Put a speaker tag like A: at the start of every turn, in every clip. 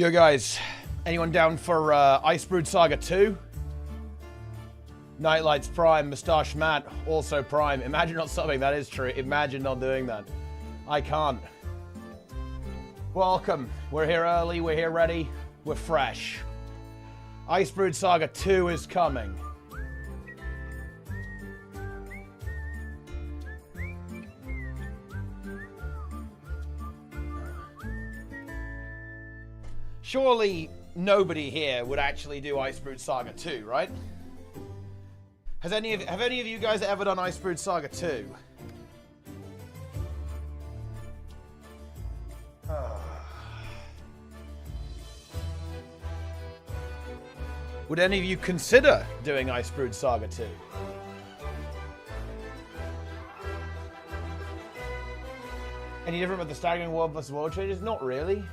A: Yo guys, anyone down for Icebrood Saga 2? Nightlight's Prime, Moustache Matt, also Prime. Imagine not subbing, that is true. Imagine not doing that. I can't. Welcome. We're here early, we're here ready, we're fresh. Icebrood Saga 2 is coming. Surely nobody here would actually do Icebrood Saga 2, right? Have any of you guys ever done Icebrood Saga 2? Would any of you consider doing Icebrood Saga 2? Any different with the staggering world versus world changes? Not really.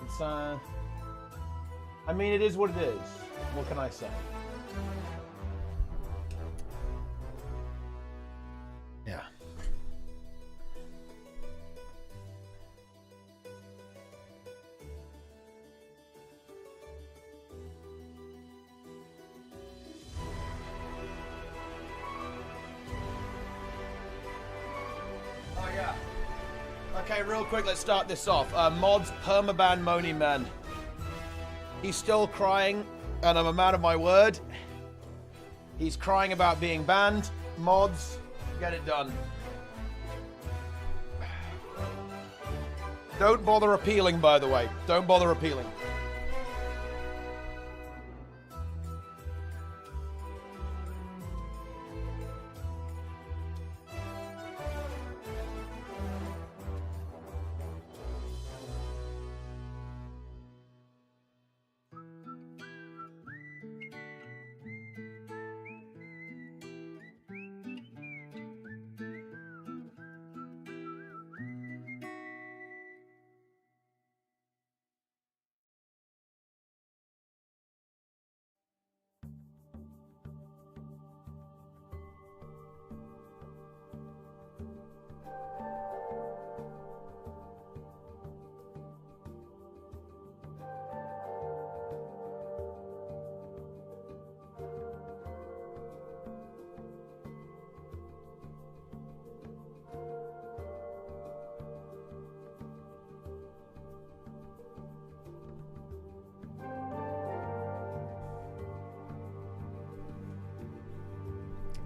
A: It's, I mean, it is what it is. What can I say? Yeah. Oh, yeah. Okay, real quick, let's start this off. Mods, permaban Moni Man. He's still crying, and I'm a man of my word. He's crying about being banned. Mods, get it done. Don't bother appealing, by the way. Don't bother appealing.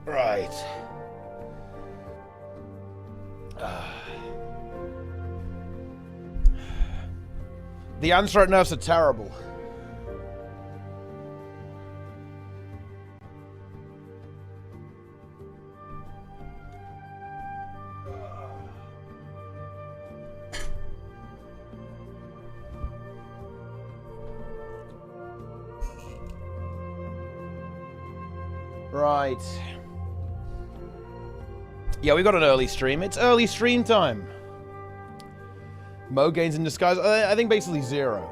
A: Right. The uncertain nerfs are terrible. Right. Yeah, we got an early stream. It's early stream time. Mo gains in disguise. I think basically 0.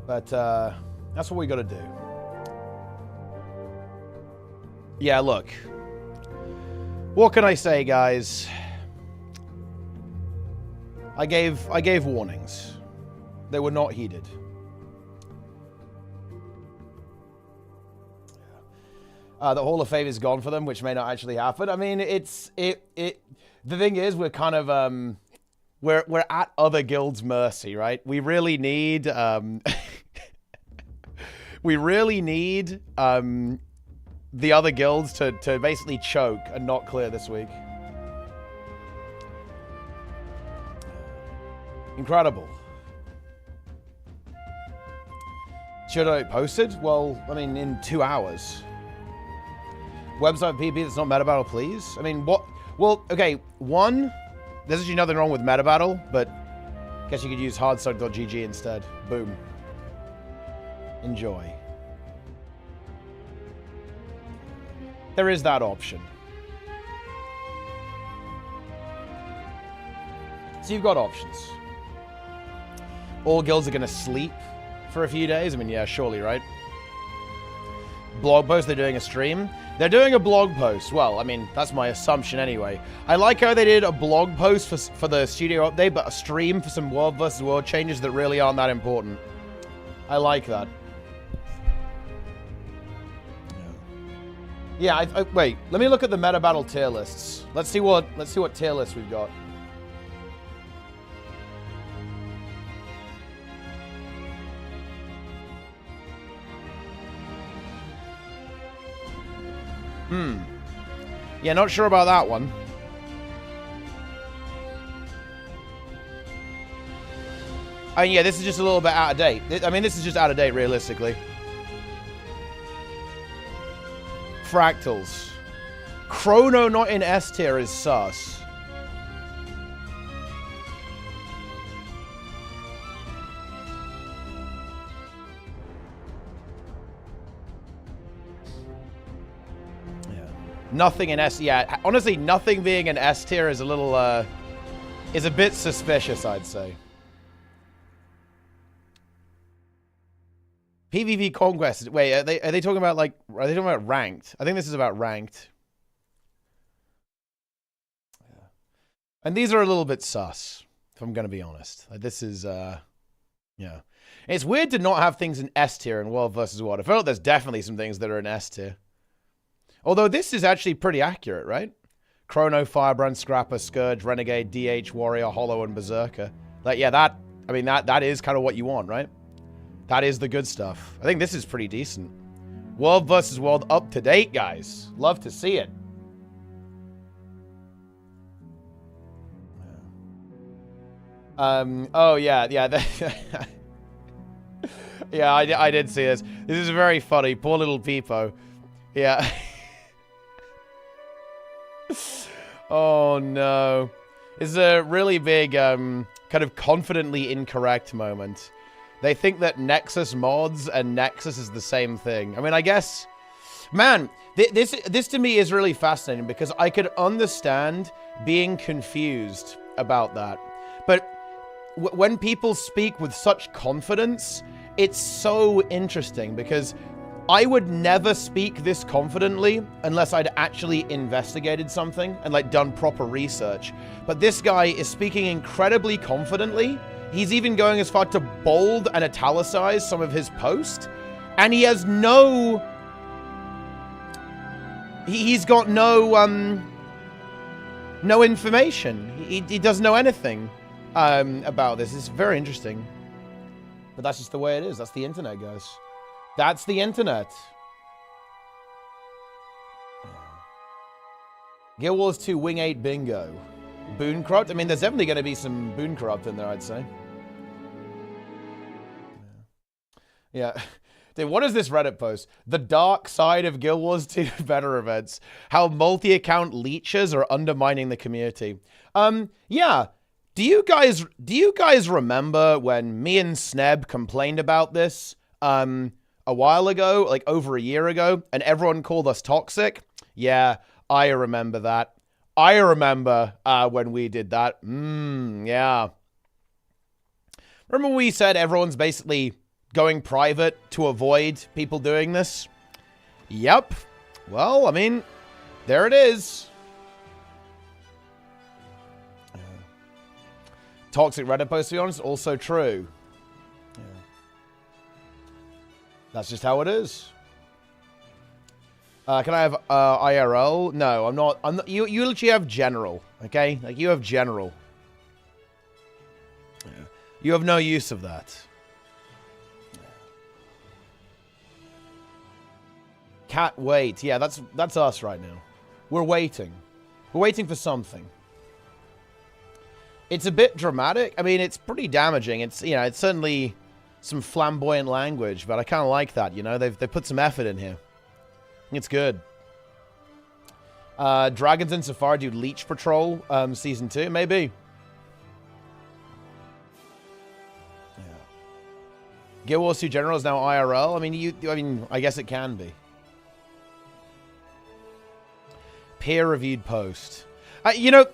A: But that's what we got to do. Yeah, look. What can I say, guys? I gave warnings. They were not heeded. The Hall of Fame is gone for them, which may not actually happen. I mean, the thing is, we're kind of we're at other guilds' mercy, right? We really need we really need the other guilds to basically choke and not clear this week. Incredible. Should I post it? Well, I mean, in 2 hours. Website PP that's not meta battle, please. I mean, what? Well, okay. One, there's actually nothing wrong with meta battle, but I guess you could use hardstuck.gg instead. Boom. Enjoy. There is that option. So you've got options. All guilds are going to sleep for a few days. I mean, yeah, surely, right? Blog post, they're doing a stream. They're doing a blog post. Well, I mean, that's my assumption anyway. I like how they did a blog post for the studio update, but a stream for some World vs. World changes that really aren't that important. I like that. Yeah, wait. Let me look at the meta battle tier lists. Let's see what tier lists we've got. Yeah, not sure about that one. I mean, yeah, this is just a little bit out of date. I mean, this is just out of date, realistically. Fractals. Chrono not in S tier is sus. Nothing in S, yeah. Honestly, nothing being an S tier is a little, is a bit suspicious, I'd say. PvP Conquest. Wait, are they talking about, like, are they talking about ranked? I think this is about ranked. Yeah. And these are a little bit sus, if I'm going to be honest. Like, this is, yeah. It's weird to not have things in S tier in World vs. World. I feel like there's definitely some things that are in S tier. Although this is actually pretty accurate, right? Chrono, Firebrand, Scrapper, Scourge, Renegade, DH, Warrior, Hollow, and Berserker. Like, yeah, I mean, that is kind of what you want, right? That is the good stuff. I think this is pretty decent. World vs. World up to date, guys. Love to see it. Oh, yeah. Yeah, I did see this. This is very funny. Poor little Peepo. Yeah. Oh, no. It's a really big, kind of confidently incorrect moment. They think that Nexus mods and Nexus is the same thing. I mean, I guess... Man, this to me is really fascinating because I could understand being confused about that. But when people speak with such confidence, it's so interesting because I would never speak this confidently unless I'd actually investigated something and, like, done proper research. But this guy is speaking incredibly confidently. He's even going as far to bold and italicize some of his post. And he has no... He's got no, no information. He doesn't know anything about this. It's very interesting. But that's just the way it is. That's the internet, guys. That's the internet. Guild Wars 2 Wing 8 Bingo. Boon Corrupt? I mean, there's definitely going to be some Boon Corrupt in there, I'd say. Yeah. Dude, what is this Reddit post? The dark side of Guild Wars 2 better events. How multi-account leeches are undermining the community. Yeah. Do you guys remember when me and Sneb complained about this? A while ago, like over a year ago, and everyone called us toxic? Yeah, I remember that. I remember when we did that. Yeah. Remember we said everyone's basically going private to avoid people doing this? Yep. Well, I mean, there it is. Toxic Reddit post, to be honest, also true. That's just how it is. Can I have IRL? No, I'm not. You literally have general, okay? Like, you have general. Yeah. You have no use of that. Can't wait. Yeah, that's us right now. We're waiting. We're waiting for something. It's a bit dramatic. I mean, it's pretty damaging. It's, you know, it's certainly some flamboyant language, but I kind of like that, you know? They've put some effort in here. It's good. Dragons in Safari do Leech Patrol, Season 2, maybe. Yeah. Guild Wars 2 General is now IRL. I mean, I guess it can be. Peer-reviewed post. You know,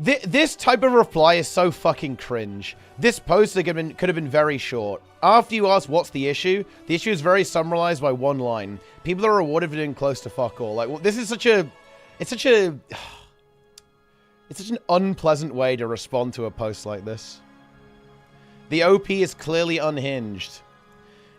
A: This type of reply is so fucking cringe. This post could have been very short. After you ask what's the issue is very summarized by one line. People are rewarded for doing close to fuck all. Like, well, this is such a... It's such an unpleasant way to respond to a post like this. The OP is clearly unhinged.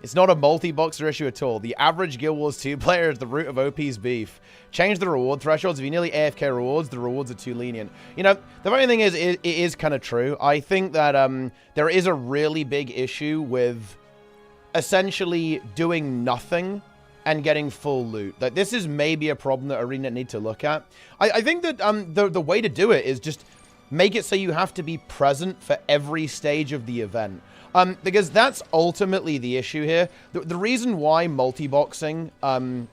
A: It's not a multi-boxer issue at all. The average Guild Wars 2 player is the root of OP's beef. Change the reward thresholds. If you nearly AFK rewards, the rewards are too lenient. You know, the funny thing is, it is kind of true. I think that there is a really big issue with essentially doing nothing and getting full loot. Like, this is maybe a problem that ArenaNet need to look at. I think that the way to do it is just make it so you have to be present for every stage of the event. Because that's ultimately the issue here. The reason why multi-boxing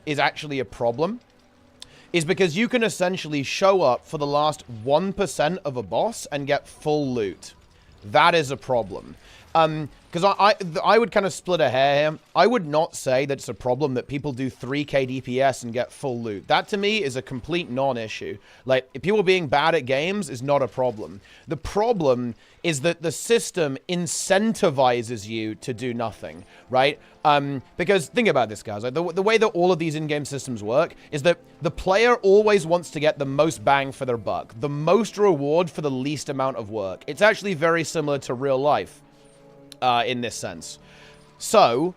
A: is actually a problem is because you can essentially show up for the last 1% of a boss and get full loot. That is a problem. Because I would kind of split a hair here. I would not say that it's a problem that people do 3k DPS and get full loot. That, to me, is a complete non-issue. Like, people being bad at games is not a problem. The problem is that the system incentivizes you to do nothing, right? Because think about this, guys. Like, the way that all of these in-game systems work is that the player always wants to get the most bang for their buck, the most reward for the least amount of work. It's actually very similar to real life. In this sense. So,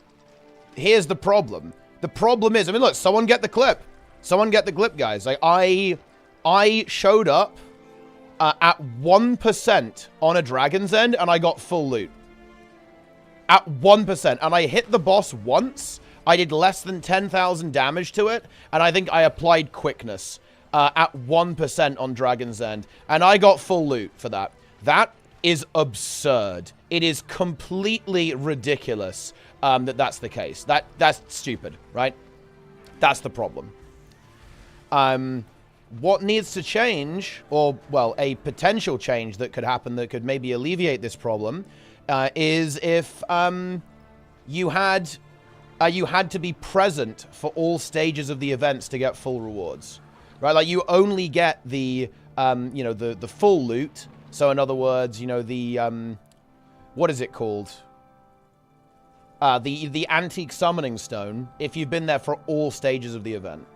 A: here's the problem. The problem is, I mean, look, someone get the clip. Someone get the clip, guys. Like, I showed up at 1% on a Dragon's End, and I got full loot. At 1%. And I hit the boss once. I did less than 10,000 damage to it, and I think I applied quickness at 1% on Dragon's End, and I got full loot for that. That is absurd. It is completely ridiculous that that's the case. That's stupid, right? That's the problem. What needs to change, or, well, a potential change that could happen that could maybe alleviate this problem, is if you had to be present for all stages of the events to get full rewards, right? Like, you only get the, you know, the full loot. So, in other words, you know, the, what is it called? The antique summoning stone, if you've been there for all stages of the event.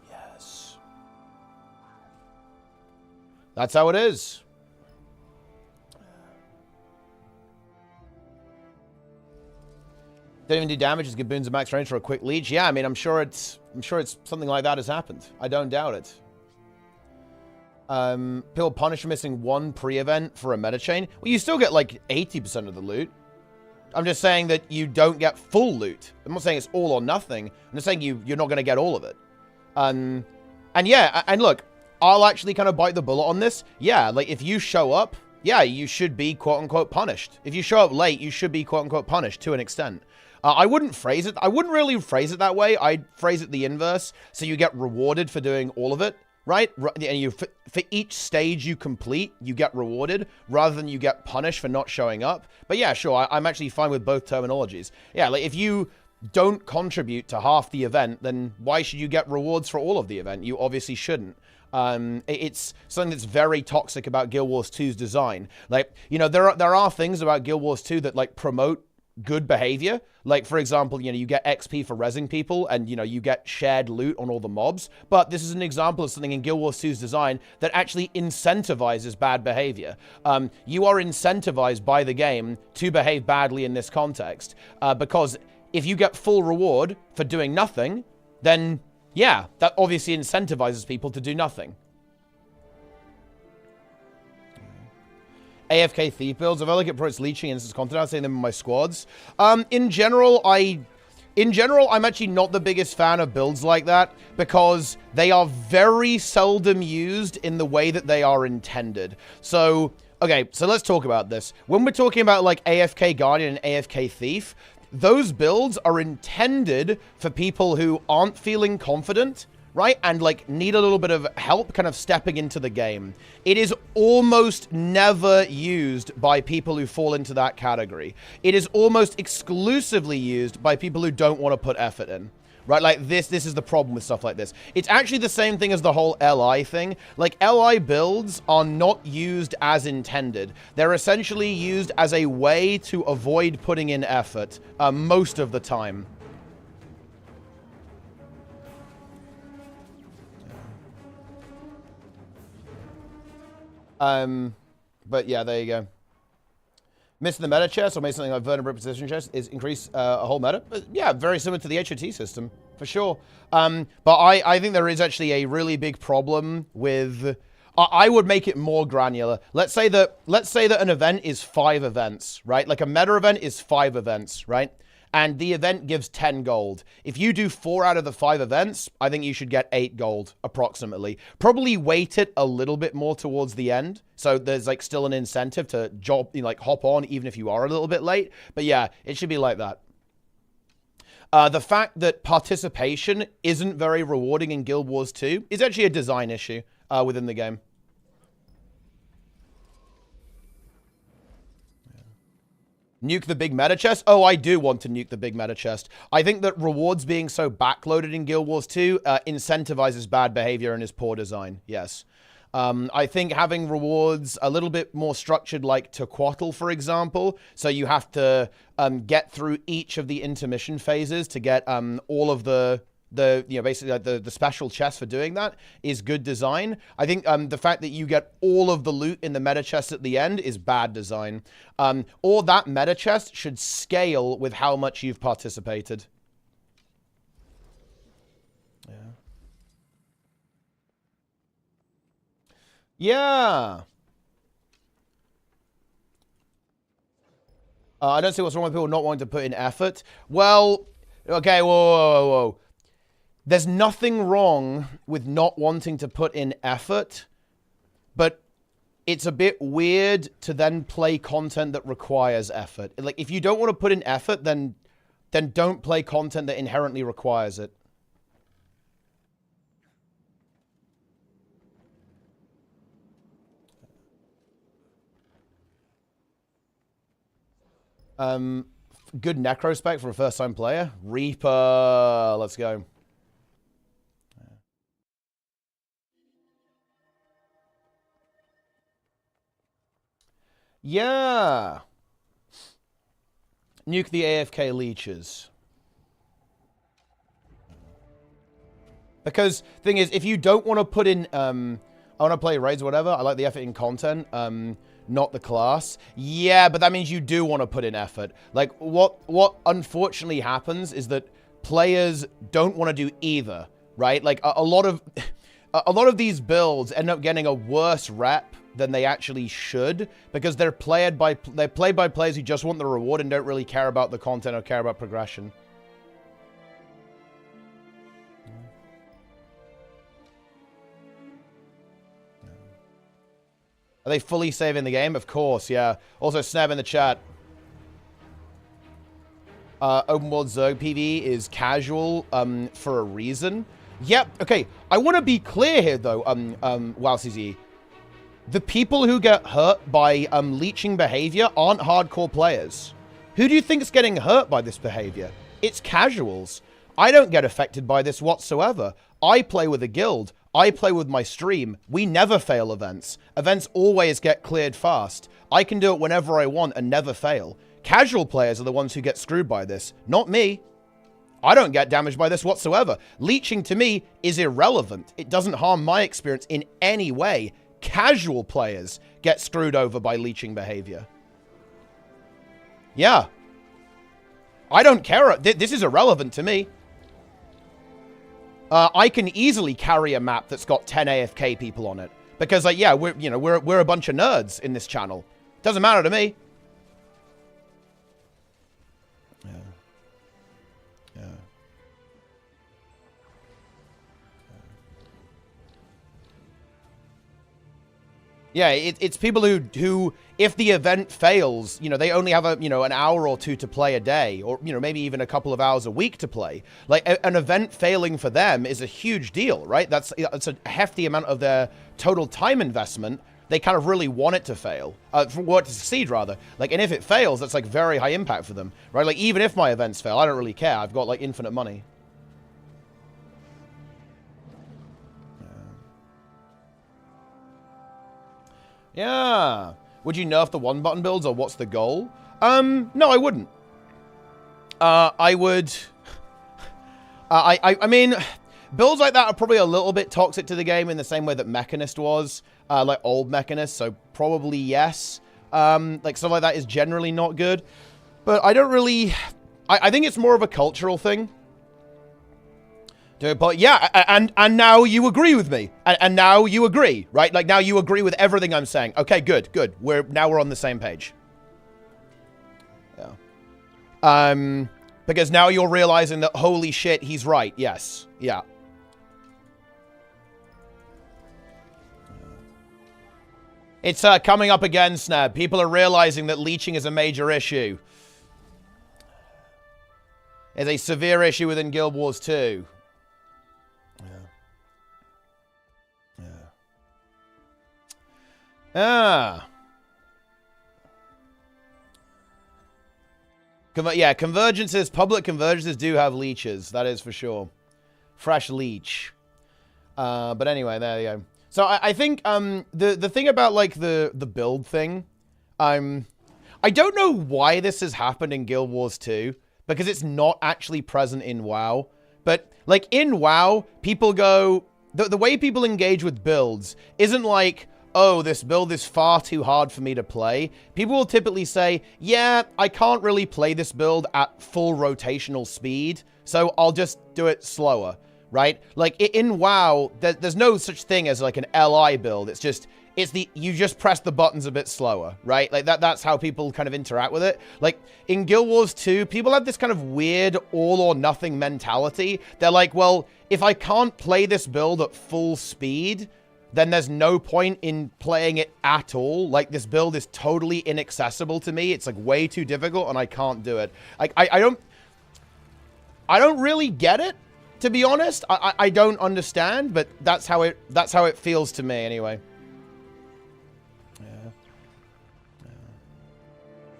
A: Yes. That's how it is. Don't even do damage, just get boons of max range for a quick leech. Yeah, I mean, I'm sure it's something like that has happened. I don't doubt it. People punish for missing one pre-event for a meta chain. Well, you still get like 80% of the loot. I'm just saying that you don't get full loot. I'm not saying it's all or nothing. I'm just saying you're not going to get all of it. And yeah, and look, I'll actually kind of bite the bullet on this. Yeah, like if you show up, yeah, you should be quote-unquote punished. If you show up late, you should be quote-unquote punished to an extent. I wouldn't phrase it. I wouldn't really phrase it that way. I'd phrase it the inverse. So you get rewarded for doing all of it. Right? And you, for each stage you complete, you get rewarded, rather than you get punished for not showing up. But yeah, sure, I'm actually fine with both terminologies. Yeah, like, if you don't contribute to half the event, then why should you get rewards for all of the event? You obviously shouldn't. It's something that's very toxic about Guild Wars 2's design. Like, you know, there are things about Guild Wars 2 that, like, promote good behavior. Like, for example, you know, you get XP for rezzing people, and, you know, you get shared loot on all the mobs. But this is an example of something in Guild Wars 2's design that actually incentivizes bad behavior. You are incentivized by the game to behave badly in this context. Because if you get full reward for doing nothing, then, yeah, that obviously incentivizes people to do nothing. AFK thief builds. If I look at pro, it's leeching instance content, I'd say them in my squads. In general, I'm actually not the biggest fan of builds like that, because they are very seldom used in the way that they are intended. So, okay, so let's talk about this. When we're talking about, like, AFK Guardian and AFK Thief, those builds are intended for people who aren't feeling confident, right? And, like, need a little bit of help kind of stepping into the game. It is almost never used by people who fall into that category. It is almost exclusively used by people who don't want to put effort in. right? Like, this is the problem with stuff like this. It's actually the same thing as the whole LI thing. Like, LI builds are not used as intended. They're essentially used as a way to avoid putting in effort most of the time. But yeah, there you go. Missing the meta chest or maybe something like vertebrate position chest is increase a whole meta. But yeah, very similar to the HOT system, for sure. But I think there is actually a really big problem with... I would make it more granular. Let's say that an event is 5 events, right? Like a meta event is 5 events, right? And the event gives 10 gold. If you do 4 out of the 5 events, I think you should get 8 gold, approximately. Probably weight it a little bit more towards the end, so there's like still an incentive to hop on even if you are a little bit late. But yeah, it should be like that. The fact that participation isn't very rewarding in Guild Wars 2 is actually a design issue within the game. Nuke the big meta chest? Oh, I do want to nuke the big meta chest. I think that rewards being so backloaded in Guild Wars 2 incentivizes bad behavior and is poor design. Yes. I think having rewards a little bit more structured, like Tequatl, for example, so you have to get through each of the intermission phases to get all of the basically the special chest for doing that is good design. I think the fact that you get all of the loot in the meta chest at the end is bad design. Or that meta chest should scale with how much you've participated. Yeah. Yeah. I don't see what's wrong with people not wanting to put in effort. Well, okay, whoa. There's nothing wrong with not wanting to put in effort, but it's a bit weird to then play content that requires effort. Like, if you don't want to put in effort, then don't play content that inherently requires it. Good necro spec for a first-time player. Reaper, let's go. Yeah. Nuke the AFK leeches. Because, thing is, if you don't want to put in, I want to play raids or whatever, I like the effort in content, not the class. Yeah, but that means you do want to put in effort. Like, what unfortunately happens is that players don't want to do either, right? Like, a lot of these builds end up getting a worse rep than they actually should, because they're played by players who just want the reward and don't really care about the content or care about progression. Are they fully saving the game? Of course, yeah. Also, Snap in the chat. Open World Zerg PvE is casual for a reason. Yep, okay. I want to be clear here, though, WowCZ. The people who get hurt by leeching behavior aren't hardcore players. Who do you think is getting hurt by this behavior? It's casuals. I don't get affected by this whatsoever. I play with a guild. I play with my stream. We never fail events. Events always get cleared fast. I can do it whenever I want and never fail. Casual players are the ones who get screwed by this, not me. I don't get damaged by this whatsoever. Leeching to me is irrelevant. It doesn't harm my experience in any way. Casual players get screwed over by leeching behavior. Yeah. I don't care. This is irrelevant to me. I can easily carry a map that's got 10 AFK people on it. Because, like, yeah, we're a bunch of nerds in this channel. Doesn't matter to me. Yeah. Yeah. Yeah, it's people who, if the event fails, they only have an hour or two to play a day, or, maybe even a couple of hours a week to play. Like, an event failing for them is a huge deal, right? It's a hefty amount of their total time investment. They kind of really want it to fail, for it to succeed, rather. Like, and if it fails, that's, like, very high impact for them, right? Like, even if my events fail, I don't really care. I've got, like, infinite money. Yeah. Would you nerf the one-button builds, or what's the goal? No, I wouldn't. I would... I mean, builds like that are probably a little bit toxic to the game in the same way that Mechanist was. Like old Mechanist, so probably yes. Like, stuff like that is generally not good. But I don't really... I think it's more of a cultural thing. But yeah, and now you agree with me. And now you agree, right? Like, now you agree with everything I'm saying. Okay, good, good. Now we're on the same page. Yeah. Because now you're realizing that, holy shit, he's right. Yes. Yeah. It's coming up again, Snab. People are realizing that leeching is a major issue. It's a severe issue within Guild Wars 2. Yeah. Yeah, convergences, public convergences do have leeches. That is for sure. Fresh leech. But anyway, there you go. So I think the thing about, like, the build thing, I don't know why this has happened in Guild Wars 2, because it's not actually present in WoW. But, like, in WoW, people go... The way people engage with builds isn't like... oh, this build is far too hard for me to play. People will typically say, yeah, I can't really play this build at full rotational speed, so I'll just do it slower, right? Like, in WoW, there's no such thing as, like, an LI build. It's just, you just press the buttons a bit slower, right? Like, that's how people kind of interact with it. Like, in Guild Wars 2, people have this kind of weird all-or-nothing mentality. They're like, well, if I can't play this build at full speed... then there's no point in playing it at all. Like, this build is totally inaccessible to me. It's, like, way too difficult, and I can't do it. Like, I don't really get it, to be honest. I don't understand, but that's how it feels to me, anyway. Yeah.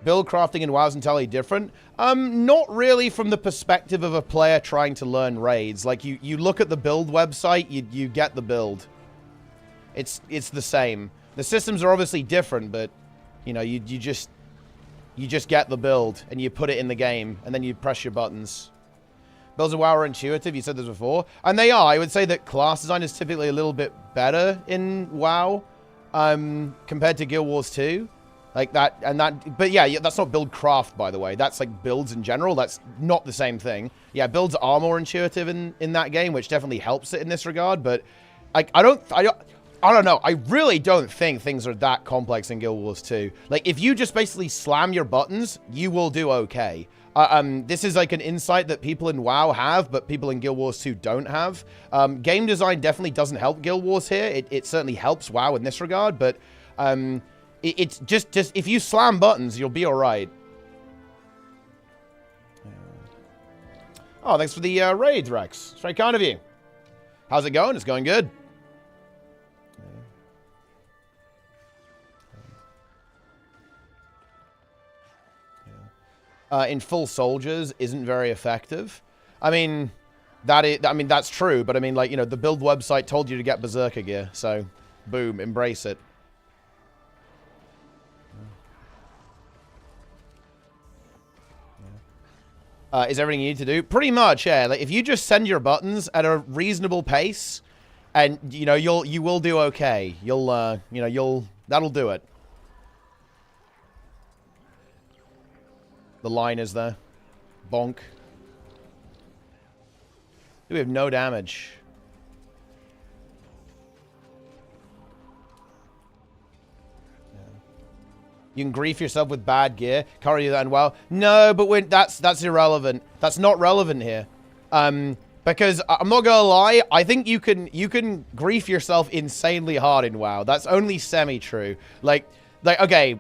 A: Build crafting in WoW is entirely different. Not really from the perspective of a player trying to learn raids. Like, you look at the build website, you get the build. It's the same. The systems are obviously different, but, you know, you just get the build, and you put it in the game, and then you press your buttons. Builds of WoW are intuitive, you said this before. And they are. I would say that class design is typically a little bit better in WoW, compared to Guild Wars 2. Like that, but yeah, that's not build craft, by the way. That's like builds in general. That's not the same thing. Yeah, builds are more intuitive in that game, which definitely helps it in this regard, but like, I don't know. I really don't think things are that complex in Guild Wars 2. Like, if you just basically slam your buttons, you will do okay. This is like an insight that people in WoW have, but people in Guild Wars 2 don't have. Game design definitely doesn't help Guild Wars here. It certainly helps WoW in this regard, but it's just if you slam buttons, you'll be all right. Oh, thanks for the raid, Rex. It's very kind of you. How's it going? It's going good. In full soldiers isn't very effective. I mean, that's true, but I mean, like, you know, the build website told you to get Berserker gear, so boom, embrace it. Is everything you need to do? Pretty much, yeah. Like, if you just send your buttons at a reasonable pace, and, you know, you will do okay. That'll do it. The line is there. Bonk. We have no damage. Yeah. You can grief yourself with bad gear. Can't do that in WoW. No, but that's irrelevant. That's not relevant here. Because I'm not gonna lie, I think you can grief yourself insanely hard in WoW. That's only semi-true. Like okay,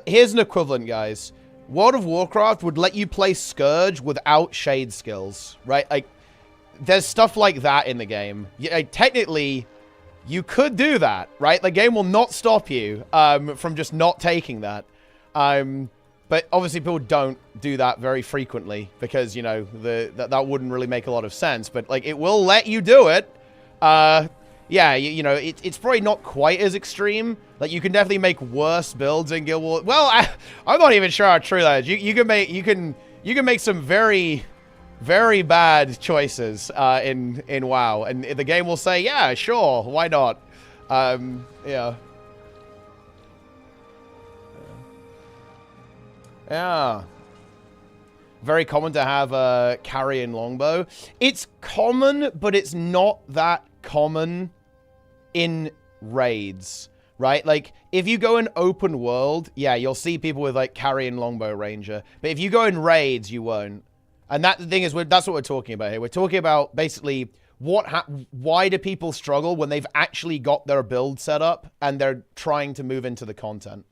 A: here's an equivalent, guys. World of Warcraft would let you play Scourge without shade skills, right? Like, there's stuff like that in the game. Technically, you could do that, right? The game will not stop you from just not taking that. But obviously, people don't do that very frequently because, you know, that wouldn't really make a lot of sense. But, like, it will let you do it. yeah, you know, it's probably not quite as extreme. Like, you can definitely make worse builds in Guild Wars. Well, I'm not even sure how true that is. You can make some very, very bad choices in WoW, and the game will say, yeah, sure, why not? Yeah. Yeah. Very common to have a carry-in longbow. It's common, but it's not that common in raids, right? Like, if you go in open world, yeah, you'll see people with, like, carry-in longbow ranger. But if you go in raids, you won't. And the thing is, that's what we're talking about here. We're talking about, basically, why do people struggle when they've actually got their build set up and they're trying to move into the content.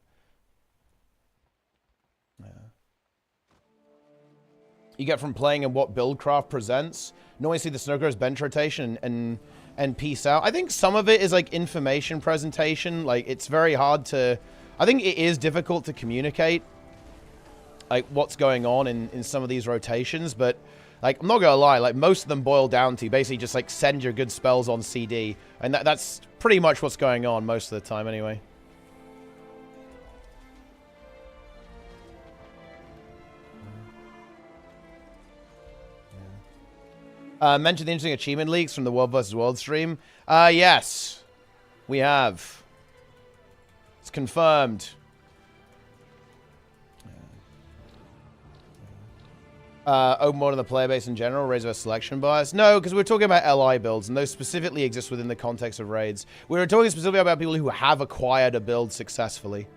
A: You get from playing and what Buildcraft presents. Normally see the Snowcrow's bench rotation and peace out. I think some of it is like information presentation. Like, it's very hard to... I think it is difficult to communicate like what's going on in some of these rotations, but like, I'm not gonna lie, like most of them boil down to basically just like send your good spells on CD, and that's pretty much what's going on most of the time anyway. Mentioned the interesting achievement leaks from the World vs. World stream. Yes, we have. It's confirmed. Open mode on the player base in general, raids versus selection bias. No, because we're talking about LI builds, and those specifically exist within the context of raids. We were talking specifically about people who have acquired a build successfully.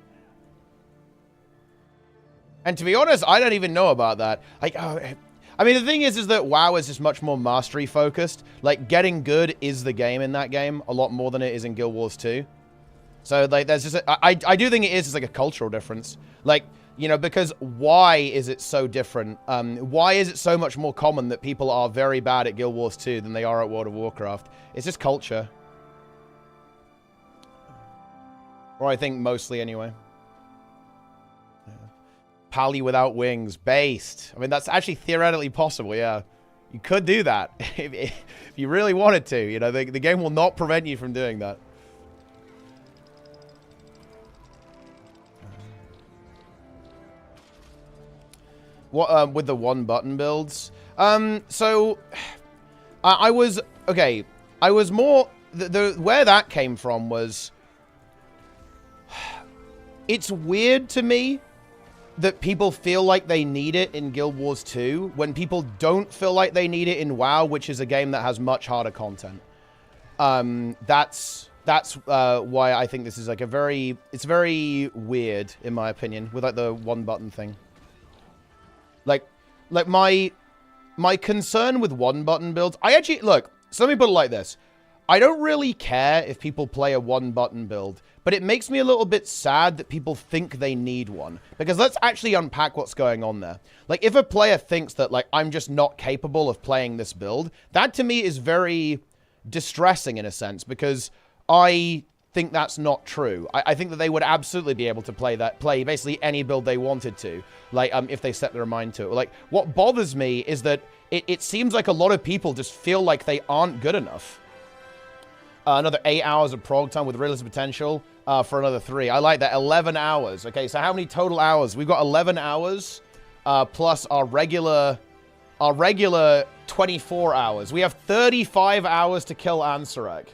A: And to be honest, I don't even know about that. Like, I mean, the thing is that WoW is just much more mastery focused. Like, getting good is the game in that game a lot more than it is in Guild Wars 2. So, like, there's just I do think it is just like a cultural difference. Like, you know, because why is it so different? Why is it so much more common that people are very bad at Guild Wars 2 than they are at World of Warcraft? It's just culture. Or I think mostly anyway. Pally without wings. Based. I mean, that's actually theoretically possible, yeah. You could do that if you really wanted to. You know, the game will not prevent you from doing that. What, with the one button builds? So, I was, okay, I was more, where that came from was, it's weird to me that people feel like they need it in Guild Wars 2 when people don't feel like they need it in WoW, which is a game that has much harder content. That's why I think this is like it's very weird in my opinion with like the one button thing. Like my concern with one button builds, I actually, look, so let me put it like this. I don't really care if people play a one button build, but it makes me a little bit sad that people think they need one. Because let's actually unpack what's going on there. Like, if a player thinks that, like, I'm just not capable of playing this build, that to me is very distressing in a sense, because I think that's not true. I think that they would absolutely be able to play basically any build they wanted to, like, if they set their mind to it. Like, what bothers me is that it seems like a lot of people just feel like they aren't good enough. Another 8 hours of prog time with realistic potential for another 3. I like that. 11 hours. Okay, so how many total hours? We've got 11 hours plus our regular 24 hours. We have 35 hours to kill Ansarek.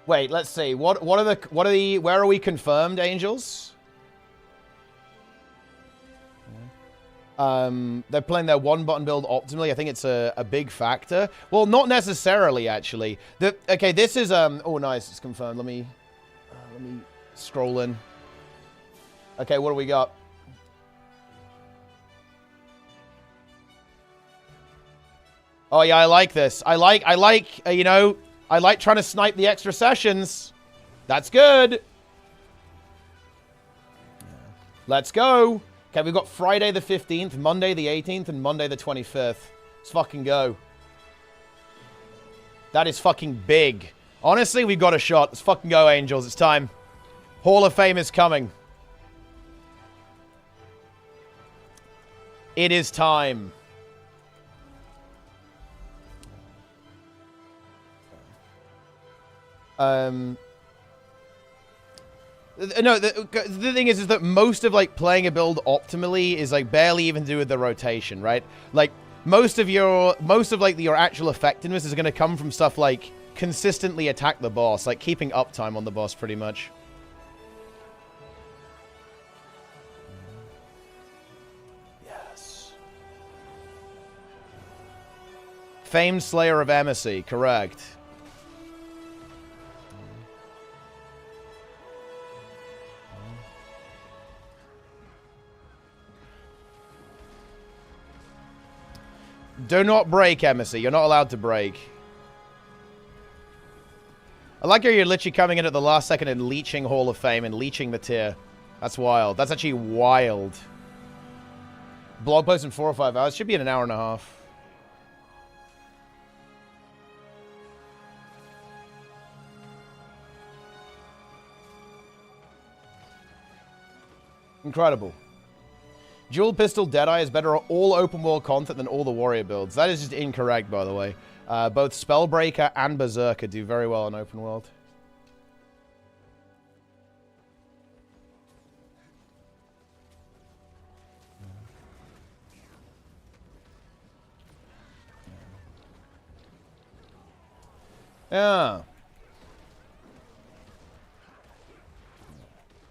A: Wait, let's see. Where are we confirmed, Angels? They're playing their one-button build optimally. I think it's a big factor. Well, not necessarily, actually. Okay, this is, oh, nice, it's confirmed. Let me scroll in. Okay, what do we got? Oh, yeah, I like this. I like, you know, I like trying to snipe the extra sessions. That's good. Let's go. Okay, we've got Friday the 15th, Monday the 18th, and Monday the 25th. Let's fucking go. That is fucking big. Honestly, we've got a shot. Let's fucking go, Angels. It's time. Hall of Fame is coming. It is time. No, the thing is that most of, like, playing a build optimally is, like, barely even to do with the rotation, right? Like, most of, like, your actual effectiveness is going to come from stuff like consistently attack the boss, like keeping uptime on the boss, pretty much. Yes. Famed Slayer of Embassy, correct. Do not break, Embassy. You're not allowed to break. I like how you're literally coming in at the last second and leeching Hall of Fame and leeching the tier. That's wild. That's actually wild. Blog post in 4 or 5 hours. Should be in an hour and a half. Incredible. Dual Pistol Deadeye is better at all open world content than all the warrior builds. That is just incorrect, by the way. Both Spellbreaker and Berserker do very well in open world. Yeah.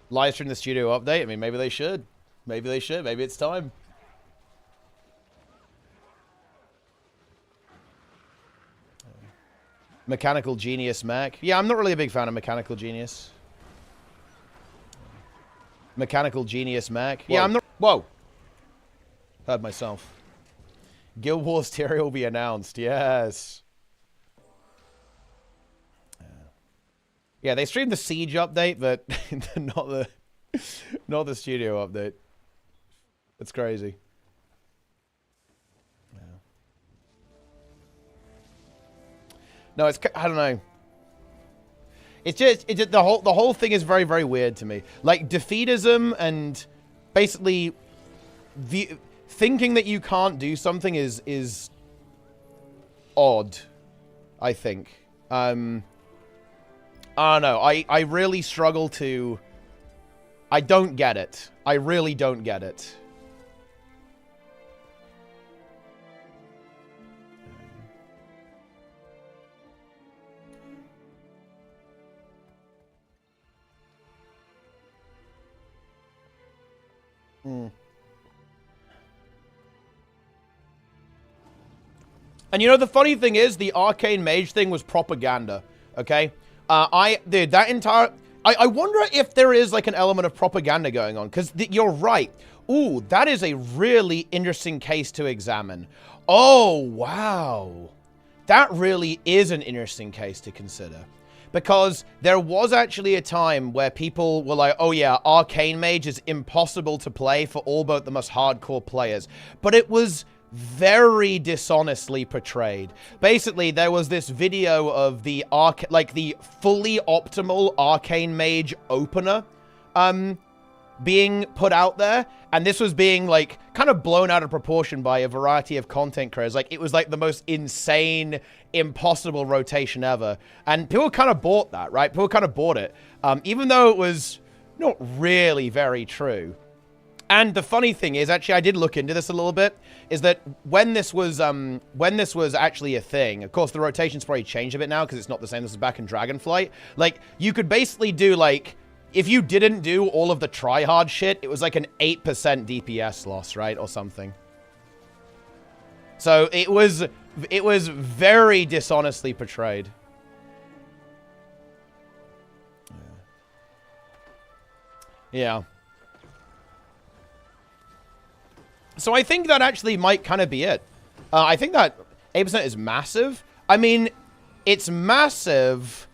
A: Live stream the studio update? I mean, maybe they should. Maybe they should. Maybe it's time. Mechanical Genius Mac. Yeah, I'm not really a big fan of Mechanical Genius. Mechanical Genius Mac. Whoa. Yeah, I'm not... Whoa. Heard myself. Guild Wars tier will be announced. Yes. Yeah, they streamed the Siege update, but not the studio update. It's crazy. Yeah. No, it's, I don't know. It's just the whole thing is very, very weird to me. Like defeatism and basically thinking that you can't do something is odd, I think. I don't know. I really struggle to... I don't get it. I really don't get it. Mm. And you know, the funny thing is, the Arcane Mage thing was propaganda, okay? Dude, that entire... I wonder if there is, like, an element of propaganda going on, because you're right. Ooh, that is a really interesting case to examine. Oh, wow. That really is an interesting case to consider. Because there was actually a time where people were like, oh yeah, Arcane Mage is impossible to play for all but the most hardcore players. But it was very dishonestly portrayed. Basically, there was this video of the the fully optimal Arcane Mage opener being put out there, and this was being like kind of blown out of proportion by a variety of content creators. Like, it was like the most insane, impossible rotation ever, and people kind of bought that, right? People kind of bought it, even though it was not really very true. And the funny thing is, actually, I did look into this a little bit, is that when this was actually a thing, of course, the rotation's probably changed a bit now because it's not the same. This is back in Dragonflight. Like, you could basically do, like, if you didn't do all of the try-hard shit, it was like an 8% DPS loss, right? Or something. So it was very dishonestly portrayed. Yeah. So I think that actually might kind of be it. I think that 8% is massive. I mean, it's massive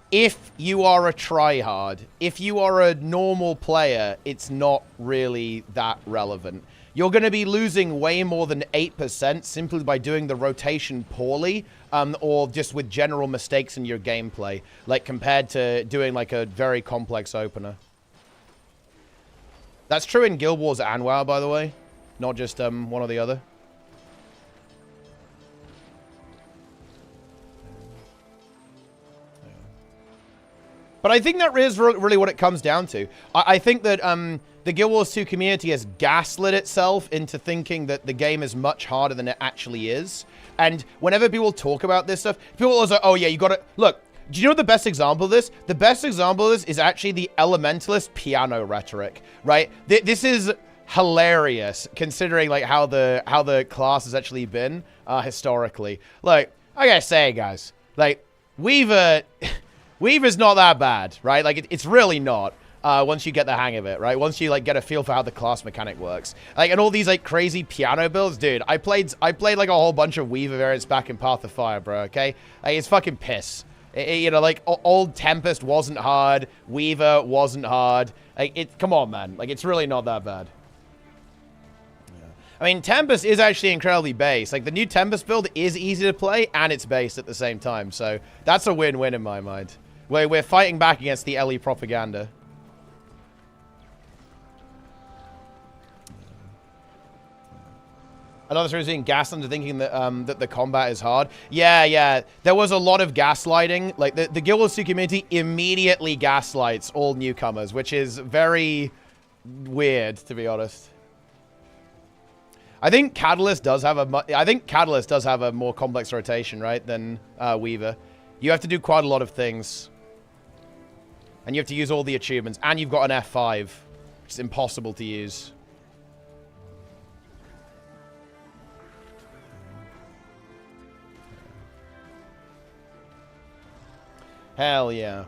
A: if you are a tryhard. If you are a normal player, it's not really that relevant. You're going to be losing way more than 8% simply by doing the rotation poorly, or just with general mistakes in your gameplay, like compared to doing like a very complex opener. That's true in Guild Wars and WoW, by the way. Not just one or the other. But I think that is really what it comes down to. I think that the Guild Wars 2 community has gaslit itself into thinking that the game is much harder than it actually is. And whenever people talk about this stuff, people are like, oh yeah, you gotta... Look, do you know what the best example of this? The best example of this is actually the Elementalist piano rhetoric, right? This is hilarious, considering like how the class has actually been historically. Like, I gotta say, guys, like, Weaver's not that bad, right? Like, it's really not. Once you get the hang of it, right? Once you, like, get a feel for how the class mechanic works. Like, and all these, like, crazy piano builds, dude. I played, like, a whole bunch of Weaver variants back in Path of Fire, bro, okay? Like, it's fucking piss. You know, like, old Tempest wasn't hard. Weaver wasn't hard. Like, come on, man. Like, it's really not that bad. I mean, Tempest is actually incredibly base. Like, the new Tempest build is easy to play, and it's based at the same time. So, that's a win-win in my mind. We're fighting back against the LE propaganda. Another reason being gaslit into thinking that that the combat is hard. Yeah. There was a lot of gaslighting. Like, the Guild Wars 2 community immediately gaslights all newcomers, which is very weird, to be honest. I think Catalyst does have a more complex rotation, right, than Weaver. You have to do quite a lot of things. And you have to use all the achievements. And you've got an F5, which is impossible to use. Hell yeah.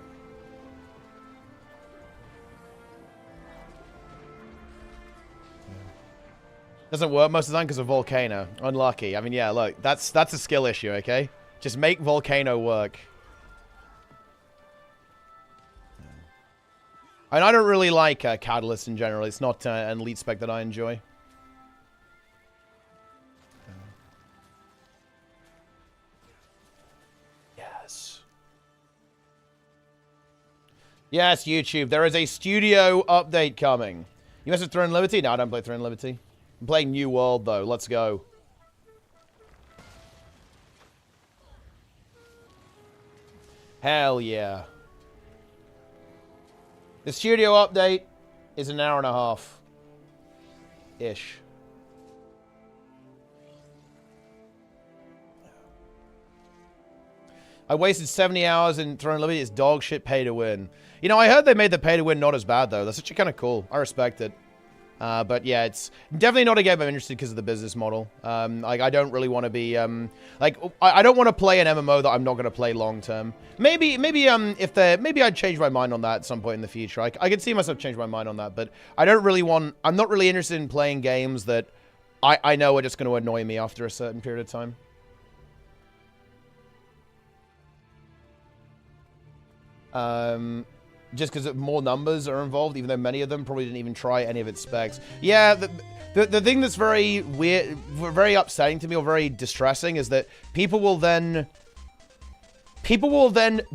A: Doesn't work most of the time because of Volcano. Unlucky. I mean, yeah, look, that's a skill issue, okay? Just make Volcano work. And I don't really like Catalyst in general. It's not an elite spec that I enjoy. Yes. Yes, YouTube. There is a studio update coming. You must have Throne Liberty? No, I don't play Throne Liberty. I'm playing New World, though. Let's go. Hell yeah. The studio update is an hour and a half. Ish. I wasted 70 hours in Throne Liberty. It's dog shit pay to win. You know, I heard they made the pay to win not as bad, though. That's actually kind of cool. I respect it. But yeah, it's definitely not a game I'm interested because of the business model. Like, I don't really want to be, like, I don't want to play an MMO that I'm not going to play long term. Maybe I'd change my mind on that at some point in the future. I could see myself change my mind on that, but I'm not really interested in playing games that I know are just going to annoy me after a certain period of time. Just because more numbers are involved, even though many of them probably didn't even try any of its specs. Yeah, the thing that's very weird, very upsetting to me, or very distressing, is that people will then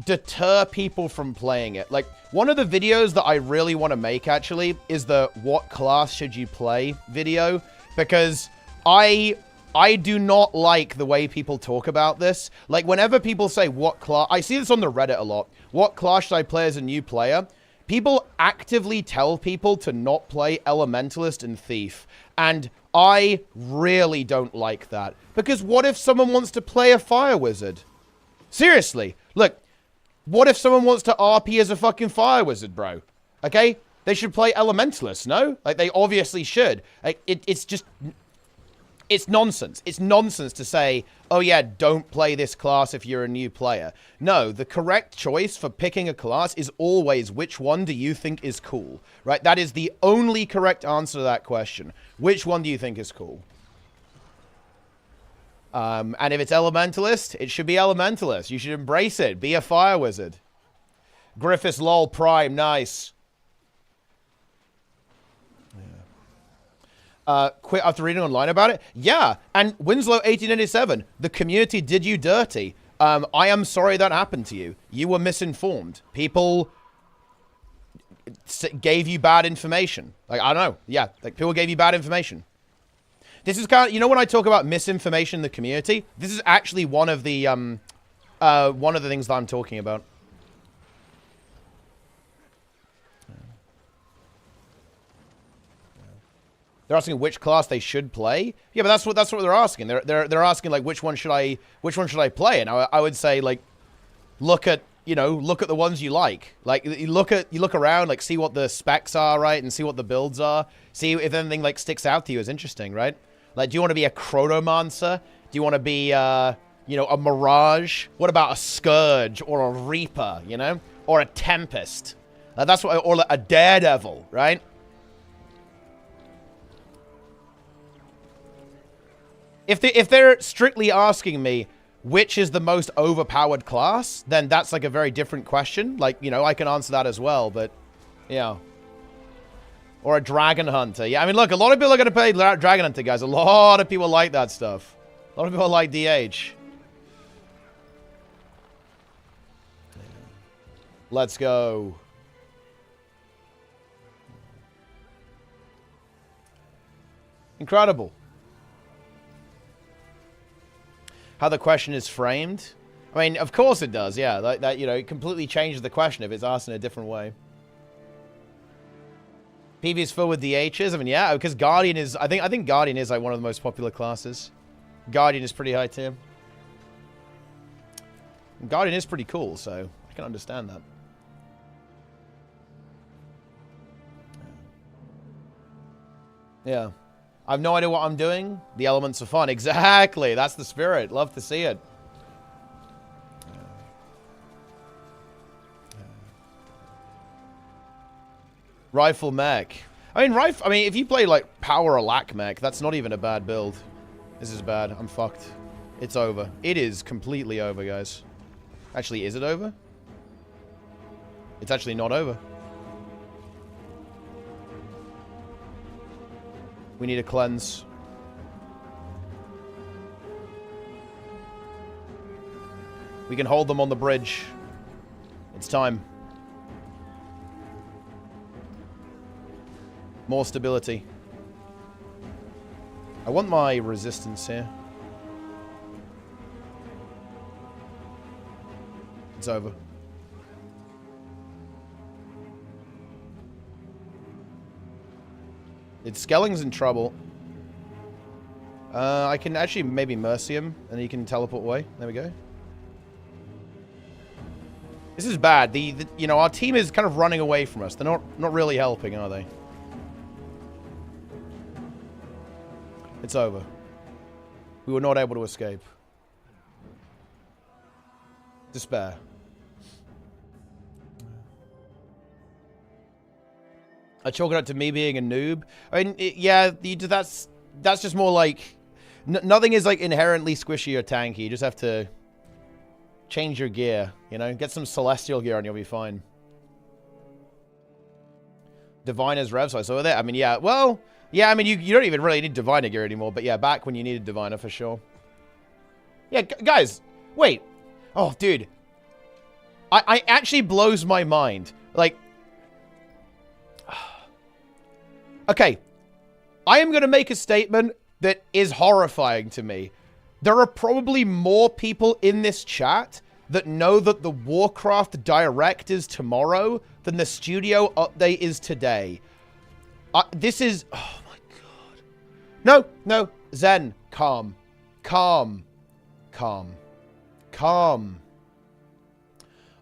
A: deter people from playing it. Like, one of the videos that I really want to make, actually, is the "What class should you play?" video, because I do not like the way people talk about this. Like, whenever people say, what class... I see this on the Reddit a lot. What class should I play as a new player? People actively tell people to not play Elementalist and Thief. And I really don't like that. Because what if someone wants to play a Fire Wizard? Seriously. Look, what if someone wants to RP as a fucking Fire Wizard, bro? Okay? They should play Elementalist, no? Like, they obviously should. Like, it's just... It's nonsense. It's nonsense to say, oh yeah, don't play this class if you're a new player. No, the correct choice for picking a class is always which one do you think is cool, right? That is the only correct answer to that question. Which one do you think is cool? And if it's Elementalist, it should be Elementalist. You should embrace it. Be a Fire Wizard. Griffiths lol prime, nice. Quit after reading online about it? Yeah, and Winslow 1887, the community did you dirty. I am sorry that happened to you. You were misinformed. People gave you bad information. Like, I don't know. Yeah, like, people gave you bad information. This is kind of, you know, when I talk about misinformation in the community, this is actually one of the things that I'm talking about. They're asking which class they should play. Yeah, but that's what they're asking. They're asking like which one should I play? And I would say like look at the ones you like. Like you look around, like see what the specs are, right, and see what the builds are. See if anything like sticks out to you as interesting, right? Like, do you want to be a Chronomancer? Do you want to be a Mirage? What about a Scourge or a Reaper? Or a Tempest? That's what, or a Daredevil, right? If they're strictly asking me which is the most overpowered class, then that's like a very different question. Like, I can answer that as well, but yeah. Or a Dragon Hunter. Yeah, I mean, look, a lot of people are going to play Dragon Hunter, guys. A lot of people like that stuff. A lot of people like DH. Let's go. Incredible. How the question is framed. I mean, of course it does, yeah. Like that, it completely changes the question if it's asked in a different way. PV is filled with DHs. I mean, yeah, because Guardian is... I think Guardian is like one of the most popular classes. Guardian is pretty high tier. Guardian is pretty cool, so I can understand that. Yeah. I have no idea what I'm doing. The elements are fun. Exactly. That's the spirit. Love to see it. Rifle mech. I mean, if you play like power or lack mech, that's not even a bad build. This is bad. I'm fucked. It's over. It is completely over, guys. Actually, is it over? It's actually not over. We need a cleanse. We can hold them on the bridge. It's time. More stability. I want my resistance here. It's over. Skelling's in trouble. I can actually maybe mercy him, and he can teleport away. There we go. This is bad. Our team is kind of running away from us. They're not really helping, are they? It's over. We were not able to escape. Despair. I chalk it up to me being a noob. I mean, yeah, that's just more like... nothing is, like, inherently squishy or tanky. You just have to change your gear, Get some celestial gear and you'll be fine. Diviner's rev size over there. I mean, yeah, well... Yeah, I mean, you don't even really need Diviner gear anymore. But yeah, back when you needed Diviner, for sure. Yeah, guys, wait. Oh, dude. I actually blows my mind. Like... Okay, I am going to make a statement that is horrifying to me. There are probably more people in this chat that know that the Warcraft Direct is tomorrow than the studio update is today. This is... Oh my god. No, Zen, calm. Calm.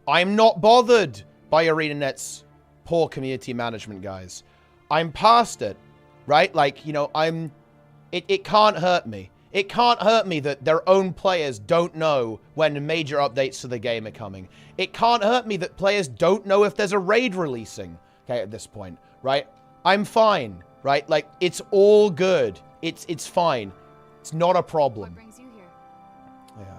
A: I'm not bothered by ArenaNet's poor community management, guys. I'm past it, right? Like, it can't hurt me. It can't hurt me that their own players don't know when major updates to the game are coming. It can't hurt me that players don't know if there's a raid releasing, okay, at this point, right? I'm fine, right? Like, it's all good. It's fine. It's not a problem. What brings you here? Yeah.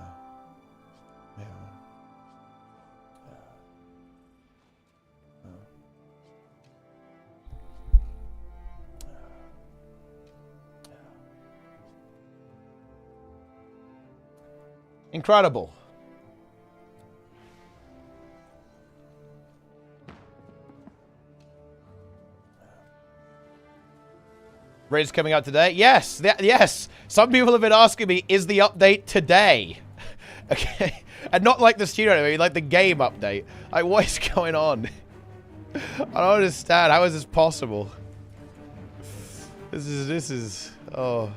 A: Incredible. Raid's coming out today? Yes, yes. Some people have been asking me, is the update today? Okay. And not like the studio, I mean, like the game update. Like, what is going on? I don't understand. How is this possible? This is oh.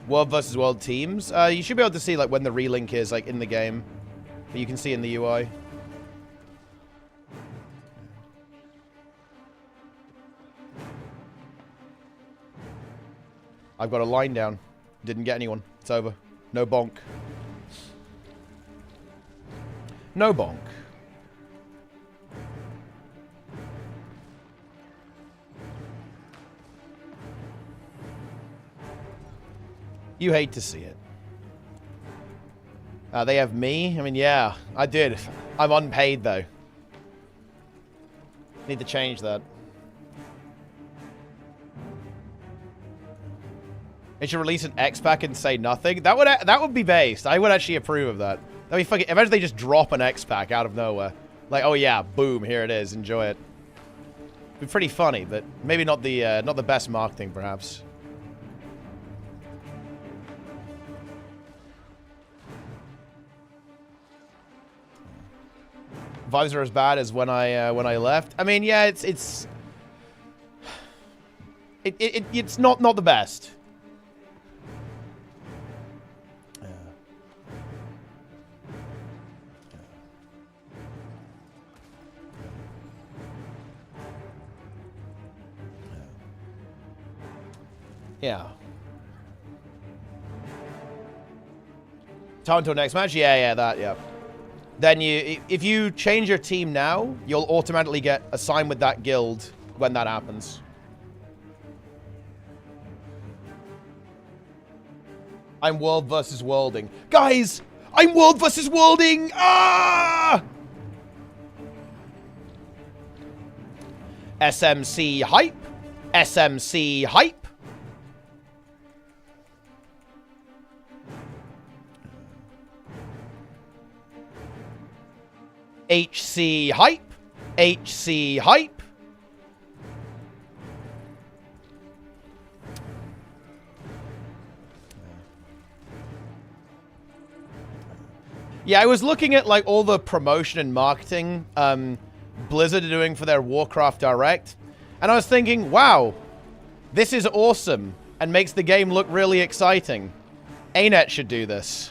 A: World versus world teams. You should be able to see like when the relink is like in the game. You can see in the UI. I've got a line down. Didn't get anyone. It's over. No bonk. No bonk. You hate to see it. They have me? I mean, yeah, I did. I'm unpaid, though. Need to change that. They should release an X-Pack and say nothing. That would be based. I would actually approve of that. That'd be fucking... Imagine they just drop an X-Pack out of nowhere. Like, oh yeah, boom, here it is. Enjoy it. It'd be pretty funny, but maybe not the best marketing, perhaps. Vibes are as bad as when I left. I mean, yeah, it's not the best. Yeah. Time until next match? Yeah, that, yeah. Then if you change your team now, you'll automatically get assigned with that guild when that happens. I'm world versus worlding. Guys, I'm world versus worlding! Ah! SMC hype. SMC hype. HC hype. HC hype. Yeah, I was looking at like all the promotion and marketing Blizzard are doing for their Warcraft Direct, and I was thinking, wow, this is awesome and makes the game look really exciting. ArenaNet should do this.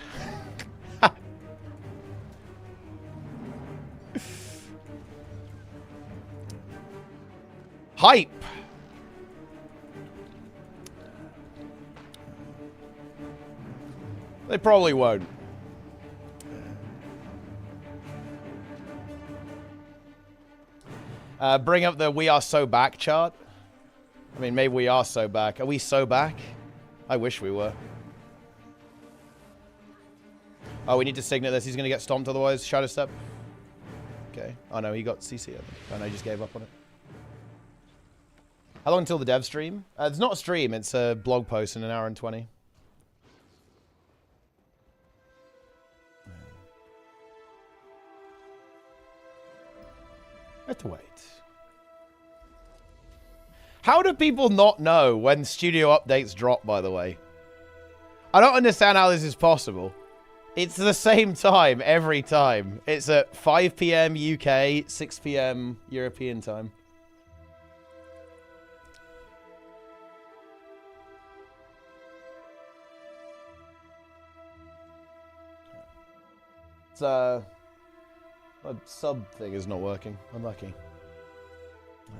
A: Hype. They probably won't. Bring up the "We are so back" chart. I mean, maybe we are so back. Are we so back? I wish we were. Oh, we need to signet this. He's going to get stomped otherwise. Shadow Step. Okay. Oh, no, he got CC. Oh, no, he just gave up on it. How long until the dev stream? It's not a stream. It's a blog post in 1 hour and 20. I have to wait. How do people not know when studio updates drop, by the way? I don't understand how this is possible. It's the same time every time. It's at 5 PM UK, 6 PM European time. It's my sub thing is not working. Unlucky. Yeah.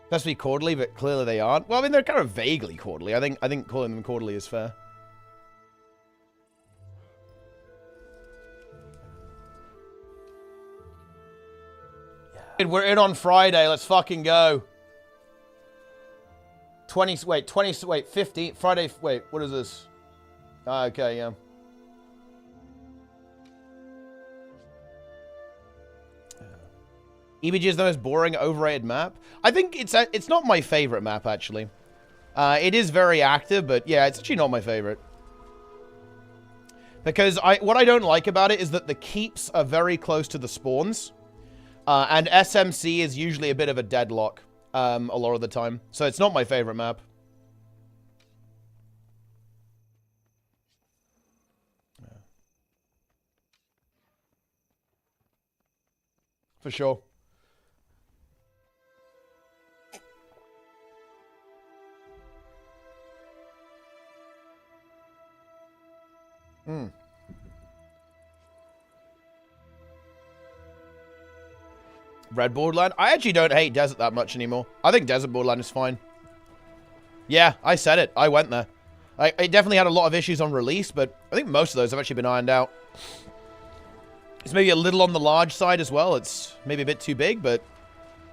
A: Supposed to be quarterly, but clearly they aren't. Well, I mean, they're kind of vaguely quarterly. I think calling them quarterly is fair. Yeah. We're in on Friday. Let's fucking go. 15 Friday. Wait, what is this? Okay, yeah. EBG is the most boring, overrated map. I think it's not my favorite map, actually. It is very active, but yeah, it's actually not my favorite. Because what I don't like about it is that the keeps are very close to the spawns. And SMC is usually a bit of a deadlock a lot of the time. So it's not my favorite map. For sure. Red borderland? I actually don't hate desert that much anymore. I think desert borderland is fine. Yeah, I said it. I went there. It definitely had a lot of issues on release, but I think most of those have actually been ironed out. It's maybe a little on the large side as well. It's maybe a bit too big, but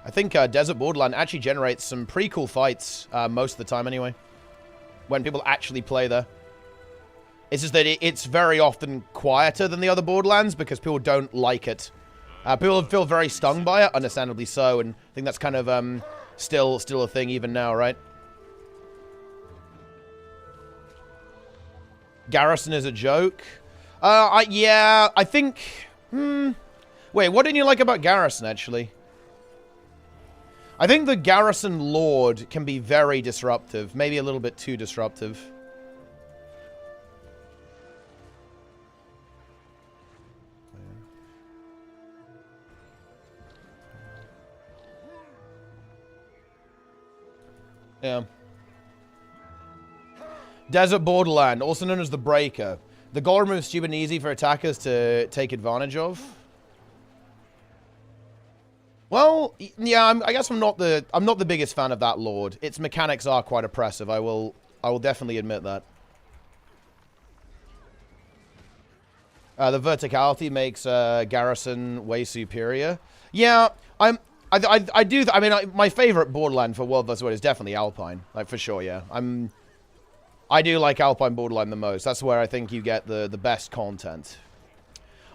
A: I think desert borderland actually generates some pretty cool fights most of the time anyway. When people actually play there. It's just that it's very often quieter than the other borderlands because people don't like it. People feel very stung by it, understandably so, and I think that's kind of still a thing even now, right? Garrison is a joke. Yeah, I think... Wait, what didn't you like about Garrison, actually? I think the Garrison Lord can be very disruptive. Maybe a little bit too disruptive. Yeah. Desert Borderland, also known as the Breaker. The goal removes stupid and easy for attackers to take advantage of. Well, yeah, I guess I'm not the biggest fan of that Lord. Its mechanics are quite oppressive. I will definitely admit that. The verticality makes Garrison way superior. Yeah, I do. I mean, my favorite Borderland for World vs. World is definitely Alpine, like for sure. Yeah, I do like Alpine Borderland the most. That's where I think you get the best content.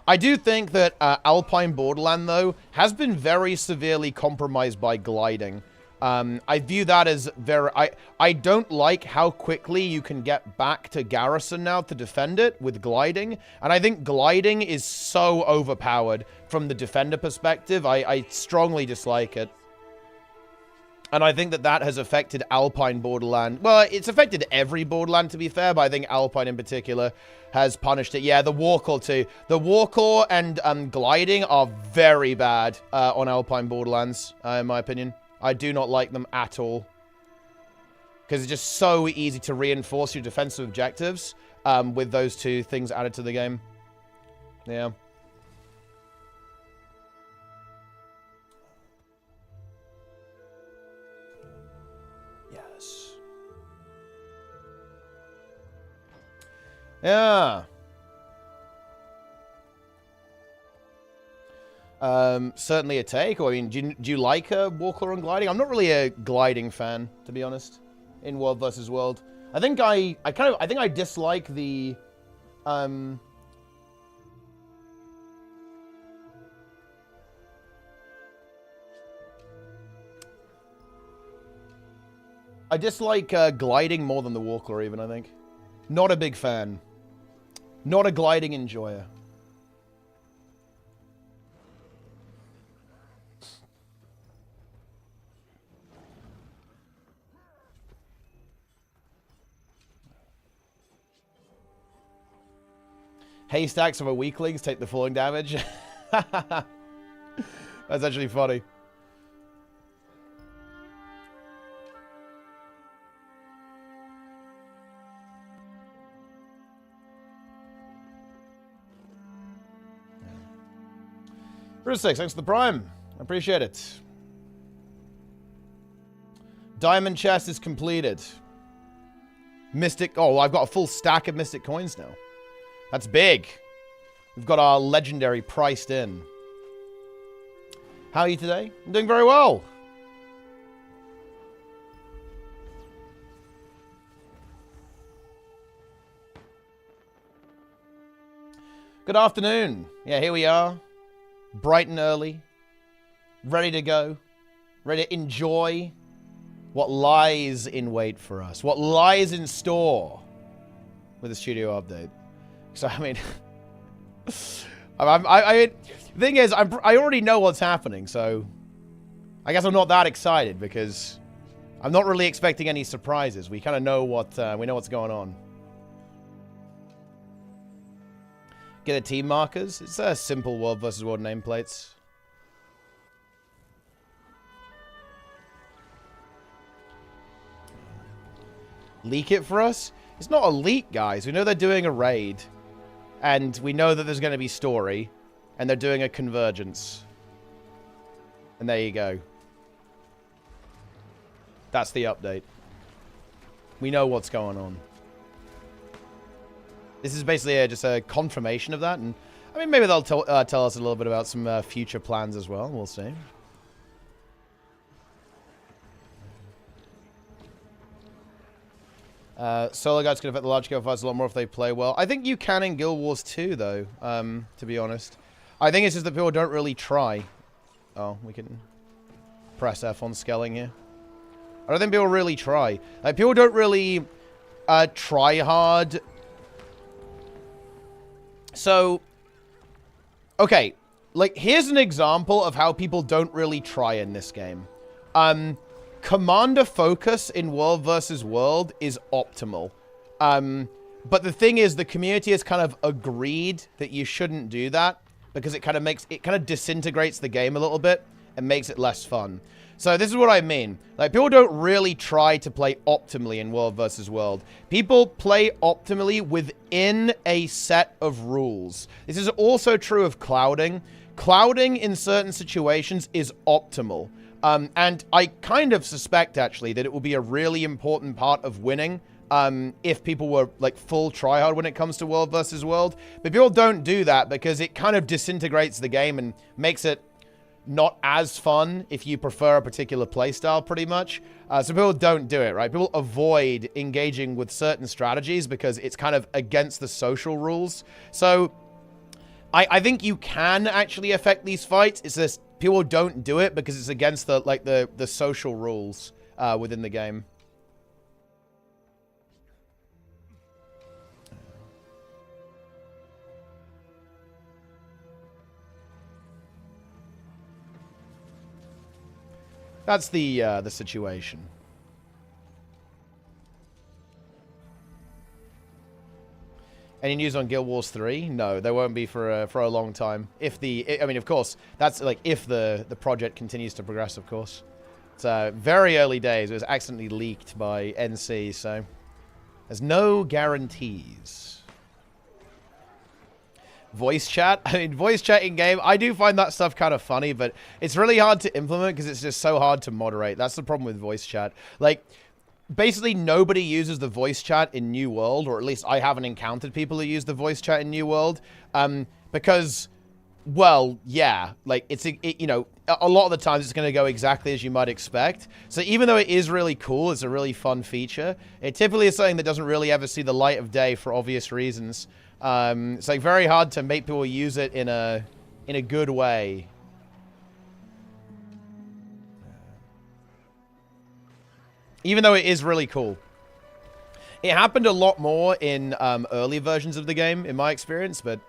A: I do think that Alpine Borderland, though, has been very severely compromised by gliding. I view that as very... I don't like how quickly you can get back to Garrison now to defend it with gliding. And I think gliding is so overpowered from the defender perspective. I strongly dislike it. And I think that has affected Alpine Borderland. Well, it's affected every Borderland, to be fair, but I think Alpine in particular has punished it. Yeah, the Warclaw too. The Warclaw and gliding are very bad on Alpine Borderlands, in my opinion. I do not like them at all. Because it's just so easy to reinforce your defensive objectives with those two things added to the game. Yeah. Yeah. Certainly a take. Or, I mean, do you like Warclaw and gliding? I'm not really a gliding fan, to be honest, in World vs. World. I think I dislike the I dislike gliding more than the Warclaw even, I think. Not a big fan. Not a gliding enjoyer. Haystacks of a weaklings take the falling damage. That's actually funny. Bruce6, thanks for the Prime. I appreciate it. Diamond chest is completed. Mystic... Oh, I've got a full stack of Mystic coins now. That's big. We've got our legendary priced in. How are you today? I'm doing very well. Good afternoon. Yeah, here we are. Bright and early. Ready to go. Ready to enjoy what lies in wait for us. What lies in store with the studio update. So, I mean... the thing is, I already know what's happening, so... I guess I'm not that excited, because... I'm not really expecting any surprises. We kind of know what... we know what's going on. Get the team markers. It's a simple World vs. World nameplates. Leak it for us? It's not a leak, guys. We know they're doing a raid. And we know that there's going to be story. And they're doing a convergence. And there you go. That's the update. We know what's going on. This is basically just a confirmation of that. And I mean, maybe they'll tell us a little bit about some future plans as well. We'll see. Solo guides can affect the large scale fights a lot more if they play well. I think you can in Guild Wars 2, though, to be honest. I think it's just that people don't really try. Oh, we can press F on scaling here. I don't think people really try. Like, people don't really try hard. So, okay. Like, here's an example of how people don't really try in this game. Commander focus in World versus World is optimal. But the thing is, the community has kind of agreed that you shouldn't do that because it kind of disintegrates the game a little bit and makes it less fun. So this is what I mean. Like, people don't really try to play optimally in World versus World. People play optimally within a set of rules. This is also true of clouding. Clouding in certain situations is optimal. And I kind of suspect, actually, that it will be a really important part of winning if people were, like, full tryhard when it comes to World versus World. But people don't do that because it kind of disintegrates the game and makes it not as fun if you prefer a particular playstyle, pretty much. So people don't do it, right? People avoid engaging with certain strategies because it's kind of against the social rules. So I think you can actually affect these fights. It's just people don't do it because it's against the social rules within the game. That's the situation. Any news on Guild Wars 3? No, there won't be for a long time. I mean, of course, that's like if the project continues to progress, of course. It's very early days. It was accidentally leaked by NC, so there's no guarantees. Voice chat? I mean, voice chat in game, I do find that stuff kind of funny, but it's really hard to implement because it's just so hard to moderate. That's the problem with voice chat. Like, basically nobody uses the voice chat in New World, or at least I haven't encountered people who use the voice chat in New World, because, well, yeah, like, you know, a lot of the times it's going to go exactly as you might expect. So even though it is really cool, it's a really fun feature, it typically is something that doesn't really ever see the light of day for obvious reasons. It's like very hard to make people use it in a good way. Even though it is really cool. It happened a lot more in early versions of the game, in my experience, but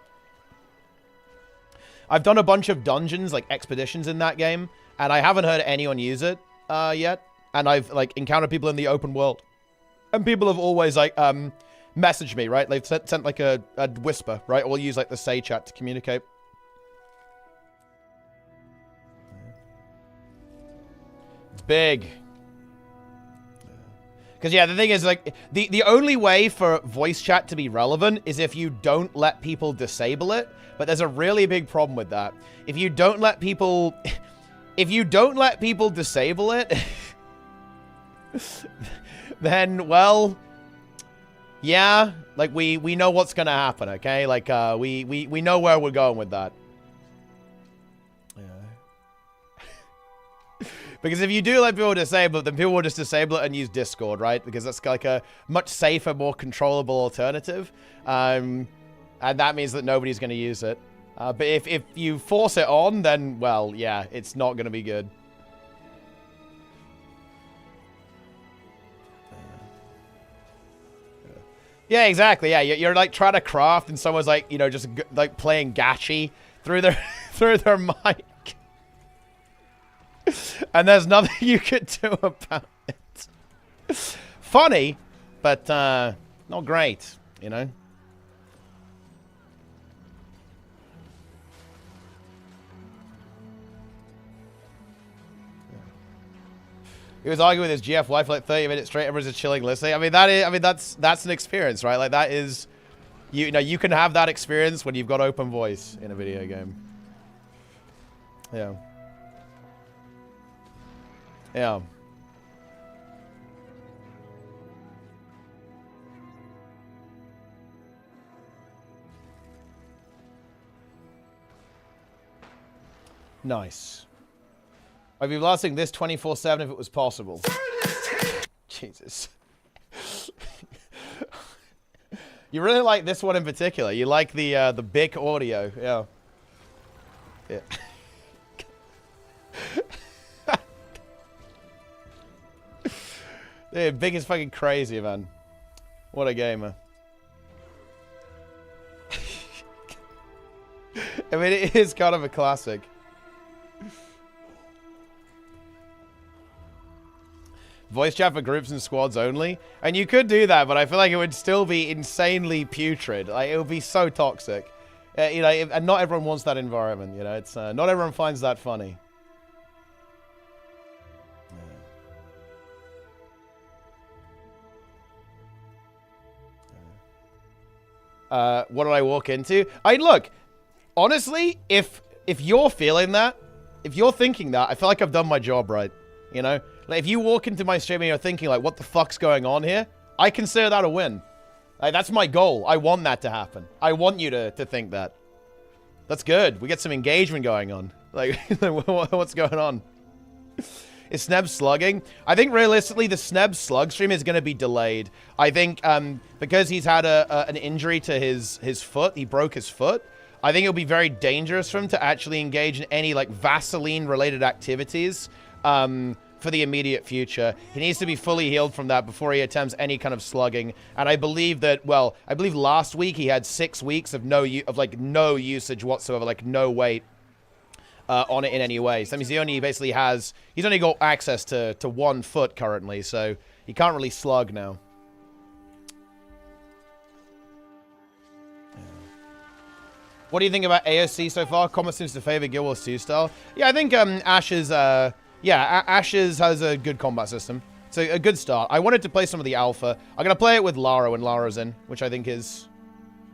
A: I've done a bunch of dungeons, like expeditions in that game, and I haven't heard anyone use it yet. And I've like encountered people in the open world, and people have always like messaged me, right? They've sent like a whisper, right? Or we'll use like the say chat to communicate. It's big. Because, yeah, the thing is, like, the only way for voice chat to be relevant is if you don't let people disable it. But there's a really big problem with that. If you don't let people... If you don't let people disable it... then, well... Yeah, like, we know what's gonna happen, okay? Like, we know where we're going with that. Because if you do let people disable it, then people will just disable it and use Discord, right? Because that's like a much safer, more controllable alternative. And that means that nobody's going to use it. But if you force it on, then, well, yeah, it's not going to be good. Yeah, exactly. Yeah, you're like trying to craft and someone's like, you know, just like playing gachi through their through their mic. And there's nothing you could do about it. Funny, but not great, you know? He was arguing with his GF wife for like 30 minutes straight. Everyone's just chilling, listening. I mean, that's an experience, right? Like, that is... You know, you can have that experience when you've got open voice in a video game. Yeah. Yeah. Nice. I'd be blasting this 24/7 if it was possible. Jesus. You really like this one in particular. You like the big audio, yeah. Yeah. Dude, Big is fucking crazy, man. What a gamer. I mean, it is kind of a classic. Voice chat for groups and squads only. And you could do that, but I feel like it would still be insanely putrid. Like, it would be so toxic. You know, and not everyone wants that environment, you know. It's not everyone finds that funny. What did I walk into? Look, honestly, if you're feeling that, if you're thinking that, I feel like I've done my job right, you know? Like, if you walk into my stream and you're thinking, like, what the fuck's going on here? I consider that a win. Like, that's my goal. I want that to happen. I want you to think that. That's good. We get some engagement going on. Like, what's going on? Is Sneb slugging? I think realistically the Sneb slug stream is going to be delayed. I think because he's had an injury to his foot, he broke his foot. I think it'll be very dangerous for him to actually engage in any like Vaseline-related activities for the immediate future. He needs to be fully healed from that before he attempts any kind of slugging. And I believe that, well, I believe last week he had 6 weeks of no usage whatsoever, like no weight on it in any way. So that means he only basically has, he's only got access to 1 foot currently, so he can't really slug now. What do you think about AOC so far? Comma seems to favor Guild Wars 2 style. Yeah, I think Ashes, Ashes has a good combat system. So a good start. I wanted to play some of the alpha. I'm going to play it with Lara when Lara's in, which I think is,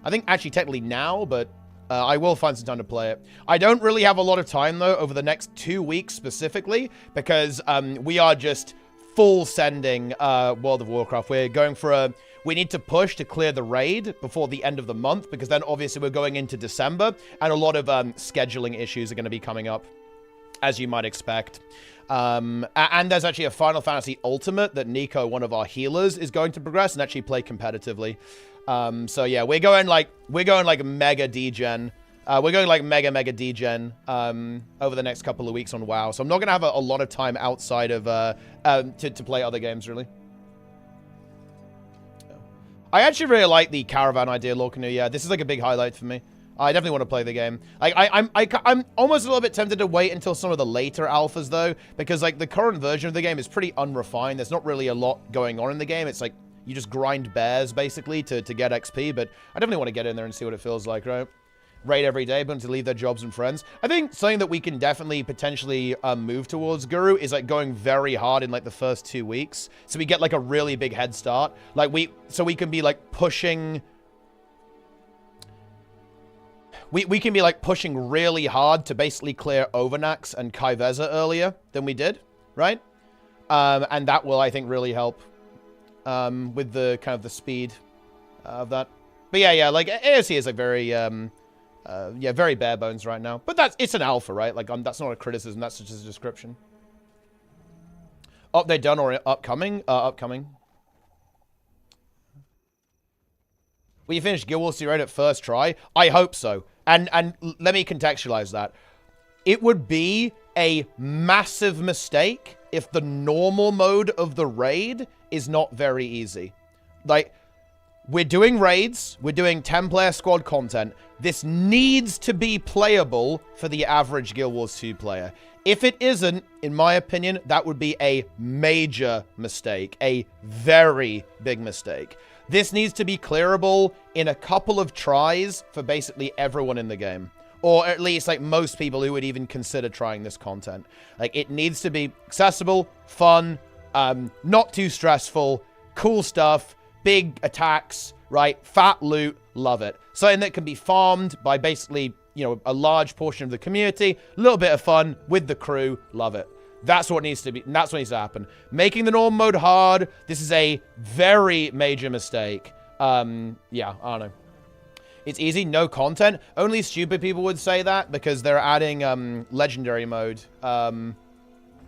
A: actually technically now, but I will find some time to play it. I don't really have a lot of time, though, over the next 2 weeks specifically, because we are just full sending World of Warcraft. We're going for we need to push to clear the raid before the end of the month, because then obviously we're going into December, and a lot of scheduling issues are going to be coming up, as you might expect. And there's actually a Final Fantasy Ultimate that Nico, one of our healers, is going to progress and actually play competitively. So yeah, we're going like mega degen. We're going like mega degen over the next couple of weeks on WoW. So I'm not gonna have a lot of time outside of to play other games really. I actually really like the caravan idea, Lorcanu. Yeah, this is like a big highlight for me. I definitely want to play the game. Like, I'm almost a little bit tempted to wait until some of the later alphas, though, because, like, the current version of the game is pretty unrefined. There's not really a lot going on in the game. It's like, you just grind bears, basically, to get XP, but I definitely want to get in there and see what it feels like, right? Raid every day, but to leave their jobs and friends. I think something that we can definitely potentially move towards, Guru, is, like, going very hard in, like, the first 2 weeks, so we get, like, a really big head start. Like, so we can be, like, pushing... We can be, like, pushing really hard to basically clear Overnax and Kaiveza earlier than we did, right? And that will, I think, really help with the kind of the speed of that. But yeah, like, AOC is, like, very, very bare bones right now. But it's an alpha, right? Like, that's not a criticism, that's just a description. Update done or upcoming? Upcoming. Will you finish Guild Wars 2 raid at first try? I hope so. And let me contextualize that. It would be a massive mistake if the normal mode of the raid is not very easy. Like, we're doing raids. We're doing 10-player squad content. This needs to be playable for the average Guild Wars 2 player. If it isn't, in my opinion, that would be a major mistake. A very big mistake. This needs to be clearable in a couple of tries for basically everyone in the game. Or at least, like, most people who would even consider trying this content. Like, it needs to be accessible, fun, not too stressful, cool stuff, big attacks, right? Fat loot, love it. Something that can be farmed by basically, you know, a large portion of the community. A little bit of fun with the crew, love it. That's what needs to be. That's what needs to happen. Making the norm mode hard. This is a very major mistake. Yeah, I don't know. It's easy, no content. Only stupid people would say that because they're adding legendary mode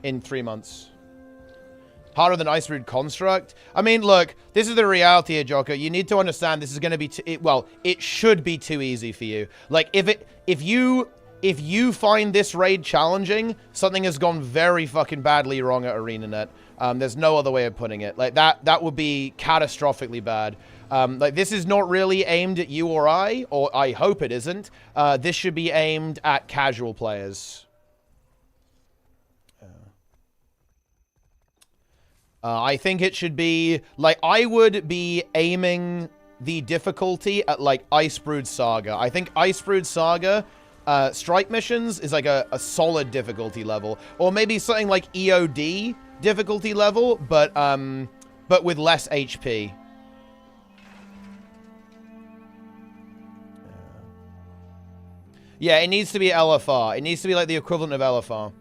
A: in 3 months. Harder than Ice Brood Construct. I mean, look, this is the reality here, Jocko. You need to understand this is going to be well, it should be too easy for you. Like if you find this raid challenging, something has gone very fucking badly wrong at ArenaNet. There's no other way of putting it. Like that would be catastrophically bad. Like this is not really aimed at you or I hope it isn't. This should be aimed at casual players. I think it should be, like, I would be aiming the difficulty at, like, Ice Brood Saga. I think Ice Brood Saga, strike missions is, like, a solid difficulty level. Or maybe something like EOD difficulty level, but with less HP. Yeah, it needs to be LFR. It needs to be, like, the equivalent of LFR.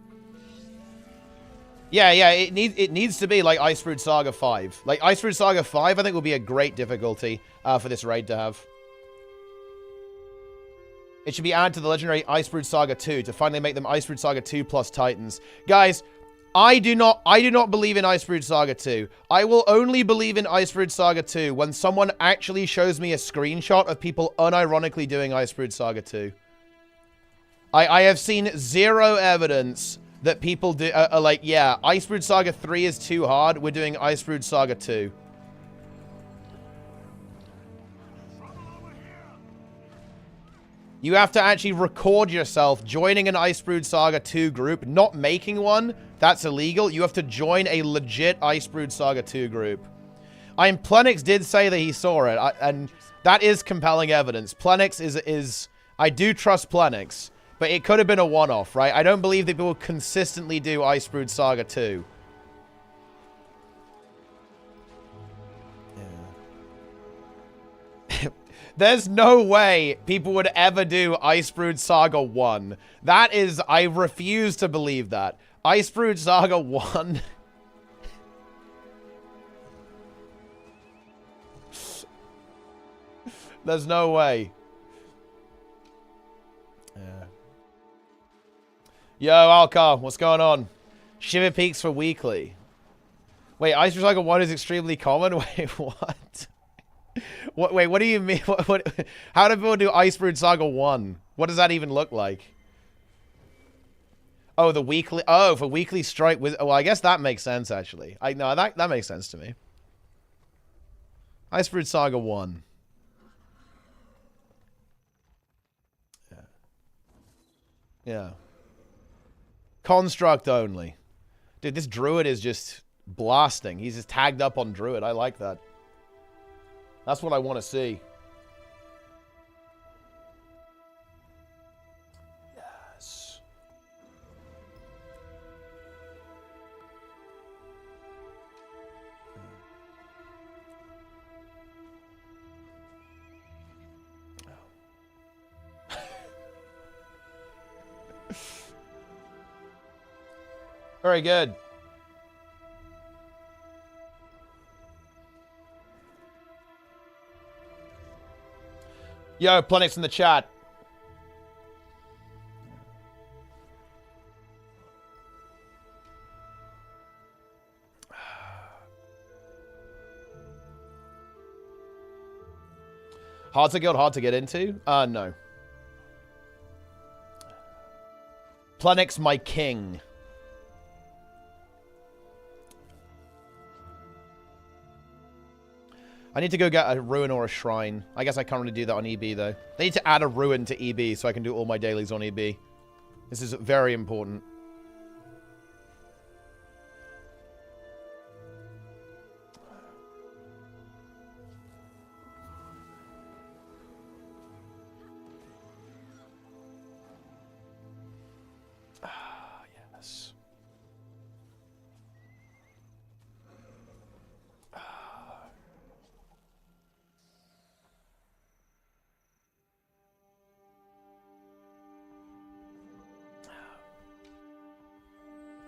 A: Yeah, it needs to be like Ice Brood Saga 5. Like, Ice Brood Saga 5, I think, will be a great difficulty for this raid to have. It should be added to the legendary Ice Brood Saga 2 to finally make them Ice Brood Saga 2 plus Titans. Guys, I do not believe in Ice Brood Saga 2. I will only believe in Ice Brood Saga 2 when someone actually shows me a screenshot of people unironically doing Ice Brood Saga 2. I have seen zero evidence that people are like, yeah, Ice Brood Saga 3 is too hard. We're doing Ice Brood Saga 2. You have to actually record yourself joining an Ice Brood Saga 2 group, not making one. That's illegal. You have to join a legit Ice Brood Saga 2 group. Plenix did say that he saw it, and that is compelling evidence. Plenix is I do trust Plenix. But it could have been a one-off, right? I don't believe that people consistently do Ice Brood Saga 2. Yeah. There's no way people would ever do Ice Brood Saga 1. That is... I refuse to believe that. Ice Brood Saga 1... There's no way. Yo, Alcar, what's going on? Shiver Peaks for weekly. Wait, Ice Brood Saga 1 is extremely common? Wait, what? Wait, what do you mean? How do people do Ice Brood Saga 1? What does that even look like? Oh, the weekly... Oh, for weekly strike with... Well, I guess that makes sense, actually. No, that makes sense to me. Ice Brood Saga 1. Yeah. Construct only. Dude, this druid is just blasting. He's just tagged up on druid. I like that. That's what I want to see. Yes. Very good. Yo, Plenix in the chat. Hardstuck Guild hard to get into? No. Plenix, my king. I need to go get a ruin or a shrine. I guess I can't really do that on EB, though. They need to add a ruin to EB so I can do all my dailies on EB. This is very important. Ah, yes.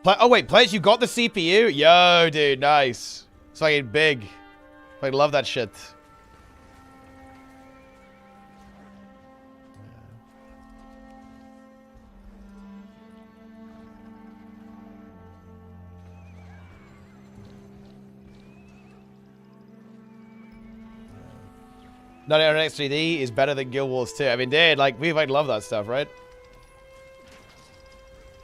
A: Oh, wait, Pledge, you got the CPU? Yo, dude, nice. It's fucking big. I love that shit. No, ArenaNet 3D is better than Guild Wars 2. I mean, dude, like, we love that stuff, right?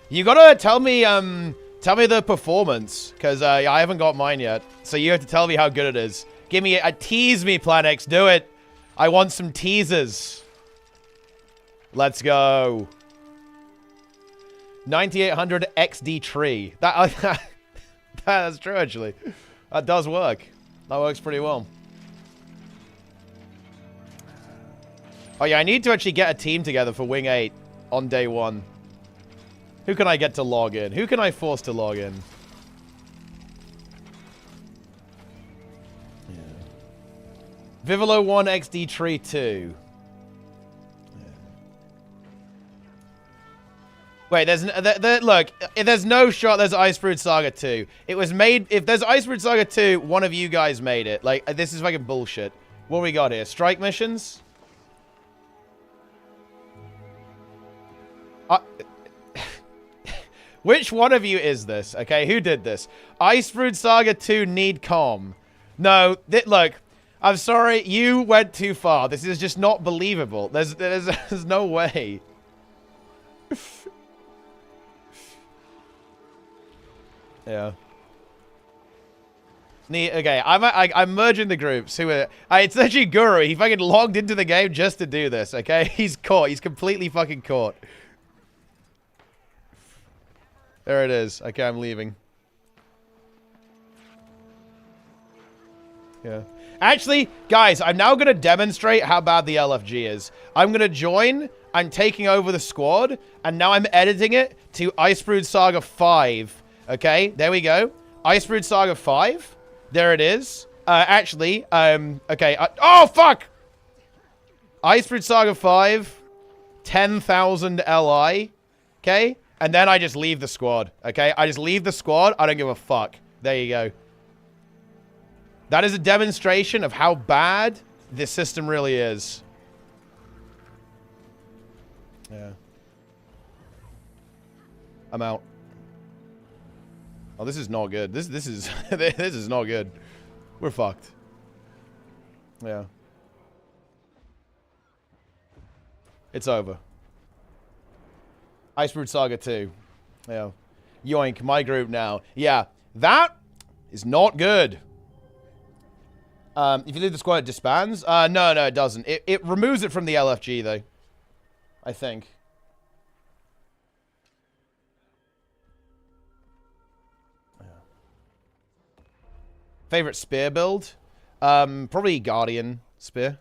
A: You gotta tell me the performance, because I haven't got mine yet. So you have to tell me how good it is. Give me tease me, Plan X, do it. I want some teasers. Let's go. 9800 XD tree. That's true, actually. That does work. That works pretty well. Oh yeah, I need to actually get a team together for Wing 8 on day 1. Who can I get to log in? Who can I force to log in? Yeah. Vivolo 1 XD Tree 2. Yeah. Wait, look, if there's no shot there's Icebrood Saga 2. It was made, if there's Icebrood Saga 2, one of you guys made it. Like, this is fucking bullshit. What we got here? Strike missions? Which one of you is this? Okay, who did this? Icebrood Saga 2 need calm. No, look, I'm sorry, you went too far. This is just not believable. There's no way. Yeah. Okay, I'm merging the groups. It's actually Guru. He fucking logged into the game just to do this, okay? He's caught. He's completely fucking caught. There it is. Okay, I'm leaving. Yeah. Actually, guys, I'm now going to demonstrate how bad the LFG is. I'm going to join. I'm taking over the squad. And now I'm editing it to Icebrood Saga 5. Okay, there we go. Icebrood Saga 5. There it is. Okay. Oh, fuck! Icebrood Saga 5. 10,000 LI. Okay? And then I just leave the squad, okay? I just leave the squad. I don't give a fuck. There you go. That is a demonstration of how bad this system really is. Yeah. I'm out. Oh, this is not good. This is this is not good. We're fucked. Yeah. It's over. Icebrood Saga 2. Yeah. Yoink, my group now. Yeah, that is not good. If you leave the squad, it disbands? No, it doesn't. It removes it from the LFG, though. I think. Yeah. Favorite spear build? Probably Guardian Spear.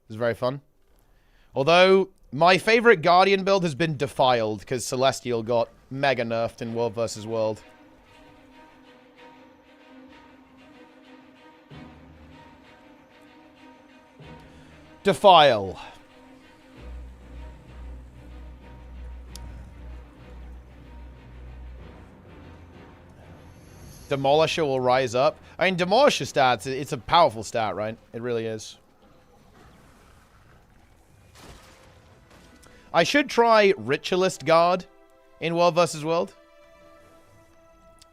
A: It's very fun. Although... my favorite Guardian build has been Defiled, because Celestial got mega nerfed in World vs. World. Defile. Demolisher will rise up. I mean, Demolisher stats, it's a powerful stat, right? It really is. I should try Ritualist Guard in World vs. World.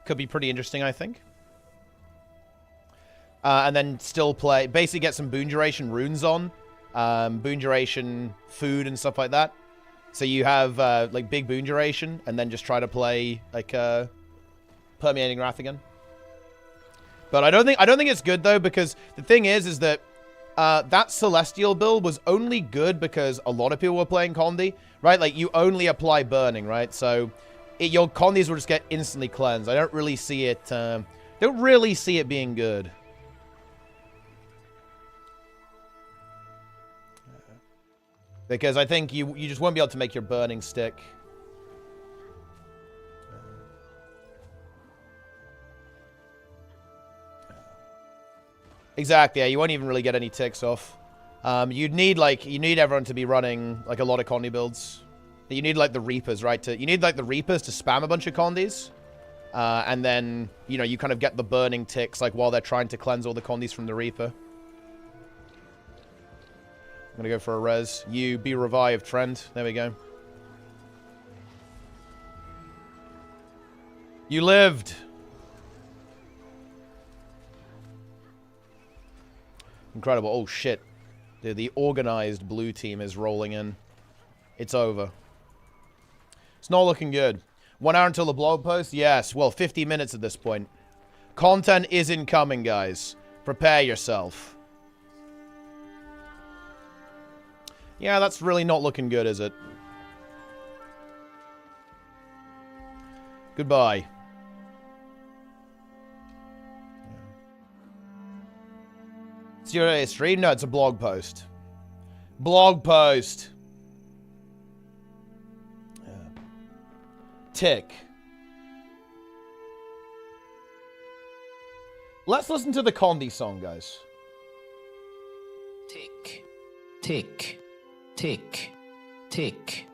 A: Could be pretty interesting, I think. And then still play... basically get some boon duration runes on. Boon duration food and stuff like that. So you have, like, big boon duration. And then just try to play, like, Permeating Wrath again. But I don't think it's good, though, because the thing is that... that Celestial build was only good because a lot of people were playing Condi, right? Like, you only apply Burning, right? So, your Condis will just get instantly cleansed. I don't really see it, being good. Because I think you just won't be able to make your Burning stick. Exactly, yeah, you won't even really get any ticks off. You need everyone to be running, like, a lot of Condi builds. You need, like, the Reapers, right? You need, like, the Reapers to spam a bunch of Condis. And then, you know, you kind of get the burning ticks, like, while they're trying to cleanse all the condies from the Reaper. I'm gonna go for a res. You be revived, friend. There we go. You lived! Incredible. Oh, shit. Dude, the organized blue team is rolling in. It's over. It's not looking good. 1 hour until the blog post? Yes. Well, 50 minutes at this point. Content is incoming, guys. Prepare yourself. Yeah, that's really not looking good, is it? Goodbye. It's your stream? No, it's a blog post. Blog post. Tick. Let's listen to the Condi song, guys.
B: Tick. Tick. Tick. Tick.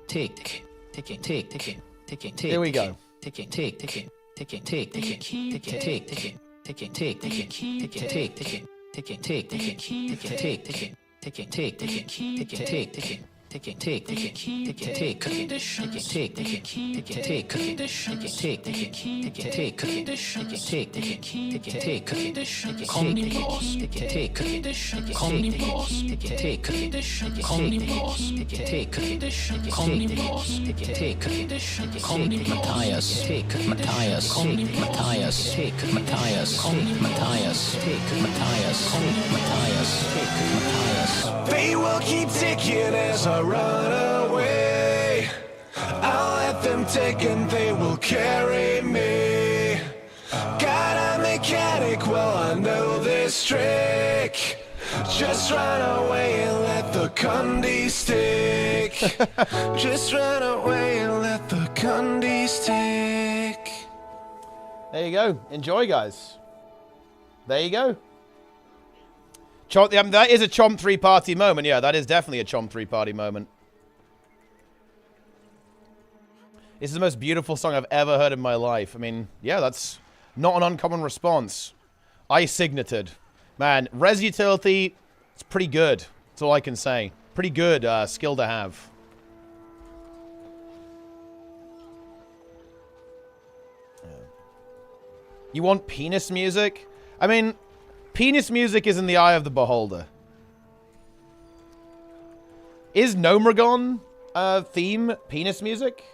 B: Tick. Ticking. Tick. Ticking. Ticking. Tick.
A: Here we go.
B: Ticking. Tick. Ticking. Ticking. Tick. Ticking. Ticking. Tick. Ticking. Ticking. Tick. Ticking. Ticking. Tick. Ticking. Ticking. Tick. Ticking. Ticking. Tick. Ticking. Ticking. Tick. Ticking. Ticking. Tick. Ticking. Ticking, tick, ticking, ticking, tick, ticking, tick, ticking, ticking, tick, ticking, tick, ticking, ticking, tick, ticking, tick, ticking, ticking, tick, ticking, Condi boss, ticking, tick, Condi boss, ticking, tick, Condi boss, ticking, tick, Condi boss, ticking, tick, Condi Matthias, tick, Matthias, Matthias, tick, Matthias, Matthias, tick, Matthias, Matthias, tick, Matthias.
C: They will keep ticking as I run away. I'll let them take and they will carry me. Got a mechanic, well I know this trick. Just run away and let the Condi stick. Just run away and let the Condi stick.
A: There you go. Enjoy, guys. There you go. Chomp, that is a Chomp 3-party moment. Yeah, that is definitely a Chomp 3-party moment. This is the most beautiful song I've ever heard in my life. I mean, yeah, that's not an uncommon response. I signated. Man, res utility, it's pretty good. That's all I can say. Pretty good skill to have. You want penis music? I mean, penis music is in the eye of the beholder. Is Gnomeregon theme penis music?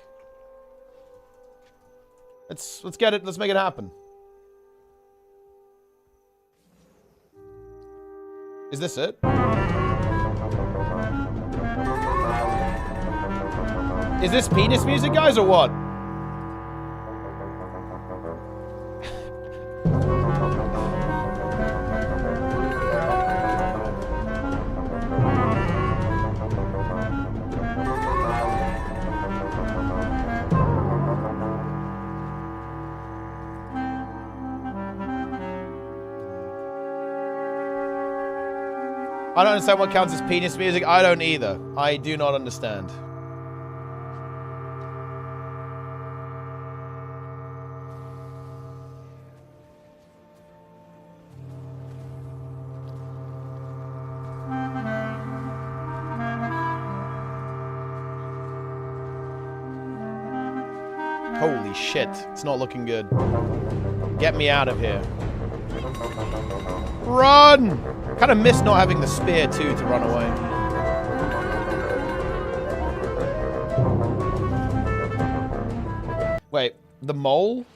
A: Let's get it. Let's make it happen. Is this it? Is this penis music, guys, or what? I don't understand what counts as penis music. I don't either. I do not understand. Holy shit. It's not looking good. Get me out of here. Run! Kind of miss not having the spear, too, to run away. Wait, the mole?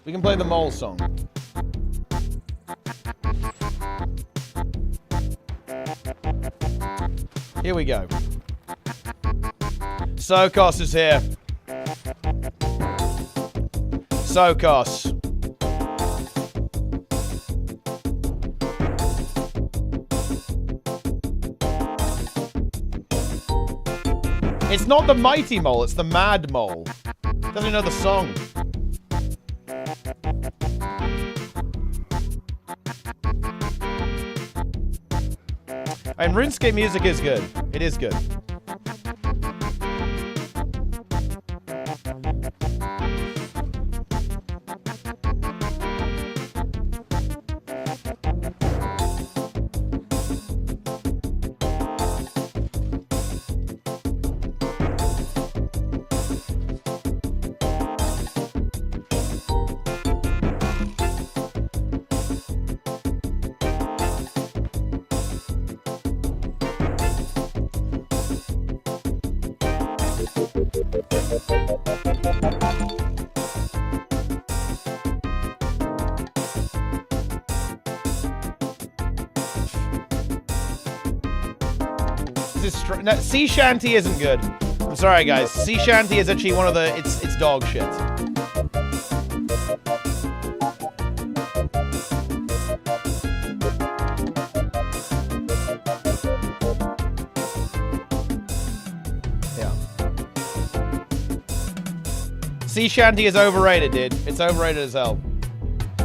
A: We can play the mole song. Here we go. Sokos is here. Sokos. It's not the mighty mole, it's the mad mole. Doesn't know the song. I mean, RuneScape music is good. It is good. is no, sea shanty isn't good. I'm sorry, guys. Sea shanty is actually one of the. It's dog shit. Sea shanty is overrated, dude. It's overrated as hell.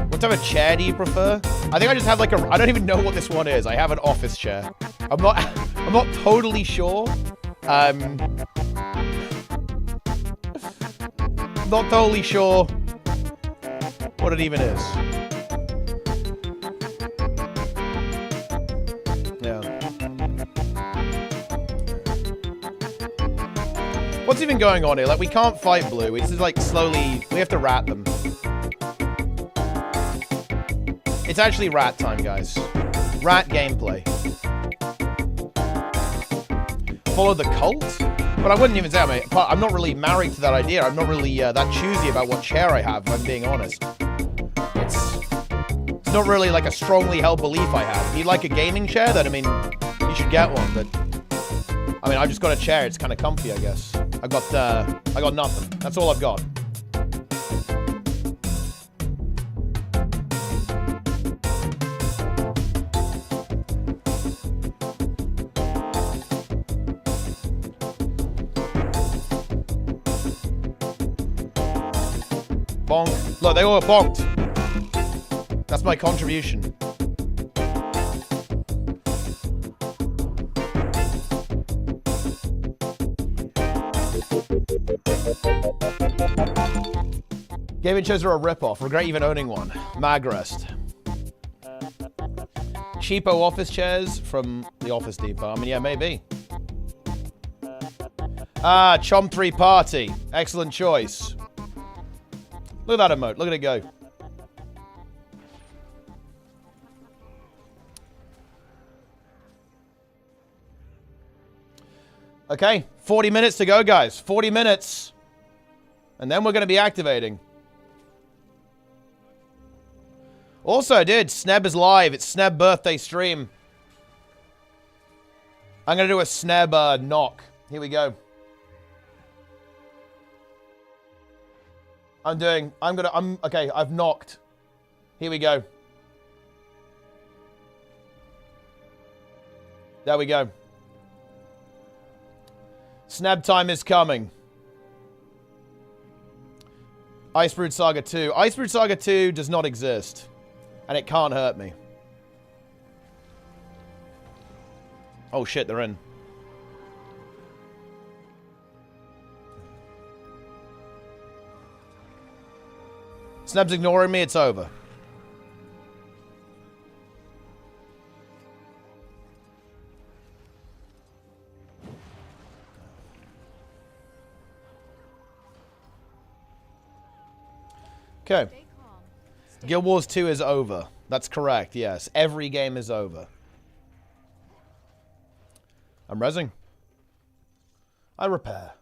A: What type of chair do you prefer? I think I just have like a. I don't even know what this one is. I have an office chair. I'm not. I'm not totally sure. Not totally sure what it even is. Yeah. What's even going on here? Like, we can't fight blue. It's just like slowly, we have to rat them. It's actually rat time, guys. Rat gameplay. Follow the cult? But I wouldn't even say I'm not really married to that idea. I'm not really that choosy about what chair I have, if I'm being honest. It's not really like a strongly held belief I have. If you like a gaming chair, then I mean, you should get one. But I mean, I've just got a chair. It's kind of comfy, I guess. I got nothing. That's all I've got. Bonk. Look, they all bonked. That's my contribution. Gaming chairs are a ripoff. Regret even owning one. Magrest. Cheapo office chairs from the Office Depot. I mean, yeah, maybe. Ah, Chom 3 Party. Excellent choice. Look at that emote. Look at it go. Okay, 40 minutes to go, guys. 40 minutes. And then we're going to be activating. Also, dude, Sneb is live. It's Sneb birthday stream. I'm going to do a Sneb knock. Here we go. Okay, I've knocked. Here we go. There we go. Sneb time is coming. Icebrood Saga 2. Icebrood Saga 2 does not exist. And it can't hurt me. Oh shit, they're in. Sneb's ignoring me, it's over. Okay. Guild Wars 2 is over. That's correct, yes. Every game is over. I'm rezzing. I repair.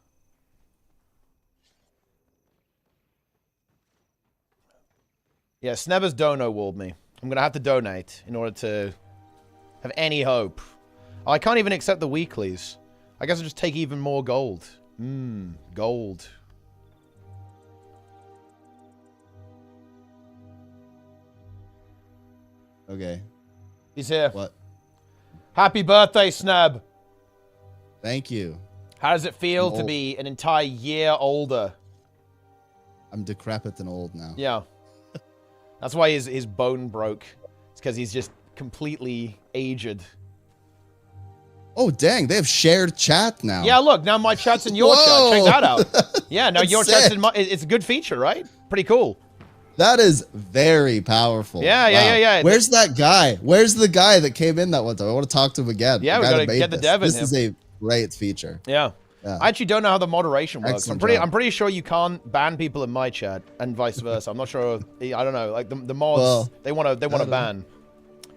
A: Yeah, Snebber's dono walled me. I'm going to have to donate in order to have any hope. Oh, I can't even accept the weeklies. I guess I'll just take even more gold. Gold.
D: Okay.
A: He's here.
D: What?
A: Happy birthday, Sneb.
D: Thank you.
A: How does it feel to be an entire year older?
D: I'm decrepit and old now.
A: Yeah. That's why his bone broke. It's because he's just completely aged.
D: Oh, dang. They have shared chat now.
A: Yeah, look. Now my chat's in your chat. Check that out. Yeah, now your chat's in my... It's a good feature, right? Pretty cool.
D: That is very powerful.
A: Yeah, yeah.
D: Where's that guy? Where's the guy that came in that one time? I want to talk to him again.
A: Yeah, we gotta get the dev in.
D: This is a great feature.
A: Yeah. I actually don't know how the moderation works.
D: Excellent
A: I'm pretty sure you can't ban people in my chat and vice versa. I'm not sure. I don't know. Like the mods,
D: well,
A: they want to ban.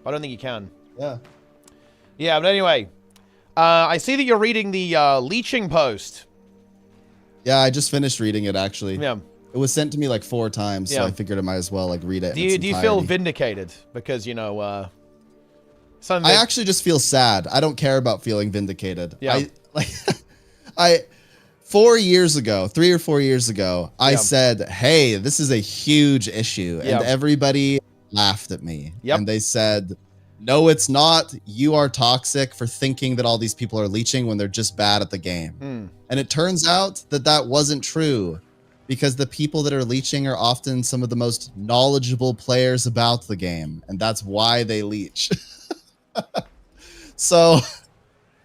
A: I don't think you can.
D: Yeah.
A: Yeah, but anyway, I see that you're reading the leeching post.
D: Yeah, I just finished reading it actually.
A: Yeah.
D: It was sent to me like 4 times, so I figured I might as well like read it.
A: Do you feel vindicated because you know something
D: I
A: that,
D: actually just feel sad. I don't care about feeling vindicated.
A: Yeah.
D: I 4 years ago, 3 or 4 years ago, I said, hey, this is a huge issue.
A: Yeah.
D: And everybody laughed at me.
A: Yep.
D: And they said, no, it's not. You are toxic for thinking that all these people are leeching when they're just bad at the game. And it turns out that that wasn't true, because the people that are leeching are often some of the most knowledgeable players about the game. And that's why they leech. So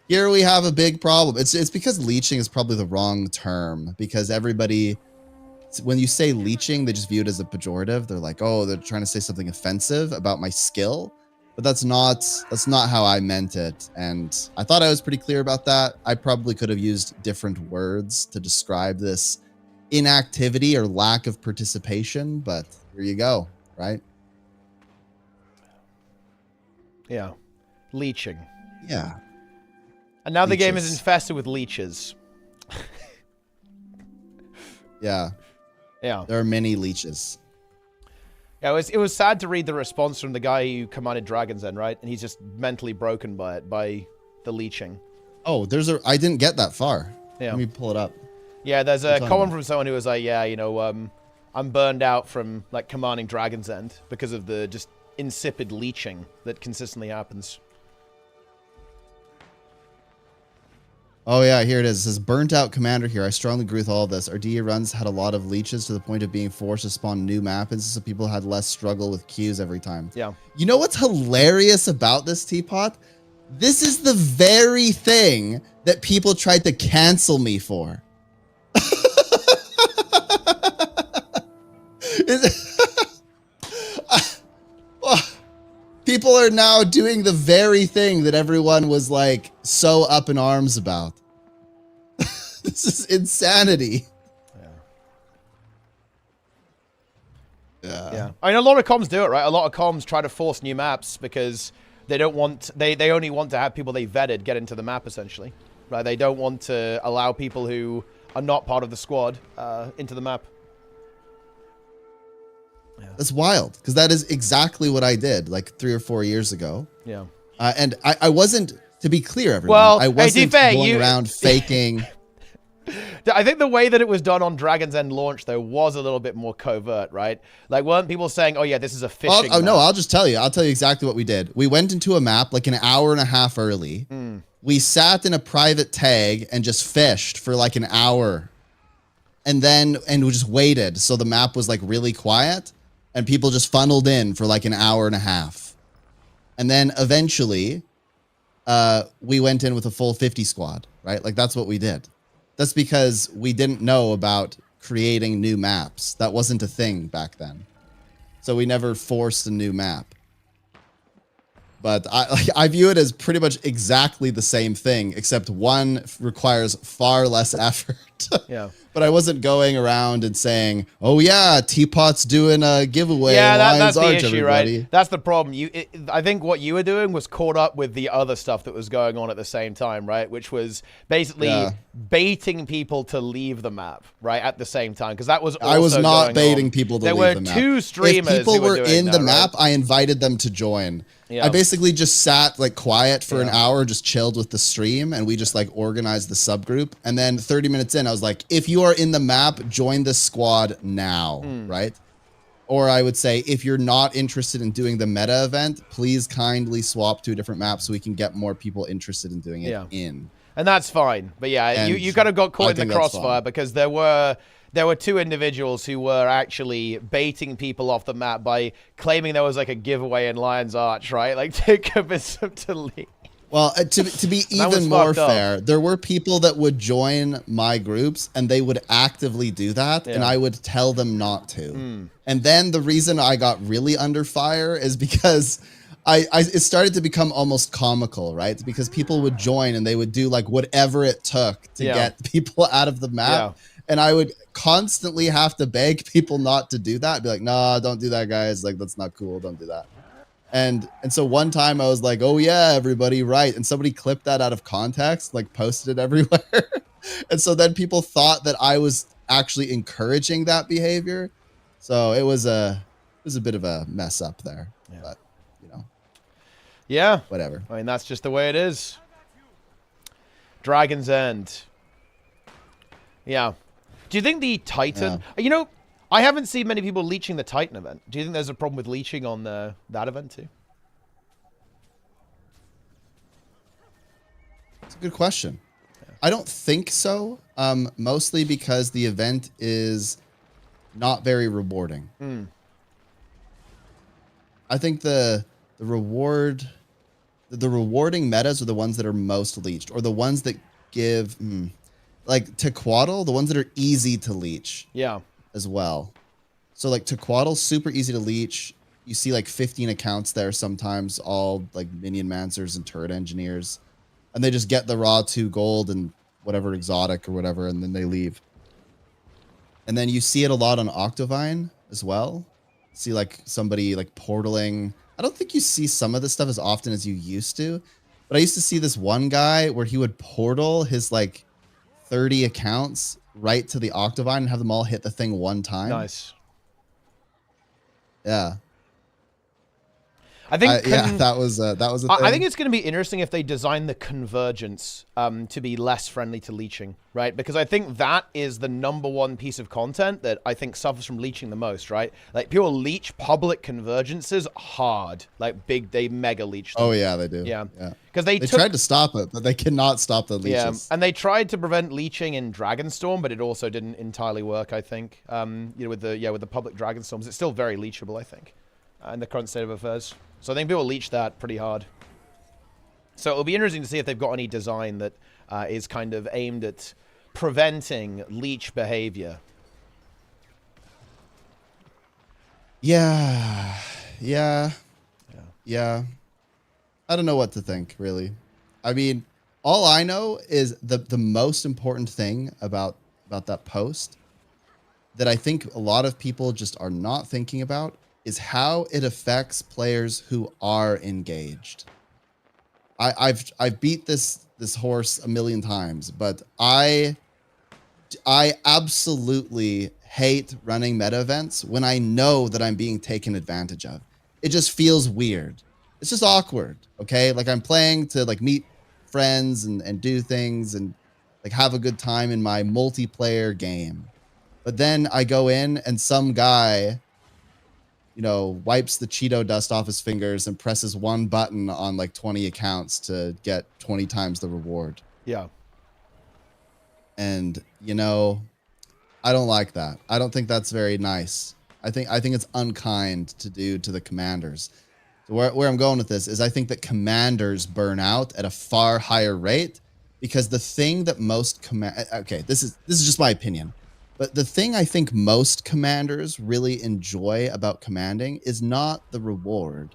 D: here we have a big problem. It's because leeching is probably the wrong term, because everybody, when you say leeching, they just view it as a pejorative. They're like, oh, they're trying to say something offensive about my skill. But that's not how I meant it. And I thought I was pretty clear about that. I probably could have used different words to describe this inactivity or lack of participation, but here you go, right?
A: Yeah. Leeching.
D: Yeah.
A: And now the game is
D: Leeches.
A: infested with leeches.
D: Yeah.
A: Yeah.
D: There are many leeches.
A: Yeah, it was sad to read the response from the guy who commanded Dragon's End, right? And he's just mentally broken by it, by the leeching.
D: Oh, I didn't get that far.
A: Yeah.
D: Let me pull it up.
A: Yeah, there's a
D: talking
A: comment
D: about?
A: from someone who was like, yeah, you know, I'm burned out from, like, commanding Dragon's End because of the just insipid leeching that consistently happens.
D: Oh yeah, here it is. It says, burnt out commander here. I strongly agree with all of this. Our DA runs had a lot of leeches to the point of being forced to spawn new map instances, so people had less struggle with queues every time.
A: Yeah.
D: You know what's hilarious about this, Teapot? This is the very thing that people tried to cancel me for. People are now doing the very thing that everyone was like so up in arms about. This is insanity.
A: Yeah. I mean, a lot of comms do it, right? A lot of comms try to force new maps because they don't want, they only want to have people they vetted get into the map, essentially. Right? They don't want to allow people who are not part of the squad into the map.
D: That's wild, because that is exactly what I did like 3 or 4 years ago.
A: Yeah.
D: And I wasn't, to be clear, everyone,
A: Well,
D: I wasn't
A: fair,
D: going around faking.
A: I think the way that it was done on Dragon's End launch, though, was a little bit more covert, right? Like, weren't people saying, oh, yeah, this is a phishing
D: Oh, no,
A: map?
D: I'll just tell you. I'll tell you exactly what we did. We went into a map like an hour and a half early. We sat in a private tag and just fished for like an hour. And we just waited. So the map was like really quiet. And people just funneled in for like an hour and a half. And then eventually, we went in with a full 50 squad, right? Like, that's what we did. That's because we didn't know about creating new maps. That wasn't a thing back then. So we never forced a new map. But I view it as pretty much exactly the same thing, except one requires far less effort.
A: Yeah.
D: But I wasn't going around and saying, oh yeah, Teapot's doing a giveaway.
A: Yeah, that's
D: Lions
A: the
D: Arch,
A: issue,
D: everybody.
A: right? That's the problem. I think what you were doing was caught up with the other stuff that was going on at the same time, right? Which was basically baiting people to leave the map, right? At the same time, because that was also
D: I was not
A: going
D: baiting
A: on.
D: people to
A: there
D: leave the map.
A: There were two streamers
D: If people
A: who
D: were
A: doing
D: in the
A: that,
D: map,
A: right?
D: I invited them to join.
A: Yeah.
D: I basically just sat like quiet for an hour, just chilled with the stream, and we just like organized the subgroup. And then 30 minutes in, I was like, if you are in the map, join this squad now, right? Or I would say, if you're not interested in doing the meta event, please kindly swap to a different map so we can get more people interested in doing it in.
A: And that's fine. But yeah,
D: And
A: you kind of got
D: I
A: caught in the
D: think that's
A: crossfire
D: fine.
A: because there were two individuals who were actually baiting people off the map by claiming there was like a giveaway in Lion's Arch, right? Like to convince them to leave.
D: Well, to be
A: That was
D: even more
A: fucked up.
D: fair, there were people that would join my groups and they would actively do that, and I would tell them not to. And then the reason I got really under fire is because it started to become almost comical, right? Because people would join and they would do like whatever it took to get people out of the map. And I would constantly have to beg people not to do that. Be like, nah, don't do that, guys. Like, that's not cool. Don't do that. And so one time I was like, oh yeah, everybody, right. And somebody clipped that out of context, like posted it everywhere. And so then people thought that I was actually encouraging that behavior. So it was a bit of a mess up there. But, you know.
A: Yeah.
D: Whatever.
A: I mean, that's just the way it is. Dragon's End. Yeah. Do you think the Titan... You know, I haven't seen many people leeching the Titan event. Do you think there's a problem with leeching on that event too?
D: It's a good question. I don't think so. Mostly because the event is not very rewarding. I think the rewarding metas are the ones that are most leeched, or the ones that give like Tequaddle, the ones that are easy to leech.
A: Yeah.
D: As well. So like Tequaddle's super easy to leech. You see like 15 accounts there sometimes, all like minion mancers and turret engineers. And they just get the raw 2 gold and whatever exotic or whatever, and then they leave. And then you see it a lot on Octavine as well. See like somebody like portaling. I don't think you see some of this stuff as often as you used to, but I used to see this one guy where he would portal his like 30 accounts right to the Octavine and have them all hit the thing one time.
A: Nice.
D: Yeah.
A: I think
D: that was a thing.
A: I think it's going to be interesting if they design the convergence to be less friendly to leeching, right? Because I think that is the #1 piece of content that I think suffers from leeching the most, right? Like people leech public convergences hard, like they mega leech them.
D: Oh yeah, they do.
A: Yeah,
D: yeah.
A: Because
D: they tried to stop it, but they cannot stop the leeches.
A: Yeah, and they tried to prevent leeching in Dragonstorm, but it also didn't entirely work. I think, you know, with the public Dragonstorms, it's still very leechable. I think, in the current state of affairs. So I think people leech that pretty hard. So it'll be interesting to see if they've got any design that is kind of aimed at preventing leech behavior.
D: Yeah. I don't know what to think, really. I mean, all I know is the most important thing about that post that I think a lot of people just are not thinking about is how it affects players who are engaged. I've beat this horse a million times, but I absolutely hate running meta events when I know that I'm being taken advantage of. It just feels weird. It's just awkward, okay? Like I'm playing to like meet friends and do things and like have a good time in my multiplayer game. But then I go in and some guy, you know, wipes the Cheeto dust off his fingers and presses one button on like 20 accounts to get 20 times the reward.
A: Yeah.
D: And, you know, I don't like that. I don't think that's very nice. I think it's unkind to do to the commanders. So where I'm going with this is I think that commanders burn out at a far higher rate because the thing that most this is just my opinion. But the thing I think most commanders really enjoy about commanding is not the reward.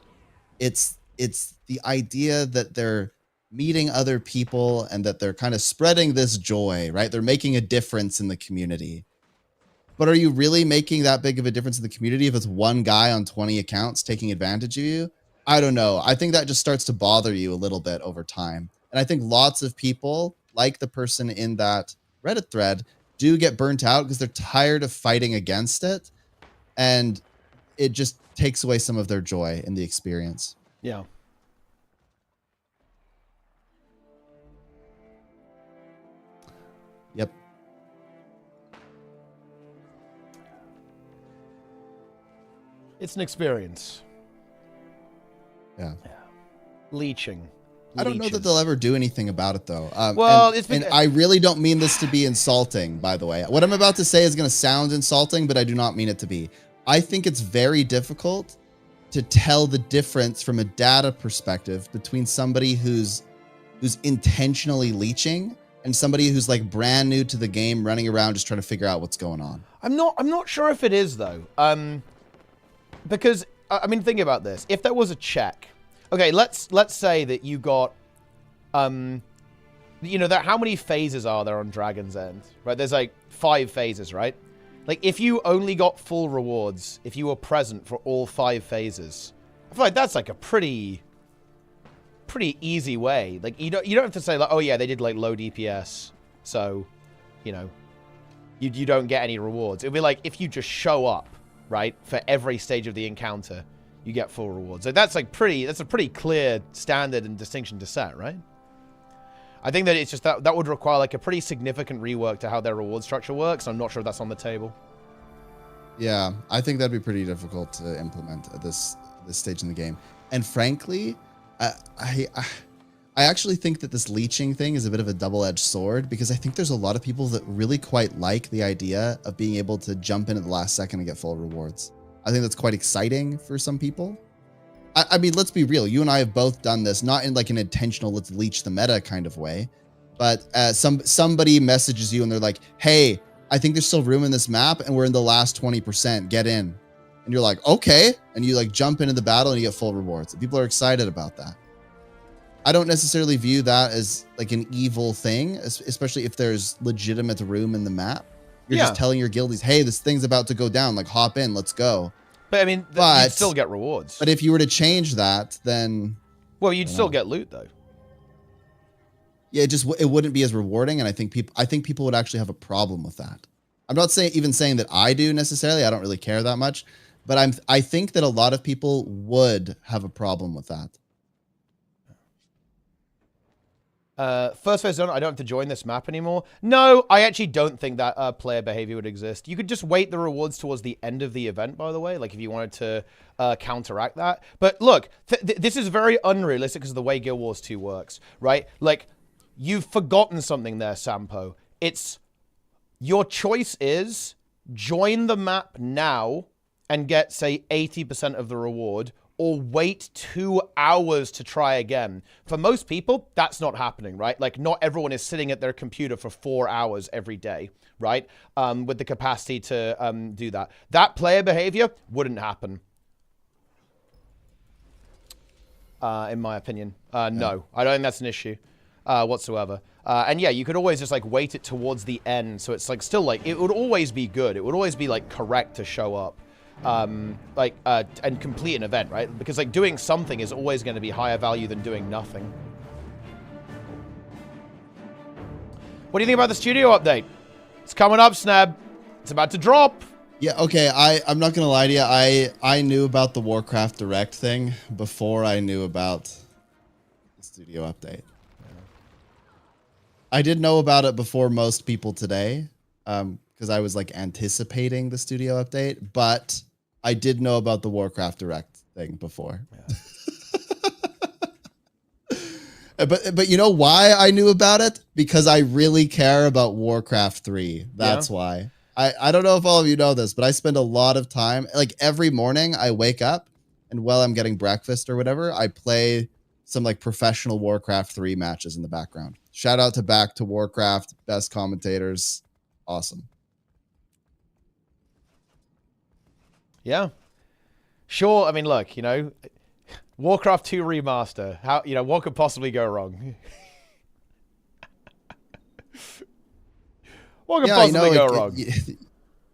D: It's the idea that they're meeting other people and that they're kind of spreading this joy, right? They're making a difference in the community. But are you really making that big of a difference in the community if it's one guy on 20 accounts taking advantage of you? I don't know. I think that just starts to bother you a little bit over time. And I think lots of people, like the person in that Reddit thread, do get burnt out because they're tired of fighting against it, and it just takes away some of their joy in the experience.
A: Yeah.
D: Yep.
A: It's an experience.
D: Yeah.
A: Leeching.
D: I don't know that they'll ever do anything about it, though.
A: Well,
D: and I really don't mean this to be insulting, by the way. What I'm about to say is going to sound insulting, but I do not mean it to be. I think it's very difficult to tell the difference from a data perspective between somebody who's intentionally leeching and somebody who's like brand new to the game, running around just trying to figure out what's going on.
A: I'm not sure if it is though, because I mean, think about this. If there was a check. Okay, let's say that you got, you know, that how many phases are there on Dragon's End, right? There's like 5 phases, right? Like if you only got full rewards, if you were present for all 5 phases, I feel like that's like a pretty easy way. Like you don't have to say like, oh yeah, they did like low DPS, so, you know, you don't get any rewards. It'd be like if you just show up, right, for every stage of the encounter. you get full rewards. So that's like that's a pretty clear standard and distinction to set, right? I think that it's just that would require like a pretty significant rework to how their reward structure works. I'm not sure if that's on the table.
D: Yeah, I think that'd be pretty difficult to implement at this stage in the game. And frankly, I actually think that this leeching thing is a bit of a double-edged sword, because I think there's a lot of people that really quite like the idea of being able to jump in at the last second and get full rewards. I think that's quite exciting for some people. I mean, let's be real. You and I have both done this, not in like an intentional let's leech the meta kind of way, but somebody messages you and they're like, hey, I think there's still room in this map and we're in the last 20%, get in. And you're like, okay. And you like jump into the battle and you get full rewards. And people are excited about that. I don't necessarily view that as like an evil thing, especially if there's legitimate room in the map. You're just telling your guildies, hey, this thing's about to go down. Like, hop in, let's go.
A: But I mean, you'd still get rewards.
D: But if you were to change that, then...
A: Well, you'd still get loot, though.
D: Yeah, it wouldn't be as rewarding, and I think people would actually have a problem with that. I'm not even saying that I do necessarily. I don't really care that much. But I think that a lot of people would have a problem with that.
A: First phase done, I don't have to join this map anymore. No, I actually don't think that player behavior would exist. You could just wait the rewards towards the end of the event, by the way, like if you wanted to counteract that. But look, this is very unrealistic because of the way Guild Wars 2 works, right? Like, you've forgotten something there, Sampo. Your choice is join the map now and get, say, 80% of the reward, or wait 2 hours to try again. For most people, that's not happening, right? Like, not everyone is sitting at their computer for 4 hours every day, right? With the capacity to do that. That player behavior wouldn't happen, in my opinion. No, I don't think that's an issue whatsoever. And yeah, you could always just like wait it towards the end, so it's like still like, it would always be good. It would always be like correct to show up. And complete an event, right? Because like doing something is always going to be higher value than doing nothing. What do you think about the studio update? It's coming up, Snab. It's about to drop.
D: Yeah, okay. I'm not gonna lie to you. I knew about the Warcraft Direct thing before I knew about the studio update. I did know about it before most people today, because I was like anticipating the studio update, but I did know about the Warcraft Direct thing before. Yeah. But you know why I knew about it? Because I really care about Warcraft 3. That's why. I don't know if all of you know this, but I spend a lot of time, like every morning I wake up and while I'm getting breakfast or whatever, I play some like professional Warcraft 3 matches in the background. Shout out to Back to Warcraft, best commentators. Awesome.
A: Yeah. Sure, I mean, look, you know, Warcraft 2 remaster. How, you know, what could possibly go wrong? What could possibly go wrong?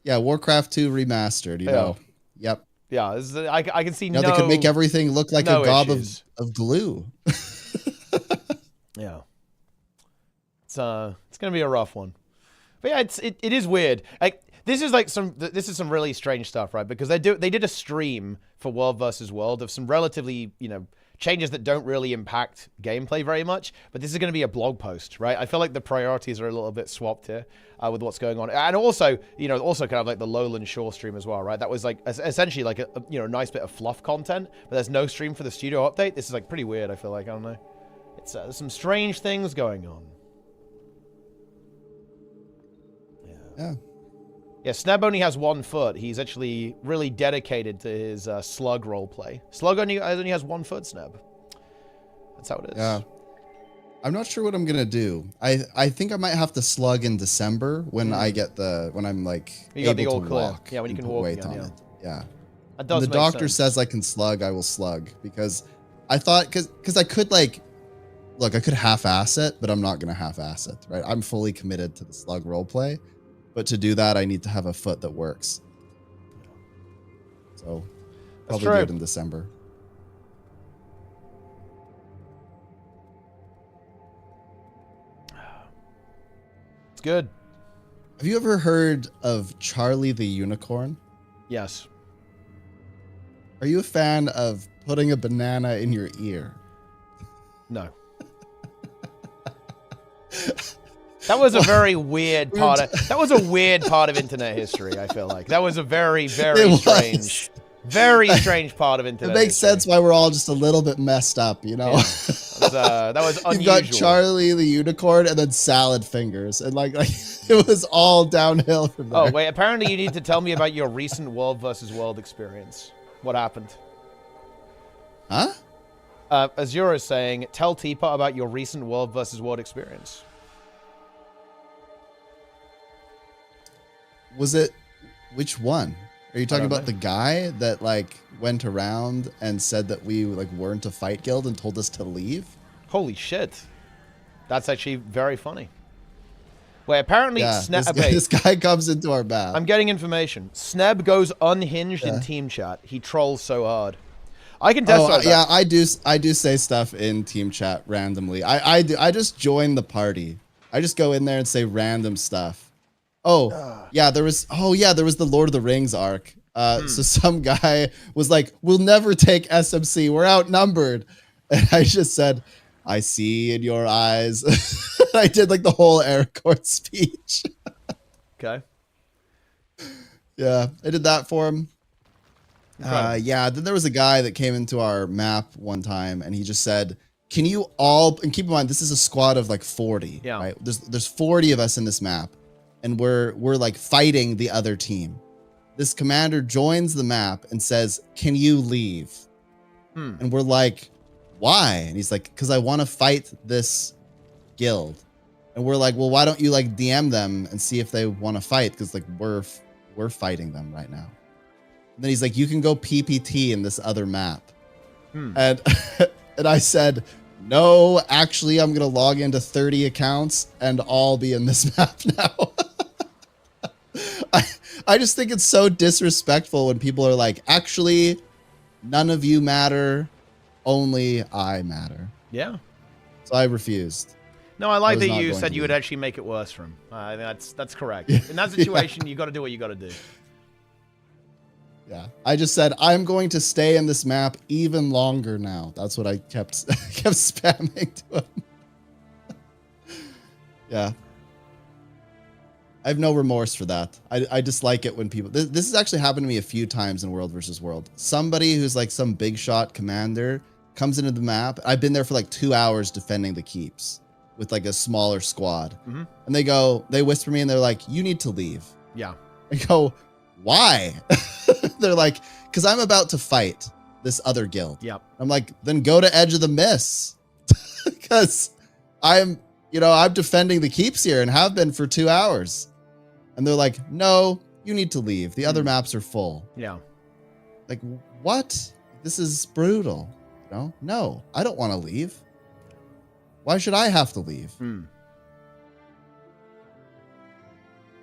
D: Yeah, Warcraft 2 remastered, you know. Yep.
A: Yeah, I can see no.
D: They could make everything look like a gob of glue.
A: Yeah. It's gonna be a rough one. But yeah, it is weird. Like, this is some really strange stuff, right? Because they did a stream for World versus World of some relatively, you know, changes that don't really impact gameplay very much, but this is going to be a blog post, right? I feel like the priorities are a little bit swapped here with what's going on. And also, you know, also kind of like the Lowland Shore stream as well, right? That was like essentially like a you know, nice bit of fluff content, but there's no stream for the studio update. This is like pretty weird, I feel like. I don't know. It's some strange things going on.
D: Yeah.
A: Yeah, Sneb only has 1 foot. He's actually really dedicated to his slug roleplay. Slug only has 1 foot, Sneb. That's how it is.
D: Yeah. I'm not sure what I'm gonna do. I think I might have to slug in December when I get when I'm like able to walk.
A: Yeah, when you can walk again,
D: on it. Yeah.
A: That does
D: the
A: make
D: doctor
A: sense.
D: says I can slug, I will slug, because I thought because I could like look, I could half-ass it, but I'm not gonna half-ass it, right? I'm fully committed to the slug roleplay. But to do that, I need to have a foot that works. So, probably do it in December.
A: It's good.
D: Have you ever heard of Charlie the Unicorn?
A: Yes.
D: Are you a fan of putting a banana in your ear?
A: No. That was a very weird part of, that was a weird part of internet history, I feel like. That was a very, very strange, very strange part of internet
D: It makes
A: history.
D: sense why we're all just a little bit messed up, you know?
A: Yeah. That was unusual.
D: You've got Charlie the Unicorn and then Salad Fingers. And like it was all downhill from there.
A: Oh, wait, apparently you need to tell me about your recent World versus World experience. What happened?
D: Huh?
A: Azura is saying, tell Teapot about your recent World versus World experience.
D: Was it, which one? Are you talking about
A: know.
D: the guy that like went around and said that we like weren't a fight guild and told us to leave?
A: Holy shit. That's actually very funny. Wait, apparently
D: Yeah,
A: Sneb...
D: this guy comes into our map.
A: I'm getting information. Sneb goes unhinged in team chat. He trolls so hard. I can test that.
D: Yeah, I do say stuff in team chat randomly. I just join the party. I just go in there and say random stuff. Oh, yeah, there was the Lord of the Rings arc. So some guy was like, "We'll never take SMC. We're outnumbered." And I just said, "I see in your eyes." I did like the whole Aragorn speech.
A: Okay.
D: Yeah, I did that for him.
A: Okay.
D: Yeah, then there was a guy that came into our map one time and he just said, "Can you all," and keep in mind, this is a squad of like 40,
A: Yeah.
D: right? There's 40 of us in this map and we're like fighting the other team. This commander joins the map and says, "Can you leave?" And we're like, "Why?" And he's like, "Because I want to fight this guild." And we're like, "Well, why don't you like DM them and see if they want to fight? Because like we're fighting them right now." And then he's like, "You can go PPT in this other map." And and I said, "No, actually, I'm gonna log into 30 accounts and all be in this map now." I just think it's so disrespectful when people are like, "Actually, none of you matter, only I matter."
A: Yeah.
D: So I refused.
A: No, I like
D: was
A: that
D: not
A: you
D: going
A: said
D: to
A: you would
D: leave.
A: actually make it worse for him. That's correct. In that situation, you got to do what you got to do.
D: Yeah, I just said I'm going to stay in this map even longer now. That's what I kept spamming to him. Yeah, I have no remorse for that. I dislike it when people. This has actually happened to me a few times in World versus World. Somebody who's like some big shot commander comes into the map. I've been there for like 2 hours defending the keeps with like a smaller squad, and they whisper me and they're like, "You need to leave."
A: Yeah.
D: I go, "Why?" They're like, "Because I'm about to fight this other guild."
A: Yep.
D: I'm like, "Then go to Edge of the Mists." Because I'm defending the keeps here and have been for 2 hours. And they're like, "No, you need to leave. The other maps are full."
A: Yeah.
D: Like, what? This is brutal. No, I don't want to leave. Why should I have to leave?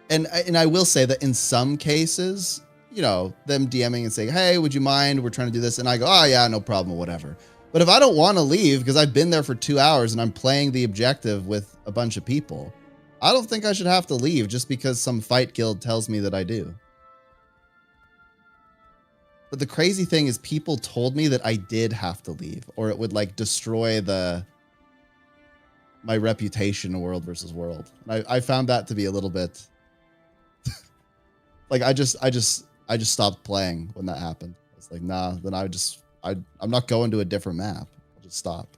D: And I will say that in some cases, them DMing and saying, "Hey, would you mind? We're trying to do this." And I go, "Oh yeah, no problem, whatever." But if I don't want to leave because I've been there for 2 hours and I'm playing the objective with a bunch of people, I don't think I should have to leave just because some fight guild tells me that I do. But the crazy thing is people told me that I did have to leave or it would like destroy my reputation in World versus World. And I found that to be a little bit like I just stopped playing when that happened. It's like, nah, then I'm not going to a different map. I'll just stop.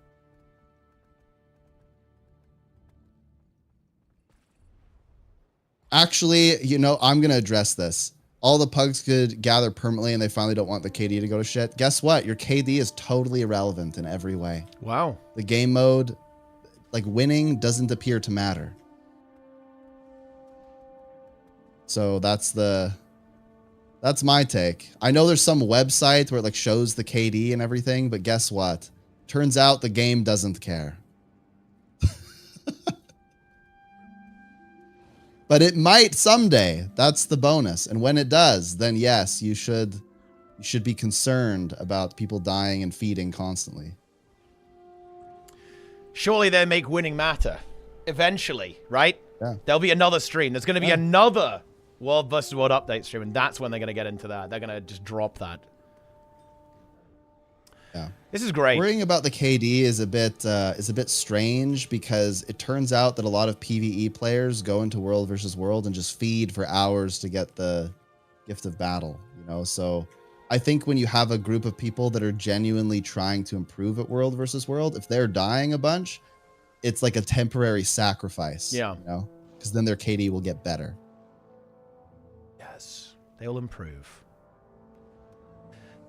D: Actually, I'm going to address this. All the pugs could gather permanently and they finally don't want the KD to go to shit. Guess what? Your KD is totally irrelevant in every way.
A: Wow.
D: The game mode, like winning, doesn't appear to matter. So that's my take. I know there's some website where it like shows the KD and everything, but guess what? Turns out the game doesn't care. But it might someday. That's the bonus. And when it does, then yes, you should be concerned about people dying and feeding constantly.
A: Surely they make winning matter. Eventually, right?
D: Yeah.
A: There'll be another stream. There's going to be another World vs. World update stream, and that's when they're going to get into that. They're going to just drop that.
D: Yeah.
A: This is great.
D: Worrying about the KD is a bit strange because it turns out that a lot of PvE players go into World versus World and just feed for hours to get the gift of battle, you know? So I think when you have a group of people that are genuinely trying to improve at World versus World, if they're dying a bunch, it's like a temporary sacrifice.
A: Yeah.
D: You know? Because then their KD will get better.
A: Yes. They will improve.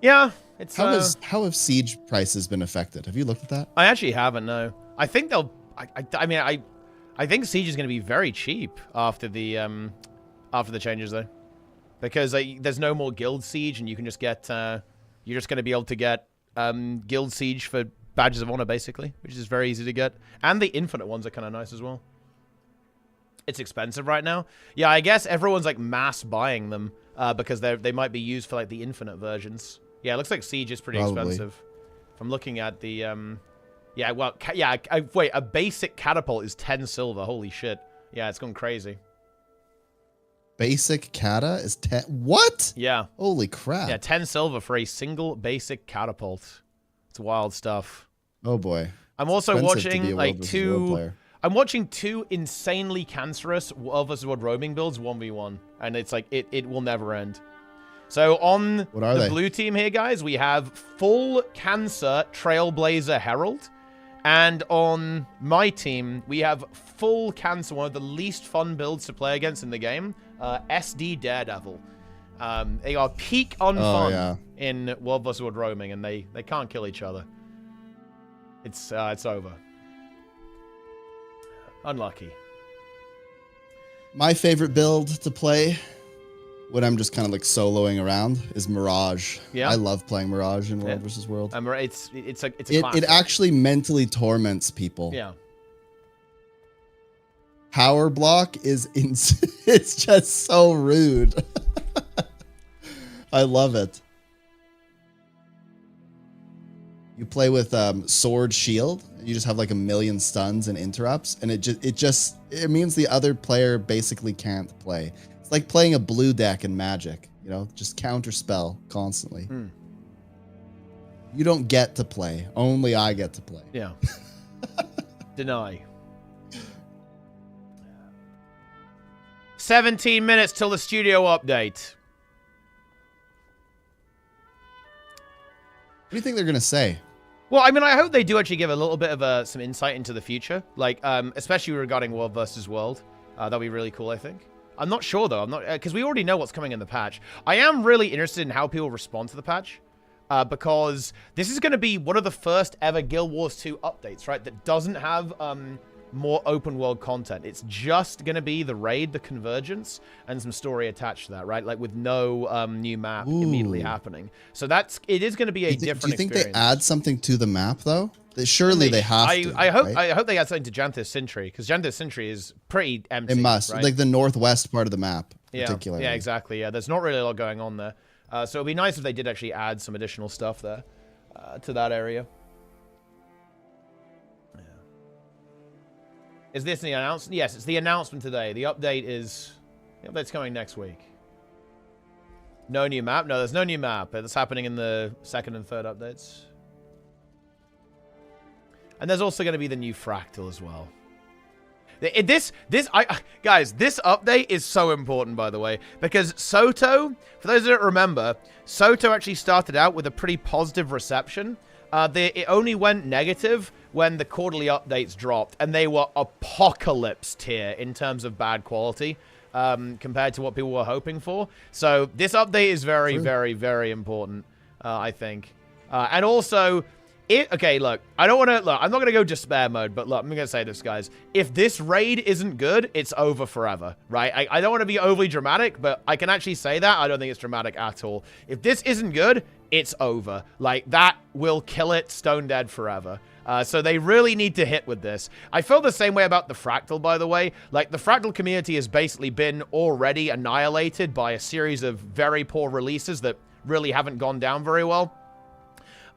A: Yeah. It's
D: How have siege prices been affected? Have you looked at that?
A: I actually haven't, no. I think they'll I think Siege is going to be very cheap after the changes though. Because there's no more guild siege and you can just get you're just going to be able to get guild siege for badges of honor basically, which is very easy to get. And the infinite ones are kind of nice as well. It's expensive right now. Yeah, I guess everyone's like mass buying them because they might be used for like the infinite versions. Yeah, it looks like Siege is pretty expensive. If I'm looking at the, yeah, well, wait, a basic catapult is 10 silver. Holy shit. Yeah, it's gone crazy.
D: Basic cata is 10. What?
A: Yeah.
D: Holy crap.
A: Yeah, 10 silver for a single basic catapult. It's wild stuff.
D: Oh boy.
A: I'm also watching like I'm watching two insanely cancerous World vs. World roaming builds 1v1, and it's like it will never end. So on the blue team here, guys, we have full cancer Trailblazer Herald. And on my team, we have full cancer, one of the least fun builds to play against in the game, SD Daredevil. They are peak unfun in World vs. World roaming, and they can't kill each other. It's over. Unlucky.
D: My favorite build to play when I'm just kind of like soloing around is Mirage.
A: Yeah,
D: I love playing Mirage in World versus World.
A: It's a classic.
D: It actually mentally torments people.
A: Yeah.
D: Power block is it's just so rude. I love it. You play with sword shield. You just have like a million stuns and interrupts, and it means the other player basically can't play. It's like playing a blue deck in Magic, you know, just counter spell constantly. You don't get to play. Only I get to play.
A: Yeah. Deny. 17 minutes till the studio update.
D: What do you think they're going to say?
A: Well, I mean, I hope they do actually give a little bit of some insight into the future, like especially regarding World versus World. That'd be really cool, I think. I'm not sure though. I'm not because we already know what's coming in the patch. I am really interested in how people respond to the patch because this is going to be one of the first ever Guild Wars 2 updates, right? That doesn't have more open world content. It's just going to be the raid, the convergence, and some story attached to that, right? Like with no new map immediately happening. So it is going to be a different experience. Do you think
D: they add something to the map though? Surely they have to.
A: I hope
D: right?
A: I hope they add something to Janthis Sintry, because Janthis Sintry is pretty empty.
D: It must,
A: right?
D: Like the northwest part of the map, particularly.
A: Yeah, exactly. Yeah, there's not really a lot going on there. So it'd be nice if they did actually add some additional stuff there to that area. Yeah. Is this the announcement? Yes, it's the announcement today. The update's coming next week. No new map? No, there's no new map. It's happening in the second and third updates. And there's also going to be the new fractal as well. Guys, this update is so important, by the way, because Soto, for those that don't remember, Soto actually started out with a pretty positive reception. It only went negative when the quarterly updates dropped, and they were apocalypse tier in terms of bad quality compared to what people were hoping for. So this update is very, very, very important, I think. And also... okay, look, I'm not going to go despair mode, but look, I'm going to say this, guys. If this raid isn't good, it's over forever, right? I don't want to be overly dramatic, but I can actually say that. I don't think it's dramatic at all. If this isn't good, it's over. Like, that will kill it stone dead forever. So they really need to hit with this. I feel the same way about the Fractal, by the way. Like, the Fractal community has basically been already annihilated by a series of very poor releases that really haven't gone down very well.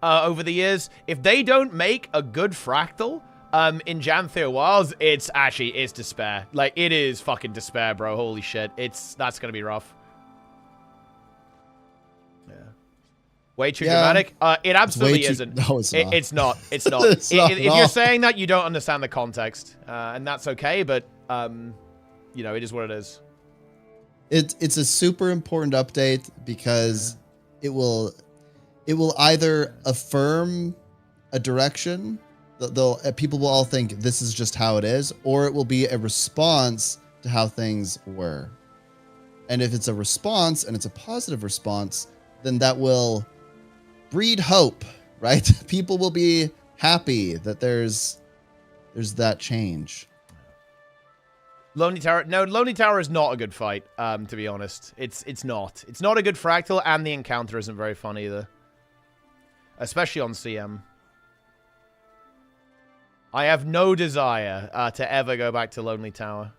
A: Over the years, if they don't make a good Fractal in Janthir Wilds, it's despair. Like, it is fucking despair, bro. Holy shit. That's gonna be rough. Yeah. Way too
D: Yeah.
A: dramatic? It absolutely
D: too-
A: isn't.
D: no, it's not.
A: It's not. It's not.
D: It's not
A: If
D: at
A: you're
D: all.
A: saying that, you don't understand the context. And that's okay, but, you know, it is what it is.
D: It's a super important update because it will either affirm a direction that people will all think this is just how it is, or it will be a response to how things were. And if it's a response and it's a positive response, then that will breed hope, right? People will be happy that there's that change.
A: Lonely Tower. No, Lonely Tower is not a good fight, to be honest. It's not. It's not a good fractal, and the encounter isn't very fun either. Especially on CM. I have no desire to ever go back to Lonely Tower.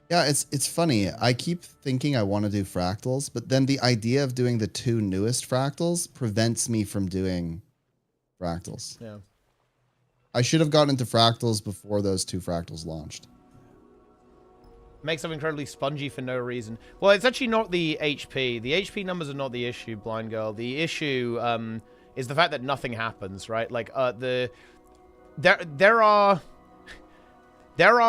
D: Yeah, it's funny. I keep thinking I want to do fractals, but then the idea of doing the 2 newest fractals prevents me from doing fractals.
A: Yeah.
D: I should have gotten into fractals before those 2 fractals launched.
A: Makes them incredibly spongy for no reason. Well, it's actually not the HP. The HP numbers are not the issue, Blind Girl. The issue is the fact that nothing happens, right? Like, there are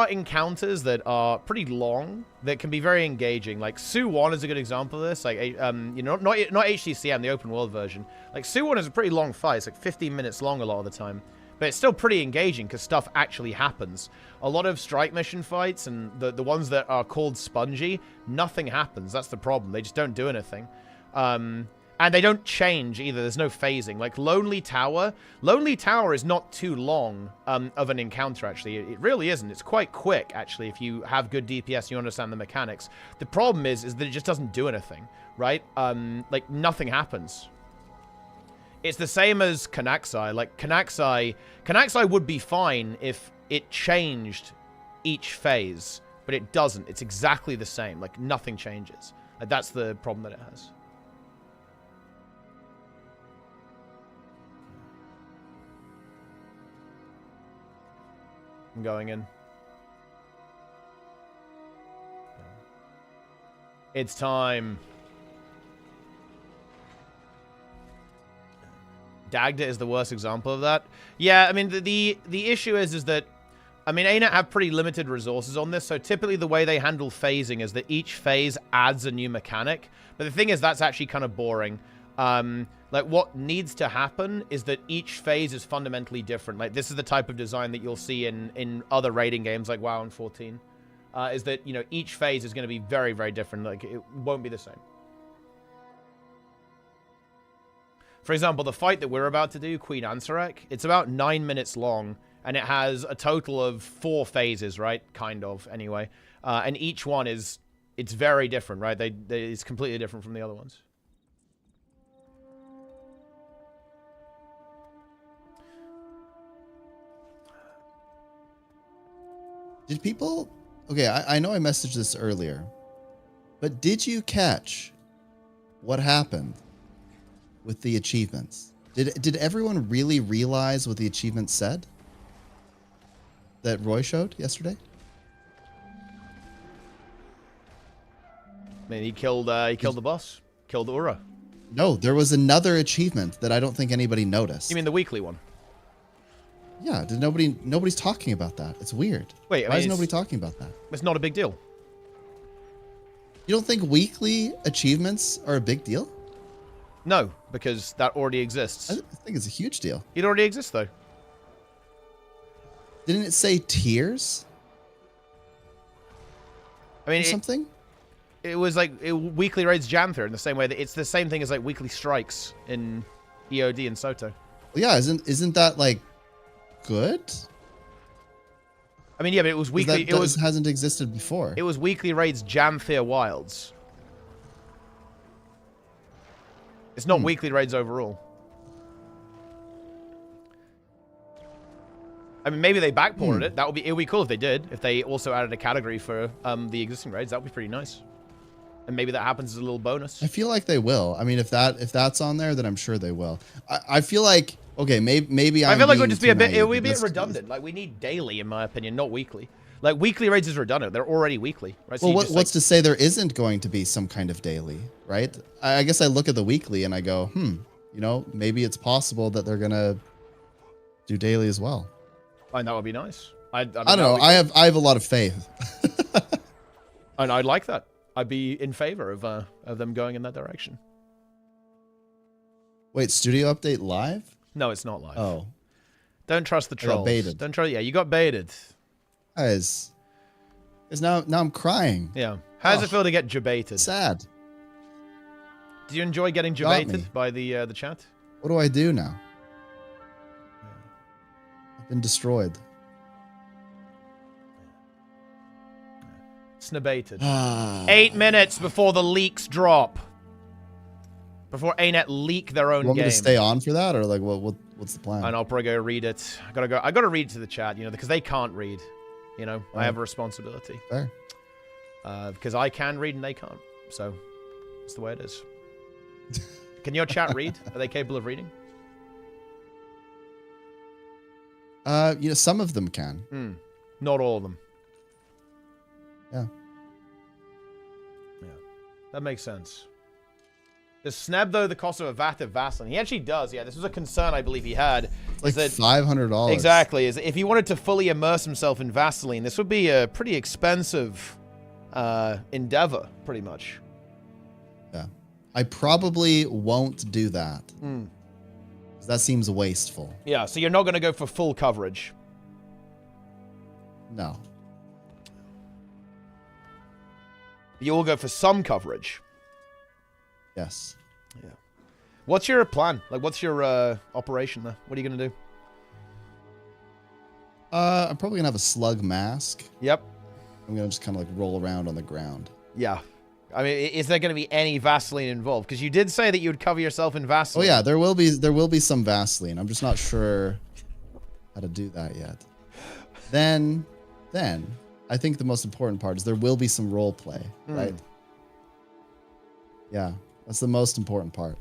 A: encounters that are pretty long that can be very engaging. Like Sue 1 is a good example of this. Like, you know, not HDCM, the open world version. Like Sue 1 is a pretty long fight. It's like 15 minutes long a lot of the time. But it's still pretty engaging because stuff actually happens. A lot of strike mission fights and the ones that are called spongy, nothing happens. That's the problem. They just don't do anything. And they don't change either. There's no phasing. Like Lonely Tower is not too long of an encounter, actually. It really isn't. It's quite quick, actually, if you have good DPS and you understand the mechanics. The problem is that it just doesn't do anything, right? Like, nothing happens. It's the same as Kanaxai. Like, Kanaxai would be fine if it changed each phase, but it doesn't. It's exactly the same. Like, nothing changes. Like, that's the problem that it has. I'm going in. It's time. Dagda is the worst example of that. Yeah, I mean, the issue is that, I mean, ArenaNet have pretty limited resources on this, so typically the way they handle phasing is that each phase adds a new mechanic. But the thing is, that's actually kind of boring. Like, what needs to happen is that each phase is fundamentally different. Like, this is the type of design that you'll see in other raiding games like WoW and 14. Is that, you know, each phase is going to be very, very different. Like, it won't be the same. For example, the fight that we're about to do, Queen Ansarek, it's about 9 minutes long, and it has a total of 4 phases, right? Kind of, anyway. And each one it's very different, right? It's completely different from the other ones.
D: Did people... Okay, I know I messaged this earlier, but did you catch what happened with the achievements? Did everyone really realize what the achievements said that Roy showed yesterday?
A: I mean, he killed the boss. Killed Ura.
D: No, there was another achievement that I don't think anybody noticed.
A: You mean the weekly one?
D: Yeah, nobody's talking about that. It's weird.
A: Wait,
D: why is nobody talking about that?
A: It's not a big deal.
D: You don't think weekly achievements are a big deal?
A: No, because that already exists.
D: I think it's a huge deal.
A: It already exists, though.
D: Didn't it say tiers?
A: I mean,
D: or something?
A: It was like weekly raids Janther in the same way that it's the same thing as like weekly strikes in EOD and Soto.
D: Well, yeah, isn't that like good?
A: I mean, yeah, but it was weekly.
D: That hasn't existed before.
A: It was weekly raids Janther Wilds. It's not weekly raids overall. I mean, maybe they backported it. It would be cool if they did. If they also added a category for the existing raids, that would be pretty nice. And maybe that happens as a little bonus.
D: I feel like they will. I mean, if that's on there, then I'm sure they will. I feel like, okay, maybe
A: I feel like it would
D: being
A: just be a bit.
D: too
A: It would be a
D: naive,
A: bit redundant. Like, we need daily, in my opinion, not weekly. Like, weekly raids is redundant. They're already weekly, right? So
D: Well,
A: you just,
D: what's to say there isn't going to be some kind of daily, right? I guess I look at the weekly and I go, you know, maybe it's possible that they're gonna do daily as well.
A: And that would be nice. I
D: don't know. I have a lot of faith.
A: And I'd like that. I'd be in favor of them going in that direction.
D: Wait, studio update live?
A: No, it's not live.
D: Oh,
A: Don't trust the
D: I got
A: trolls.
D: baited.
A: Don't trust. Yeah, you got baited.
D: guys, now I'm crying.
A: Yeah. How does it
D: Oh.
A: feel to get jebaited?
D: Sad.
A: Do you enjoy getting
D: Got me.
A: jebaited by the chat?
D: What do I do now? I've been destroyed.
A: Snabated. 8 minutes before the leaks drop. Before ArenaNet leak their own
D: You want
A: game.
D: me to stay on for that, or like what's the plan?
A: And I'll probably go read it. I gotta read it to the chat, you know, because they can't read. You know, I
D: Right.
A: have a responsibility.
D: Fair.
A: Because I can read and they can't. So, that's the way it is. Can your chat read? Are they capable of reading?
D: You know, some of them can.
A: Not all of them.
D: Yeah.
A: Yeah. That makes sense. Does Sneb, though, the cost of a vat of Vaseline? He actually does, yeah. This was a concern I believe he had.
D: It's like
A: that,
D: $500.
A: exactly. Is if he wanted to fully immerse himself in Vaseline, this would be a pretty expensive endeavor, pretty much.
D: Yeah. I probably won't do that. 'Cause that seems wasteful.
A: Yeah, so you're not going to go for full coverage.
D: No.
A: You will go for some coverage.
D: Yes.
A: Yeah. What's your plan? Like, what's your operation there? What are you going to do?
D: I'm probably gonna have a slug mask.
A: Yep.
D: I'm gonna just kind of like roll around on the ground.
A: Yeah. I mean, is there going to be any Vaseline involved? Because you did say that you would cover yourself in
D: Oh
A: Vaseline.
D: yeah, there will be some Vaseline. I'm just not sure how to do that yet. Then I think the most important part is there will be some role play, right? Yeah, that's the most important part.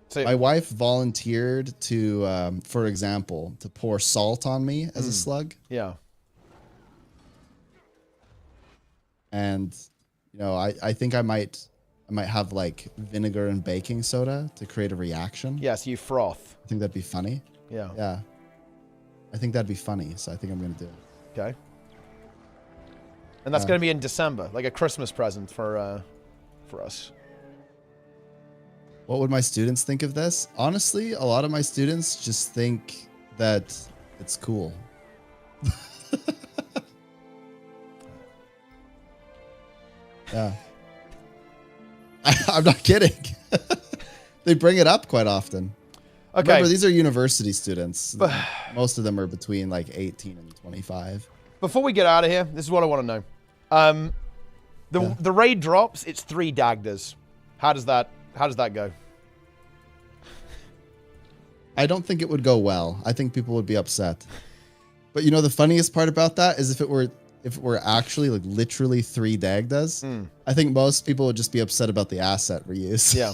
A: So,
D: My wife volunteered to, for example, to pour salt on me as a slug.
A: yeah.
D: And, you know, I think I might have like vinegar and baking soda to create a reaction.
A: Yes, you froth.
D: I think that'd be funny.
A: Yeah.
D: Yeah. I think that'd be funny. So I think I'm going to do it.
A: Okay. And that's going to be in December, like a Christmas present for us.
D: What would my students think of this? Honestly, a lot of my students just think that it's cool. Yeah. I'm not kidding. They bring it up quite often.
A: Okay.
D: Remember, these are university students. Most of them are between like 18 and 25.
A: Before we get out of here, this is what I want to know. The raid drops. It's 3 Dagdas. How does that go?
D: I don't think it would go well. I think people would be upset. But you know, the funniest part about that is if it were actually like literally 3 Dagdas, I think most people would just be upset about the asset reuse.
A: Yeah.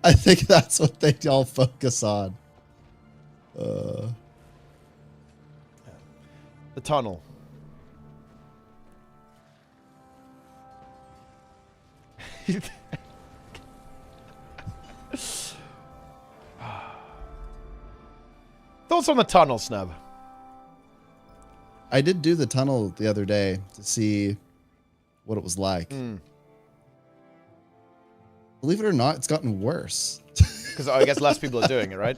D: I think that's what they all focus on.
A: The tunnel. Thoughts on the tunnel, Snub?
D: I did do the tunnel the other day to see what it was like. Believe it or not, it's gotten worse.
A: Because I guess less people are doing it, right?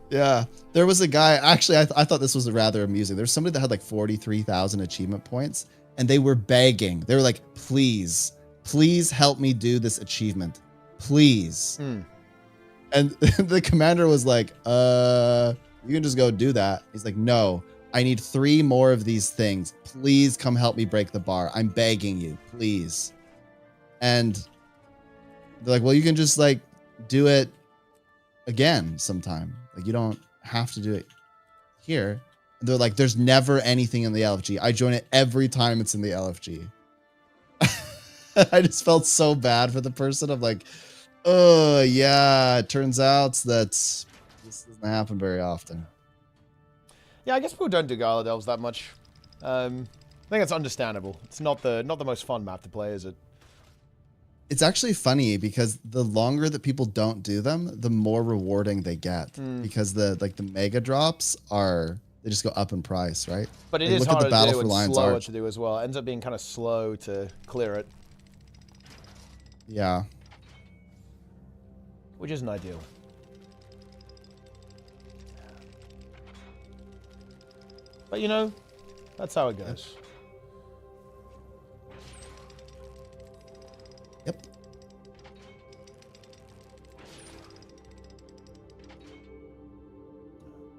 D: Yeah. There was a guy, actually, I thought this was rather amusing. There's somebody that had like 43,000 achievement points, and they were begging. They were like, please help me do this achievement. Please. And the commander was like, you can just go do that. He's like, no, I need 3 more of these things. Please come help me break the bar. I'm begging you, please. And they're like, well, you can just like do it again sometime. Like, you don't have to do it here. And they're like, there's never anything in the LFG. I join it every time it's in the LFG. I just felt so bad for the person. I'm like, oh yeah, it turns out that this is Doesn't happen very often.
A: Yeah, I guess people don't do Gala Delves that much. I think that's understandable. It's not the most fun map to play, is it?
D: It's actually funny because the longer that people don't do them, the more rewarding they get. Because the mega drops they just go up in price, right?
A: But it
D: like,
A: is
D: look at
A: harder
D: the Battle
A: to do
D: for
A: and
D: Lion's
A: slower
D: Arch.
A: to do as well. It ends up being kind of slow to clear it,
D: Yeah.
A: which isn't ideal. But you know, that's how it goes.
D: Yep.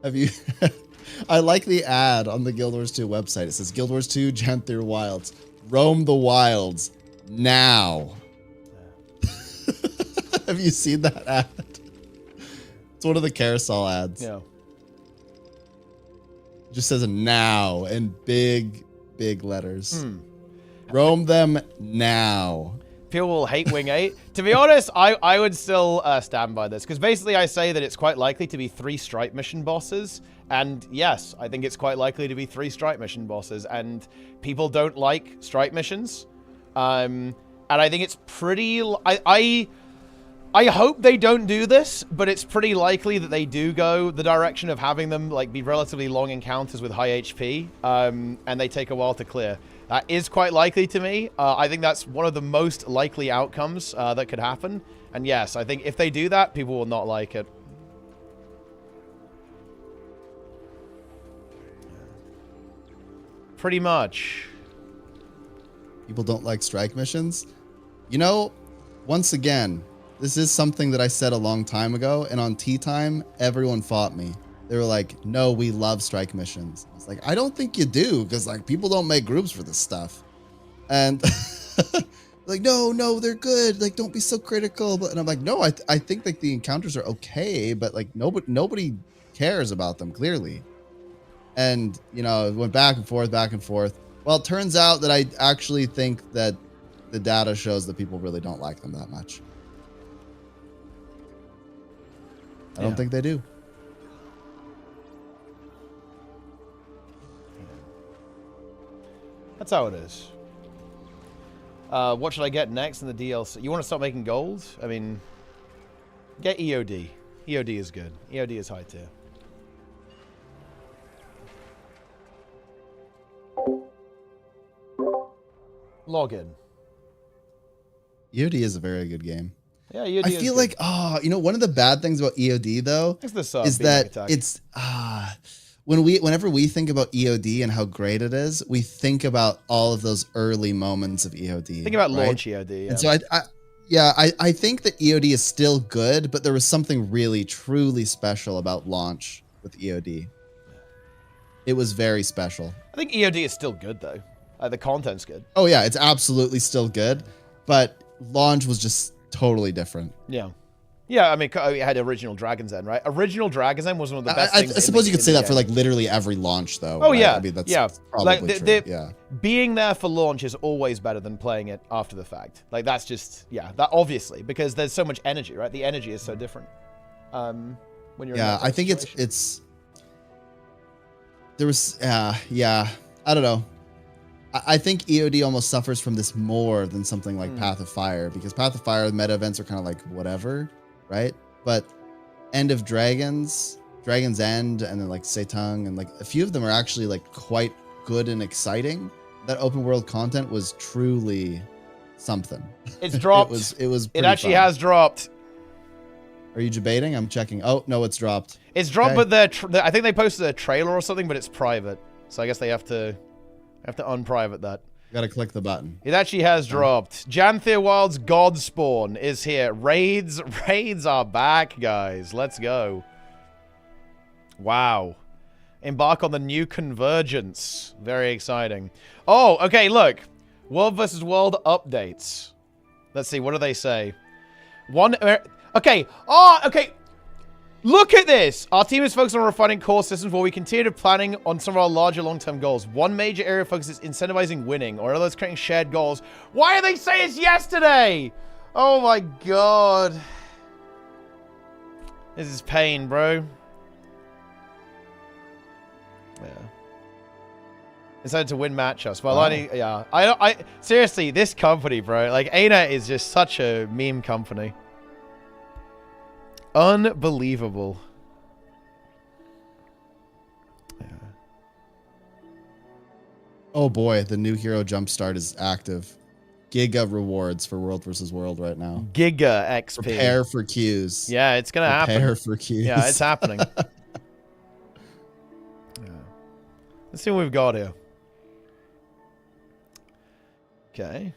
D: Have you... I like the ad on the Guild Wars 2 website. It says, Guild Wars 2, Janther Wilds. Roam the wilds. Now. Have you seen that ad? It's one of the carousel ads.
A: Yeah.
D: It just says now in big letters. Roam them now.
A: People will hate Wing 8. To be honest, I would still stand by this. Because basically I say that it's quite likely to be 3 Stripe mission bosses. And yes, I think it's quite likely to be 3 Stripe mission bosses. And people don't like Stripe missions. And I think it's pretty... I hope they don't do this, but it's pretty likely that they do go the direction of having them like be relatively long encounters with high HP, and they take a while to clear. That is quite likely to me. I think that's one of the most likely outcomes that could happen. And yes, I think if they do that, people will not like it. Pretty much.
D: People don't like strike missions. You know, once again, this is something that I said a long time ago, and on Tea Time, everyone fought me. They were like, no, we love strike missions. I was like, I don't think you do, because like people don't make groups for this stuff. And like, no, they're good. Like, don't be so critical. And I'm like, no, I think like the encounters are okay, but like nobody cares about them, clearly. And, you know, it went back and forth. Well, it turns out that I actually think that the data shows that people really don't like them that much. I don't think they do.
A: That's how it is. What should I get next in the DLC? You want to start making gold? I mean, get EOD. EOD is good. EOD is high tier. Login.
D: EOD is a very good game.
A: Yeah, EOD
D: I
A: is
D: feel
A: good.
D: like, you know, one of the bad things about EOD though
A: It's the
D: is that it's whenever we think about EOD and how great it is, we think about all of those early moments of EOD.
A: Think about
D: right?
A: launch EOD. Yeah.
D: And so I think that EOD is still good, but there was something really truly special about launch with EOD. It was very special.
A: I think EOD is still good though. The content's good.
D: Oh yeah, it's absolutely still good, but launch was just totally different.
A: Yeah. Yeah, I mean, it had Original Dragon's End, right? Original Dragon's End was one of the best things.
D: I suppose you could say that for like literally every launch, though.
A: Oh
D: right?
A: yeah,
D: I mean that's
A: like,
D: probably true. Yeah,
A: being there for launch is always better than playing it after the fact. Like that's just that obviously because there's so much energy, right? The energy is so different. When you're in that
D: I think
A: situation.
D: it's there was I don't know. I think EOD almost suffers from this more than something like Path of Fire, because Path of Fire meta events are kind of like whatever, right? But End of Dragons, Dragon's End, and then like Setang, and like a few of them are actually like quite good and exciting. That open world content was truly something.
A: It's dropped.
D: It was.
A: It actually has dropped.
D: Are you debating? I'm checking. Oh no, it's dropped.
A: It's dropped, but I think they posted a trailer or something, but it's private, so I guess they have to unprivate that.
D: You gotta click the button.
A: It actually has dropped. Janther Wild's Godspawn is here. Raids are back, guys. Let's go. Wow. Embark on the new convergence. Very exciting. Oh, okay, look. World versus World updates. Let's see, what do they say? Okay. Oh, okay. Look at this! Our team is focused on refining core systems while we continue to planning on some of our larger long-term goals. One major area of focus is incentivizing winning, or others creating shared goals. Why did they say it's yesterday? Oh my god. This is pain, bro. Yeah. Decided to win matchups. Well, yeah. I seriously, this company, bro. Like, ArenaNet is just such a meme company. Unbelievable. Yeah.
D: Oh boy, the new hero jumpstart is active. Giga rewards for World versus World right now.
A: Giga XP.
D: Prepare for queues.
A: Yeah, it's gonna happen.
D: Prepare for queues.
A: Yeah, it's happening. Yeah. Let's see what we've got here. Okay.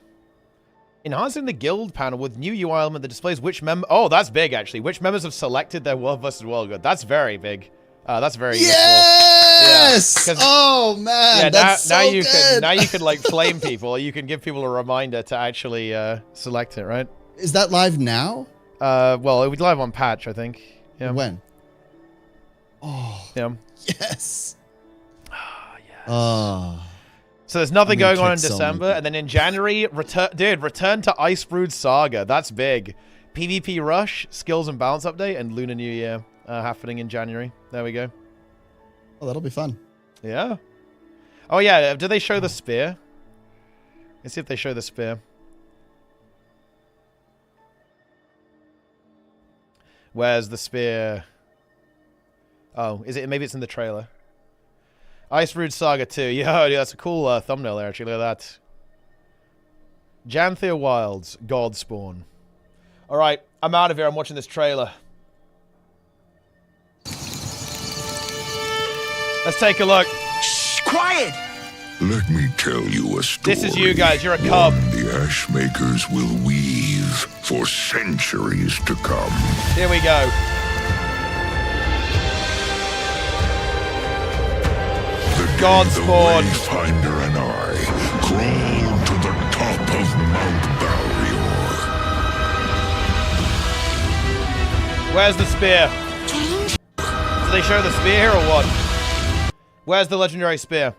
A: Enhancing the guild panel with new UI element that displays which oh, that's big actually. Which members have selected their World versus World good. That's very big. That's very
D: yes!
A: Yeah,
D: oh man,
A: yeah,
D: that's
A: now
D: so
A: you
D: good.
A: now you can like flame people, or you can give people a reminder to actually select it, right?
D: Is that live now?
A: Well, it was live on patch, I think. Yeah.
D: When? Oh.
A: Yeah.
D: Yes.
A: Oh, yes.
D: Oh.
A: So there's nothing going on in
D: so
A: December, and then in January, return to Ice Brood Saga. That's big. PvP Rush, Skills and Balance Update, and Lunar New Year happening in January. There we go.
D: Oh, that'll be fun.
A: Yeah. Oh, yeah. Do they show the spear? Let's see if they show the spear. Where's the spear? Oh, is it? Maybe it's in the trailer. Ice Brood Saga 2. Yeah, that's a cool thumbnail there, actually. Look at that. Janthea Wilds, Godspawn. All right, I'm out of here. I'm watching this trailer. Let's take a look.
C: Shh, quiet! Let me tell you a story.
A: This is you guys. You're a cub.
C: The ash makers will weave for centuries to come.
A: Here we go. Godspawn.
C: The Wayfinder and I crawl to the top of Mount Barrior.
A: Where's the spear? Do they show the spear here or what? Where's the legendary spear?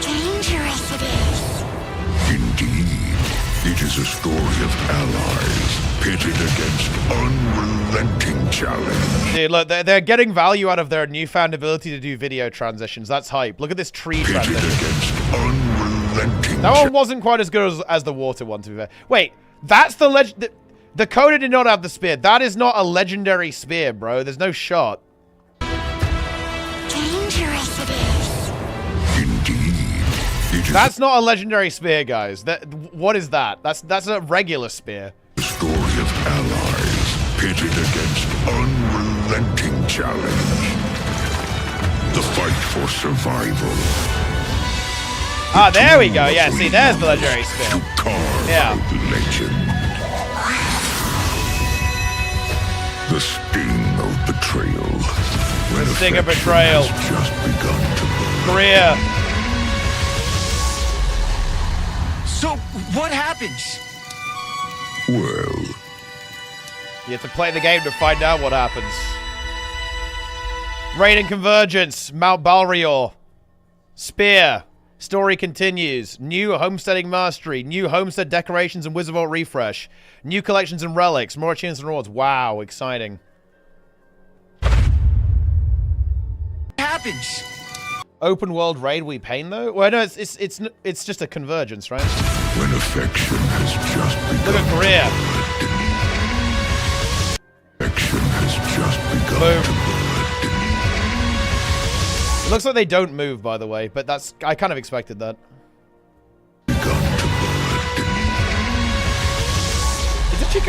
C: Dangerous it is. Indeed, it is a story of allies pitted against unrelenting challenge.
A: Dude, look, they're getting value out of their newfound ability to do video transitions. That's hype. Look at this tree
C: Pitted
A: transition.
C: against unrelenting
A: That one wasn't quite as good as the water one, to be fair. Wait, that's the legend. The Coda did not have the spear. That is not a legendary spear, bro. There's no shot.
C: Dangerous it is. Indeed, it is
A: That's not a legendary spear, guys. What is that? That's a regular spear.
C: a story of allies pitted against unrelenting challenge. The fight for survival.
A: Ah, there we go. Yeah, see, there's the legendary spear.
C: To carve
A: Yeah.
C: out legend. The sting of betrayal. When
A: The sting of
C: affection
A: betrayal.
C: has just begun to burn.
A: Korea.
E: So, what happens?
C: Well,
A: You have to play the game to find out what happens. Raid and Convergence. Mount Balrior. Spear. Story continues. New homesteading mastery. New homestead decorations and Wizard Vault refresh. New collections and relics. More achievements and rewards. Wow, exciting.
E: What happens?
A: Open world raid we pain though? Well, no, it's just a convergence, right?
C: when affection has just begun.
A: Look at Korea.
C: Affection has just begun.
A: Boom. It looks like they don't move, by the way, but I kind of expected that. It's actually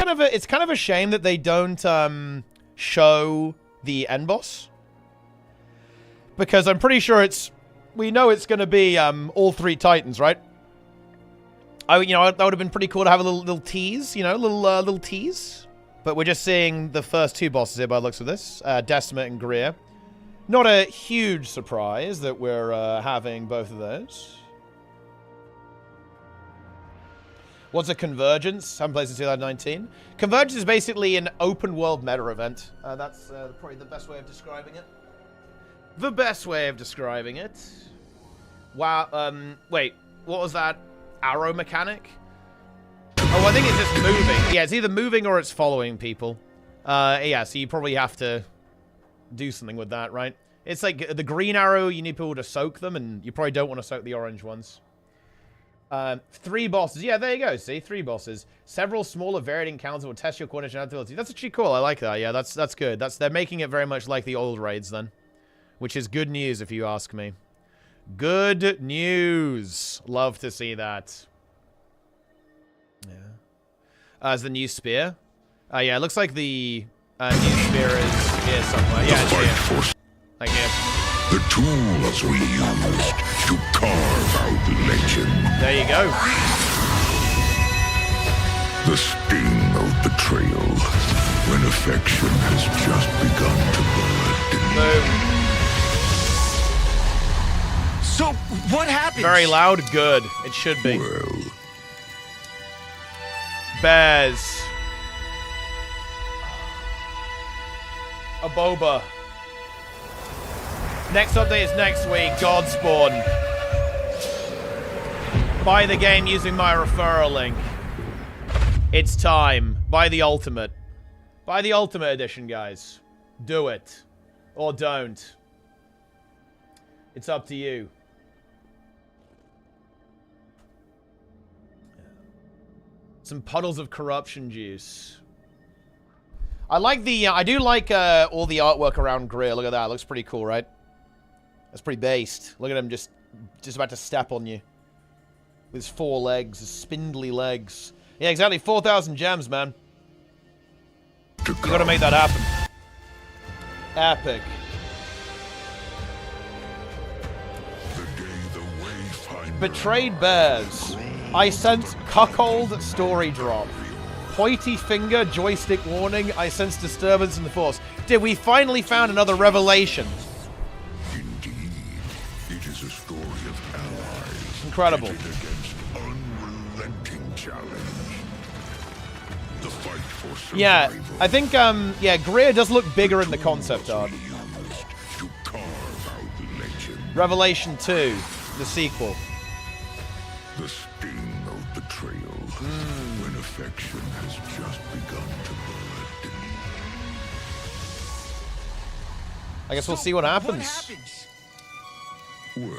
A: kind of a shame that they don't show the end boss, because I'm pretty sure we know it's going to be all three titans, right? That would have been pretty cool to have a little tease, little tease. But we're just seeing the first two bosses here by the looks of this, Decimate and Greer. Not a huge surprise that we're having both of those. What's a Convergence? Haven't played since 2019. Convergence is basically an open world meta event. That's probably the best way of describing it. The best way of describing it. Wow. Wait. What was that? Arrow mechanic? Oh, I think it's just moving. Yeah, it's either moving or it's following people. Yeah, so you probably have to do something with that, right? It's like the green arrow, you need people to soak them, and you probably don't want to soak the orange ones. 3 bosses. Yeah, there you go. See, 3 bosses. Several smaller varied encounters will test your coordination and ability. That's actually cool. I like that. Yeah, that's good. They're making it very much like the old raids then, which is good news if you ask me. Good news. Love to see that. Yeah. As the new spear. Yeah, it looks like the new spear is here somewhere. Yeah, it's here. Like here.
F: The tools we used to carve out legend.
A: There you go.
F: The sting of betrayal, when affection has just begun to burn.
A: Boom.
E: So, what happened?
A: Very loud, good. It should be.
F: Well,
A: Bears. A boba. Next update is next week. Godspawn. Buy the game using my referral link. It's time. Buy the ultimate. Buy the ultimate edition, guys. Do it. Or don't. It's up to you. Some puddles of corruption juice. I like the, I do like all the artwork around Greer. Look at that. It looks pretty cool, right? That's pretty based. Look at him just about to step on you. With his 4 legs, his spindly legs. Yeah, exactly. 4,000 gems, man. You gotta make that happen. Epic. Betrayed bears. I sense cuckold story drop. Pointy finger joystick warning. I sense disturbance in the force. Did we finally found another revelation?
F: indeed, it is a story of allies.
A: Incredible.
F: pitted against unrelenting challenge. The fight for survival.
A: Yeah, I think, yeah, Greer does look bigger in the concept art.
F: We used to carve out legend.
A: Revelation 2, the sequel.
F: The sting of betrayal, when affection has just begun to burn.
A: I guess we'll see what happens.
F: Well,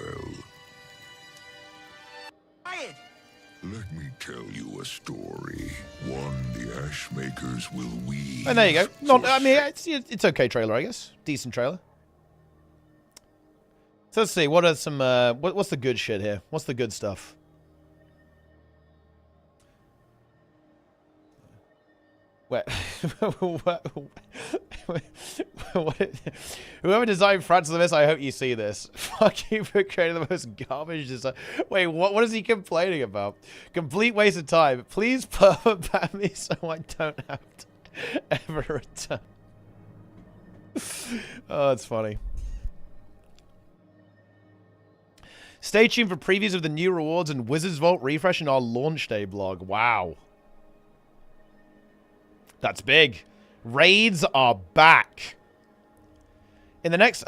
E: Quiet.
F: let me tell you a story. One the Ashmakers will weave.
A: And there you go. Not, I mean, it's okay trailer, I guess. Decent trailer. So let's see. What are some? What's the good shit here? What's the good stuff? Wait. Whoever designed Francis of this, I hope you see this. Fuck you for creating the most garbage design. Wait, what is he complaining about? Complete waste of time. Please perma ban me so I don't have to ever return. Oh, that's funny. Stay tuned for previews of the new rewards and Wizards Vault refresh in our launch day blog. Wow. That's big. Raids are back. In the next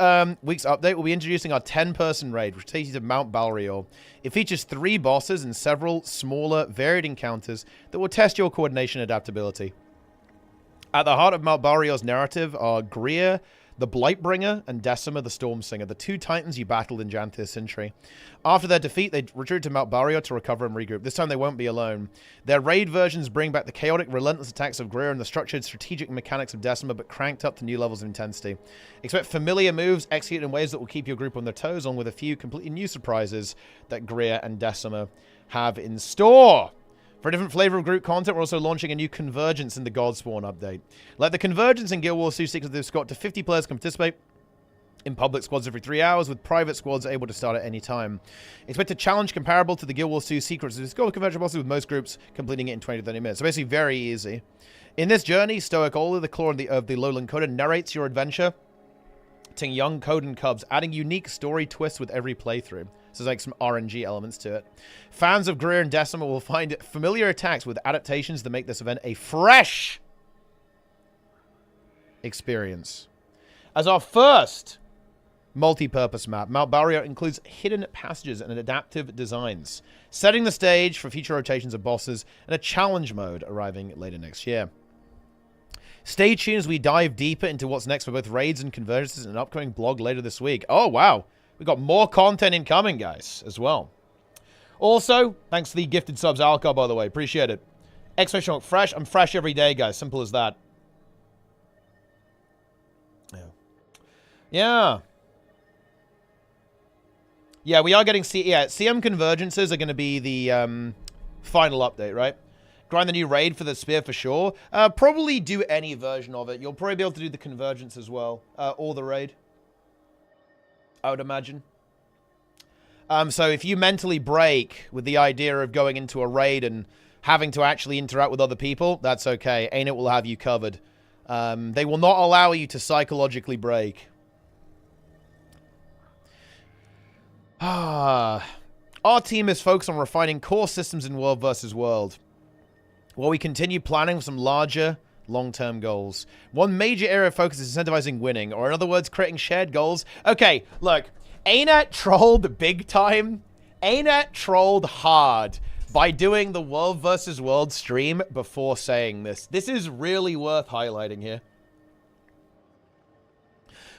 A: week's update, we'll be introducing our 10-person raid, which takes you to Mount Balrior. It features 3 bosses and several smaller, varied encounters that will test your coordination and adaptability. At the heart of Mount Balrior's narrative are Greer, the Blightbringer, and Decima, the Stormsinger, the 2 titans you battled in Janthir's Century. After their defeat, they retreat to Mount Balrior to recover and regroup. This time they won't be alone. Their raid versions bring back the chaotic, relentless attacks of Greer and the structured, strategic mechanics of Decima, but cranked up to new levels of intensity. Expect familiar moves executed in ways that will keep your group on their toes, along with a few completely new surprises that Greer and Decima have in store. For a different flavor of group content, we're also launching a new Convergence in the Godspawn update. Like the Convergence in Guild Wars 2 Secrets, they've got to 50 players can participate in public squads every 3 hours, with private squads able to start at any time. Expect a challenge comparable to the Guild Wars 2 Secrets. It's got a convention bosses with most groups completing it in 20 to 30 minutes. So basically very easy. In this journey, Stoic Ola, the Claw of the Lowland Coda, narrates your adventure to young Coden cubs, adding unique story twists with every playthrough. So there's like some RNG elements to it. Fans of Greer and Decima will find familiar attacks with adaptations that make this event a fresh experience. As our first multi-purpose map, Mount Balrior includes hidden passages and adaptive designs, setting the stage for future rotations of bosses and a challenge mode arriving later next year. Stay tuned as we dive deeper into what's next for both raids and convergences in an upcoming blog later this week. Oh, wow. We've got more content incoming, guys, as well. Also, thanks for the gifted subs, Alcar, by the way. Appreciate it. Exclamation mark fresh. I'm fresh every day, guys. Simple as that. Yeah. Yeah, we are getting... CM convergences are going to be the final update, right? Grind the new raid for the spear for sure. Probably do any version of it. You'll probably be able to do the convergence as well. Or the raid. I would imagine. So if you mentally break with the idea of going into a raid and having to actually interact with other people, that's okay. ArenaNet will have you covered. They will not allow you to psychologically break. Our team is focused on refining core systems in World vs. World, while we continue planning for some larger, long-term goals. One major area of focus is incentivizing winning, or in other words, creating shared goals. Okay, look, ArenaNet trolled big time. ArenaNet trolled hard by doing the World vs. World stream before saying this. This is really worth highlighting here.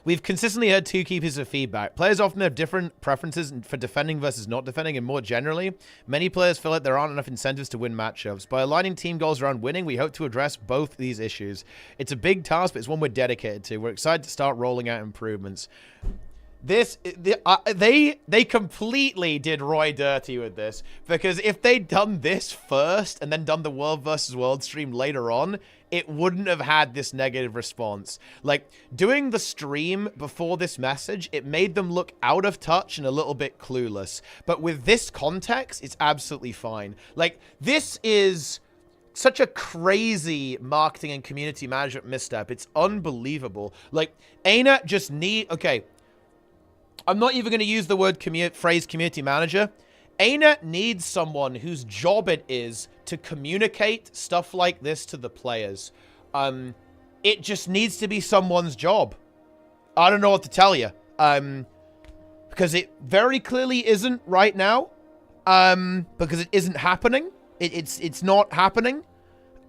A: We've consistently heard two key pieces of feedback. Players often have different preferences for defending versus not defending, and more generally, many players feel like there aren't enough incentives to win matchups. By aligning team goals around winning, we hope to address both these issues. It's a big task, but it's one we're dedicated to. We're excited to start rolling out improvements. They completely did Roy dirty with this, because if they'd done this first and then done the World vs. World stream later on, it wouldn't have had this negative response. Like, doing the stream before this message, it made them look out of touch and a little bit clueless. But with this context, it's absolutely fine. Like, this is such a crazy marketing and community management misstep. It's unbelievable. Like, ArenaNet just need... Okay, I'm not even going to use the word phrase community manager. ArenaNet needs someone whose job it is to communicate stuff like this to the players. It just needs to be someone's job. I don't know what to tell you. Because it very clearly isn't right now. Because it isn't happening. It's not happening.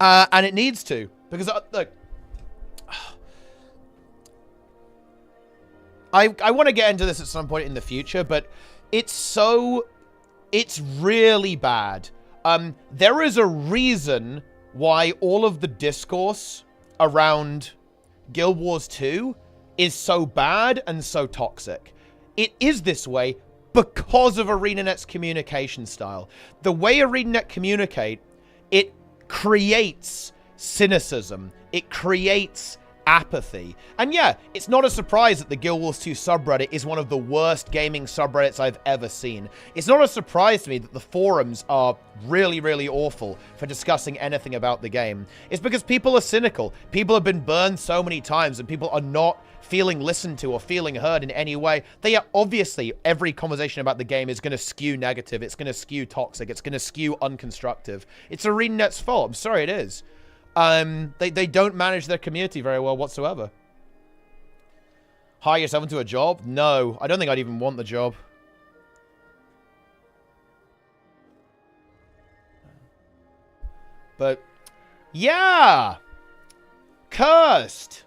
A: And it needs to. Because, look... I want to get into this at some point in the future, but it's really bad. There is a reason why all of the discourse around Guild Wars 2 is so bad and so toxic. It is this way because of ArenaNet's communication style. The way ArenaNet communicate, it creates cynicism. It creates apathy. And yeah, it's not a surprise that the Guild Wars 2 subreddit is one of the worst gaming subreddits I've ever seen. It's not a surprise to me that the forums are really, really awful for discussing anything about the game. It's because people are cynical. People have been burned so many times and people are not feeling listened to or feeling heard in any way. They are obviously, every conversation about the game is going to skew negative. It's going to skew toxic. It's going to skew unconstructive. It's ArenaNet's fault. I'm sorry, it is. They don't manage their community very well whatsoever. Hire yourself into a job? No, I don't think I'd even want the job. But, yeah! Cursed!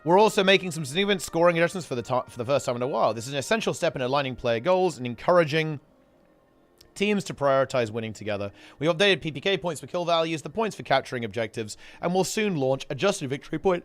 A: We're also making some significant scoring adjustments for the first time in a while. This is an essential step in aligning player goals and encouraging teams to prioritize winning together. We updated PPK points for kill values, the points for capturing objectives, and will soon launch adjusted victory point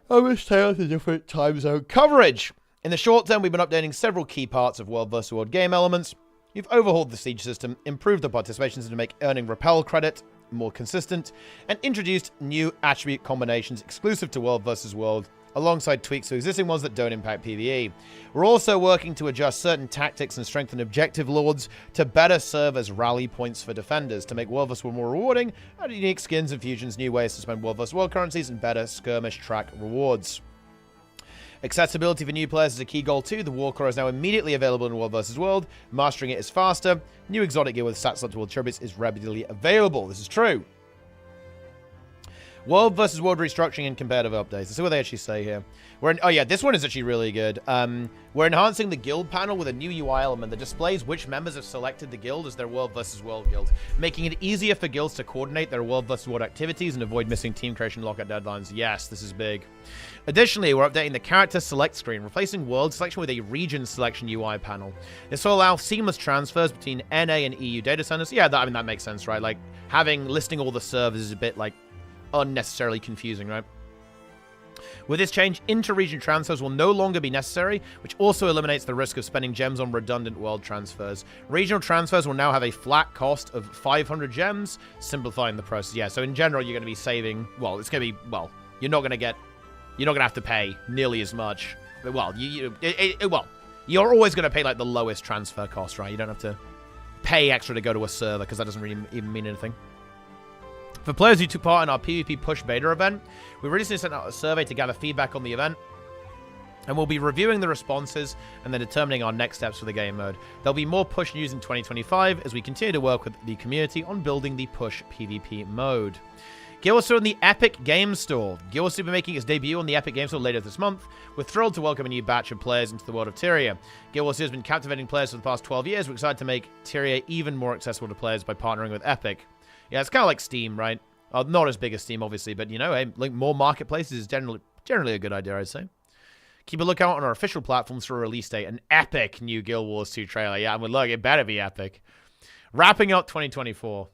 A: which tails to different time zone coverage. In the short term, we've been updating several key parts of World vs. World game elements. We've overhauled the siege system, improved the participation system to make earning repel credit more consistent, and introduced new attribute combinations exclusive to World vs. World, alongside tweaks to existing ones that don't impact PvE. We're also working to adjust certain tactics and strengthen objective lords to better serve as rally points for defenders, to make World vs. World more rewarding, add unique skins and fusions, new ways to spend World vs. World currencies, and better skirmish track rewards. Accessibility for new players is a key goal too. The Warclaw is now immediately available in World vs. World. Mastering it is faster. New exotic gear with stats up to world attributes is readily available. This is true. World versus world restructuring and competitive updates. Let's see what they actually say here. Oh yeah, this one is actually really good. We're enhancing the guild panel with a new UI element that displays which members have selected the guild as their world versus world guild, making it easier for guilds to coordinate their world versus world activities and avoid missing team creation lockout deadlines. Yes, this is big. Additionally, we're updating the character select screen, replacing world selection with a region selection UI panel. This will allow seamless transfers between NA and EU data centers. Yeah, I mean, that makes sense, right? Like, listing all the servers is a bit, like, unnecessarily confusing, right? With this change, inter-region transfers will no longer be necessary, which also eliminates the risk of spending gems on redundant world transfers. Regional transfers will now have a flat cost of 500 gems, simplifying the process. Yeah, so in general, you're going to be saving, well, it's going to be, well, you're not going to have to pay nearly as much. Well, you're always going to pay, like, the lowest transfer cost, right? You don't have to pay extra to go to a server, because that doesn't really even mean anything. For players who took part in our PvP Push beta event, we recently sent out a survey to gather feedback on the event, and we'll be reviewing the responses and then determining our next steps for the game mode. There'll be more Push news in 2025 as we continue to work with the community on building the Push PvP mode. Guild Wars 2 on the Epic Game Store. Guild Wars 2 will be making its debut on the Epic Game Store later this month. We're thrilled to welcome a new batch of players into the world of Tyria. Guild Wars 2 has been captivating players for the past 12 years. We're excited to make Tyria even more accessible to players by partnering with Epic. Yeah, it's kind of like Steam, right? Not as big as Steam, obviously, but, you know, hey, like more marketplaces is generally a good idea, I'd say. Keep a lookout on our official platforms for a release date. An epic new Guild Wars 2 trailer. Yeah, I mean, look, it better be epic. Wrapping up 2024.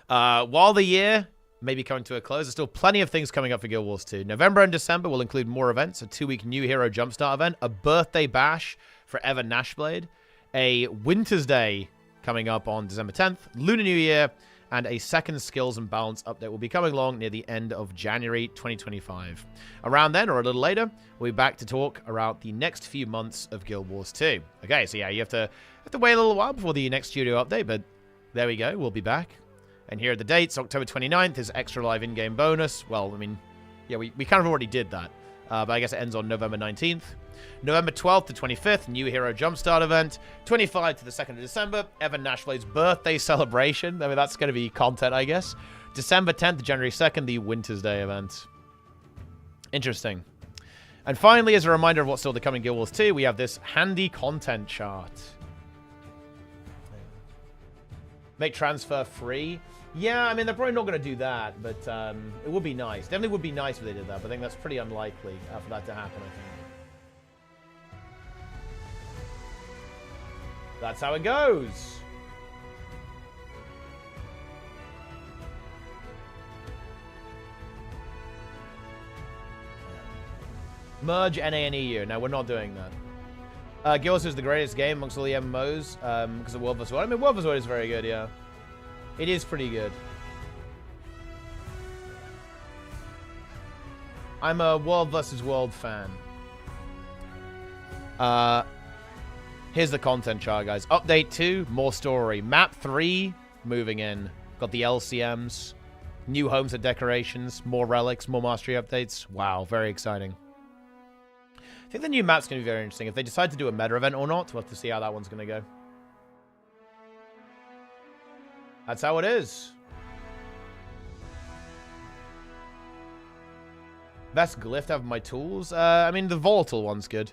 A: While the year may be coming to a close, there's still plenty of things coming up for Guild Wars 2. November and December will include more events, a 2-week New Hero Jumpstart event, a birthday bash for Ever Nashblade, a Winter's Day coming up on December 10th, Lunar New Year, and a second skills and balance update will be coming along near the end of January 2025. Around then, or a little later, we'll be back to talk about the next few months of Guild Wars 2. Okay, so yeah, you have to wait a little while before the next studio update, but there we go, we'll be back. And here are the dates. October 29th is Extra Live in-game bonus. Well, I mean, yeah, we kind of already did that. But I guess it ends on November 19th. November 12th to 25th, New Hero Jumpstart event. 25th to the 2nd of December, Evan Nashblade's birthday celebration. I mean, that's going to be content, I guess. December 10th to January 2nd, the Winter's Day event. Interesting. And finally, as a reminder of what's still to come in Guild Wars 2, we have this handy content chart. Make transfer free. Yeah, I mean, they're probably not going to do that, but it would be nice. Definitely would be nice if they did that, but I think that's pretty unlikely for that to happen, I think. That's how it goes. Merge NA and EU. No, we're not doing that. Guild Wars is the greatest game amongst all the MMOs because of World vs. World. I mean, World vs. World is very good, yeah. It is pretty good. I'm a World vs. World fan. Here's the content chart, guys. Update 2, more story. Map 3, moving in. Got the LCMs. New homes and decorations. More relics, more mastery updates. Wow, very exciting. I think the new map's going to be very interesting. If they decide to do a meta event or not, we'll have to see how that one's going to go. That's how it is. Best glyph to have in my tools? I mean, the volatile one's good.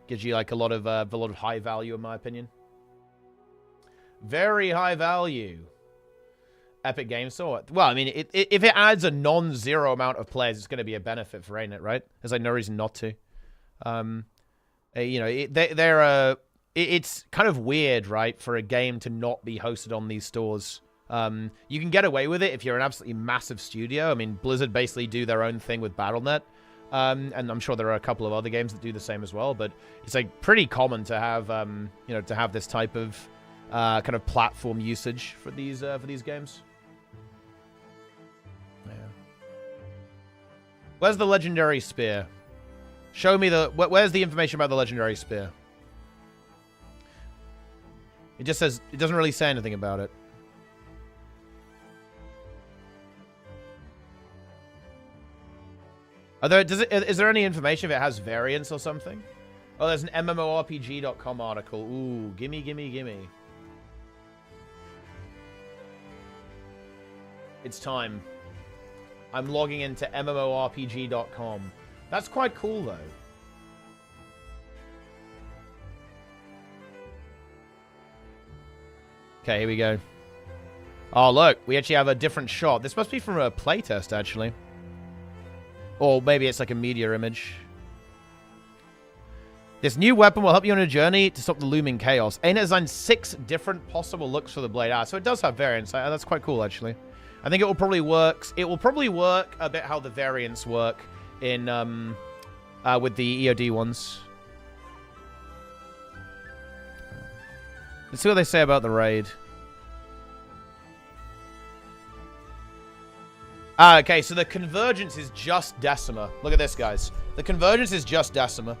A: Gives you like a lot of high value, in my opinion. Very high value. Epic Game Store. Well, I mean, if it adds a non-zero amount of players, it's going to be a benefit for ArenaNet, right? There's like no reason not to. You know, it's kind of weird, right, for a game to not be hosted on these stores. You can get away with it if you're an absolutely massive studio. I mean, Blizzard basically do their own thing with BattleNet. And I'm sure there are a couple of other games that do the same as well, but it's like pretty common to have, you know, to have this type of kind of platform usage for these games. Yeah. Where's the legendary spear? Show me where's the information about the legendary spear? It just says, it doesn't really say anything about it. Is there any information if it has variants or something? Oh, there's an MMORPG.com article. Ooh, gimme, gimme, gimme. It's time. I'm logging into MMORPG.com. That's quite cool, though. Okay, here we go. Oh, look. We actually have a different shot. This must be from a playtest, actually. Or maybe it's like a media image. This new weapon will help you on a journey to stop the looming chaos. ArenaNet designed 6 different possible looks for the blade. So it does have variants. That's quite cool, actually. I think it will probably work. It will probably work a bit how the variants work in with the EOD ones. Let's see what they say about the raid. Okay, so the convergence is just Decima. Look at this, guys. The convergence is just Decima.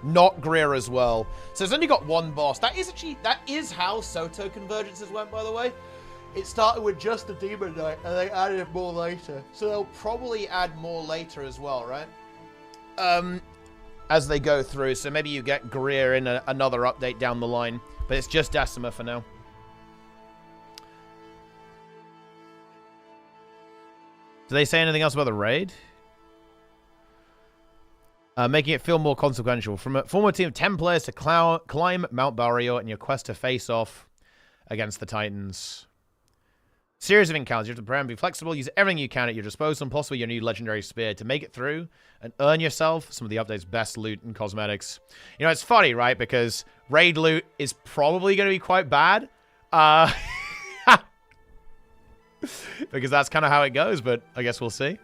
A: Not Greer as well. So it's only got 1 boss. That is how Soto convergences went, by the way. It started with just the Demon Knight, and they added more later. So they'll probably add more later as well, right? As they go through. So maybe you get Greer in another update down the line. But it's just Decima for now. Do they say anything else about the raid? Making it feel more consequential. From a former team of 10 players to climb Mount Barrio in your quest to face off against the Titans. Series of encounters. You have to prepare and be flexible. Use everything you can at your disposal and possibly your new legendary spear to make it through and earn yourself some of the update's best loot and cosmetics. You know, it's funny, right? Because raid loot is probably going to be quite bad. Because that's kind of how it goes, but I guess we'll see.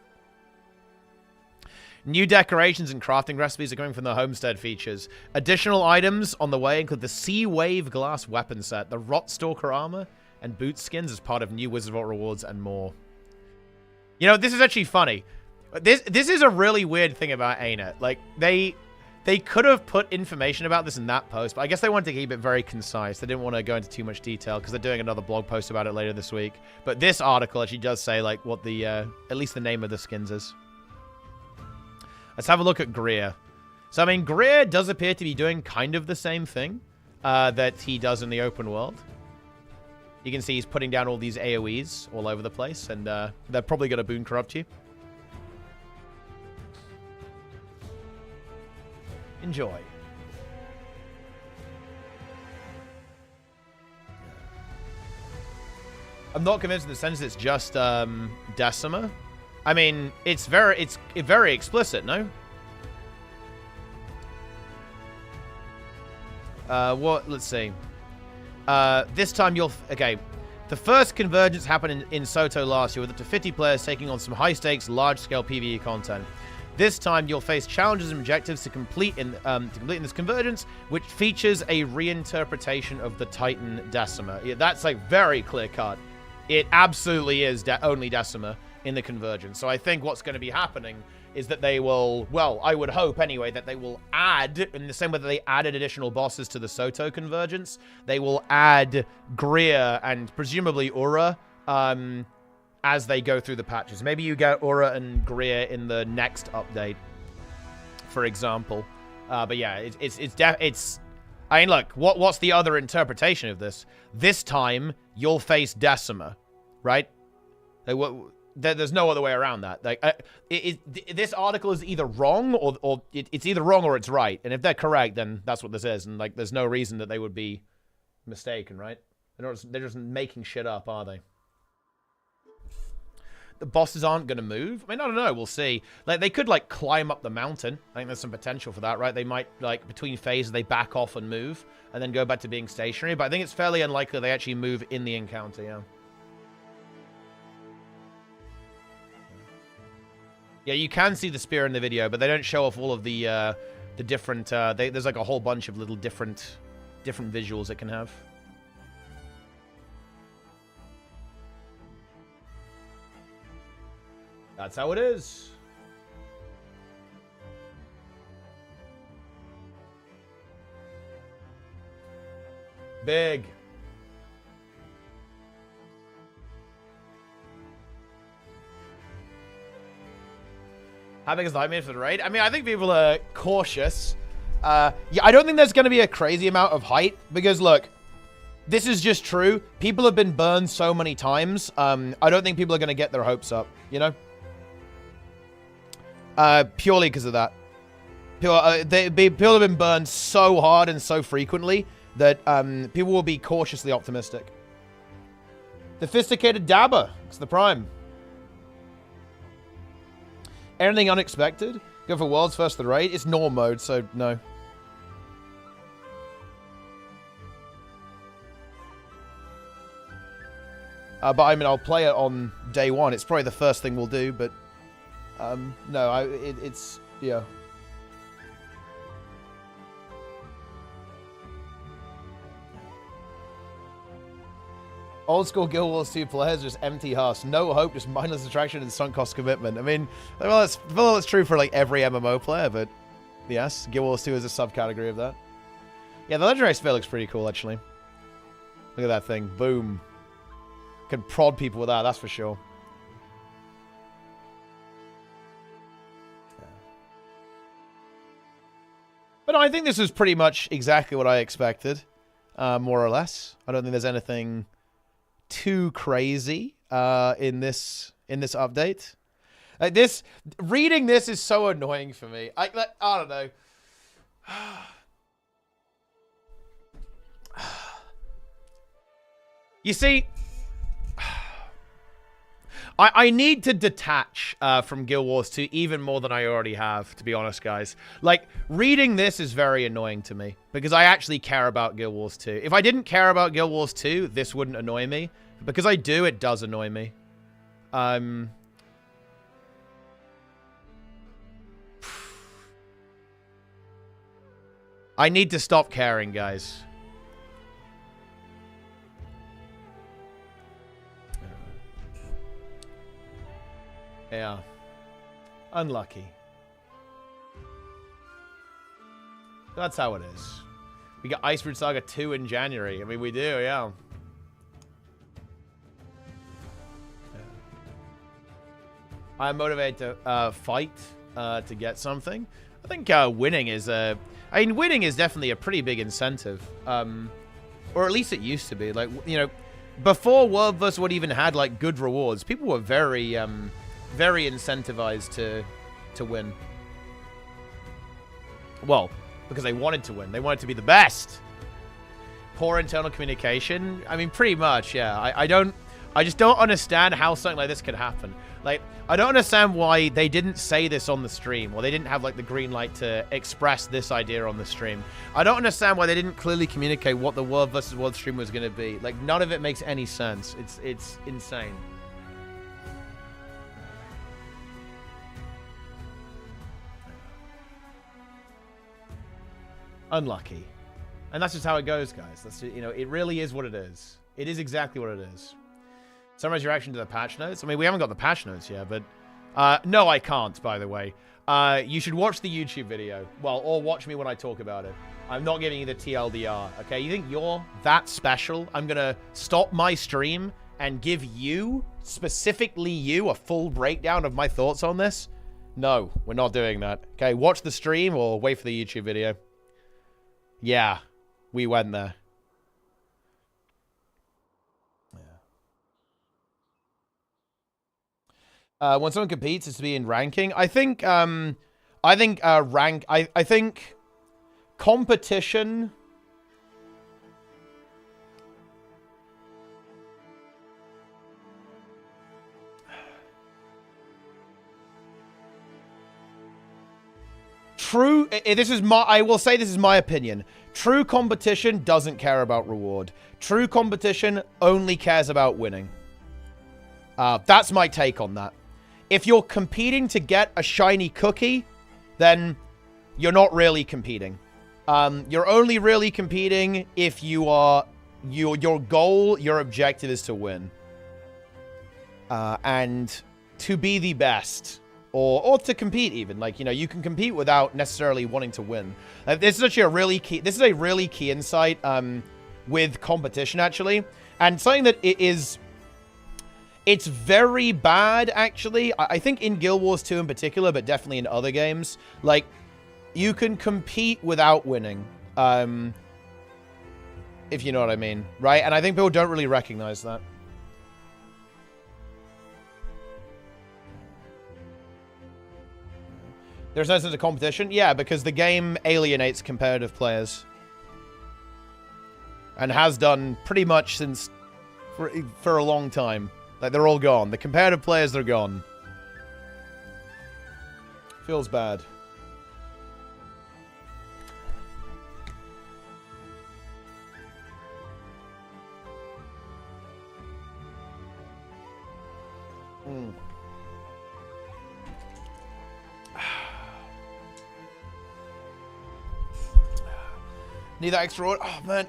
A: New decorations and crafting recipes are coming from the homestead features. Additional items on the way include the Sea Wave glass weapon set, the Rot Stalker armor, and boot skins as part of new Wizard Vault rewards and more. You know, this is actually funny. This is a really weird thing about ArenaNet. Like, they could have put information about this in that post, but I guess they wanted to keep it very concise. They didn't want to go into too much detail because they're doing another blog post about it later this week. But this article actually does say, like, what the, at least the name of the skins is. Let's have a look at Greer. So, I mean, Greer does appear to be doing kind of the same thing that he does in the open world. You can see he's putting down all these AoEs all over the place, and they're probably going to boon corrupt you. Enjoy. I'm not convinced in the sense it's just Decima. I mean, it's very explicit, no? Let's see. This time you'll... Okay. The first convergence happened in Soto last year with up to 50 players taking on some high-stakes, large-scale PvE content. This time you'll face challenges and objectives to complete in this convergence, which features a reinterpretation of the Titan Decima. Yeah, that's like very clear-cut. It absolutely is only Decima in the convergence. So I think what's going to be happening is that they will, well, I would hope anyway, that they will add, in the same way that they added additional bosses to the Soto convergence, they will add Greer and presumably Aura as they go through the patches. Maybe you get Aura and Greer in the next update, for example. But yeah, it's I mean, look, what's the other interpretation of this? This time, you'll face Decima, right? There's no other way around that. Like, this article is either wrong or it's either wrong or it's right. And if they're correct, then that's what this is. And like, there's no reason that they would be mistaken, right? They're just making shit up, are they? The bosses aren't going to move. I mean, I don't know. We'll see. Like, they could like climb up the mountain. I think there's some potential for that, right? They might like between phases they back off and move, and then go back to being stationary. But I think it's fairly unlikely they actually move in the encounter. Yeah. Yeah, you can see the spear in the video, but they don't show off all of the different... there's like a whole bunch of little different visuals it can have. That's how it is. Big. How big is the hype meter for the raid? I mean, I think people are cautious. Yeah, I don't think there's going to be a crazy amount of hype because, look, this is just true. People have been burned so many times. I don't think people are going to get their hopes up, you know? Purely because of that. People have been burned so hard and so frequently that people will be cautiously optimistic. Sophisticated dabber. It's the prime. Anything unexpected? Go for world's first the raid? It's norm mode, so no. But I mean, I'll play it on day one. It's probably the first thing we'll do, but no, it's yeah. Old school Guild Wars 2 players, just empty hearts. No hope, just mindless attraction and sunk cost commitment. I mean, well, that's true for like every MMO player, but yes, Guild Wars 2 is a subcategory of that. Yeah, the Legendary Sphere looks pretty cool, actually. Look at that thing. Boom. Can prod people with that, that's for sure. But no, I think this is pretty much exactly what I expected, more or less. I don't think there's anything too crazy in this update. Like reading this is so annoying for me. I don't know. You see, I need to detach from Guild Wars 2 even more than I already have, to be honest, guys. Like, reading this is very annoying to me, because I actually care about Guild Wars 2. If I didn't care about Guild Wars 2, this wouldn't annoy me. Because I do, it does annoy me. I need to stop caring, guys. Yeah. Unlucky. That's how it is. We got Iceberg Saga 2 in January. I mean, we do, yeah. I'm motivated to fight to get something. I think winning is I mean, winning is definitely a pretty big incentive. Or at least it used to be. Like, you know, before World vs. What even had, like, good rewards, people were very incentivized to win. Well, because they wanted to win. They wanted to be the best. Poor internal communication. I mean, pretty much, yeah. I just don't understand how something like this could happen. Like, I don't understand why they didn't say this on the stream, or they didn't have, like, the green light to express this idea on the stream. I don't understand why they didn't clearly communicate what the World vs. World stream was going to be. Like, none of it makes any sense. It's insane. Unlucky. And that's just how it goes, guys. That's, you know, it really is what it is. It is exactly what it is. Summarize your reaction to the patch notes. I mean, we haven't got the patch notes yet, but no, I can't, by the way. You should watch the YouTube video. Well, or watch me when I talk about it. I'm not giving you the TLDR, okay? You think you're that special? I'm gonna stop my stream and give you, specifically you, a full breakdown of my thoughts on this? No, we're not doing that. Okay, watch the stream or wait for the YouTube video. Yeah, we went there. When someone competes, it's to be in ranking. I think competition. True. I will say this is my opinion. True competition doesn't care about reward. True competition only cares about winning. That's my take on that. If you're competing to get a shiny cookie, then you're not really competing. You're only really competing if you are your goal, your objective is to win. And to be the best. Or to compete even. Like, you know, you can compete without necessarily wanting to win. This is actually a really key insight with competition, actually. And something that it's very bad, actually. I think in Guild Wars 2 in particular, but definitely in other games. Like, you can compete without winning. If you know what I mean, right? And I think people don't really recognize that. There's no sense of competition? Yeah, because the game alienates competitive players. And has done pretty much since... For a long time. Like, they're all gone. The competitive players, they're gone. Feels bad. Need that extra order? Oh, man.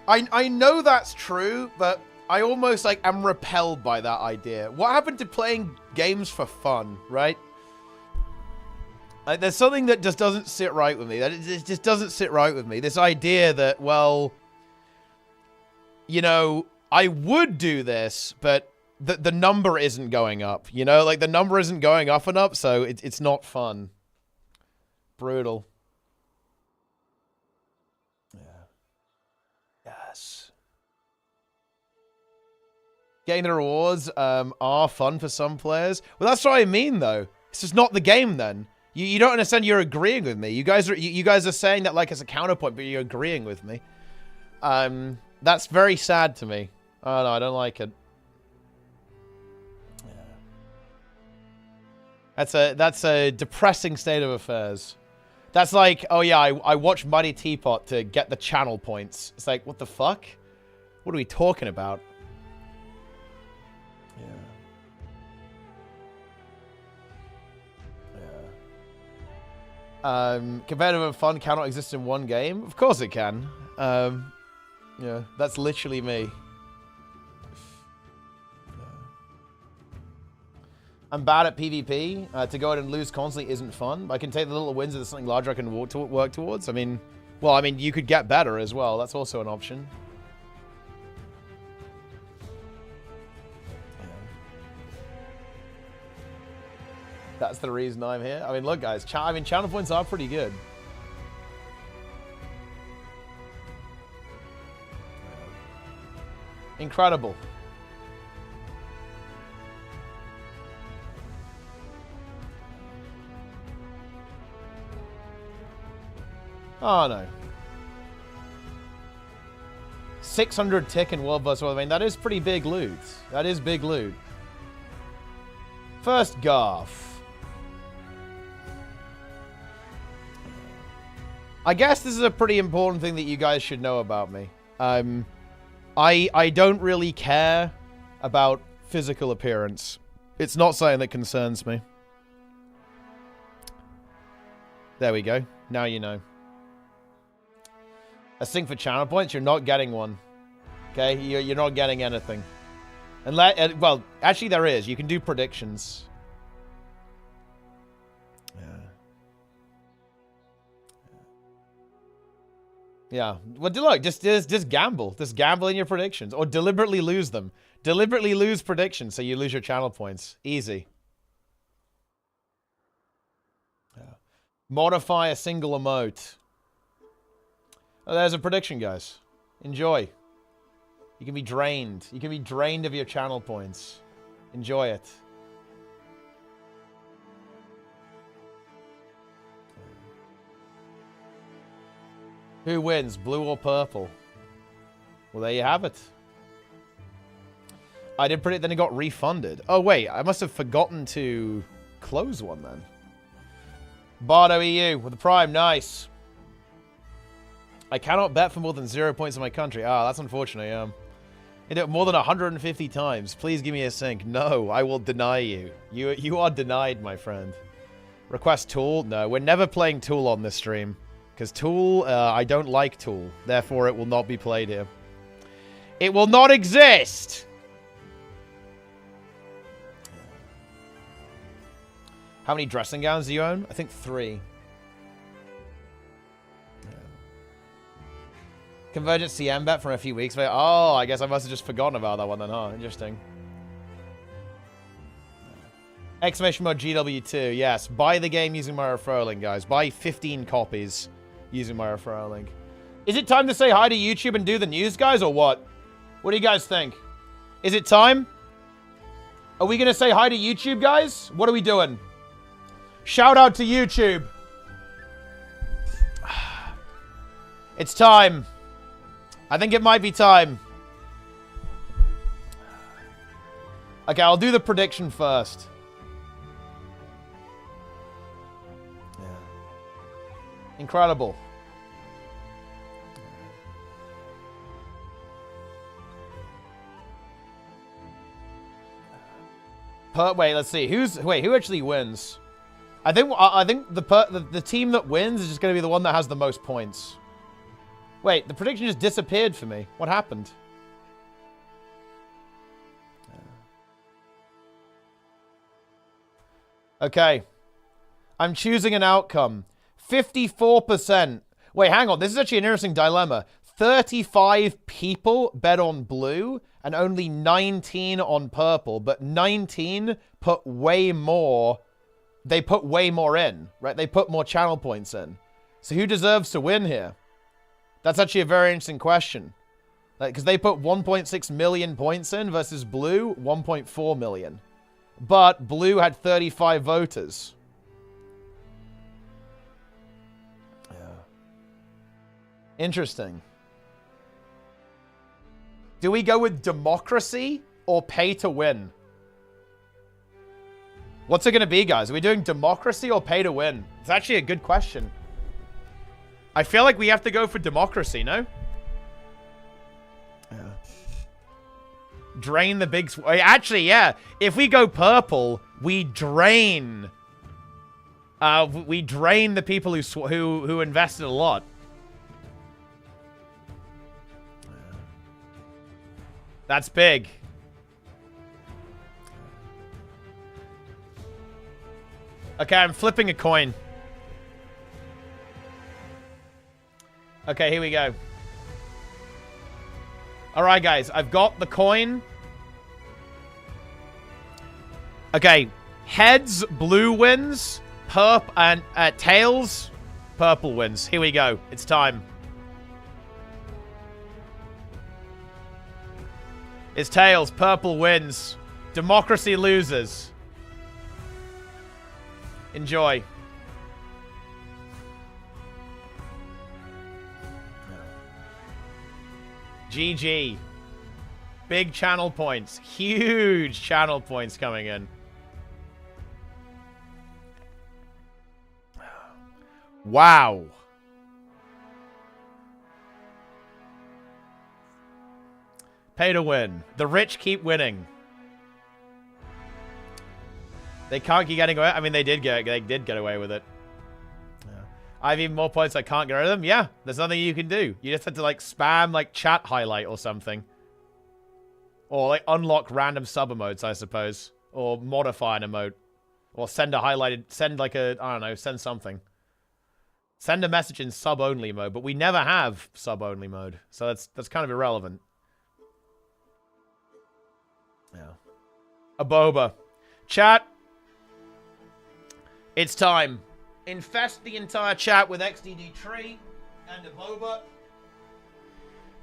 A: I know that's true, but I almost, like, am repelled by that idea. What happened to playing games for fun, right? Like, there's something that just doesn't sit right with me. It just doesn't sit right with me. This idea that, well, you know, I would do this, but the number isn't going up. You know, like, the number isn't going up and up, so it's not fun. Brutal. Yes. Getting the rewards are fun for some players. Well, that's what I mean, though. It's just not the game, then. You don't understand. You're agreeing with me. You guys are saying that like as a counterpoint, but you're agreeing with me. That's very sad to me. Oh no, I don't like it. Yeah. That's a depressing state of affairs. That's like, oh yeah, I watched Mighty Teapot to get the channel points. It's like, what the fuck? What are we talking about? Yeah. Competitive and fun cannot exist in one game. Of course it can. Yeah, that's literally me. I'm bad at PvP. To go out and lose constantly isn't fun. I can take the little wins if there's something larger I can work towards. I mean, well, you could get better as well. That's also an option. That's the reason I'm here. I mean, look, guys. Channel points are pretty good. Incredible. Oh, no. 600 tick in World vs. World. I mean, that is pretty big loot. That is big loot. First Garth. I guess this is a pretty important thing that you guys should know about me. I don't really care about physical appearance. It's not something that concerns me. There we go. Now you know. A sync for channel points, you're not getting one. Okay? You're not getting anything. Unless, well, actually there is. You can do predictions. Yeah. Well, look, just gamble. Just gamble in your predictions. Or deliberately lose them. Deliberately lose predictions so you lose your channel points. Easy. Yeah. Modify a single emote. Oh, there's a prediction, guys. Enjoy. You can be drained. You can be drained of your channel points. Enjoy it. Who wins, blue or purple? Well, there you have it. I did predict, then it got refunded. Oh, wait, I must have forgotten to close one then. Bardo EU with the Prime, nice. I cannot bet for more than 0 points in my country. Ah, that's unfortunate, yeah. You do it more than 150 times. Please give me a sync. No, I will deny you. You are denied, my friend. Request Tool? No, we're never playing Tool on this stream. Because Tool, I don't like Tool. Therefore, it will not be played here. It will not exist! How many dressing gowns do you own? I think 3. Convergent CM bet from a few weeks ago. Oh, I guess I must have just forgotten about that one then, huh? Interesting. Exclamation mode gw2. Yes, buy the game using my referral link, guys. Buy 15 copies using my referral link. Is it time to say hi to YouTube and do the news, guys, or what? What do you guys think? Is it time? Are we going to say hi to YouTube, guys? What are we doing? Shout out to YouTube. It's time. I think it might be time. Okay, I'll do the prediction first. Yeah. Incredible. Wait, let's see. Who actually wins? I think the team that wins is just going to be the one that has the most points. Wait, the prediction just disappeared for me. What happened? Okay. I'm choosing an outcome. 54%. Wait, hang on. This is actually an interesting dilemma. 35 people bet on blue and only 19 on purple, but 19 put way more. They put way more in, right? They put more channel points in. So who deserves to win here? That's actually a very interesting question. Because they put 1.6 million points in versus blue, 1.4 million. But blue had 35 voters. Yeah. Interesting. Do we go with democracy or pay to win? What's it going to be, guys? Are we doing democracy or pay to win? It's actually a good question. I feel like we have to go for democracy, no? Yeah. Drain the big... Actually, yeah. If we go purple, we drain... we drain the people who invested a lot. That's big. Okay, I'm flipping a coin. Okay, here we go. Alright, guys. I've got the coin. Okay. Heads, blue wins. And tails, purple wins. Here we go. It's time. It's tails. Purple wins. Democracy loses. Enjoy. GG. Big channel points. Huge channel points coming in. Wow. Pay to win. The rich keep winning. They can't keep getting away. I mean, they did get away with it. Yeah. I have even more points. I can't get rid of them. Yeah, there's nothing you can do. You just have to like spam like chat highlight or something, or like unlock random sub emotes, I suppose, or modify an emote, or send a highlighted, send like a I don't know, send something. Send a message in sub only mode, but we never have sub only mode, so that's kind of irrelevant. Yeah. A boba. Chat. It's time. Infest the entire chat with XDD Tree and a boba.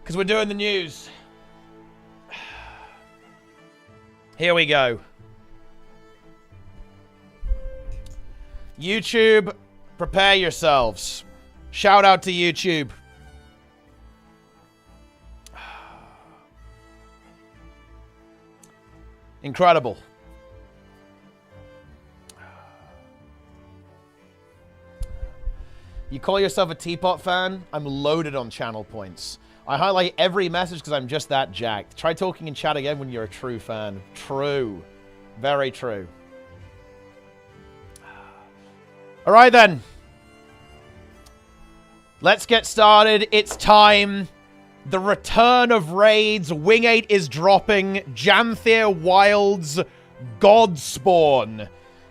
A: Because we're doing the news. Here we go. YouTube, prepare yourselves. Shout out to YouTube. Incredible. You call yourself a Teapot fan? I'm loaded on channel points. I highlight every message because I'm just that jacked. Try talking in chat again when you're a true fan. True. Very true. Alright then. Let's get started. It's time. The return of raids. Wing 8 is dropping. Janthir Wilds Godspawn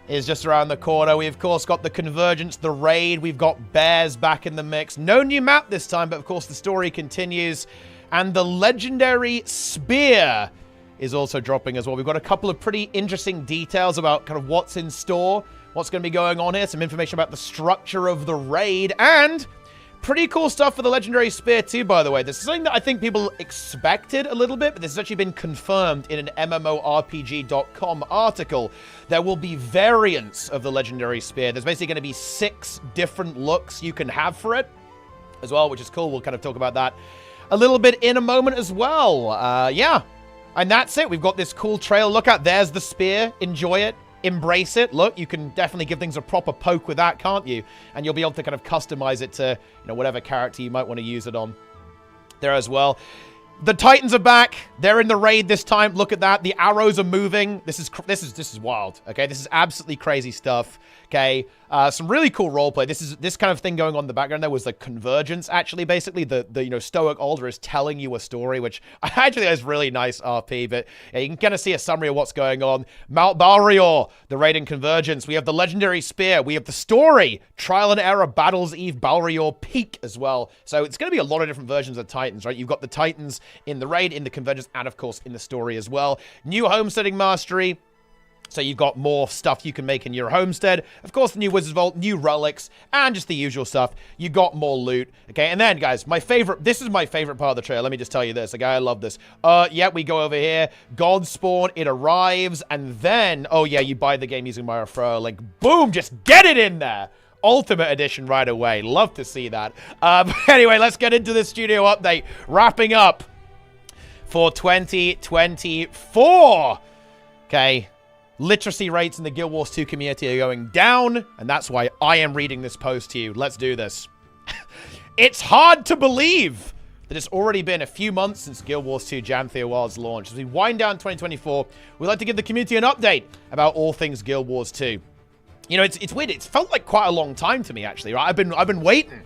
A: is just around the corner. We, of course, got the Convergence, the raid. We've got Bears back in the mix. No new map this time, but, of course, the story continues. And the legendary Spear is also dropping as well. We've got a couple of pretty interesting details about kind of what's in store, what's going to be going on here, some information about the structure of the raid, and Pretty cool stuff for the Legendary Spear too, by the way. This is something that I think people expected a little bit, but this has actually been confirmed in an MMORPG.com article. There will be variants of the Legendary Spear. There's basically going to be 6 different looks you can have for it as well, which is cool. We'll kind of talk about that a little bit in a moment as well. Yeah, and that's it. We've got this cool trail. Look out, there's the spear. Enjoy it. Embrace it. Look, you can definitely give things a proper poke with that, can't you? And you'll be able to kind of customize it to, you know, whatever character you might want to use it on there as well. The Titans are back. They're in the raid this time. Look at that. The arrows are moving. This is wild. Okay, this is absolutely crazy stuff. Okay, some really cool roleplay. This kind of thing going on in the background. There was the convergence. Actually, basically, the you know, Stoic Alder is telling you a story, which I actually think is really nice RP. But yeah, you can kind of see a summary of what's going on. Mount Balrior, the raid and convergence. We have the Legendary Spear. We have the story. Trial and Error, Battles Eve, Balrior Peak as well. So it's going to be a lot of different versions of Titans, right? You've got the Titans in the raid, in the convergence, and of course in the story as well. New homesteading mastery. So you've got more stuff you can make in your homestead. Of course, the new Wizard's Vault, new relics, and just the usual stuff. You got more loot. Okay, and then, guys, this is my favorite part of the trail. Let me just tell you this. Okay, I love this. Yeah, we go over here. God Spawn, it arrives, and then, oh yeah, you buy the game using my referral link. Boom, just get it in there. Ultimate Edition right away. Love to see that. Anyway, let's get into this studio update. Wrapping up for 2024. Okay. Literacy rates in the Guild Wars 2 community are going down, and that's why I am reading this post to you. Let's do this. It's hard to believe that it's already been a few months since Guild Wars 2 Janthea Wilds launched. As we wind down 2024, we'd like to give the community an update about all things Guild Wars 2. You know, it's weird. It's felt like quite a long time to me, actually. Right? I've been waiting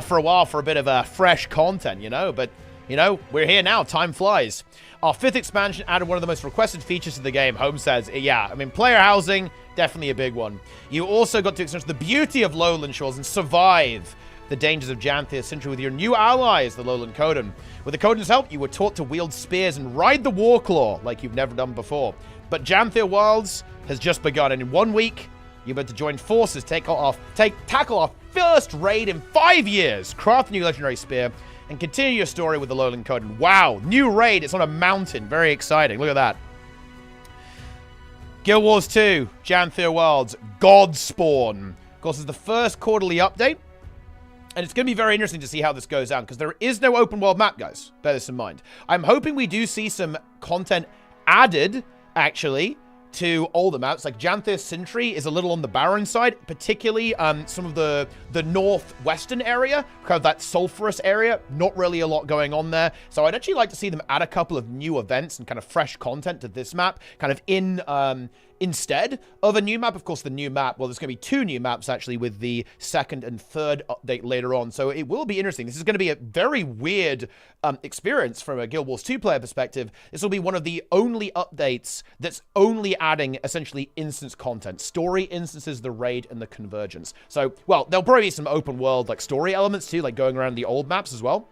A: for a while for a bit of fresh content, you know, but you know, we're here now. Time flies. Our 5th expansion added one of the most requested features to the game, homesteads. Yeah, I mean, player housing, definitely a big one. You also got to experience the beauty of Lowland Shores and survive the dangers of Janthea Century with your new allies, the Lowland Coden. With the Coden's help, you were taught to wield spears and ride the Warclaw like you've never done before. But Janthea Wilds has just begun, and in 1 week, you're about to join forces, tackle our first raid in 5 years, craft a new legendary spear, and continue your story with the Lowland Coden. Wow, new raid. It's on a mountain. Very exciting. Look at that. Guild Wars 2, Janthea Wilds, God Spawn. Of course, it's the first quarterly update. And it's going to be very interesting to see how this goes down, because there is no open world map, guys. Bear this in mind. I'm hoping we do see some content added, actually, to older maps. Like Janthea Century is a little on the barren side, particularly some of the northwestern area, kind of that sulfurous area. Not really a lot going on there. So I'd actually like to see them add a couple of new events and kind of fresh content to this map, kind of instead of a new map. Of course, the new map, well, there's going to be 2 new maps actually with the 2nd and 3rd update later on. So it will be interesting. This is going to be a very weird experience from a Guild Wars 2 player perspective. This will be one of the only updates that's only adding essentially instance content, story instances, the raid, and the convergence. So, well, there'll probably be some open world like story elements too, like going around the old maps as well.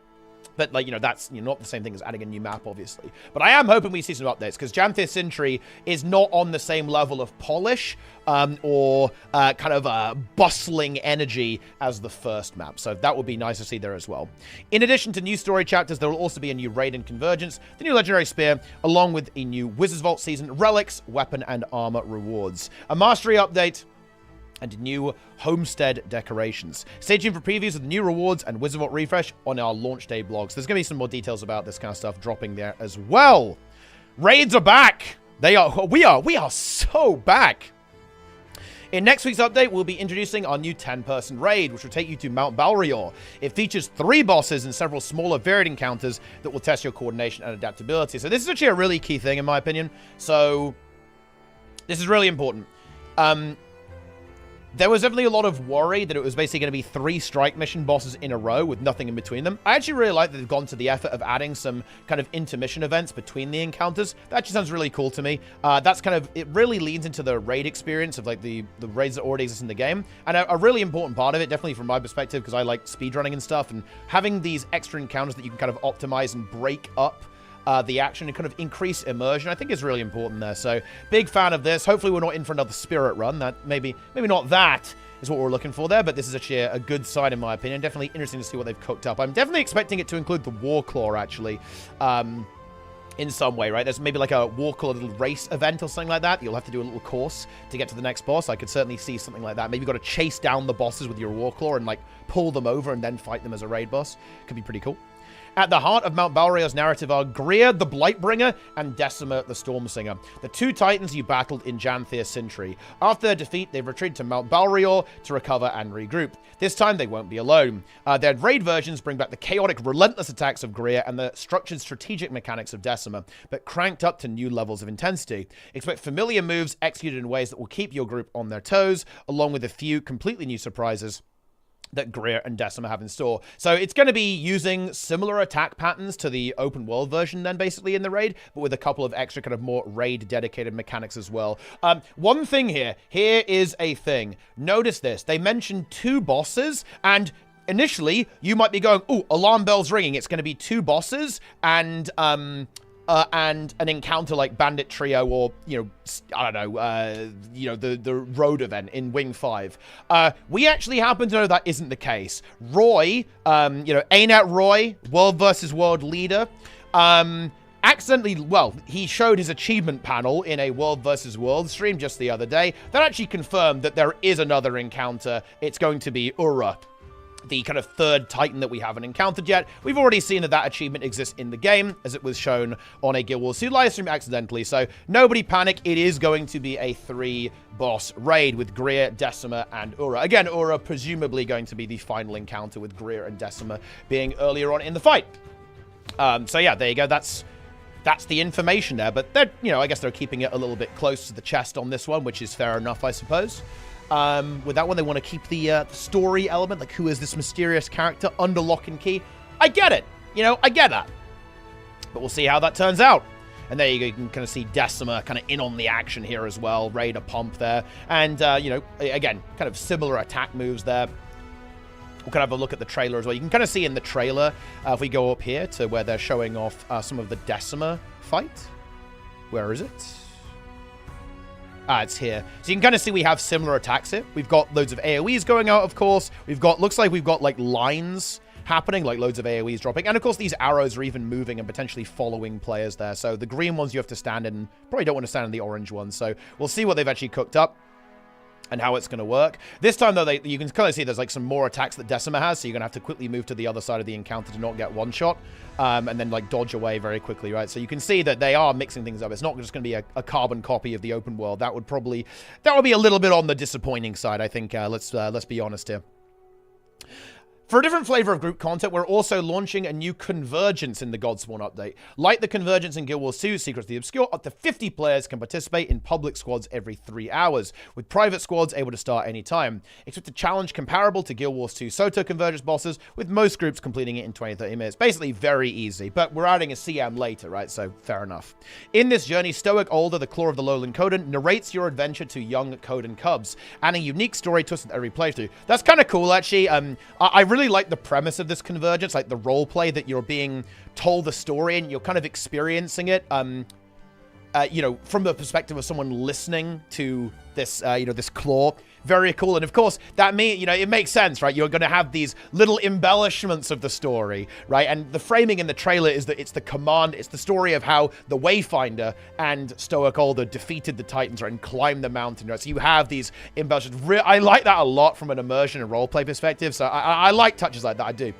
A: But, like, you know, that's not the same thing as adding a new map, obviously. But I am hoping we see some updates, because Janthea Century is not on the same level of polish or kind of bustling energy as the first map. So that would be nice to see there as well. In addition to new story chapters, there will also be a new raid and convergence, the new Legendary Spear, along with a new Wizard's Vault season, relics, weapon, and armor rewards. A mastery update, and new homestead decorations. Stay tuned for previews of the new rewards and Wizard Vault refresh on our launch day blogs. There's going to be some more details about this kind of stuff dropping there as well. Raids are back. We are so back. In next week's update, we'll be introducing our new 10-person raid, which will take you to Mount Balrior. It features 3 bosses and several smaller varied encounters that will test your coordination and adaptability. So this is actually a really key thing, in my opinion. So this is really important. There was definitely a lot of worry that it was basically going to be 3 strike mission bosses in a row with nothing in between them. I actually really like that they've gone to the effort of adding some kind of intermission events between the encounters. That actually sounds really cool to me. That's kind of, it really leans into the raid experience of like the raids that already exist in the game. And a really important part of it, definitely from my perspective, because I like speedrunning and stuff, and having these extra encounters that you can kind of optimize and break up the action and kind of increase immersion, I think is really important there. So big fan of this. Hopefully we're not in for another spirit run. That maybe not that is what we're looking for there, but this is actually a good sign in my opinion. Definitely interesting to see what they've cooked up. I'm definitely expecting it to include the Warclaw actually. In some way, right? There's maybe like a Warclaw little race event or something like that. You'll have to do a little course to get to the next boss. I could certainly see something like that. Maybe you've got to chase down the bosses with your Warclaw and like pull them over and then fight them as a raid boss. Could be pretty cool. At the heart of Mount Balrior's narrative are Greer, the Blightbringer, and Decima, the Stormsinger, the two titans you battled in Janthir Sintry. After their defeat, they've retreated to Mount Balrior to recover and regroup. This time, they won't be alone. Their raid versions bring back the chaotic, relentless attacks of Greer and the structured strategic mechanics of Decima, but cranked up to new levels of intensity. Expect familiar moves executed in ways that will keep your group on their toes, along with a few completely new surprises that Greer and Decima have in store. So it's going to be using similar attack patterns to the open world version then basically in the raid, but with a couple of extra kind of more raid dedicated mechanics as well. One thing here is a thing. Notice this. They mentioned 2 bosses, and initially you might be going, ooh, alarm bells ringing. It's going to be 2 bosses and an encounter like Bandit Trio or, you know, I don't know, you know, the road event in Wing 5. We actually happen to know that isn't the case. Roy, you know, ArenaNet Roy, World versus World leader, accidentally, well, he showed his achievement panel in a World versus World stream just the other day. That actually confirmed that there is another encounter. It's going to be Ura, the kind of 3rd Titan that we haven't encountered yet. We've already seen that achievement exists in the game, as it was shown on a Guild Wars 2 live stream accidentally, so nobody panic. It is going to be a 3-boss raid with Greer, Decima, and Ura. Again, Ura presumably going to be the final encounter, with Greer and Decima being earlier on in the fight. So yeah, there you go. That's the information there, but they're, you know, I guess they're keeping it a little bit close to the chest on this one, which is fair enough, I suppose. With that one, they want to keep the story element, like who is this mysterious character under lock and key. I get it. You know, I get that. But we'll see how that turns out. And there you go. You can kind of see Decima kind of in on the action here as well. Ready to pump there. And, you know, again, kind of similar attack moves there. We'll kind of have a look at the trailer as well. You can kind of see in the trailer, if we go up here to where they're showing off some of the Decima fight. Where is it? It's here. So you can kind of see we have similar attacks here. We've got loads of AoEs going out, of course. Looks like we've got like lines happening, like loads of AoEs dropping. And of course, these arrows are even moving and potentially following players there. So the green ones you have to stand in. Probably don't want to stand in the orange ones. So we'll see what they've actually cooked up and how it's going to work. This time, though, you can kind of see there's like some more attacks that Decima has, so you're going to have to quickly move to the other side of the encounter to not get one shot, and then like dodge away very quickly, right? So you can see that they are mixing things up. It's not just going to be a carbon copy of the open world. That would be a little bit on the disappointing side, I think. Let's be honest here. For a different flavor of group content, we're also launching a new Convergence in the Godspawn update. Like the Convergence in Guild Wars 2, Secrets of the Obscure, up to 50 players can participate in public squads every 3 hours, with private squads able to start anytime. Expect a challenge comparable to Guild Wars 2 Soto Convergence bosses, with most groups completing it in 20-30 minutes. Basically, very easy, but we're adding a CM later, right? So, fair enough. In this journey, Stoic Older, the Claw of the Lowland Coden, narrates your adventure to young Coden cubs, adding a unique story twist with every playthrough. That's kind of cool, actually. I really like the premise of this Convergence, like the role play that you're being told the story and you're kind of experiencing it, you know, from the perspective of someone listening to this, you know, this claw. Very cool. And of course, that you know, it makes sense, right? You're going to have these little embellishments of the story, right? And the framing in the trailer is that it's the command, it's the story of how the Wayfinder and Stoic Older defeated the Titans, right, and climbed the mountain, right? So you have these embellishments. I like that a lot from an immersion and roleplay perspective. So I like touches like that. I do.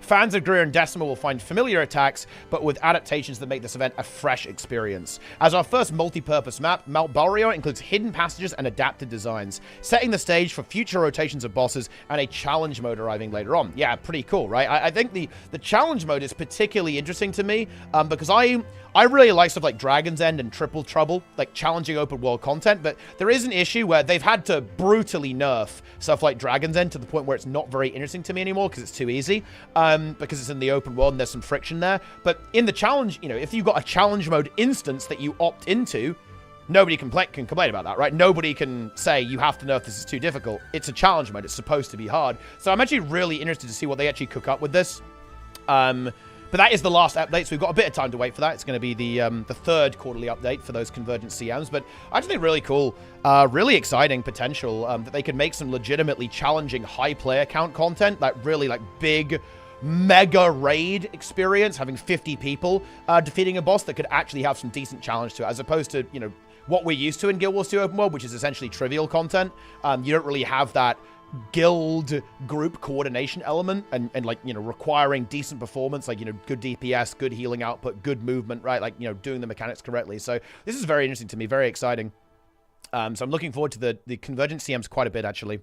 A: Fans of Greer and Decima will find familiar attacks, but with adaptations that make this event a fresh experience. As our first multi-purpose map, Mount Balrior includes hidden passages and adapted designs, setting the stage for future rotations of bosses and a challenge mode arriving later on. Yeah, pretty cool, right? I think the challenge mode is particularly interesting to me, because I really like stuff like Dragon's End and Triple Trouble, like challenging open world content, but there is an issue where they've had to brutally nerf stuff like Dragon's End to the point where it's not very interesting to me anymore because it's too easy, because it's in the open world and there's some friction there. But in the challenge, you know, if you've got a challenge mode instance that you opt into, nobody can complain about that, right? Nobody can say you have to nerf this is too difficult. It's a challenge mode. It's supposed to be hard. So I'm actually really interested to see what they actually cook up with this. But that is the last update, so we've got a bit of time to wait for that. It's going to be the third quarterly update for those convergent CMs. But I just think really cool, really exciting potential that they could make some legitimately challenging high player count content, that really like big, mega raid experience, having 50 people defeating a boss that could actually have some decent challenge to it, as opposed to, you know, what we're used to in Guild Wars 2 Open World, which is essentially trivial content. You don't really have that guild group coordination element and like, you know, requiring decent performance, like, you know, good DPS, good healing output, good movement, right? Like, you know, doing the mechanics correctly. So this is very interesting to me, very exciting. So I'm looking forward to the convergent CMs quite a bit, actually.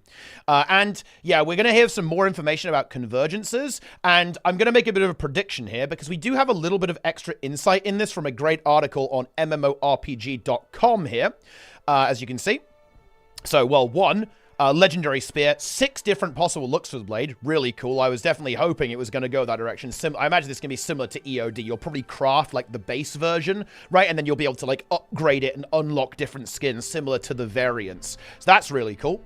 A: And yeah, we're going to have some more information about convergences, and I'm going to make a bit of a prediction here because we do have a little bit of extra insight in this from a great article on MMORPG.com here, as you can see. So, well, one, Legendary Spear, 6 different possible looks for the blade. Really cool. I was definitely hoping it was going to go that direction. I imagine this is going to be similar to EOD. You'll probably craft, like, the base version, right? And then you'll be able to, like, upgrade it and unlock different skins similar to the variants. So that's really cool.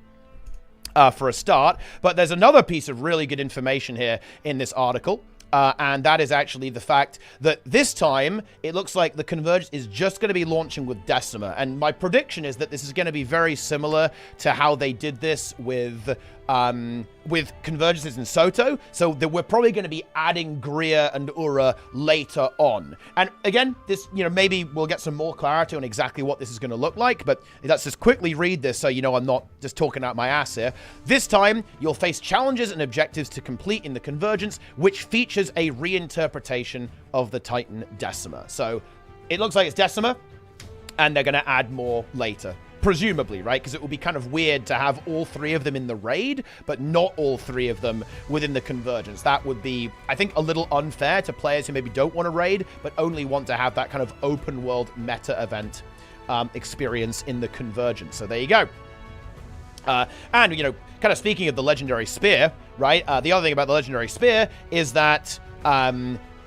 A: For a start. But there's another piece of really good information here in this article. And that is actually the fact that this time, it looks like the Convergence is just going to be launching with Decima. And my prediction is that this is going to be very similar to how they did this with Convergences in Soto. So that we're probably going to be adding Greer and Ura later on. And again, this, you know, maybe we'll get some more clarity on exactly what this is going to look like. But let's just quickly read this so you know I'm not just talking out my ass here. This time, you'll face challenges and objectives to complete in the Convergence, which features a reinterpretation of the Titan Decima. So it looks like it's Decima, and they're going to add more later. Presumably, right? Because it will be kind of weird to have all 3 of them in the raid, but not all 3 of them within the Convergence. That would be, I think, a little unfair to players who maybe don't want to raid, but only want to have that kind of open world meta event experience in the Convergence. So there you go. And, you know, kind of speaking of the Legendary Spear, right? The other thing about the Legendary Spear is that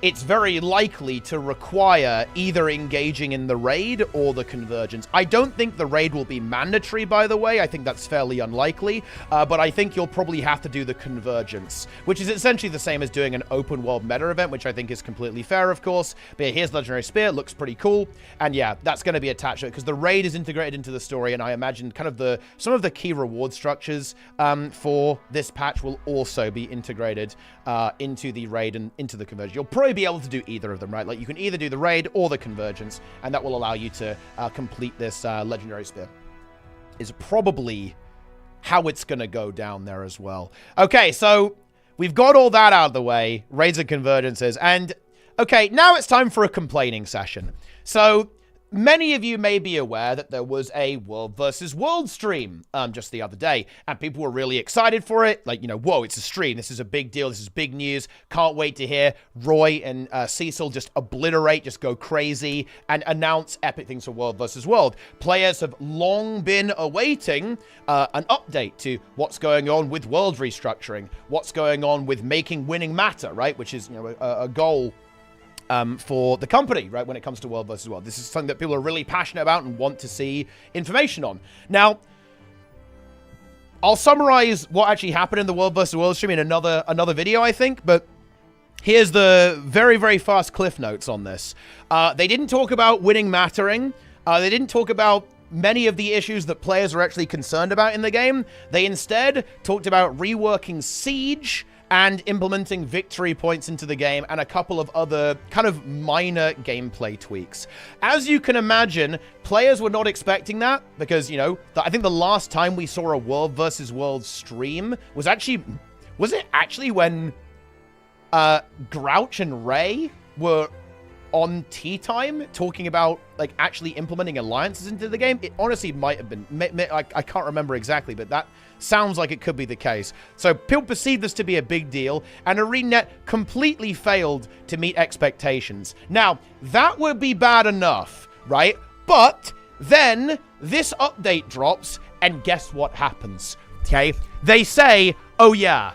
A: it's very likely to require either engaging in the raid or the Convergence. I don't think the raid will be mandatory, by the way. I think that's fairly unlikely. But I think you'll probably have to do the Convergence, which is essentially the same as doing an open world meta event, which I think is completely fair, of course. But yeah, here's Legendary Spear. It looks pretty cool. And yeah, that's going to be attached to it because the raid is integrated into the story. And I imagine kind of some of the key reward structures for this patch will also be integrated into the raid and into the Convergence. You'll probably be able to do either of them, right? Like, you can either do the raid or the Convergence, and that will allow you to complete this Legendary Spear. Is probably how it's going to go down there as well. Okay, so we've got all that out of the way, raids and Convergences, and okay, now it's time for a complaining session. So many of you may be aware that there was a World versus World stream just the other day, and people were really excited for it. Like, you know, whoa, it's a stream. This is a big deal. This is big news. Can't wait to hear Roy and Cecil just obliterate, just go crazy, and announce epic things for World versus World. Players have long been awaiting an update to what's going on with World restructuring, what's going on with making winning matter, right? Which is, you know, a goal for the company, right, when it comes to World versus World. This is something that people are really passionate about and want to see information on. Now, I'll summarize what actually happened in the World versus World stream in another video, I think, but here's the very, very fast cliff notes on this. They didn't talk about winning mattering. They didn't talk about many of the issues that players are actually concerned about in the game. They instead talked about reworking Siege and implementing victory points into the game and a couple of other kind of minor gameplay tweaks. As you can imagine, players were not expecting that because, you know, I think the last time we saw a World versus World stream was it actually when Grouch and Ray were on Tea Time talking about, like, actually implementing alliances into the game? It honestly might have been. I can't remember exactly, but that sounds like it could be the case. So people perceive this to be a big deal, and ArenaNet completely failed to meet expectations. Now, that would be bad enough, right? But then this update drops, and guess what happens? Okay? They say, oh yeah,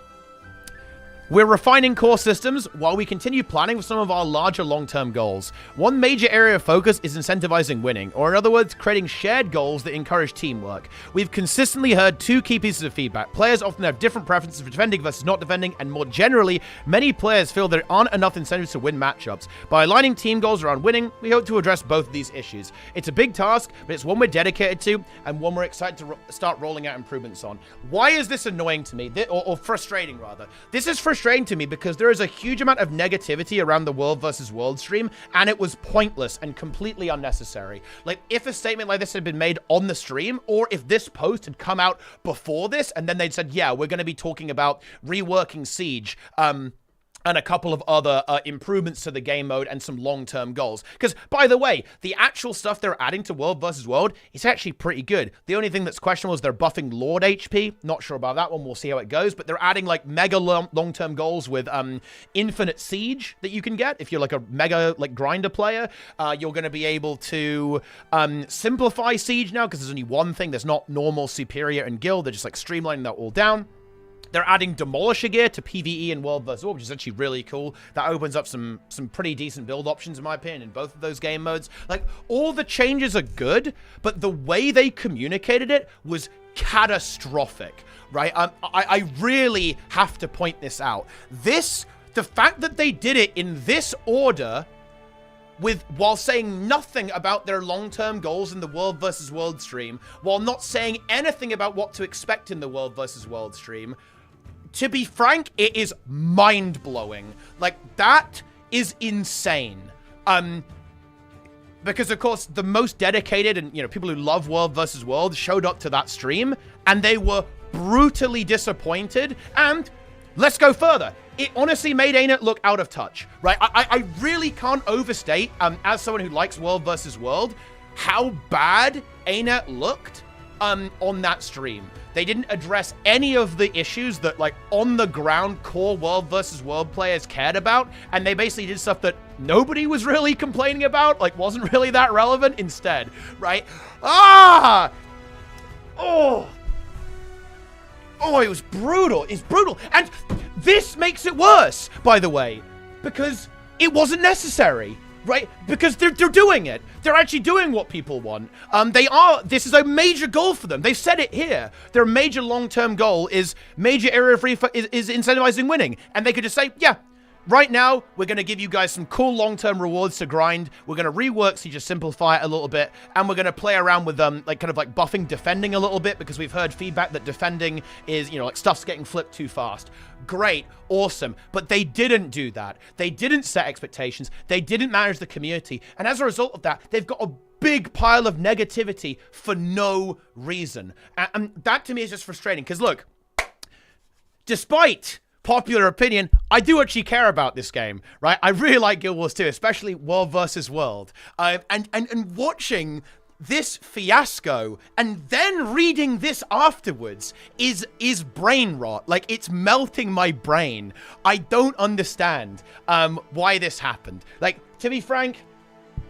A: We're refining core systems while we continue planning for some of our larger long-term goals. One major area of focus is incentivizing winning, or in other words, creating shared goals that encourage teamwork. We've consistently heard two key pieces of feedback. Players often have different preferences for defending versus not defending, and more generally, many players feel there aren't enough incentives to win matchups. By aligning team goals around winning, we hope to address both of these issues. It's a big task, but it's one we're dedicated to, and one we're excited to start rolling out improvements on. Why is this annoying to me? Or frustrating, rather? This is frustrating to me because there is a huge amount of negativity around the world versus world stream, and it was pointless and completely unnecessary. Like, if a statement like this had been made on the stream, or if this post had come out before this, and then they'd said, yeah, we're going to be talking about reworking Siege, and a couple of other improvements to the game mode and some long-term goals. Because, by the way, the actual stuff they're adding to World vs. World is actually pretty good. The only thing that's questionable is they're buffing Lord HP. Not sure about that one. We'll see how it goes. But they're adding, like, mega long-term goals with infinite siege that you can get. If you're, like, a mega, like, grinder player, you're going to be able to simplify siege now because there's only one thing. There's not normal, superior, and guild. They're just, like, streamlining that all down. They're adding Demolisher gear to PvE in World vs. World, which is actually really cool. That opens up some pretty decent build options, in my opinion, in both of those game modes. Like, all the changes are good, but the way they communicated it was catastrophic, right? I really have to point this out. The fact that they did it in this order, while saying nothing about their long-term goals in the World vs. World stream, while not saying anything about what to expect in the World vs. World stream, to be frank, it is mind-blowing. Like, that is insane. Because, of course, the most dedicated and, you know, people who love World vs. World showed up to that stream, and they were brutally disappointed, and let's go further. It honestly made ArenaNet look out of touch, right? I really can't overstate, as someone who likes World vs. World, how bad ArenaNet looked on that stream. They didn't address any of the issues that, like, on-the-ground core World vs. World players cared about, and they basically did stuff that nobody was really complaining about, like, wasn't really that relevant instead, right? Oh, it was brutal. It's brutal. And this makes it worse, by the way, because it wasn't necessary, right? Because they're doing it. They're actually doing what people want. This is a major goal for them. They've said it here. Their major long-term goal is major area of is incentivizing winning. And they could just say, yeah, right now, we're going to give you guys some cool long-term rewards to grind. We're going to rework so you just simplify it a little bit. And we're going to play around with like kind of like buffing defending a little bit, because we've heard feedback that defending is, you know, like stuff's getting flipped too fast. Great, awesome. But they didn't do that. They didn't set expectations. They didn't manage the community. And as a result of that, they've got a big pile of negativity for no reason. And that to me is just frustrating, because look, despite popular opinion, I do actually care about this game, right? I really like Guild Wars 2, especially World versus World. And watching this fiasco and then reading this afterwards is brain rot. Like, it's melting my brain. I don't understand why this happened. Like, to be frank,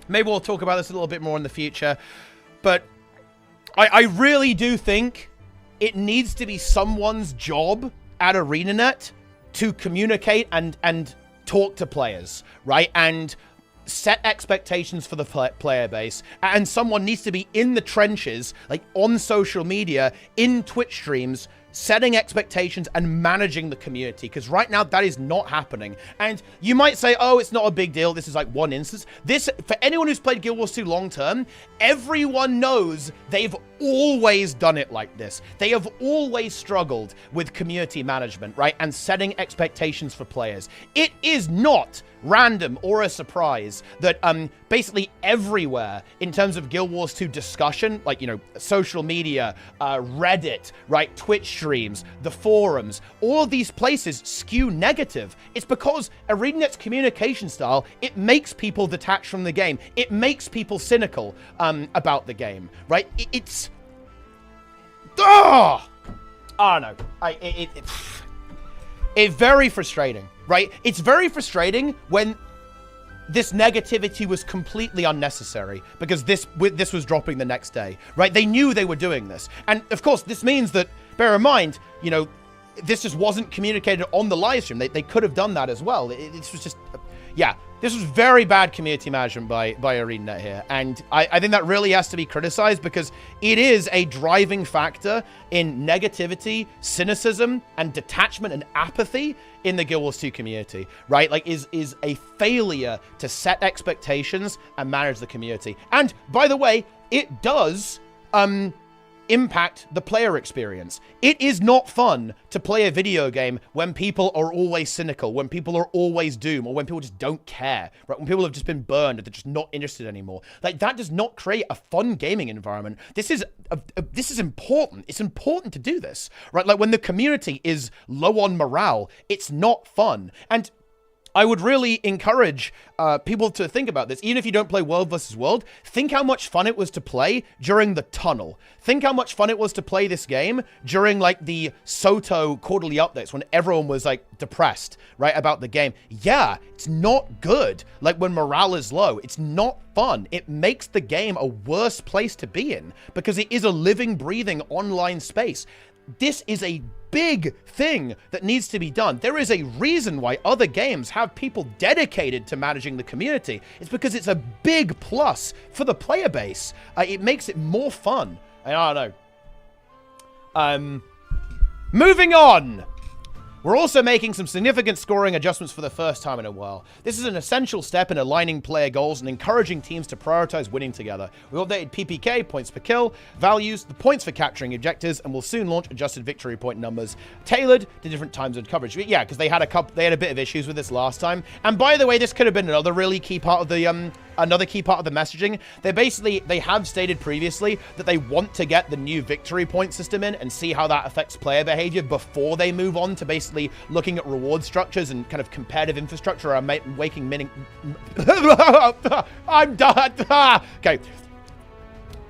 A: maybe we'll talk about this a little bit more in the future, but I really do think it needs to be someone's job at ArenaNet to communicate and talk to players, right? And set expectations for the player base. And someone needs to be in the trenches, like on social media, in Twitch streams, setting expectations and managing the community, because right now that is not happening. And you might say, oh, it's not a big deal, this is like one instance. This, for anyone who's played Guild Wars 2 long term, everyone knows they've always done it like this. They have always struggled with community management, right? And setting expectations for players. It is not random or a surprise that basically everywhere in terms of Guild Wars 2 discussion, like, you know, social media, Reddit, right, Twitch streams, the forums, all of these places skew negative. It's because ArenaNet's communication style, it makes people detached from the game. It makes people cynical about the game, right? It's I don't know. It's very frustrating, right? It's very frustrating when this negativity was completely unnecessary, because this was dropping the next day, right? They knew they were doing this. And of course, this means that, bear in mind, you know, this just wasn't communicated on the live stream. They could have done that as well. This was just, yeah, this was very bad community management by ArenaNet here. And I think that really has to be criticized because it is a driving factor in negativity, cynicism, and detachment and apathy in the Guild Wars 2 community, right? Like, is a failure to set expectations and manage the community. And, by the way, it does impact the player experience. It is not fun to play a video game when people are always cynical, when people are always doom, or when people just don't care, right? When people have just been burned and they're just not interested anymore. Like, that does not create a fun gaming environment. This is important. It's important to do this, right? Like, when the community is low on morale, it's not fun. And I would really encourage people to think about this. Even if you don't play World vs. World, think how much fun it was to play during the tunnel. Think how much fun it was to play this game during, like, the Soto quarterly updates when everyone was, like, depressed, right, about the game. Yeah, it's not good. Like, when morale is low, it's not fun. It makes the game a worse place to be in because it is a living, breathing online space. This is a big thing that needs to be done. There is a reason why other games have people dedicated to managing the community. It's because it's a big plus for the player base. It makes it more fun. And I don't know. Moving on. We're also making some significant scoring adjustments for the first time in a while. This is an essential step in aligning player goals and encouraging teams to prioritize winning together. We updated PPK, points per kill, values, the points for capturing objectives, and will soon launch adjusted victory point numbers tailored to different time zone coverage. Yeah, because they had a bit of issues with this last time. And by the way, this could have been another really key part of the messaging. They have stated previously that they want to get the new victory point system in and see how that affects player behavior before they move on to basically looking at reward structures and kind of competitive infrastructure around I'm done. Okay.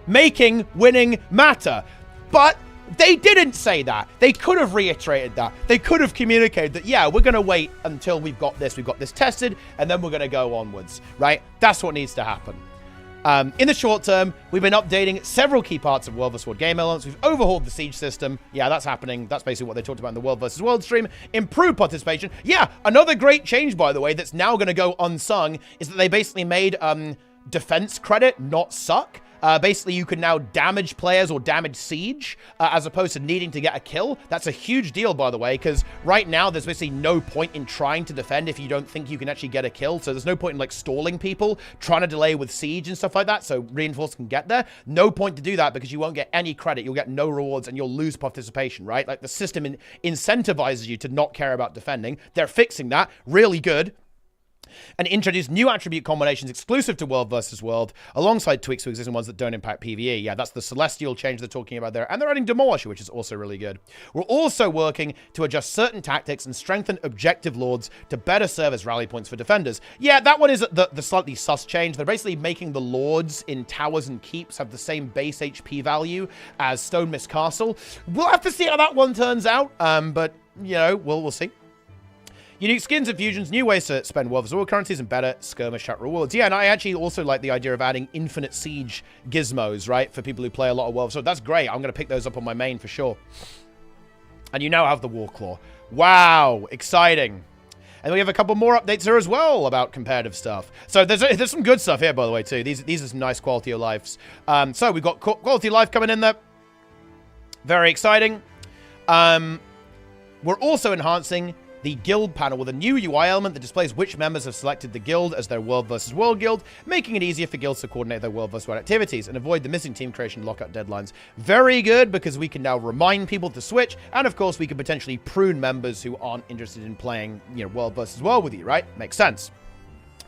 A: Making winning matter. But they didn't say that. They could have reiterated that. They could have communicated that, yeah, we're going to wait until we've got this tested, and then we're going to go onwards, right? That's what needs to happen. In the short term, we've been updating several key parts of World vs. World game elements. We've overhauled the siege system. Yeah, that's happening. That's basically what they talked about in the World vs. World stream. Improved participation. Yeah, another great change, by the way, that's now going to go unsung is that they basically made defense credit not suck. Basically, you can now damage players or damage siege as opposed to needing to get a kill. That's a huge deal, by the way, because right now there's basically no point in trying to defend if you don't think you can actually get a kill. So there's no point in, like, stalling people, trying to delay with siege and stuff like that so reinforcements can get there. No point to do that because you won't get any credit. You'll get no rewards and you'll lose participation, right? Like, the system incentivizes you to not care about defending. They're fixing that. Really good. And introduce new attribute combinations exclusive to World vs. World, alongside tweaks to existing ones that don't impact PvE. Yeah, that's the Celestial change they're talking about there. And they're adding Demolisher, which is also really good. We're also working to adjust certain tactics and strengthen objective lords to better serve as rally points for defenders. Yeah, that one is the slightly sus change. They're basically making the lords in towers and keeps have the same base HP value as Stone Mist Castle. We'll have to see how that one turns out, but, you know, we'll see. Unique skins and fusions, new ways to spend World vs. World currencies, and better skirmish chat rewards. Yeah, and I actually also like the idea of adding infinite siege gizmos, right, for people who play a lot of World. So that's great. I'm going to pick those up on my main for sure. And you now have the Warclaw. Wow, exciting. And we have a couple more updates here as well about competitive stuff. So there's some good stuff here, by the way, too. These are some nice quality of lives. So we've got quality of life coming in there. Very exciting. We're also enhancing the guild panel with a new UI element that displays which members have selected the guild as their World vs. World guild, making it easier for guilds to coordinate their World vs. World activities and avoid the missing team creation lockout deadlines. Very good, because we can now remind people to switch, and of course we can potentially prune members who aren't interested in playing, you know, World vs. World with you, right? Makes sense.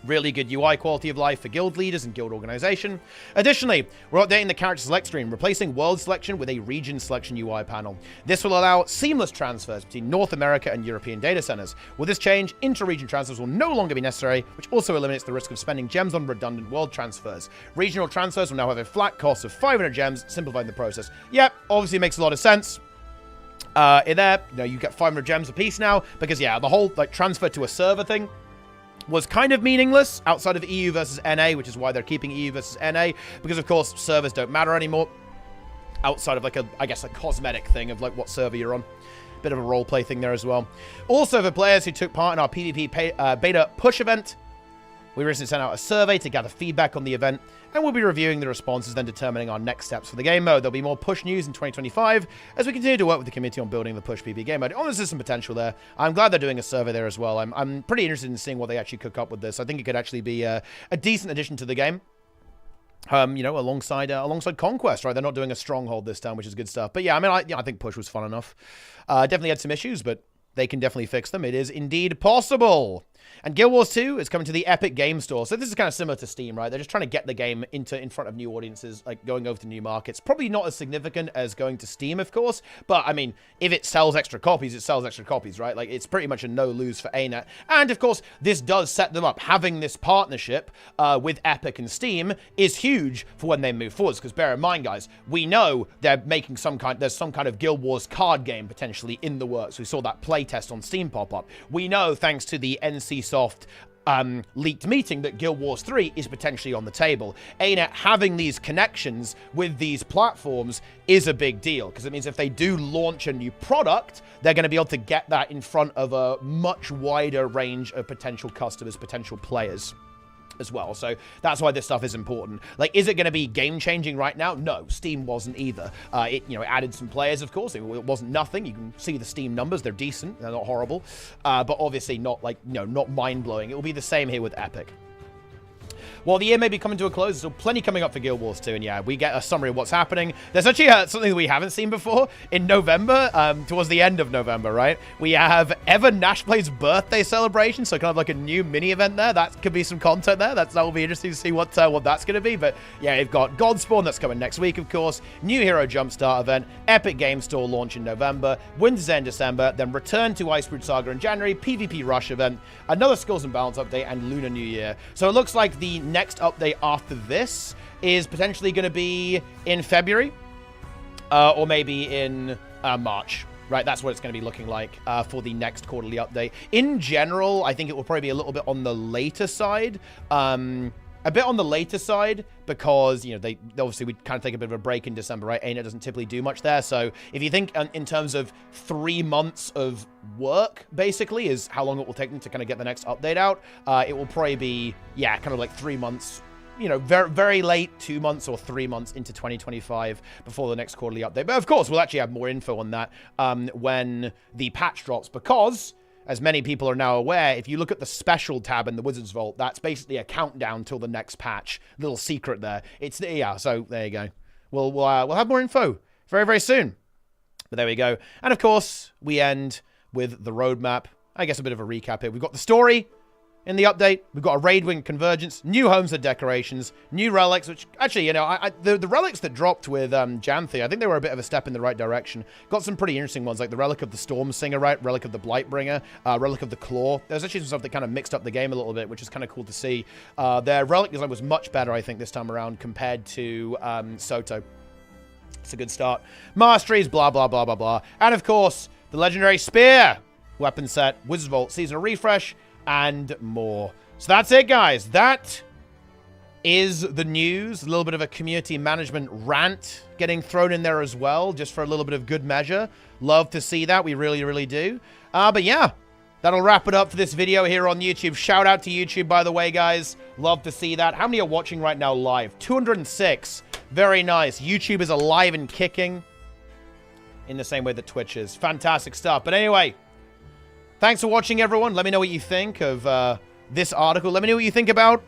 A: Really good UI quality of life for guild leaders and guild organization. Additionally, we're updating the character select screen, replacing world selection with a region selection UI panel. This will allow seamless transfers between North America and European data centers. With this change, inter-region transfers will no longer be necessary, which also eliminates the risk of spending gems on redundant world transfers. Regional transfers will now have a flat cost of 500 gems, simplifying the process. Yep, obviously makes a lot of sense. In there, you know, you get 500 gems a piece now, because yeah, the whole, like, transfer to a server thing was kind of meaningless outside of EU versus NA, which is why they're keeping EU versus NA, because of course servers don't matter anymore outside of, like, I guess a cosmetic thing of, like, what server you're on. Bit of a roleplay thing there as well. Also, for players who took part in our PvP beta push event, we recently sent out a survey to gather feedback on the event, and we'll be reviewing the responses, then determining our next steps for the game mode. There'll be more push news in 2025 as we continue to work with the community on building the push PvP game mode. Oh, there's some potential there. I'm glad they're doing a survey there as well. I'm pretty interested in seeing what they actually cook up with this. I think it could actually be a decent addition to the game. You know, alongside Conquest, right? They're not doing a stronghold this time, which is good stuff. But yeah, I mean, I think push was fun enough. Definitely had some issues, but they can definitely fix them. It is indeed possible. And Guild Wars 2 is coming to the Epic Game Store. So this is kind of similar to Steam, right? They're just trying to get the game in front of new audiences, like going over to new markets. Probably not as significant as going to Steam, of course. But, I mean, if it sells extra copies, it sells extra copies, right? Like, it's pretty much a no-lose for ArenaNet. And, of course, this does set them up. Having this partnership with Epic and Steam is huge for when they move forwards. Because bear in mind, guys, we know they're making there's some kind of Guild Wars card game potentially in the works. We saw that playtest on Steam pop up. We know, thanks to the NCSoft leaked meeting, that Guild Wars 3 is potentially on the table. ArenaNet having these connections with these platforms is a big deal, because it means if they do launch a new product, they're going to be able to get that in front of a much wider range of potential customers, potential players as well. So that's why this stuff is important. Like, is it going to be game-changing right now? No, Steam wasn't either. It added some players, of course. It wasn't nothing. You can see the Steam numbers. They're decent. They're not horrible. But obviously not, like, not mind-blowing. It will be the same here with Epic. While the year may be coming to a close, there's still plenty coming up for Guild Wars 2, and yeah, we get a summary of what's happening. There's actually something that we haven't seen before in November, towards the end of November, right? We have Evan Nashplay's birthday celebration, so kind of like a new mini event there. That could be some content there. That will be interesting to see what that's going to be. But yeah, we've got Godspawn that's coming next week, of course. New Hero Jumpstart event, Epic Game Store launch in November, Winter's End December, then Return to Icebrood Saga in January, PvP Rush event, another Skills and Balance update, and Lunar New Year. So it looks like the next update after this is potentially going to be in February or maybe in March, right? That's what it's going to be looking like for the next quarterly update. In general, I think it will probably be a little bit on the later side. A bit on the later side because, they obviously we kind of take a bit of a break in December, right? ArenaNet doesn't typically do much there. So if you think in terms of 3 months of work, basically, is how long it will take them to kind of get the next update out, it will probably be, yeah, kind of like 3 months, very, very late, 2 months or 3 months into 2025 before the next quarterly update. But of course, we'll actually have more info on that when the patch drops, because as many people are now aware, if you look at the special tab in the Wizards Vault, that's basically a countdown till the next patch. Little secret there. So there you go. We'll have more info very, very soon. But there we go. And of course, we end with the roadmap. I guess a bit of a recap here. We've got the story in the update. We've got a raid wing convergence, new homes and decorations, new relics, which actually, the relics that dropped with Janthi, I think they were a bit of a step in the right direction. Got some pretty interesting ones, like the relic of the Storm Singer, right? Relic of the Blightbringer, relic of the Claw. There's actually some stuff that kind of mixed up the game a little bit, which is kind of cool to see. Their relic design was much better, I think, this time around compared to Soto. It's a good start. Masteries, blah, blah, blah, blah, blah. And of course, the legendary Spear weapon set, Wizards Vault seasonal refresh, and more. So that's it, guys. That is the news. A little bit of a community management rant getting thrown in there as well, just for a little bit of good measure. Love to see that. We really, really do. But yeah, that'll wrap it up for this video here on YouTube. Shout out to YouTube, by the way, guys. Love to see that. How many are watching right now live? 206. Very nice. YouTube is alive and kicking in the same way that Twitch is. Fantastic stuff. But anyway, thanks for watching, everyone. Let me know what you think of this article. Let me know what you think about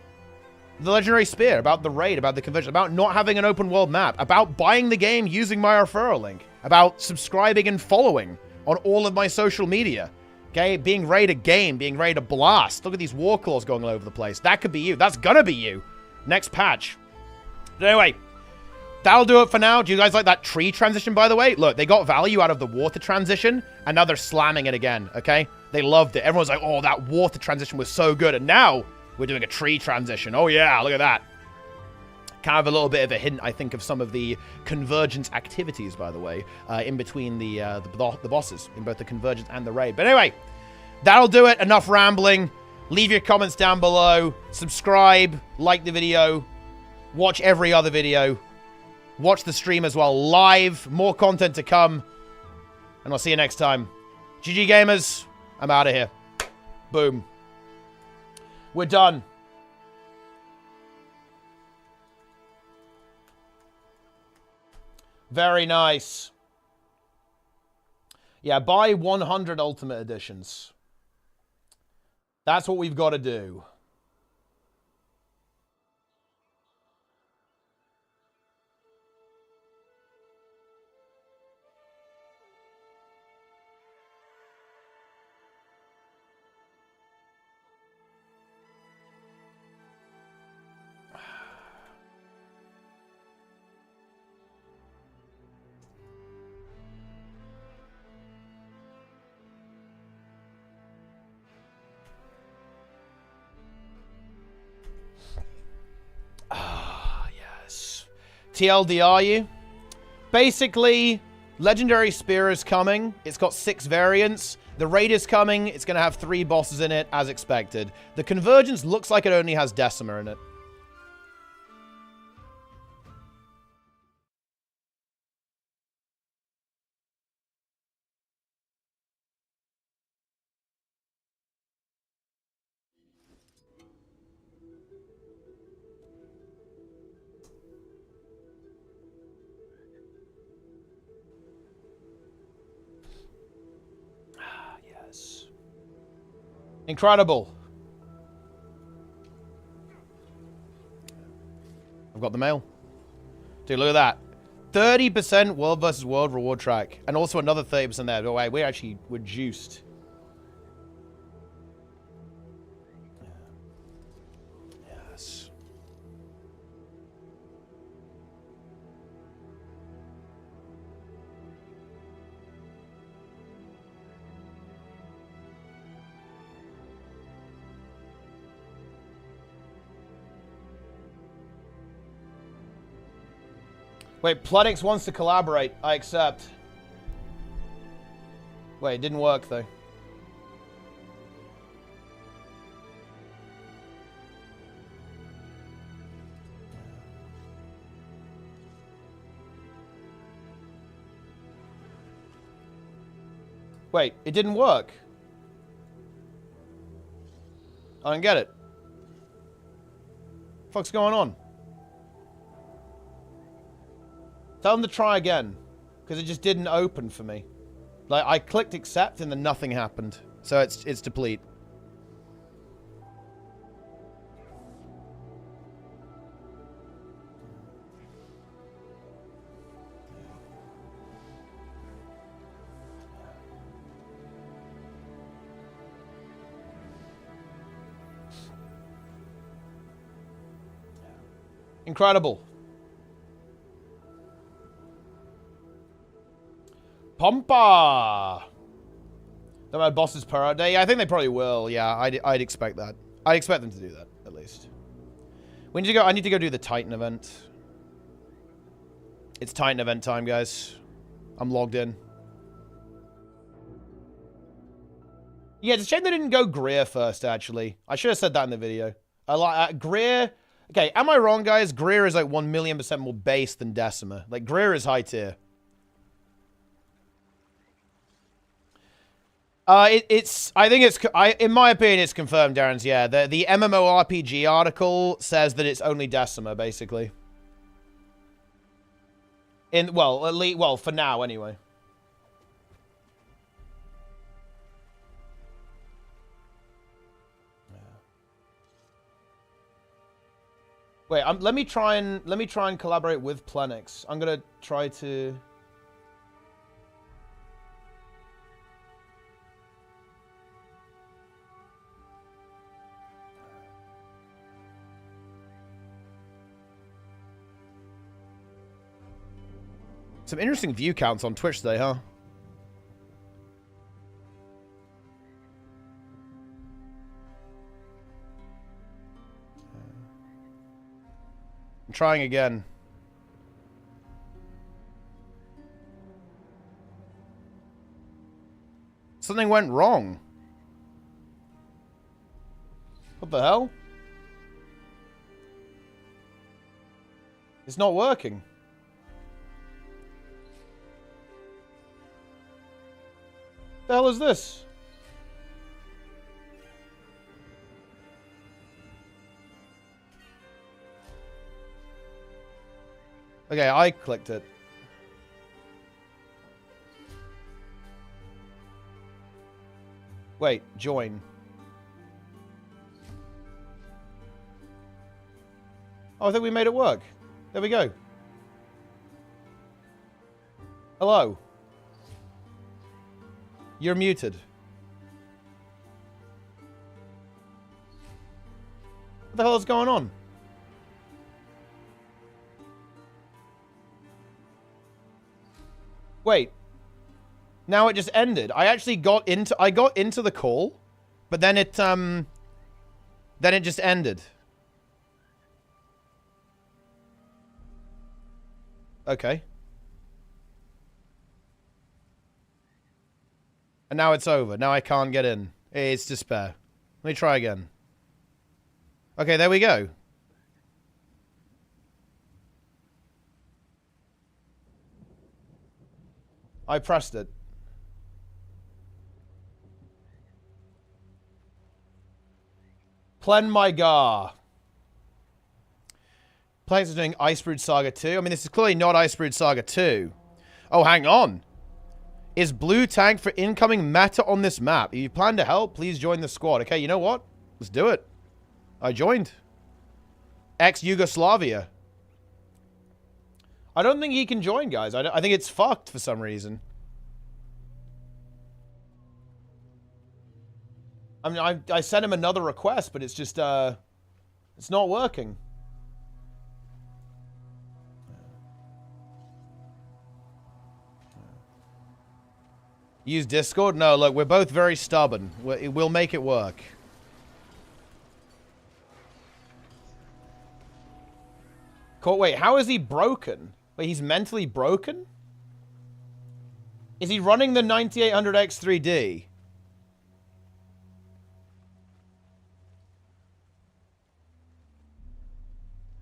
A: the Legendary Spear, about the raid, about the conversion, about not having an open world map, about buying the game using my referral link, about subscribing and following on all of my social media. Okay, being ready to game, being ready to blast. Look at these war claws going all over the place. That could be you. That's gonna be you. Next patch. But anyway, that'll do it for now. Do you guys like that tree transition, by the way? Look, they got value out of the water transition, and now they're slamming it again, okay? They loved it. Everyone's like, oh, that water transition was so good. And now we're doing a tree transition. Oh, yeah, look at that. Kind of a little bit of a hint, I think, of some of the convergence activities, by the way, in between the bosses, in both the convergence and the raid. But anyway, that'll do it. Enough rambling. Leave your comments down below. Subscribe. Like the video. Watch every other video. Watch the stream as well live. More content to come. And I'll see you next time. GG gamers. I'm out of here. Boom. We're done. Very nice. Yeah, buy 100 Ultimate Editions. That's what we've got to do. TLDR basically, Legendary Spear is coming. It's got 6 variants. The Raid is coming. It's going to have 3 bosses in it, as expected. The Convergence looks like it only has Decima in it. Incredible. I've got the mail. Dude, look at that. 30% world versus world reward track. And also another 30% there. Oh, wait, we're juiced. Yes. Wait, Plutix wants to collaborate. I accept. Wait, it didn't work, though. Wait, it didn't work. I don't get it. What the fuck's going on? Tell them to try again, because it just didn't open for me. Like, I clicked accept and then nothing happened. So it's deplete. Incredible. Pompa! Don't have bosses per hour day. Yeah, I think they probably will. Yeah, I'd expect that. I'd expect them to do that, at least. We need to go. I need to go do the Titan event. It's Titan event time, guys. I'm logged in. Yeah, it's a shame they didn't go Greer first, actually. I should have said that in the video. I like Greer. Okay, am I wrong, guys? Greer is like 1,000,000% more base than Decima. Like, Greer is high tier. I think it's, in my opinion, it's confirmed, Darren's, yeah. The MMORPG article says that it's only Decima, basically. Well, at least, well, for now, anyway. Wait, let me try and collaborate with Plenix. I'm gonna try to. Some interesting view counts on Twitch today, huh? I'm trying again. Something went wrong. What the hell? It's not working. The hell is this? Okay, I clicked it. Wait, join. Oh, I think we made it work. There we go. Hello. You're muted. What the hell is going on? Wait. Now it just ended. I got into the call, but then it just ended. Okay. And now it's over. Now I can't get in. It's despair. Let me try again. Okay, there we go. I pressed it. Plen my gar. Players are doing Icebrood Saga 2. I mean, this is clearly not Icebrood Saga 2. Oh, hang on. Is blue tank for incoming meta on this map? If you plan to help, please join the squad. Okay, you know what? Let's do it. I joined. Ex-Yugoslavia. I don't think he can join, guys. I think it's fucked for some reason. I mean, I sent him another request, but it's just, it's not working. Use Discord? No, look, we're both very stubborn. We'll make it work. Cool, wait, how is he broken? Wait, he's mentally broken? Is he running the 9800X 3D?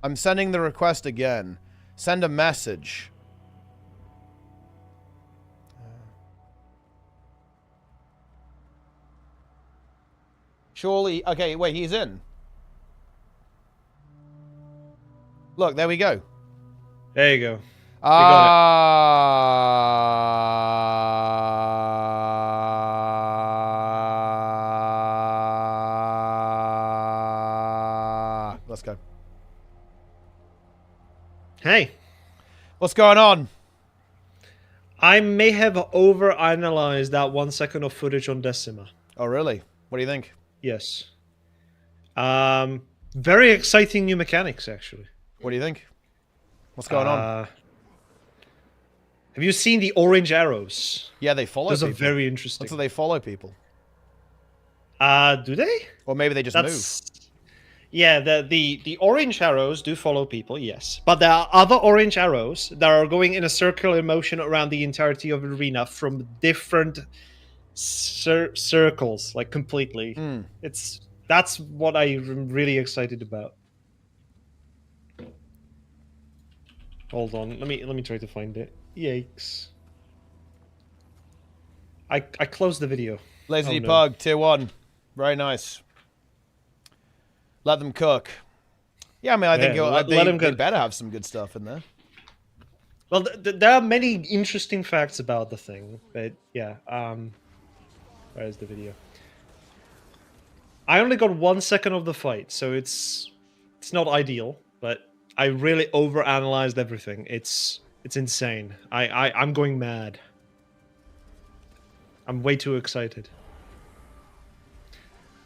A: I'm sending the request again. Send a message. Surely, okay, wait, he's in. Look, there we go.
G: There you go.
A: Let's go.
G: Hey.
A: What's going on?
G: I may have overanalyzed that 1 second of footage on Decima.
A: Oh, really? What do you think?
G: Yes. Very exciting new mechanics, actually.
A: What do you think? What's going on?
G: Have you seen the orange arrows?
A: Yeah, they follow
G: Those
A: people.
G: are very interesting.
A: So they follow people.
G: Do they?
A: Or maybe they just move.
G: Yeah, the orange arrows do follow people, yes. But there are other orange arrows that are going in a circular motion around the entirety of the arena from different circles, like completely. That's what I'm really excited about. Hold on, let me try to find it. Yikes! I closed the video.
A: Lazy Pug, tier 1. Very nice. Let them cook. Yeah, I mean, I think they better have some good stuff in there.
G: Well, there are many interesting facts about the thing, but yeah. Where's the video? I only got 1 second of the fight, so it's not ideal, but I really overanalyzed everything. It's insane. I'm going mad. I'm way too excited.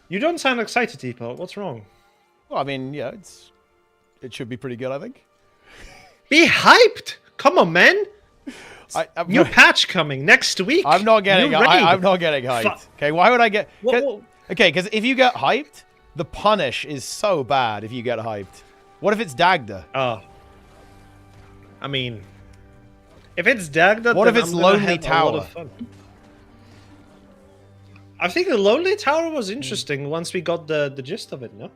G: You don't sound excited, Teapot. What's wrong?
A: Well, I mean, yeah, it should be pretty good, I think.
G: Be hyped! Come on, man! New
A: not,
G: patch coming next week.
A: I'm not getting. I'm not getting hyped. Okay, why would I get? Okay, because if you get hyped, the punish is so bad. If you get hyped, what if it's Dagda?
G: Oh, I mean, if it's Dagda,
A: what if it's Lonely Tower?
G: I think the Lonely Tower was interesting once we got the gist of it. No.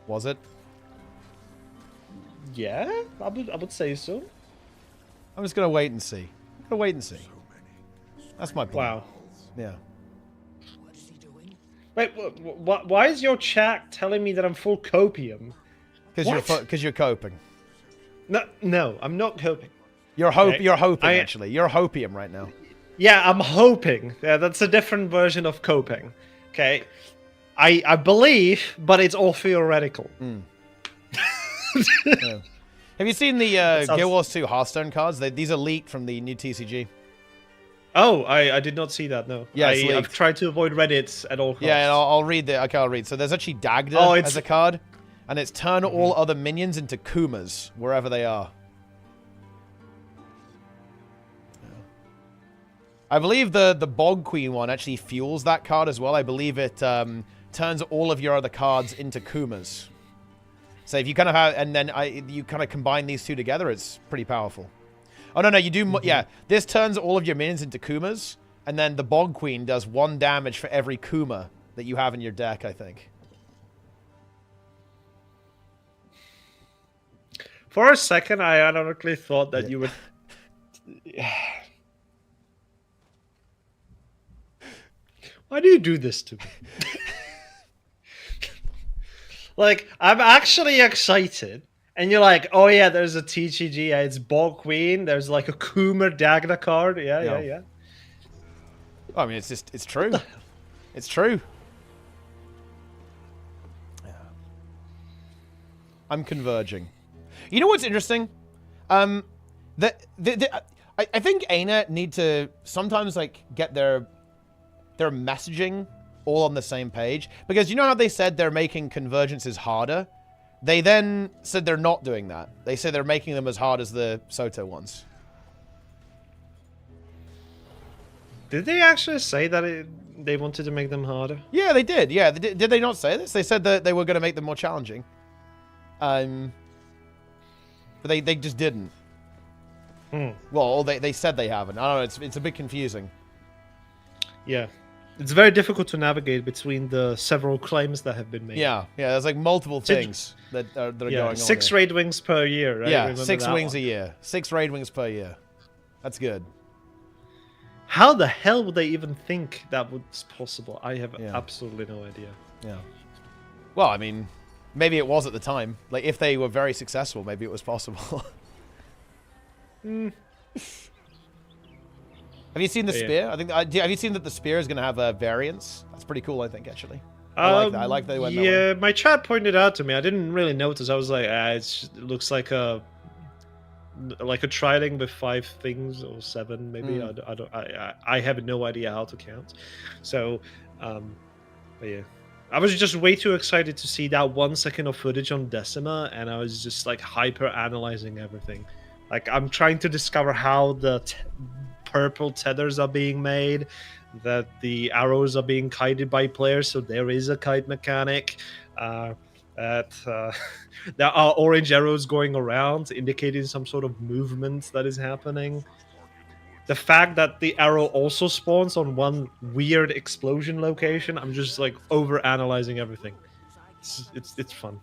A: Was it?
G: Yeah, I would say so.
A: I'm just gonna wait and see. I'm gonna wait and see. That's my plan.
G: Wow.
A: Yeah.
G: Wait, why is your chat telling me that I'm full copium?
A: Because you're coping.
G: No, I'm not coping.
A: You're hoping
G: I-
A: actually. You're hopium right now.
G: Yeah, I'm hoping. Yeah, that's a different version of coping. Okay, I believe, but it's all theoretical.
A: Yeah. Have you seen the gw2 Hearthstone cards? These are leaked from the new TCG.
G: Oh, I did not see that. No.
A: Yeah, it's
G: I've
A: leaked.
G: tried to avoid Reddit at all costs.
A: Yeah, and I'll read the. Okay, I'll read. So there's actually Dagda as a card, and it's turn all other minions into Kumas wherever they are. I believe the Bog Queen one actually fuels that card as well. I believe it turns all of your other cards into Kumas. So if you kind of have, and then you kind of combine these two together, it's pretty powerful. Oh no, you do. Yeah, this turns all of your minions into Kumas, and then the Bog Queen does 1 damage for every Kuma that you have in your deck, I think.
G: For a second, I ironically thought that you would. Why do you do this to me? Like, I'm actually excited. And you're like, oh yeah, there's a TCG, yeah, it's Bog Queen, there's like a Kuma Dagda card. Yeah.
A: I mean, it's true. It's true. Yeah. I'm converging. You know what's interesting? I think ArenaNet need to sometimes like get their messaging all on the same page, because you know how they said they're making convergences harder? They then said they're not doing that. They said they're making them as hard as the Soto ones.
G: Did they actually say that they wanted to make them harder?
A: Yeah, they did. Yeah, did they not say this? They said that they were going to make them more challenging. But they just didn't. Well, they said they haven't. I don't know. It's a bit confusing.
G: Yeah. It's very difficult to navigate between the several claims that have been made.
A: Yeah, there's like multiple things that are going on.
G: 6 raid wings per year, right?
A: Yeah,
G: Remember
A: 6
G: that
A: wings
G: one?
A: a year. 6 raid wings per year. That's good.
G: How the hell would they even think that was possible? I have absolutely no idea.
A: Yeah. Well, I mean, maybe it was at the time. Like, if they were very successful, maybe it was possible. Have you seen the spear? I think. Have you seen that the spear is going to have a variance? That's pretty cool, I think, actually. I like that. I like that they went that way.
G: Yeah, my chat pointed out to me. I didn't really notice. I was like, it looks like a trident with 5 things or 7, maybe. I have no idea how to count. So, but yeah. I was just way too excited to see that 1 second of footage on Decima, and I was just like hyper analyzing everything. Like, I'm trying to discover how the purple tethers are being made, that the arrows are being kited by players, so there is a kite mechanic, that there are orange arrows going around indicating some sort of movement that is happening. The fact that the arrow also spawns on one weird explosion location, I'm just like over analyzing everything. It's fun.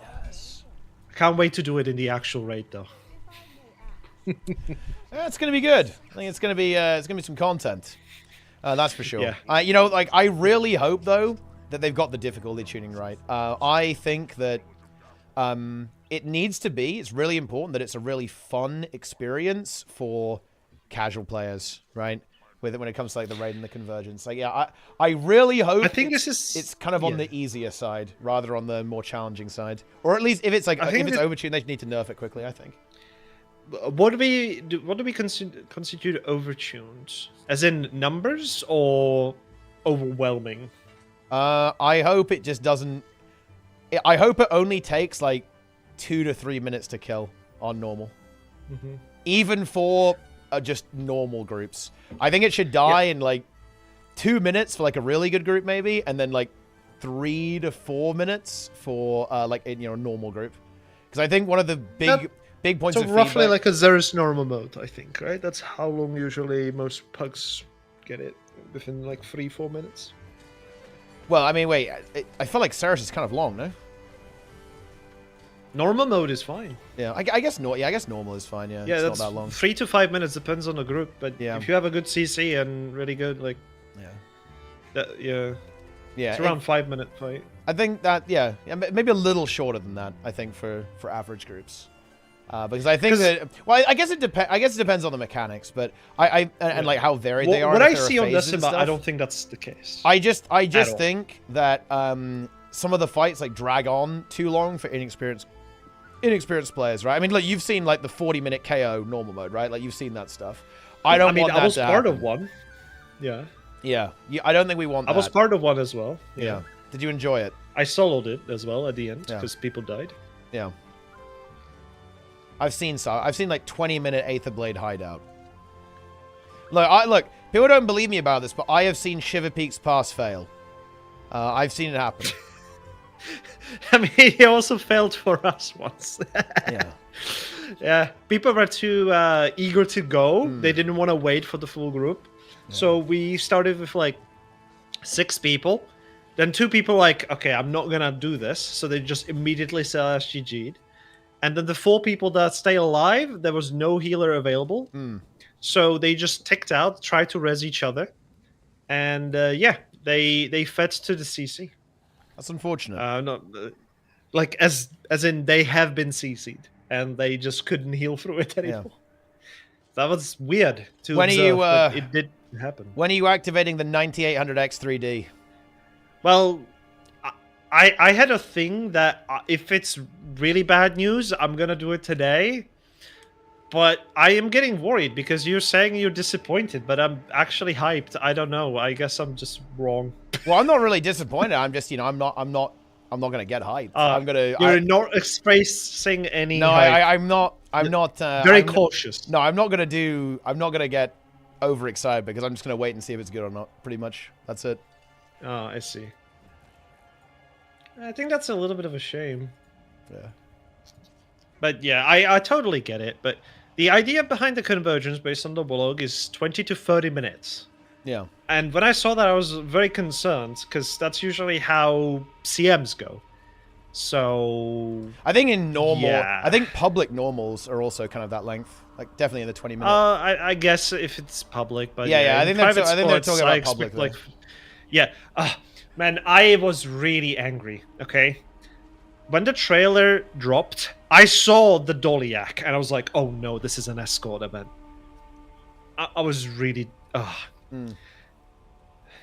A: Yes.
G: I can't wait to do it in the actual raid though.
A: It's gonna be good. I think it's gonna be some content. That's for sure.
G: Yeah.
A: You know, like, I really hope though that they've got the difficulty tuning right. I think that it needs to be. It's really important that it's a really fun experience for casual players, right? When it comes to like the raid and the convergence. Like, yeah, I really hope.
G: I think it's
A: kind of on the easier side rather on the more challenging side, or at least if it's like if it's overtuned, they need to nerf it quickly. I think.
G: What do we constitute overtuned? As in numbers or overwhelming?
A: I hope it just doesn't. I hope it only takes like 2 to 3 minutes to kill on normal, even for just normal groups. I think it should die in like 2 minutes for like a really good group, maybe, and then like 3 to 4 minutes for like a normal group. Because I think one of the big points
G: so
A: of
G: roughly
A: feedback,
G: like a Zerus normal mode, I think, right? That's how long usually most pugs get it, within like 3-4 minutes.
A: Well, I mean, wait, I feel like Ceres is kind of long, no?
G: Normal mode is fine.
A: Yeah, I guess I guess normal is fine. Yeah,
G: Yeah,
A: it's
G: that's
A: not that long.
G: 3 to 5 minutes, depends on the group. But
A: Yeah.
G: if you have a good CC and really good, like,
A: Yeah,
G: yeah,
A: yeah.
G: it's around 5-minute fight.
A: I think that maybe a little shorter than that. I think for average groups, because I think that I guess it depends. I guess it depends on the mechanics, but and like how varied they are.
G: What
A: and
G: I
A: if there are
G: see on
A: phases and
G: Decima, I
A: stuff.
G: don't think that's the case.
A: I just
G: all.
A: think that some of the fights like drag on too long for inexperienced players, right? I mean, look, you've seen like the 40-minute KO normal mode, right? Like you've seen that stuff. I don't want that
G: I was
A: to
G: part
A: happen.
G: of one. Yeah.
A: Yeah, I don't think we want that.
G: I was part of one as well.
A: Yeah. Did you enjoy it?
G: I soloed it as well at the end
A: Yeah.
G: because people died.
A: Yeah. I've seen like 20-minute Aether Blade hideout. Look, people don't believe me about this, but I have seen Shiver Peaks pass fail. I've seen it happen.
G: I mean, he also failed for us once.
A: Yeah.
G: Yeah, people were too eager to go. They didn't want to wait for the full group. So we started with like 6 people. Then 2 people like, okay, I'm not gonna do this. So they just immediately sell SGG'd. And then the 4 people that stay alive, there was no healer available. So they just ticked out, tried to res each other. And yeah, they fed to the CC.
A: That's unfortunate.
G: Like as in they have been CC'd and they just couldn't heal through it anymore. That was weird to
A: When are
G: observe,
A: you,
G: but it did happen.
A: When are you activating the 9800X 3D?
G: Well, I had a thing that if it's really bad news, I'm gonna do it today. But I am getting worried because you're saying you're disappointed, but I'm actually hyped. I don't know. I guess I'm just wrong.
A: Well, I'm not really disappointed. I'm just, I'm not gonna get hyped. I'm gonna.
G: You're not expressing any.
A: No,
G: hype.
A: I'm not. I'm not.
G: Very cautious.
A: No, I'm not gonna get overexcited because I'm just gonna wait and see if it's good or not. Pretty much. That's it.
G: Oh, I see. I think that's a little bit of a shame.
A: Yeah.
G: But yeah, I totally get it. But the idea behind the convergence based on the blog is 20 to 30 minutes.
A: Yeah.
G: And when I saw that, I was very concerned because that's usually how CMs go. So
A: I think in normal,
G: yeah.
A: I think public normals are also kind of that length. Like definitely in the 20 minute.
G: I guess if it's public, but
A: Yeah, I
G: in
A: think they're
G: private
A: I think they're
G: sports,
A: talking
G: I
A: about public.
G: expect, like, yeah, man, I was really angry. Okay, when the trailer dropped, I saw the Doliak, and I was like, "Oh no, this is an escort event." I was really,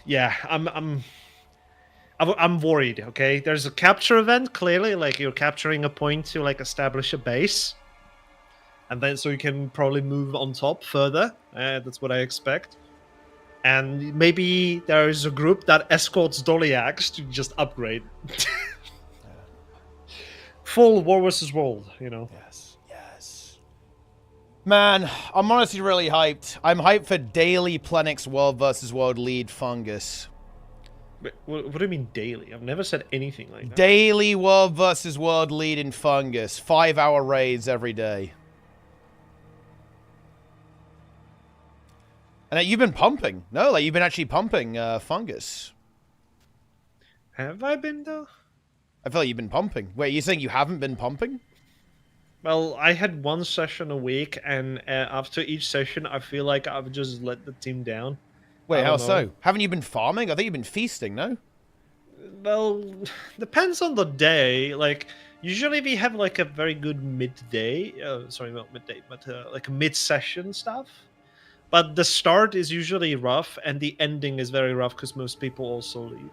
G: yeah, I'm worried. Okay, there's a capture event. Clearly, like you're capturing a point to like establish a base, and then so you can probably move on top further. That's what I expect. And maybe there is a group that escorts Doliaks to just upgrade. Full War versus World, you know.
A: Yes. Man, I'm honestly really hyped. I'm hyped for daily Plenix World versus World lead Fungus.
G: Wait, what do you mean daily? I've never said anything like that.
A: Daily World versus World lead in Fungus. 5-hour raids every day. And you've been pumping. No, like you've been actually pumping Fungus.
G: Have I been though?
A: I feel like you've been pumping. Wait, you saying you haven't been pumping?
G: Well, I had 1 session a week, and after each session, I feel like I've just let the team down.
A: Wait,
G: I
A: how
G: don't know.
A: so? Haven't you been farming? I think you've been feasting, no?
G: Well, depends on the day. Like, usually we have like a very good midday. Sorry, not midday, but like a mid-session stuff. But the start is usually rough, and the ending is very rough because most people also leave.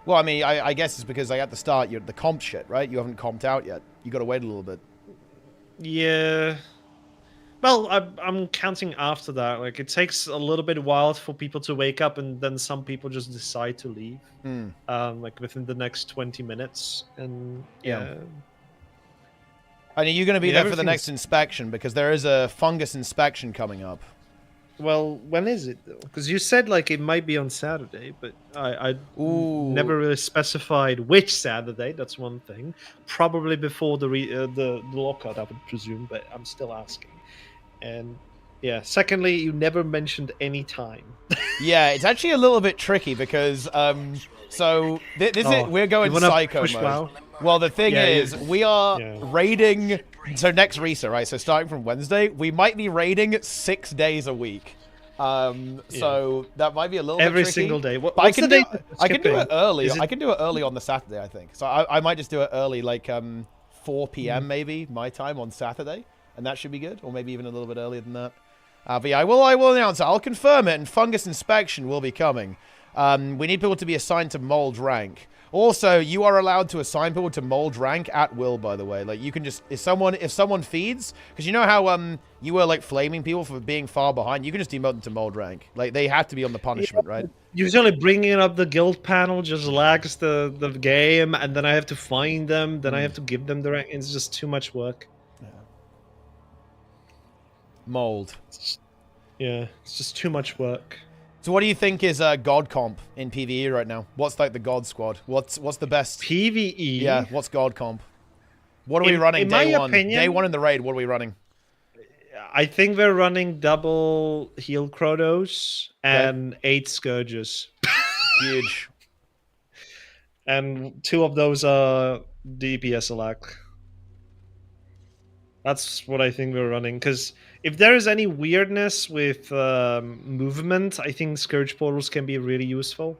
A: Well, I mean, I guess it's because like at the start, you're the comp shit, right? You haven't comped out yet. You got to wait a little bit.
G: Yeah. Well, I'm counting after that. Like, it takes a little bit while for people to wake up, and then some people just decide to leave. Like within the next 20 minutes, and yeah.
A: And are you going to be there for the
G: everything's-
A: next inspection? Because there is a fungus inspection coming up.
G: Well, when is it though? Because you said like it might be on Saturday, but I
A: Ooh.
G: never really specified which Saturday. That's one thing. Probably before the lockout, I would presume, but I'm still asking. And yeah, secondly, you never mentioned any time.
A: Yeah, it's actually a little bit tricky because so this is we're going
G: you wanna
A: psycho
G: push
A: mode.
G: WoW?
A: Well, the thing
G: Yeah,
A: is, we are
G: yeah.
A: raiding. So next Risa, right? So starting from Wednesday, we might be raiding 6 days a week. So that might be a little bit
G: Every
A: tricky.
G: single day.
A: But
G: What's the day
A: I can do it
G: skipping?
A: early.
G: Is it-
A: I can do it early on the Saturday, I think. So I might just do it early, like 4 p.m. maybe my time on Saturday, and that should be good, or maybe even a little bit earlier than that. But yeah, I will announce it. I'll confirm it, and fungus inspection will be coming. We need people to be assigned to mold rank. Also, you are allowed to assign people to mold rank at will, by the way. Like, you can just, if someone feeds, because you know how you were like flaming people for being far behind, you can just demote them to mold rank. Like, they have to be on the punishment, right?
G: Usually bringing up the guild panel just lags the game, and then I have to find them, then I have to give them the rank. It's just too much work.
A: Mold.
G: Yeah, it's just too much work.
A: So what do you think is God comp in PvE right now? What's like the God squad? What's the best?
G: PvE?
A: Yeah, what's God comp? What are we running
G: in
A: day
G: my
A: one?
G: opinion-
A: Day one in the raid, what are we running?
G: I think we're running double heal Chronos and 8 Scourges.
A: Huge.
G: And 2 of those are DPS elect. That's what I think we're running. Because if there is any weirdness with movement, I think Scourge portals can be really useful.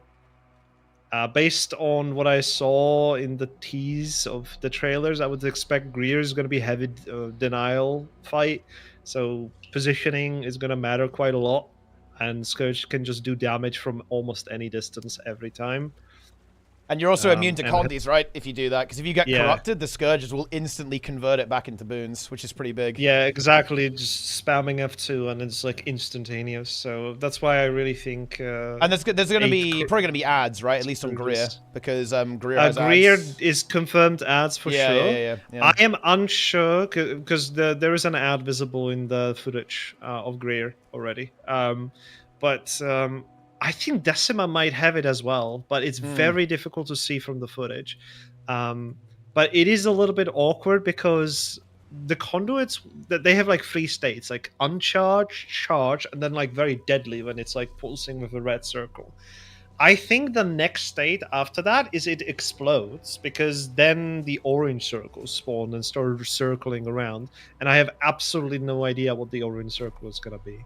G: Based on what I saw in the tease of the trailers, I would expect Greer is going to be heavy denial fight. So positioning is going to matter quite a lot. And Scourge can just do damage from almost any distance every time.
A: And you're also immune to
G: and-
A: condies, right? If you do that, because if you get
G: Yeah.
A: corrupted, the Scourges will instantly convert it back into boons, which is pretty big.
G: Yeah, exactly. Just spamming F2 and it's like instantaneous. So that's why I really think.
A: And there's going to be probably going to be ads, right? At least on Greer, because Greer has
G: Greer
A: ads.
G: is confirmed ads for
A: Yeah,
G: sure.
A: yeah.
G: I am unsure because there is an ad visible in the footage of Greer already. But I think Decima might have it as well, but it's very difficult to see from the footage. But it is a little bit awkward because the conduits that they have like 3 states, like uncharged, charged, and then like very deadly when it's like pulsing with a red circle. I think the next state after that is it explodes, because then the orange circles spawn and start circling around, and I have absolutely no idea what the orange circle is going to be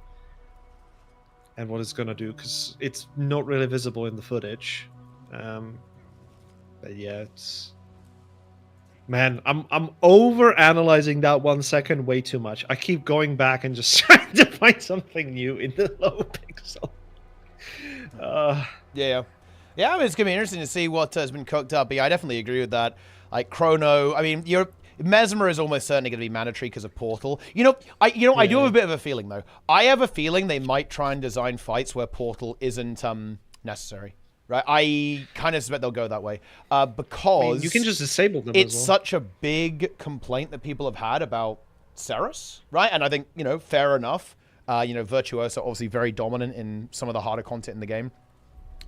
G: and what it's going to do, because it's not really visible in the footage. But yeah, it's... Man, I'm over analyzing that 1 second way too much. I keep going back and just trying to find something new in the low pixel.
A: Yeah. Yeah, I mean, it's going to be interesting to see what has been cooked up. But yeah, I definitely agree with that. Like, Chrono, I mean, Mesmer is almost certainly going to be mandatory because of Portal. I do have a bit of a feeling, though. I have a feeling they might try and design fights where Portal isn't necessary. Right? I kind of suspect they'll go that way. Because...
G: I mean, you can just disable them
A: it's
G: as well.
A: such a big complaint that people have had about Ceres, right? And I think, fair enough. Virtuoso obviously very dominant in some of the harder content in the game.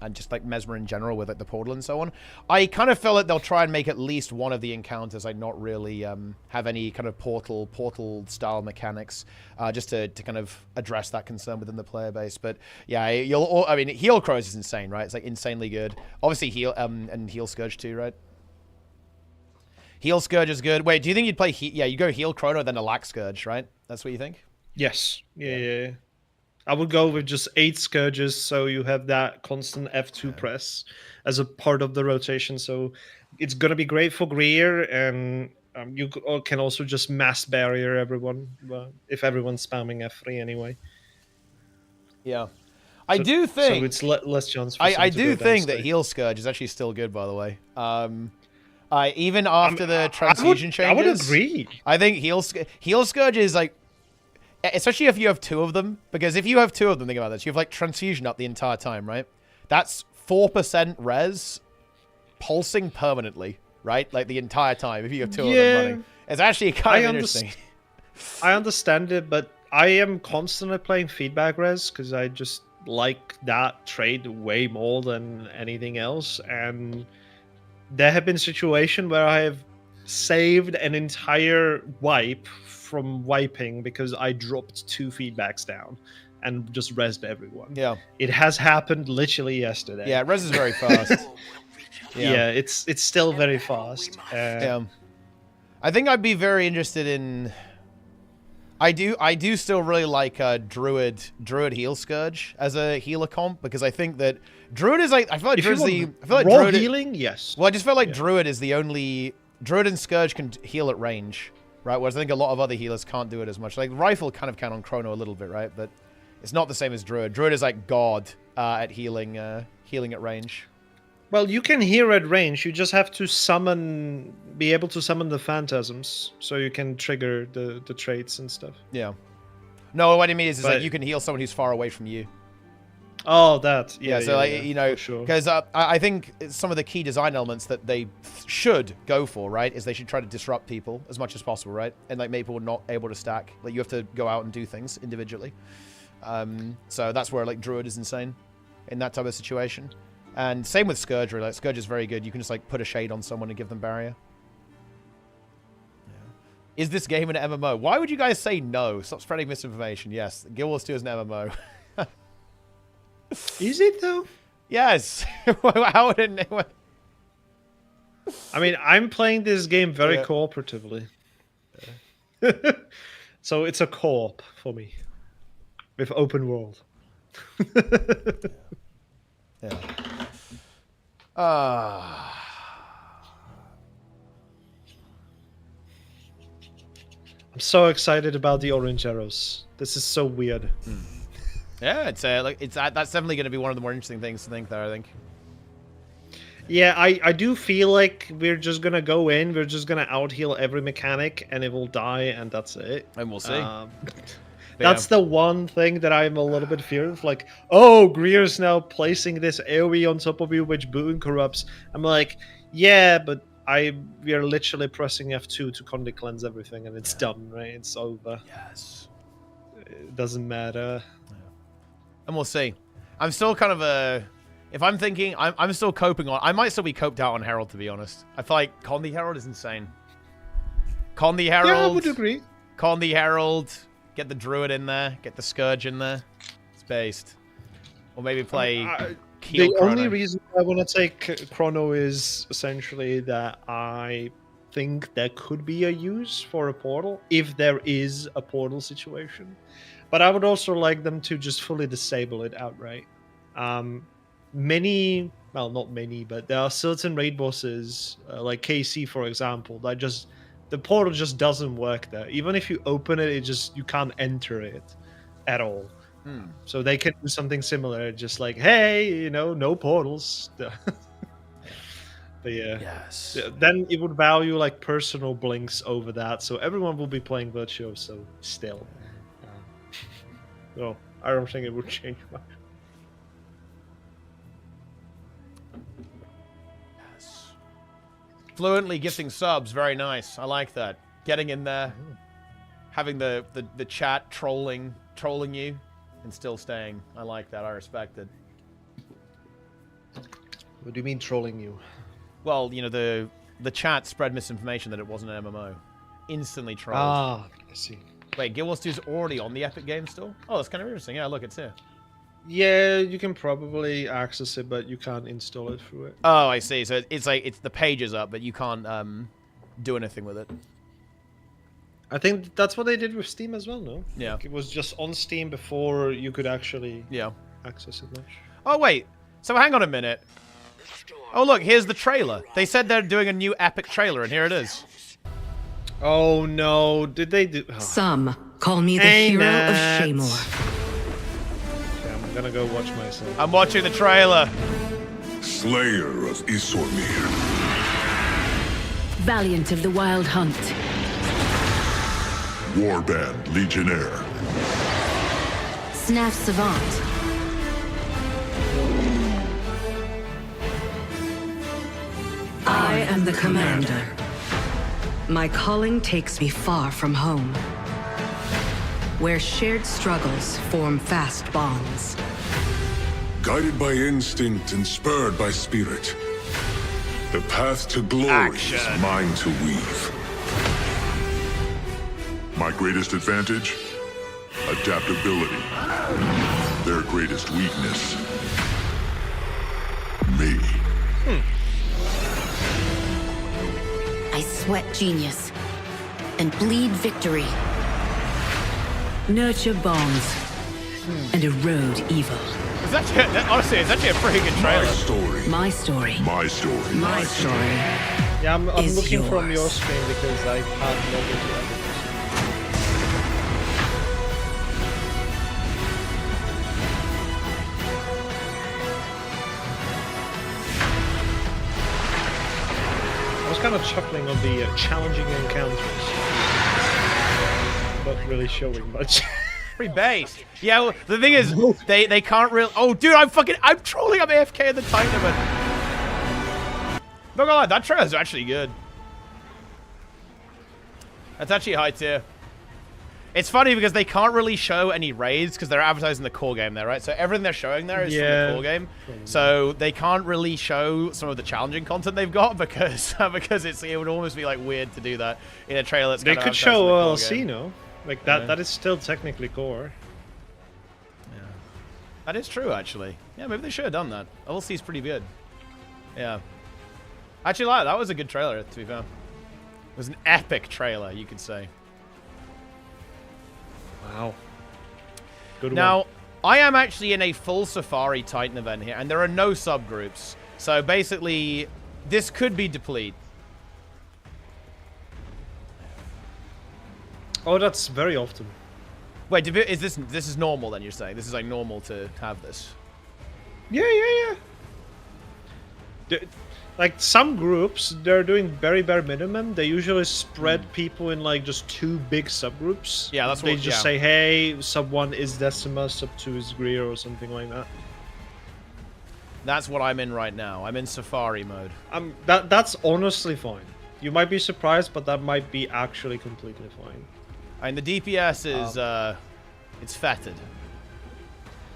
A: And just like Mesmer in general with like the portal and so on. I kind of feel like they'll try and make at least one of the encounters like not really have any kind of portal style mechanics, just to kind of address that concern within the player base. But yeah, Heal Crows is insane, right? It's like insanely good. Obviously Heal and Heal Scourge too, right? Heal Scourge is good. Wait, do you think you'd play you go Heal Chrono then Alack Scourge, right? That's what you think?
G: Yes. Yeah. I would go with just 8 Scourges, so you have that constant F2 press as a part of the rotation. So it's going to be great for Greer, and you can also just mass barrier everyone, if everyone's spamming F3 anyway.
A: Yeah. I do think...
G: So it's less chance for
A: I
G: some to
A: do
G: go
A: think that
G: downstage.
A: Heal Scourge is actually still good, by the way. Even after the transfusion changes...
G: I would agree.
A: I think Heal Scourge is like... Especially if you have 2 of them. Because if you have 2 of them, think about this. You have like transfusion up the entire time, right? That's 4% res pulsing permanently, right? Like the entire time if you have 2 of them running. It's actually kind of interesting.
G: I understand it, but I am constantly playing feedback res because I just like that trade way more than anything else. And there have been situations where I have saved an entire wipe from wiping because I dropped 2 feedbacks down and just resed everyone.
A: Yeah.
G: It has happened literally yesterday.
A: Yeah, res is very fast.
G: Yeah, it's still very fast.
A: Yeah. I think I'd be very interested in. I do still really like Druid heal Scourge as a healer comp, because I think that Druid is like, I feel like Druid's the, I feel like
G: raw
A: Druid
G: healing, yes.
A: Well, I just feel like Druid is the only, Druid and Scourge can heal at range, right? Whereas I think a lot of other healers can't do it as much. Like Rifle kind of can on Chrono a little bit, right? But it's not the same as Druid. Druid is like God at healing at range.
G: Well, you can heal at range. You just have to be able to summon the phantasms, so you can trigger the traits and stuff.
A: Yeah. No, what I mean is like you can heal someone who's far away from you.
G: Oh, that. Yeah,
A: so like, you know, because I think some of the key design elements that they should go for, right, is they should try to disrupt people as much as possible, right? And like make people not able to stack. Like you have to go out and do things individually. So that's where like Druid is insane in that type of situation. And same with Scourge, really. Like, Scourge is very good. You can just like put a shade on someone and give them barrier. Yeah. Is this game an MMO? Why would you guys say no? Stop spreading misinformation. Yes, Guild Wars 2 is an MMO.
G: Is it though?
A: Yes. How would it?
G: I mean, I'm playing this game very cooperatively. So it's a co-op for me. With open world.
A: Yeah.
G: I'm so excited about the orange arrows. This is so weird.
A: Yeah, it's that's definitely going to be one of the more interesting things to think there, I think.
G: Yeah, I do feel like we're just gonna go in, we're just gonna out-heal every mechanic, and it will die, and that's it.
A: And we'll see.
G: That's the one thing that I'm a little bit feared of. Like, oh, Greer's now placing this AoE on top of you, which boon corrupts. I'm like, yeah, but we are literally pressing F2 to conde cleanse everything, and it's done, right? It's over.
A: Yes.
G: It doesn't matter.
A: Yeah. And we'll see. I'm still kind of if I'm thinking, I'm still coping on. I might still be coped out on Herald, to be honest. I feel like Conde Herald is insane. Conde Herald.
G: Yeah, I would agree.
A: Conde Herald. Get the Druid in there. Get the Scourge in there. It's based. Or maybe play
G: the only reason I want to take Chrono is essentially that I think there could be a use for a portal if there is a portal situation. But I would also like them to just fully disable it outright. Many, well, not many, but there are certain raid bosses, like KC, for example, that just, the portal just doesn't work there. Even if you open it, you can't enter it at all. So they can do something similar, just like, hey, you know, no portals. But yeah,
A: yes.
G: Then it would value like personal blinks over that, so everyone will be playing Virtuoso still. No, I don't think it would change much.
A: Yes. Fluently gifting subs, very nice. I like that. Getting in there, having the chat trolling you, and still staying. I like that. I respect it.
G: What do you mean trolling you?
A: Well, you know, the chat spread misinformation that it wasn't an MMO. Instantly trolled.
G: Ah, I see.
A: Wait, Guild Wars 2 is already on the Epic Game Store? Oh, that's kind of interesting. Yeah, look, it's here.
G: Yeah, you can probably access it, but you can't install it through it.
A: Oh, I see. So it's like the page is up, but you can't do anything with it.
G: I think that's what they did with Steam as well, no?
A: Yeah.
G: Like it was just on Steam before you could actually access it much.
A: Oh, wait. So hang on a minute. Oh, look, here's the trailer. They said they're doing a new Epic trailer, and here it is.
G: Oh, no. Did they do... Oh.
H: Some call me the hero of Shaymore.
G: Okay, I'm gonna go watch myself.
A: I'm watching the trailer.
F: Slayer of Isormir.
H: Valiant of the Wild Hunt.
F: Warband Legionnaire.
H: Snaf Savant. I am the commander. My calling takes me far from home, where shared struggles form fast bonds.
F: Guided by instinct and spurred by spirit, the path to glory is mine to weave. My greatest advantage? Adaptability. Their greatest weakness? Me.
I: I sweat genius and bleed victory.
H: Nurture bonds and erode evil.
A: It's actually, honestly, it's actually a pretty good trailer.
F: My story.
H: My story.
F: My story.
H: My story.
G: Yeah, I'm
H: Is
G: looking from your
H: yours.
G: screen because I can't log into everything. I was kind of chuckling on the challenging encounters, not really showing much.
A: Pretty base. Yeah, well, the thing is, they can't really. Oh, dude, I'm trolling. I'm AFK in the Titan event. Not gonna lie, that trailer's actually good. That's actually high tier. It's funny because they can't really show any raids because they're advertising the core game there, right? So everything they're showing there is from the core game. So they can't really show some of the challenging content they've got because it would almost be like weird to do that in a trailer. That's
G: They
A: kind of
G: could show
A: advertising the core game.
G: OLC, no? Like that. That is still technically core.
A: Yeah, that is true actually. Yeah, maybe they should have done that. OLC is pretty good. Yeah, actually, like that was a good trailer. To be fair, it was an epic trailer, you could say.
G: Wow. Good
A: Now,
G: one.
A: I am actually in a full Safari Titan event here, and there are no subgroups. So basically, this could be deplete.
G: Oh, that's very often.
A: Wait, is this is normal then? You're saying this is like normal to have this?
G: Yeah. Like some groups, they're doing very bare minimum. They usually spread people in like just 2 big subgroups.
A: Yeah, that's
G: they
A: what.
G: just say, hey, sub 1 is Decima, sub 2 is Greer, or something like that.
A: That's what I'm in right now. I'm in Safari mode.
G: That's honestly fine. You might be surprised, but that might be actually completely fine.
A: And the DPS is it's fetid.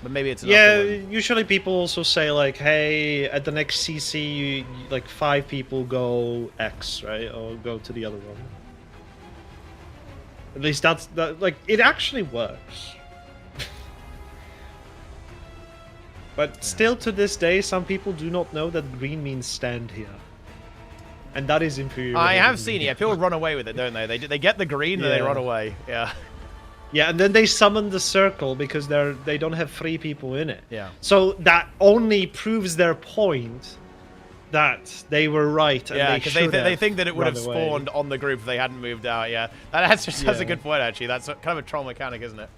A: But maybe it's enough
G: Yeah,
A: to win.
G: usually people also say like, hey, at the next CC, you like 5 people go X, right, or go to the other one. At least that like it actually works. But still, to this day, some people do not know that green means stand here, and that is inferior.
A: I have seen it. Yeah, people run away with it, don't they? They get the green and they run away. Yeah.
G: Yeah, and then they summon the circle because they don't have 3 people in it.
A: Yeah.
G: So that only proves their point that they were right. And
A: Yeah,
G: because
A: they think that it would have
G: run away.
A: spawned on the group if they hadn't moved out. Yeah, that's a good point actually. That's kind of a troll mechanic, isn't it?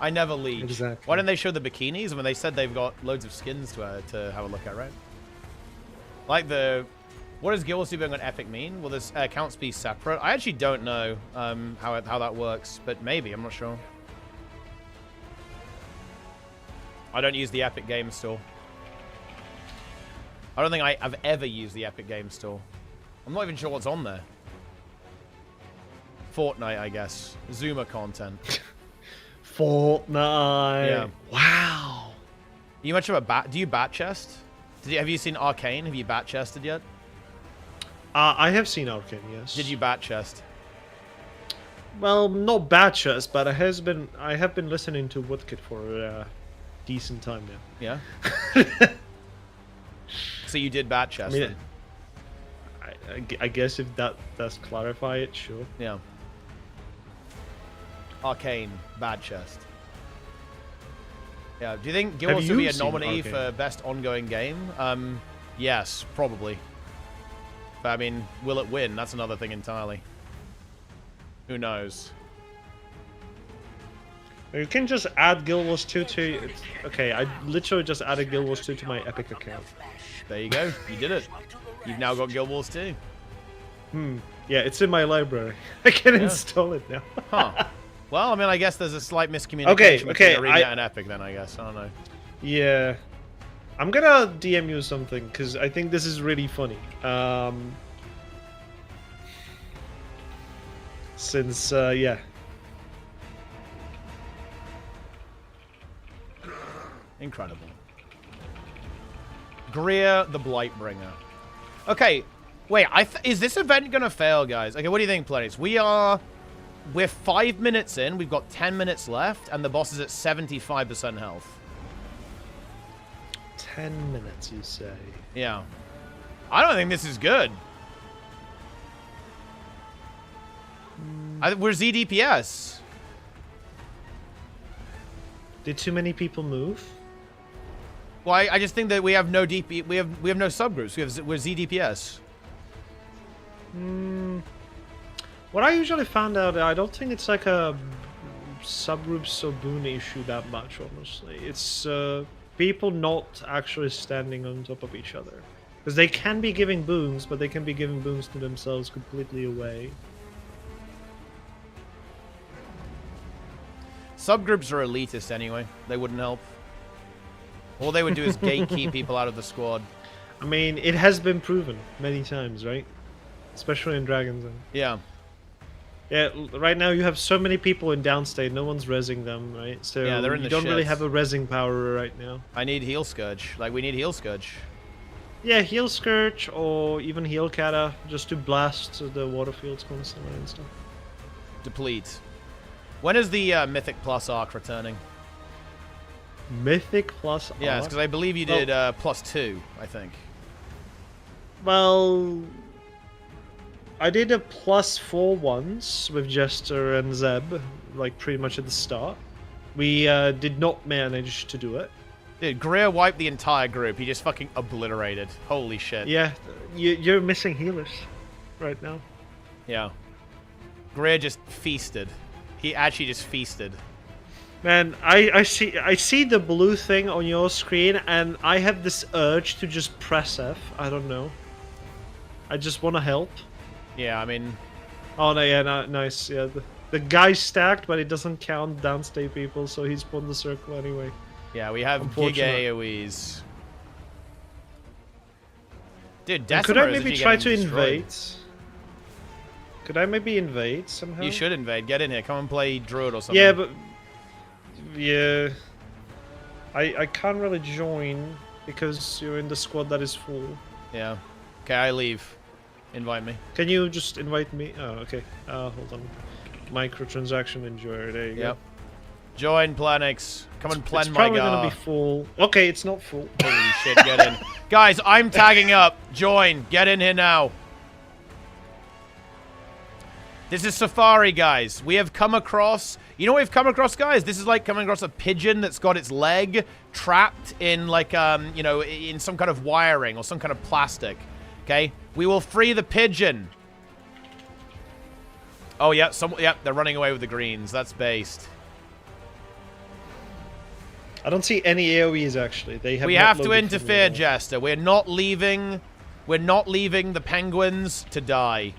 A: I never leech.
G: Exactly.
A: Why didn't they show the bikinis? I mean, they said they've got loads of skins to have a look at, right? Like the... What does Guild Wars 2 being on Epic mean? Will this accounts be separate? I actually don't know how that works, but maybe. I'm not sure. I don't use the Epic Game Store. I don't think I've ever used the Epic Game Store. I'm not even sure what's on there. Fortnite, I guess. Zoomer content.
G: Fortnite.
A: Yeah.
G: Wow.
A: You much of a bat? Do you bat chest? Have you seen Arcane? Have you bat chested yet?
G: I have seen Arcane, yes.
A: Did you bat chest?
G: Well, not batches, but I have been listening to Woodkit for a decent time now.
A: Yeah. So you did bat chest.
G: I mean, I guess if that does clarify it, sure.
A: Yeah. Arcane bad chest. Yeah. Do you think Guild Wars will be a nominee for best ongoing game? Yes, probably. But I mean, will it win? That's another thing entirely. Who knows?
G: You can just add Guild Wars 2 to... Okay, I literally just added Guild Wars 2 to my Epic account.
A: There you go. You did it. You've now got Guild Wars 2.
G: Yeah, it's in my library. I can install it now.
A: Huh. Well, I mean, I guess there's a slight miscommunication between ArenaNet and Epic then, I guess. I don't know.
G: Yeah. I'm gonna DM you something, because I think this is really funny. Since, yeah.
A: Incredible. Greer the Blightbringer. Okay, wait, is this event gonna fail, guys? Okay, what do you think, players? We're 5 minutes in, we've got 10 minutes left, and the boss is at 75% health.
G: 10 minutes, you say?
A: Yeah. I don't think this is good. We're ZDPS.
G: Did too many people move?
A: Well, I just think that we have no DP. We have no subgroups. We're ZDPS.
G: What I usually found out, I don't think it's like a subgroup Sobun issue that much, honestly. It's people not actually standing on top of each other. Because they can be giving boons, but they can be giving boons to themselves completely away.
A: Subgroups are elitist anyway. They wouldn't help. All they would do is gatekeep people out of the squad.
G: I mean, it has been proven many times, right? Especially in Dragon's End.
A: Yeah.
G: Yeah, right now you have so many people in downstate, no one's rezzing them, right? So
A: Yeah, they're in
G: you
A: the
G: don't really
A: shits.
G: have a rezzing power right now.
A: I need heal Scourge. Like, we need heal Scourge.
G: Yeah, heal Scourge or even heal Kata just to blast the water fields constantly and stuff.
A: Deplete. When is the Mythic Plus arc returning?
G: Mythic plus
A: Yeah,
G: arc?
A: because I believe you did +2, I think.
G: Well, I did a +4 once with Jester and Zeb, like pretty much at the start. We did not manage to do it.
A: Dude, Greer wiped the entire group. He just fucking obliterated. Holy shit.
G: Yeah, you're missing healers right now.
A: Yeah. Greer just feasted. He actually just feasted.
G: Man, I see the blue thing on your screen, and I have this urge to just press F. I don't know. I just want to help.
A: Yeah, I mean...
G: Oh, no, yeah, no, nice. Yeah, the guy's stacked, but it doesn't count downstate people, so he spawned the circle anyway.
A: Yeah, we have gig
G: Unfortunate.
A: AoEs. Dude,
G: And
A: Decimer
G: could I
A: is
G: maybe
A: actually
G: try
A: getting
G: to
A: destroyed.
G: invade? Could I maybe invade somehow?
A: You should invade. Get in here. Come and play Druid or something.
G: Yeah, but... Yeah... I can't really join, because you're in the squad that is full.
A: Yeah. Okay, I leave. Invite me.
G: Can you just invite me? Oh, okay. Hold on. Microtransaction enjoyer. There you
A: Yep.
G: go.
A: Join Planix. Come and plan
G: It's
A: my
G: probably
A: gar.
G: gonna be full. Okay, it's not full.
A: Holy shit, get in. Guys, I'm tagging up. Join. Get in here now. This is Safari, guys. We have come across... You know what we've come across, guys? This is like coming across a pigeon that's got its leg trapped in, like, you know, in some kind of wiring or some kind of plastic. Okay? We will free the pigeon. Oh, yeah. Yeah, they're running away with the greens. That's based.
G: I don't see any AoEs, actually. They have
A: We
G: not
A: have to
G: loaded for me
A: interfere,
G: at all.
A: Jester. We're not leaving the penguins to die.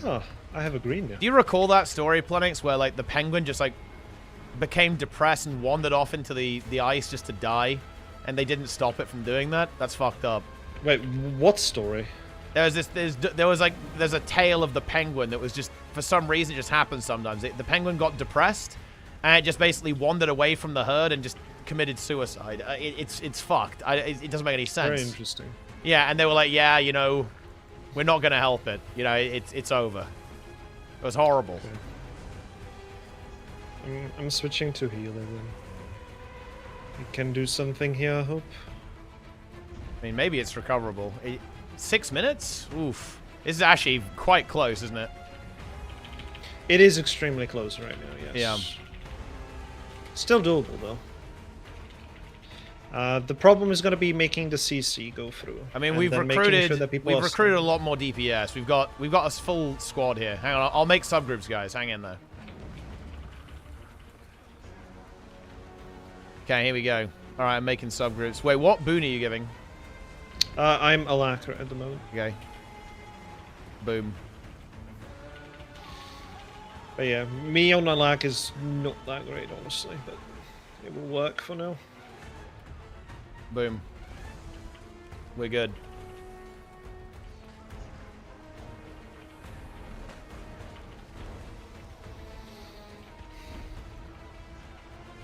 G: Oh, I have a green now.
A: Do you recall that story, Planix, where, like, the penguin just, like, became depressed and wandered off into the ice just to die, and they didn't stop it from doing that? That's fucked up.
G: Wait, what story?
A: There's a tale of the penguin that was just, for some reason, it just happens sometimes. The penguin got depressed, and it just basically wandered away from the herd and just committed suicide. It's fucked. It doesn't make any sense.
G: Very interesting.
A: Yeah, and they were like, yeah, you know, we're not gonna help it. You know, it's over. It was horrible.
G: Okay. I'm switching to healer then. You can do something here, I hope.
A: I mean, maybe it's recoverable. 6 minutes? Oof. This is actually quite close, isn't it?
G: It is extremely close right now, yes.
A: Yeah.
G: Still doable, though. The problem is going to be making the CC go through.
A: I mean,
G: and
A: we've
G: then making
A: recruited
G: sure that people
A: we've
G: are
A: recruited a
G: staying.
A: lot more DPS. We've got a full squad here. Hang on, I'll make subgroups, guys. Hang in there. Okay, here we go. All right, I'm making subgroups. Wait, what boon are you giving?
G: I'm a lacquer at the moment.
A: Okay. Boom.
G: But yeah, me on a lack is not that great, honestly, but it will work for now.
A: Boom. We're good.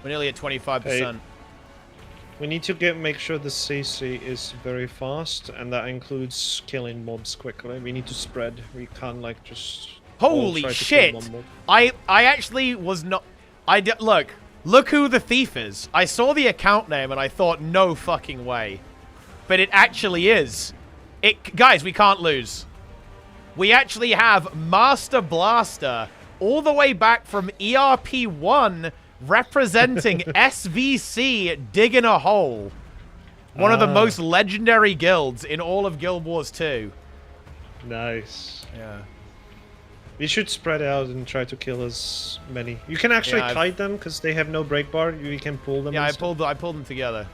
A: We're nearly at 25%.
G: Hey. We need to make sure the CC is very fast, and that includes killing mobs quickly. We need to spread. We can't like just all
A: Holy
G: try to kill
A: shit!
G: one mob.
A: I actually was not. Look. Look who the thief is. I saw the account name and I thought, no fucking way. But it actually is. Guys, we can't lose. We actually have Master Blaster all the way back from ERP1 representing SVC digging a hole. One of the most legendary guilds in all of Guild Wars 2.
G: Nice.
A: Yeah.
G: We should spread out and try to kill as many. You can actually kite them because they have no break bar. You can pull them.
A: Yeah, I pulled them together.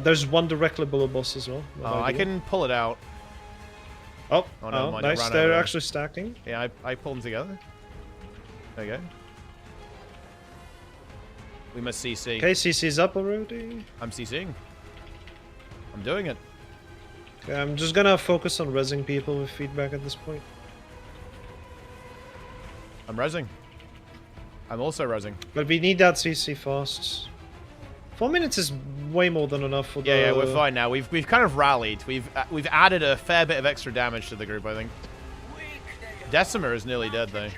G: There's one directly below boss as well.
A: Oh, I can pull it out.
G: Oh,
A: no, mind,
G: nice. They're actually stacking.
A: Yeah, I pulled them together. There you go. We must CC.
G: Okay, CC's up already.
A: I'm CCing. I'm doing it.
G: Okay, I'm just gonna focus on rezzing people with feedback at this point.
A: I'm rezzing. I'm also rezzing.
G: But we need that CC fast. 4 minutes is way more than enough for the...
A: Yeah, we're fine now. We've kind of rallied. We've added a fair bit of extra damage to the group, I think. Decima is nearly dead, though.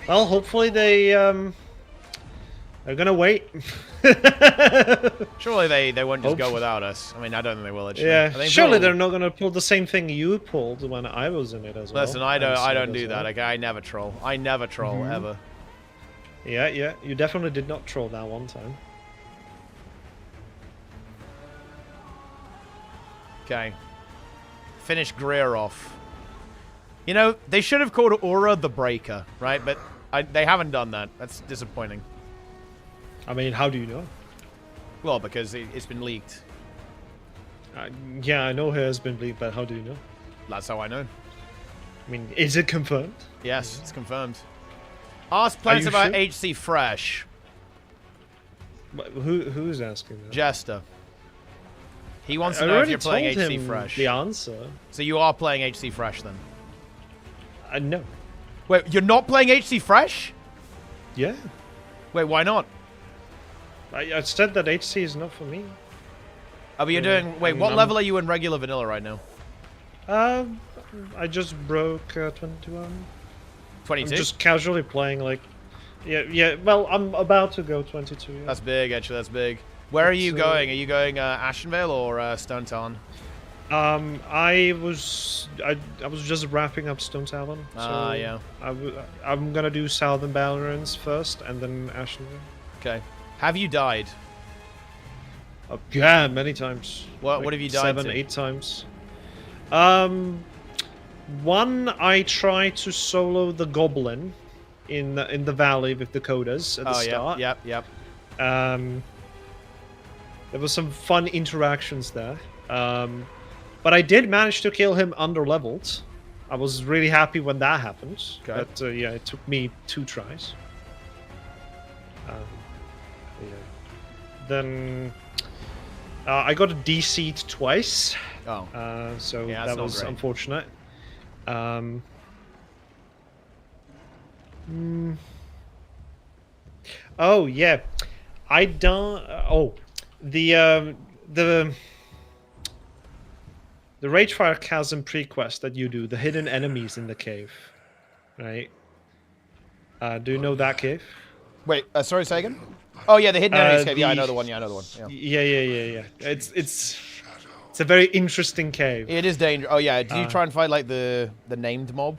G: Well, hopefully they're gonna wait.
A: Surely they won't just go without us. I mean, I don't think they will, actually.
G: Yeah, surely they're not gonna pull the same thing you pulled when I was in it as well.
A: Listen, I don't do that. Okay, I never troll. I never troll, ever.
G: Yeah, you definitely did not troll that one time.
A: Okay. Finish Greer off. You know, they should have called Aura the Breaker, right? But they haven't done that. That's disappointing.
G: I mean, how do you know?
A: Well, because it's been leaked.
G: Yeah, I know it has been leaked, but how do you know?
A: That's how I know.
G: I mean, is it confirmed?
A: Yes, it's confirmed. Ask plans about sure? HC Fresh.
G: Who's asking that?
A: Jester. He wants to know if you're playing HC Fresh.
G: The answer.
A: So you are playing HC Fresh then?
G: No.
A: Wait, you're not playing HC Fresh?
G: Yeah.
A: Wait, why not?
G: I said that HC is not for me.
A: Oh, but you're doing... Wait, what level are you in regular vanilla right now?
G: I just broke 22.
A: 22?
G: I'm just casually playing, like... Yeah, well, I'm about to go 22. Yeah.
A: That's big, actually, that's big. Where are you going? Are you going Ashenvale or Stone Talon?
G: I was just wrapping up Stone Talon. So
A: yeah.
G: I'm gonna do Southern Balorans first, and then Ashenvale.
A: Okay. Have you died?
G: Yeah, many times.
A: What have you died
G: 7, 8 times. One, I tried to solo the Goblin in the valley with Dakotas at the start.
A: Yep.
G: There was some fun interactions there. But I did manage to kill him under-leveled. I was really happy when that happened. Okay. But yeah, it took me 2 tries. Yeah. Then I got a DC'd twice.
A: Oh.
G: So yeah, that was unfortunate. Oh yeah, I don't. Oh, the Ragefire Chasm pre-quest that you do, the hidden enemies in the cave, right? Do you know that cave?
A: Wait, sorry, say again? Oh yeah, the hidden enemies cave. Yeah, I know the one. Yeah, I know the one.
G: Yeah. It's a very interesting cave.
A: It is dangerous. Oh yeah, did you try and fight like the named mob?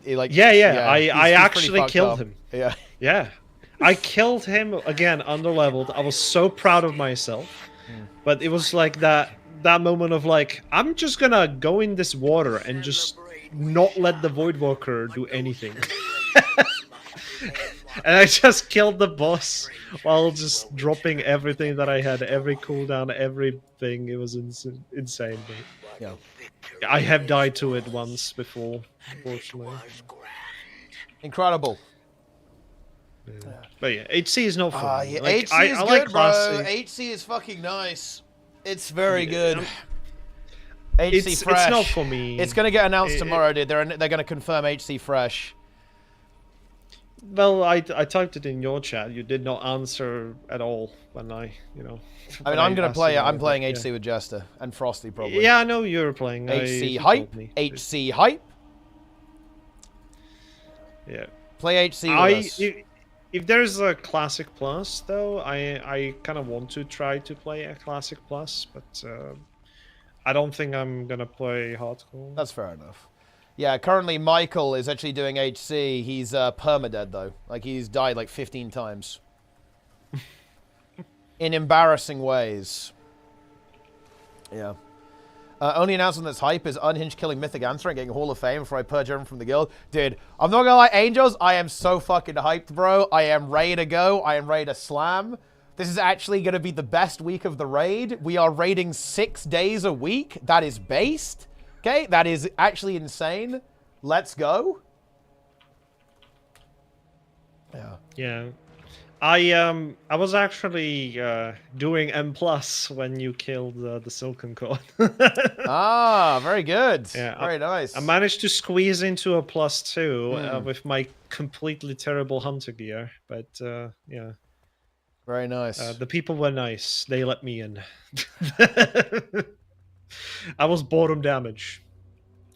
A: Like
G: yeah. I actually killed him.
A: Yeah.
G: I killed him again underleveled. I was so proud of myself, but it was like that moment of like, I'm just gonna go in this water and just not let the Voidwalker do anything. And I just killed the boss while just dropping everything that I had, every cooldown, everything. It was insane.
A: Yeah.
G: I have died to it once before, unfortunately.
A: Incredible.
G: Yeah. But yeah, HC is not fun.
A: Yeah,
G: like,
A: HC is good, bro. HC is fucking nice. It's very good. HC Fresh.
G: It's not for me.
A: It's gonna get announced tomorrow, dude. They're gonna confirm HC Fresh.
G: Well, I typed it in your chat. You did not answer at all when I mean,
A: I'm gonna play. I'm playing HC with Jester and Frosty probably.
G: Yeah, I know you're playing.
A: HC hype. HC hype.
G: Yeah.
A: Play HC with us.
G: If there's a Classic Plus, though, I kind of want to try to play a Classic Plus, but I don't think I'm gonna play Hardcore.
A: That's fair enough. Yeah, currently Michael is actually doing HC. He's permadead, though. Like, he's died like 15 times. In embarrassing ways. Yeah. Only announcement that's hype is Unhinged killing Mythic Answer and getting Hall of Fame before I purge everyone from the guild. Dude, I'm not gonna lie, Angels, I am so fucking hyped, bro. I am ready to go. I am ready to slam. This is actually gonna be the best week of the raid. We are raiding 6 days a week. That is based. Okay, that is actually insane. Let's go. Yeah.
G: Yeah. I was actually doing M+ when you killed the Silken Cord.
A: Ah, very good.
G: Yeah,
A: very nice.
G: I managed to squeeze into a +2 with my completely terrible hunter gear, but yeah.
A: Very nice.
G: The people were nice. They let me in. I was bottom damage.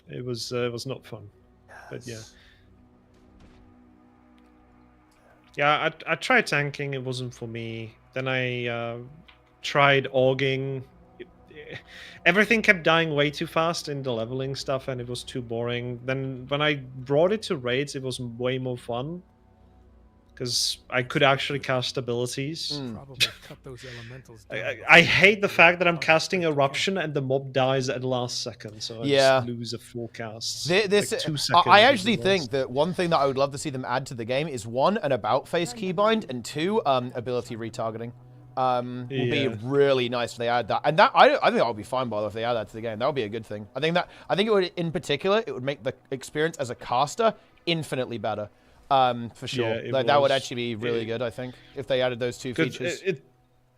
G: It was not fun, but yeah. Yeah, I tried tanking. It wasn't for me. Then I tried auging. Everything kept dying way too fast in the leveling stuff, and it was too boring. Then when I brought it to raids, it was way more fun. Because I could actually cast abilities. I hate the fact that I'm casting Eruption and the mob dies at the last second, so I just lose a full cast.
A: Like 2 seconds. I actually think that one thing that I would love to see them add to the game is 1, an about face keybind, and 2, ability retargeting. Would be really nice if they add that, and that I think that would be fine, by the way, if they add that to the game. That would be a good thing. I think it would, in particular, it would make the experience as a caster infinitely better. For sure.
G: Yeah,
A: that would actually be really good, I think, if they added those 2 features.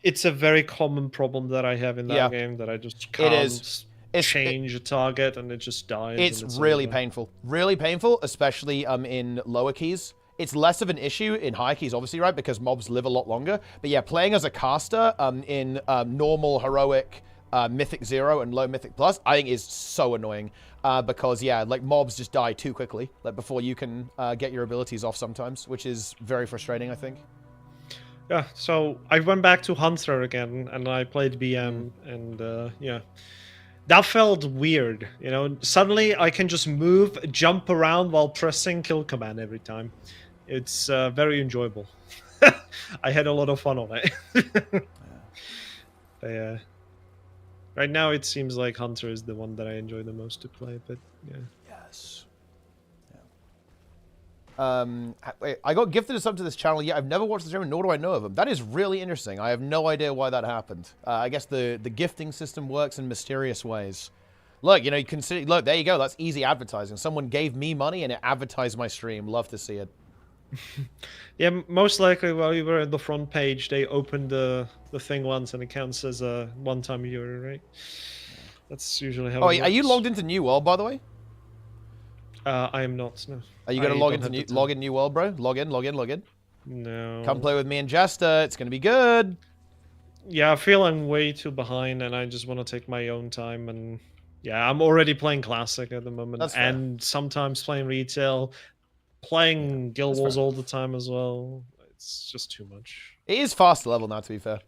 G: It's a very common problem that I have in that game, that I just can't change a target and it just dies.
A: It's really painful. Really painful, especially in lower keys. It's less of an issue in high keys, obviously, right? Because mobs live a lot longer. But yeah, playing as a caster in normal, heroic, Mythic 0 and low Mythic Plus, I think is so annoying. Because, yeah, like, mobs just die too quickly, like, before you can get your abilities off sometimes, which is very frustrating, I think.
G: Yeah, so I went back to Hunter again, and I played BM, and, yeah. That felt weird, you know? Suddenly, I can just move, jump around while pressing kill command every time. It's very enjoyable. I had a lot of fun on it. Yeah. Right now, it seems like Hunter is the one that I enjoy the most to play, but yeah.
A: Yes. Yeah. Wait, I got gifted a sub to this channel. Yeah, I've never watched the stream, nor do I know of him. That is really interesting. I have no idea why that happened. I guess the gifting system works in mysterious ways. Look, you know, you consider. Look, there you go. That's easy advertising. Someone gave me money and it advertised my stream. Love to see it.
G: Yeah, most likely while you were at the front page, they opened the thing once and it counts as a one-time viewer, right? That's usually how it works.
A: Are you logged into New World, by the way?
G: I am not, no.
A: Are you going to log in New World, bro? Log in.
G: No.
A: Come play with me and Jester. It's going to be good.
G: Yeah, I feel I'm way too behind and I just want to take my own time. And yeah, I'm already playing Classic at the moment.
A: That's fair.
G: And sometimes playing retail. Playing Guild Wars all the time as well. It's just too much.
A: It is faster level now, to be fair.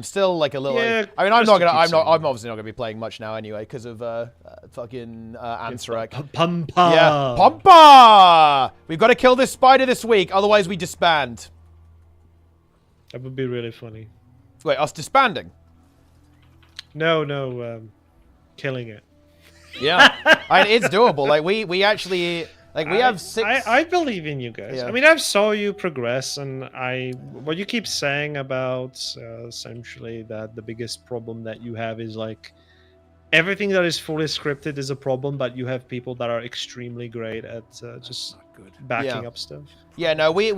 A: Still like a little.
G: Yeah,
A: I mean, I'm obviously not gonna be playing much now anyway because of fucking Ansarek.
G: Pumpa.
A: Yeah, Pumpa. We've got to kill this spider this week, otherwise we disband.
G: That would be really funny.
A: Wait, us disbanding?
G: No, killing it.
A: Yeah, it's doable. Like we actually. Like, we have 6...
G: I believe in you guys.
A: Yeah.
G: I mean, I've saw you progress, and what you keep saying about, essentially, that the biggest problem that you have is, like, everything that is fully scripted is a problem, but you have people that are extremely great at just backing up stuff.
A: Yeah, no, the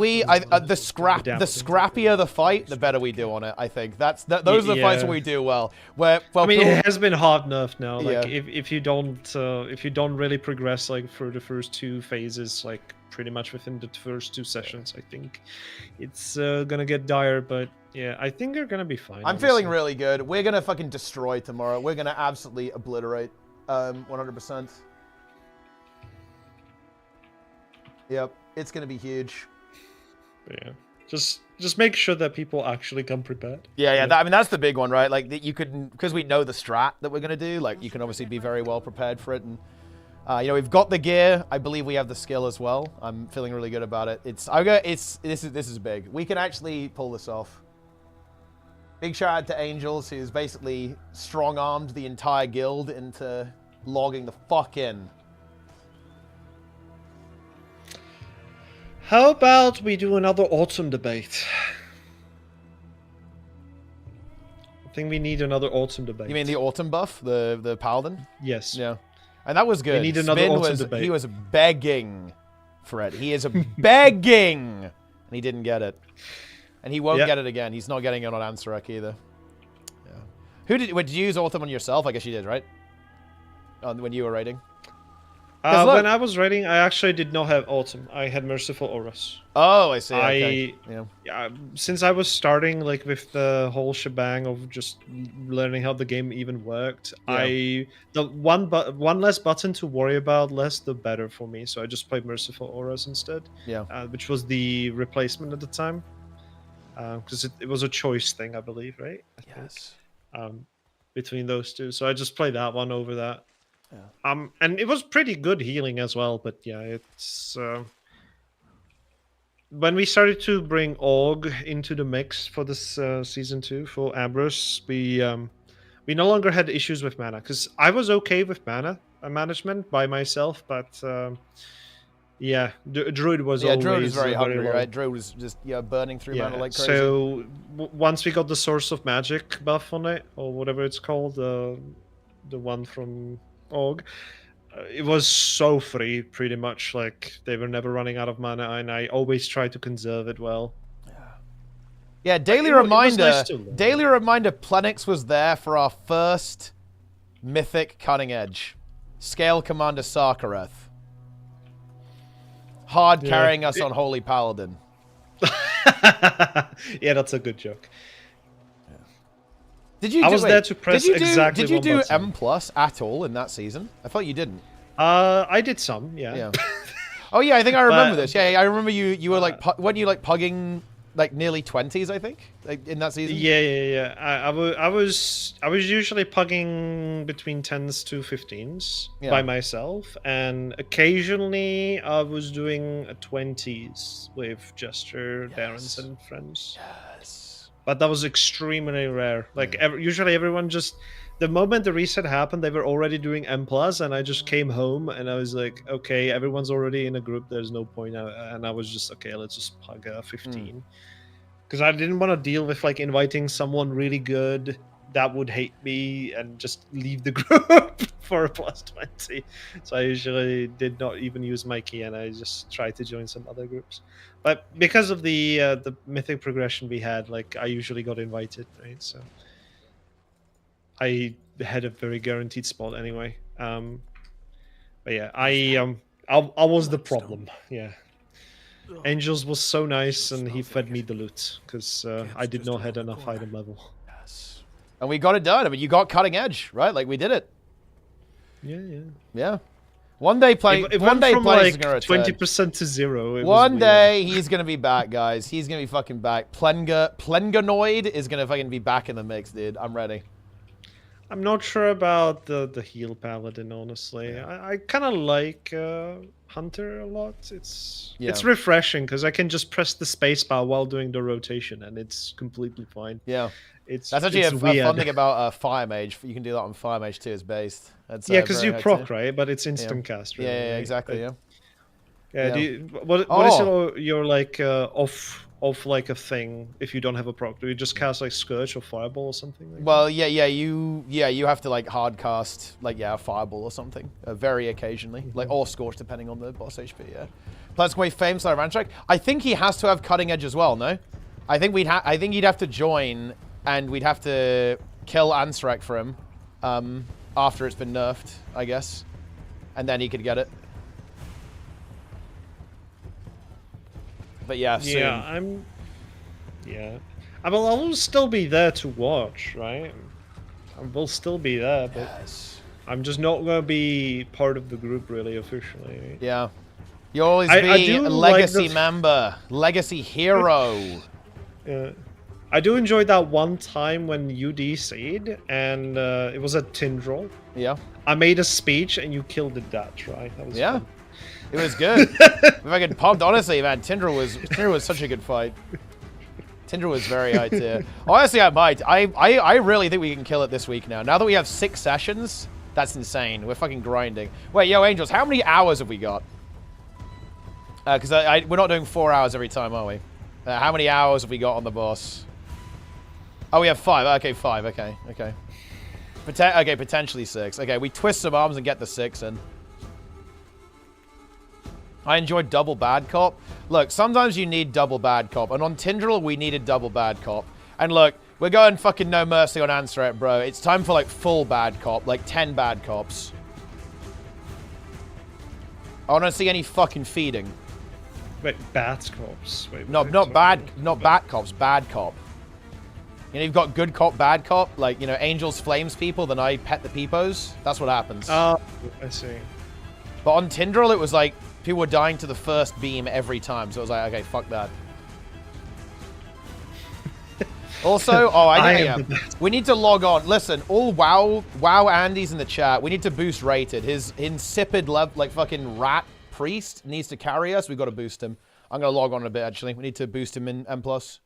A: scrappier the fight, the better we do on it. I think those are the fights where we do well. I mean,
G: it has been hard enough now. Like, if you don't really progress like through the first 2 phases, like pretty much within the first 2 sessions, I think it's gonna get dire. But yeah, I think they're gonna be fine.
A: I'm feeling really good. We're gonna fucking destroy tomorrow. We're gonna absolutely obliterate, 100%. Yep, it's going to be huge.
G: Yeah. Just make sure that people actually come prepared.
A: Yeah. I mean, that's the big one, right? Like, that you could, because we know the strat that we're going to do, like, you can obviously be very well prepared for it. And, you know, we've got the gear. I believe we have the skill as well. I'm feeling really good about it. This is big. We can actually pull this off. Big shout out to Angels, who's basically strong-armed the entire guild into logging the fuck in.
G: How about we do another autumn debate? I think we need another autumn debate.
A: You mean the autumn buff, the paladin?
G: Yes.
A: Yeah, and that was good.
G: We need another autumn debate.
A: He was begging for it. He is begging, and he didn't get it, and he won't get it again. He's not getting it on Ansarek either. Yeah. Did you use autumn on yourself? I guess you did, right? When you were raiding.
G: When I was raiding, I actually did not have autumn. I had merciful auras.
A: Oh, I see. Okay.
G: Yeah. Since I was starting like with the whole shebang of just learning how the game even worked, the one less button to worry about, less the better for me. So I just played merciful auras instead. Yeah. Which was the replacement at the time, because it was a choice thing, I believe, right? Yes. Between those two, so I just played that one over that. Yeah. And it was pretty good healing as well, but yeah, it's when we started to bring Aug into the mix for this season 2 for Abros, we no longer had issues with mana, because I was okay with mana management by myself, but yeah, Druid was always
A: Druid was very hungry,
G: low.
A: right? Druid was just burning through mana like crazy.
G: So once we got the Source of Magic buff on it, or whatever it's called, the one from Aug, it was so free, pretty much. Like, they were never running out of mana, and I always tried to conserve it well.
A: Yeah, daily reminder. Daily reminder. Plenix was there for our first mythic cutting edge, Scale Commander Sarkareth, hard carrying us on Holy Paladin.
G: Yeah, that's a good joke.
A: Did you?
G: I was there to press exactly.
A: Did you do
G: button.
A: M plus at all in that season? I thought you didn't.
G: I did some, yeah.
A: Oh yeah, I think I remember this. Yeah, I remember you were like, weren't you like pugging like nearly 20s? I think like, in that season.
G: Yeah. I was usually pugging between 10s to 15s by myself, and occasionally I was doing 20s with Jester, Darrens, and friends.
A: Yes.
G: But that was extremely rare. Like usually everyone just, the moment the reset happened, they were already doing M+, and I just came home and I was like, okay, everyone's already in a group, there's no point. And I was just, okay, let's just pug 15. Because I didn't want to deal with like inviting someone really good that would hate me and just leave the group for a +20. So I usually did not even use my key, and I just tried to join some other groups. But because of the mythic progression we had, like, I usually got invited, right? So I had a very guaranteed spot anyway. But yeah, I was the problem. Yeah. Angels was so nice, and he fed me the loot because I did not have enough item level.
A: Yes. And we got it done. I mean, you got cutting edge, right? Like, we did it. Yeah. One day playing. One day playing is gonna return.
G: 20% to 0.
A: One day he's gonna be back, guys. He's gonna be fucking back. Plenganoid is gonna fucking be back in the mix, dude. I'm ready.
G: I'm not sure about the heal paladin, honestly. I kind of like Hunter a lot. It's refreshing because I can just press the spacebar while doing the rotation, and it's completely fine.
A: Yeah. That's actually a fun thing about Fire Mage. You can do that on Fire Mage too as based. That's,
G: because you proc, right? But it's instant cast. Really,
A: yeah,
G: right?
A: exactly.
G: But, yeah. What is your like off like a thing if you don't have a proc? Do you just cast like Scourge or Fireball or something? Like
A: that? You have to like hard cast like a Fireball or something very occasionally, like or Scorch depending on the boss HP. Yeah. Plansquay Fame /Rantrack. I think he has to have cutting edge as well. No, I think he'd have to join. And we'd have to kill Ansarek for him after it's been nerfed, I guess. And then he could get it. But yeah, soon.
G: I will still be there to watch, right? I will still be there, but I'm just not going to be part of the group really officially.
A: Yeah. You'll always
G: I
A: be
G: do
A: a
G: like
A: legacy
G: the-
A: member, legacy hero.
G: I do enjoy that one time when you DC'd, and it was at Tindril.
A: Yeah.
G: I made a speech, and you killed it that, right? That was
A: Yeah.
G: fun.
A: It was good. If I get pumped, honestly, man, Tindril was such a good fight. Tindril was very high tier. Honestly, I might. I really think we can kill it this week now. Now that we have 6 sessions, that's insane. We're fucking grinding. Wait, yo, Angels, how many hours have we got? Because we're not doing 4 hours every time, are we? How many hours have we got on the boss? Oh, we have 5. Okay, 5. Okay, okay. Okay, potentially 6. Okay, we twist some arms and get the 6 in. I enjoyed double bad cop. Look, sometimes you need double bad cop. And on Tindril, we needed double bad cop. And look, we're going fucking no mercy on Anseret, bro. It's time for, like, full bad cop. Like, 10 bad cops. I don't see any fucking feeding.
G: Wait, bat cops. Wait,
A: No, not bad cops, bad cop. You know, you've got good cop, bad cop. Like, you know, Angels flames people, then I pet the peepos. That's what happens.
G: Oh, I see.
A: But on Tindril, it was like, people were dying to the first beam every time. So it was like, okay, fuck that. Also, we need to log on. Listen, all WoW Andy's in the chat. We need to boost rated. His insipid, like fucking rat priest needs to carry us. We've got to boost him. I'm going to log on a bit, actually. We need to boost him in M+. It's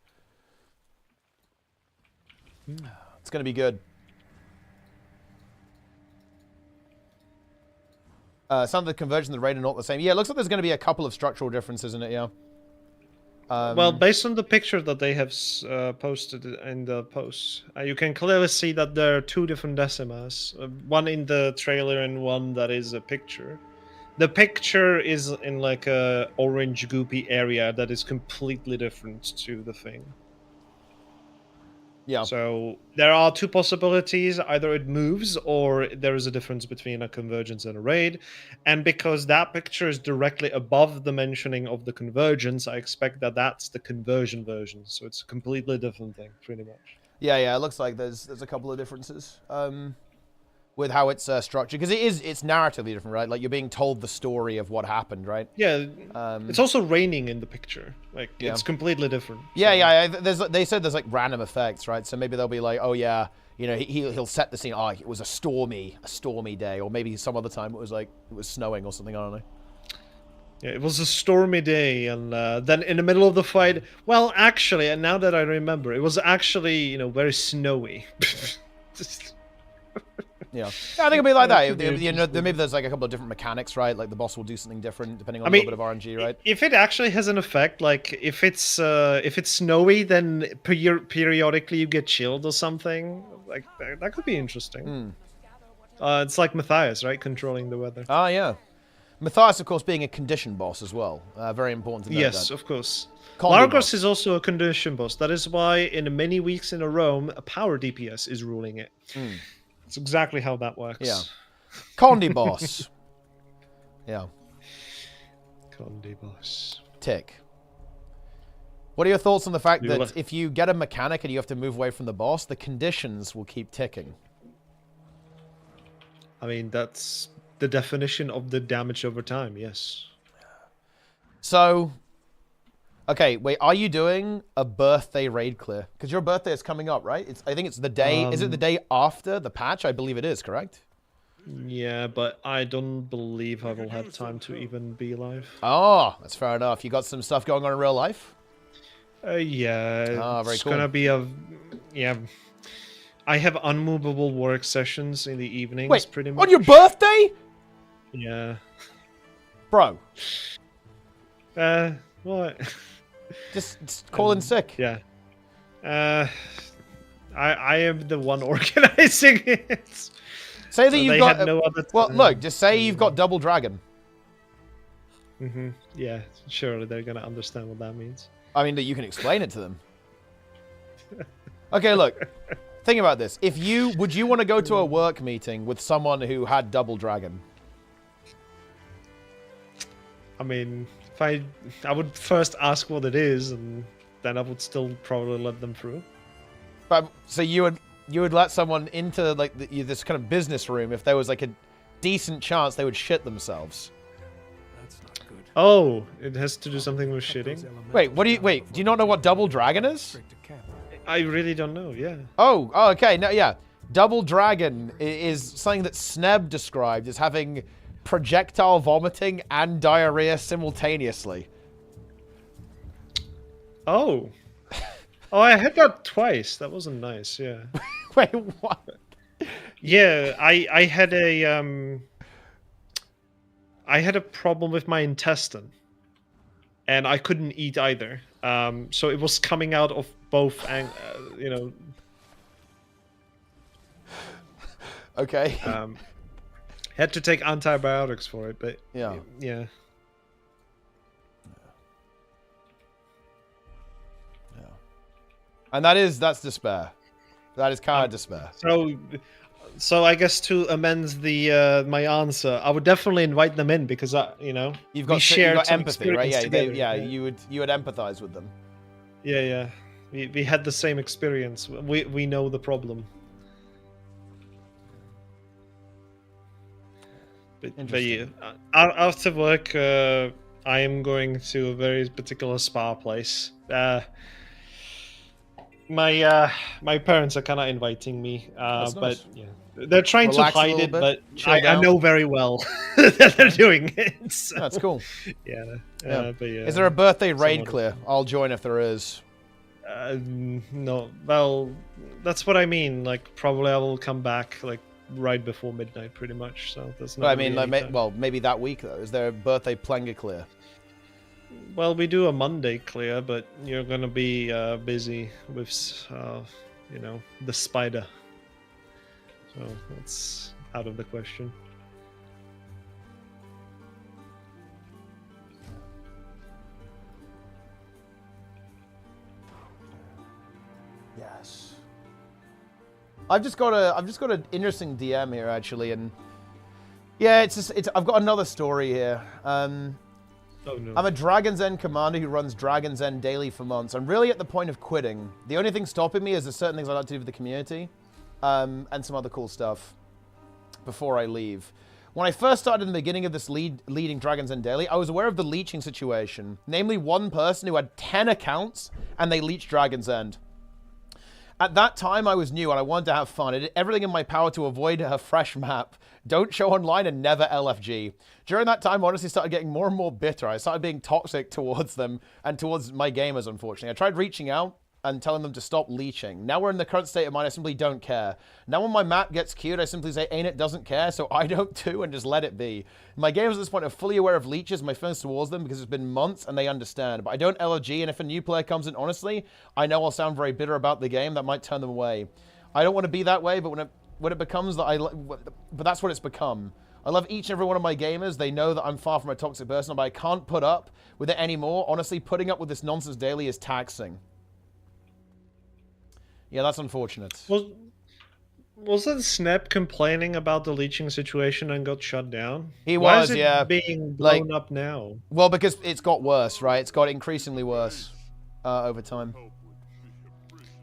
A: going to be good. Some of the conversion and the raid are not the same. Yeah, it looks like there's going to be a couple of structural differences in it, yeah.
G: Well, based on the picture that they have posted in the post, you can clearly see that there are 2 different decimas. One in the trailer and one that is a picture. The picture is in like a orange goopy area that is completely different to the thing.
A: Yeah.
G: So there are 2 possibilities. Either it moves or there is a difference between a convergence and a raid. And because that picture is directly above the mentioning of the convergence, I expect that that's the conversion version. So it's a completely different thing, pretty much.
A: Yeah, yeah. It looks like there's a couple of differences with how it's structured, because it's narratively different, right? Like you're being told the story of what happened, right?
G: Yeah. It's also raining in the picture. Like it's completely different.
A: Yeah, yeah. They said there's like random effects, right? So maybe they'll be like, oh yeah, you know, he'll set the scene. Oh, it was a stormy day, or maybe some other time it was snowing or something. I don't know.
G: Yeah, it was a stormy day, and then in the middle of the fight, well, actually, and now that I remember, it was actually, you know, very snowy.
A: Yeah, I think it'll be like that. You know, maybe there's like a couple of different mechanics, right? Like the boss will do something different depending on a little bit of RNG, right?
G: If it actually has an effect, like if it's snowy, then periodically you get chilled or something. Like that could be interesting. It's like Matthias, right, controlling the weather.
A: Ah, yeah. Matthias, of course, being a condition boss as well. Very important to know
G: Yes,
A: that.
G: of course.
A: Largos
G: Largos is also a condition boss. That is why in many weeks in a row, a power DPS is ruling it. It's exactly how that works.
A: Yeah. Condi boss. Yeah.
G: Condi boss.
A: Tick. What are your thoughts on the fact that if you get a mechanic and you have to move away from the boss, the conditions will keep ticking?
G: I mean, that's the definition of the damage over time, yes.
A: So, okay, wait, are you doing a birthday raid clear? Because your birthday is coming up, right? I think it's the day, is it the day after the patch? I believe it is, correct?
G: Yeah, but I don't believe I will have time to even be live.
A: Oh, that's fair enough. You got some stuff going on in real life?
G: Yeah,
A: very
G: it's
A: cool.
G: gonna be yeah. I have unmovable work sessions in the evenings,
A: Wait,
G: pretty much.
A: on your birthday?
G: Yeah.
A: Bro.
G: What?
A: Just call in sick.
G: Yeah. I am the one organizing it.
A: Say that you've got...
G: no other
A: well,
G: time.
A: look, just say you've got double dragon.
G: Yeah, surely they're gonna understand what that means.
A: I mean, that you can explain it to them. Okay, look. Think about this. Would you want to go to a work meeting with someone who had double dragon?
G: I mean, if I would first ask what it is, and then I would still probably let them through.
A: But so you would let someone into like this kind of business room if there was like a decent chance they would shit themselves.
G: That's not good. Oh, it has to do something with shitting?
A: Wait, do you not know what Double Dragon is?
G: I really don't know, yeah.
A: Oh, okay, no, yeah. Double Dragon is something that Sneb described as having projectile vomiting and diarrhea simultaneously.
G: Oh. Oh, I had that twice. That wasn't nice, yeah.
A: Wait, what?
G: Yeah, I had a problem with my intestine. And I couldn't eat either. So it was coming out of both, you know.
A: Okay.
G: Had to take antibiotics for it, but
A: yeah.
G: Yeah.
A: And that's despair. That is kind of despair.
G: So I guess to amend the my answer, I would definitely invite them in because you know,
A: you've got empathy, right? Yeah,
G: together,
A: you would empathize with them.
G: Yeah. We had the same experience. We know the problem. But yeah, after work, I am going to a very particular spa place. My parents are kind of inviting me,
A: That's
G: but
A: nice.
G: yeah, they're trying
A: Relax
G: to
A: a
G: hide
A: little
G: it,
A: bit,
G: but
A: chill
G: I
A: down.
G: know very well that they're doing it. So.
A: That's cool.
G: Yeah. But yeah.
A: Is there a birthday raid
G: somewhat.
A: clear? I'll join if there is.
G: No. Well, that's what I mean. Like, probably I will come back like right before midnight, pretty much. So that's not.
A: I mean, like, well, maybe that week though. Is there a birthday Plenga clear?
G: Well, we do a Monday clear, but you're gonna be busy with, you know, the spider. So that's out of the question.
A: Yes. I've just got an interesting DM here actually, and yeah, I've got another story here.
G: Oh, no.
A: I'm a Dragon's End commander who runs Dragon's End daily for months. I'm really at the point of quitting. The only thing stopping me is there's certain things I'd like to do with the community, and some other cool stuff before I leave. When I first started in the beginning of this leading Dragon's End daily, I was aware of the leeching situation. Namely, one person who had 10 accounts, and they leached Dragon's End. At that time, I was new and I wanted to have fun. I did everything in my power to avoid a fresh map. Don't show online and never LFG. During that time, I honestly started getting more and more bitter. I started being toxic towards them and towards my gamers, unfortunately. I tried reaching out and telling them to stop leeching. Now we're in the current state of mind, I simply don't care. Now when my map gets queued, I simply say, ArenaNet doesn't care, so I don't too, and just let it be. My gamers at this point are fully aware of leeches and my feelings towards them because it's been months and they understand. But I don't LFG, and if a new player comes in, honestly, I know I'll sound very bitter about the game. That might turn them away. I don't want to be that way, but when it becomes that but that's what it's become. I love each and every one of my gamers. They know that I'm far from a toxic person, but I can't put up with it anymore. Honestly, putting up with this nonsense daily is taxing. Yeah, that's unfortunate.
G: Wasn't Snap complaining about the leeching situation and got shut down?
A: He
G: Why
A: was,
G: is it
A: yeah.
G: being blown up now?
A: Well, because it's got worse, right? It's got increasingly worse over time.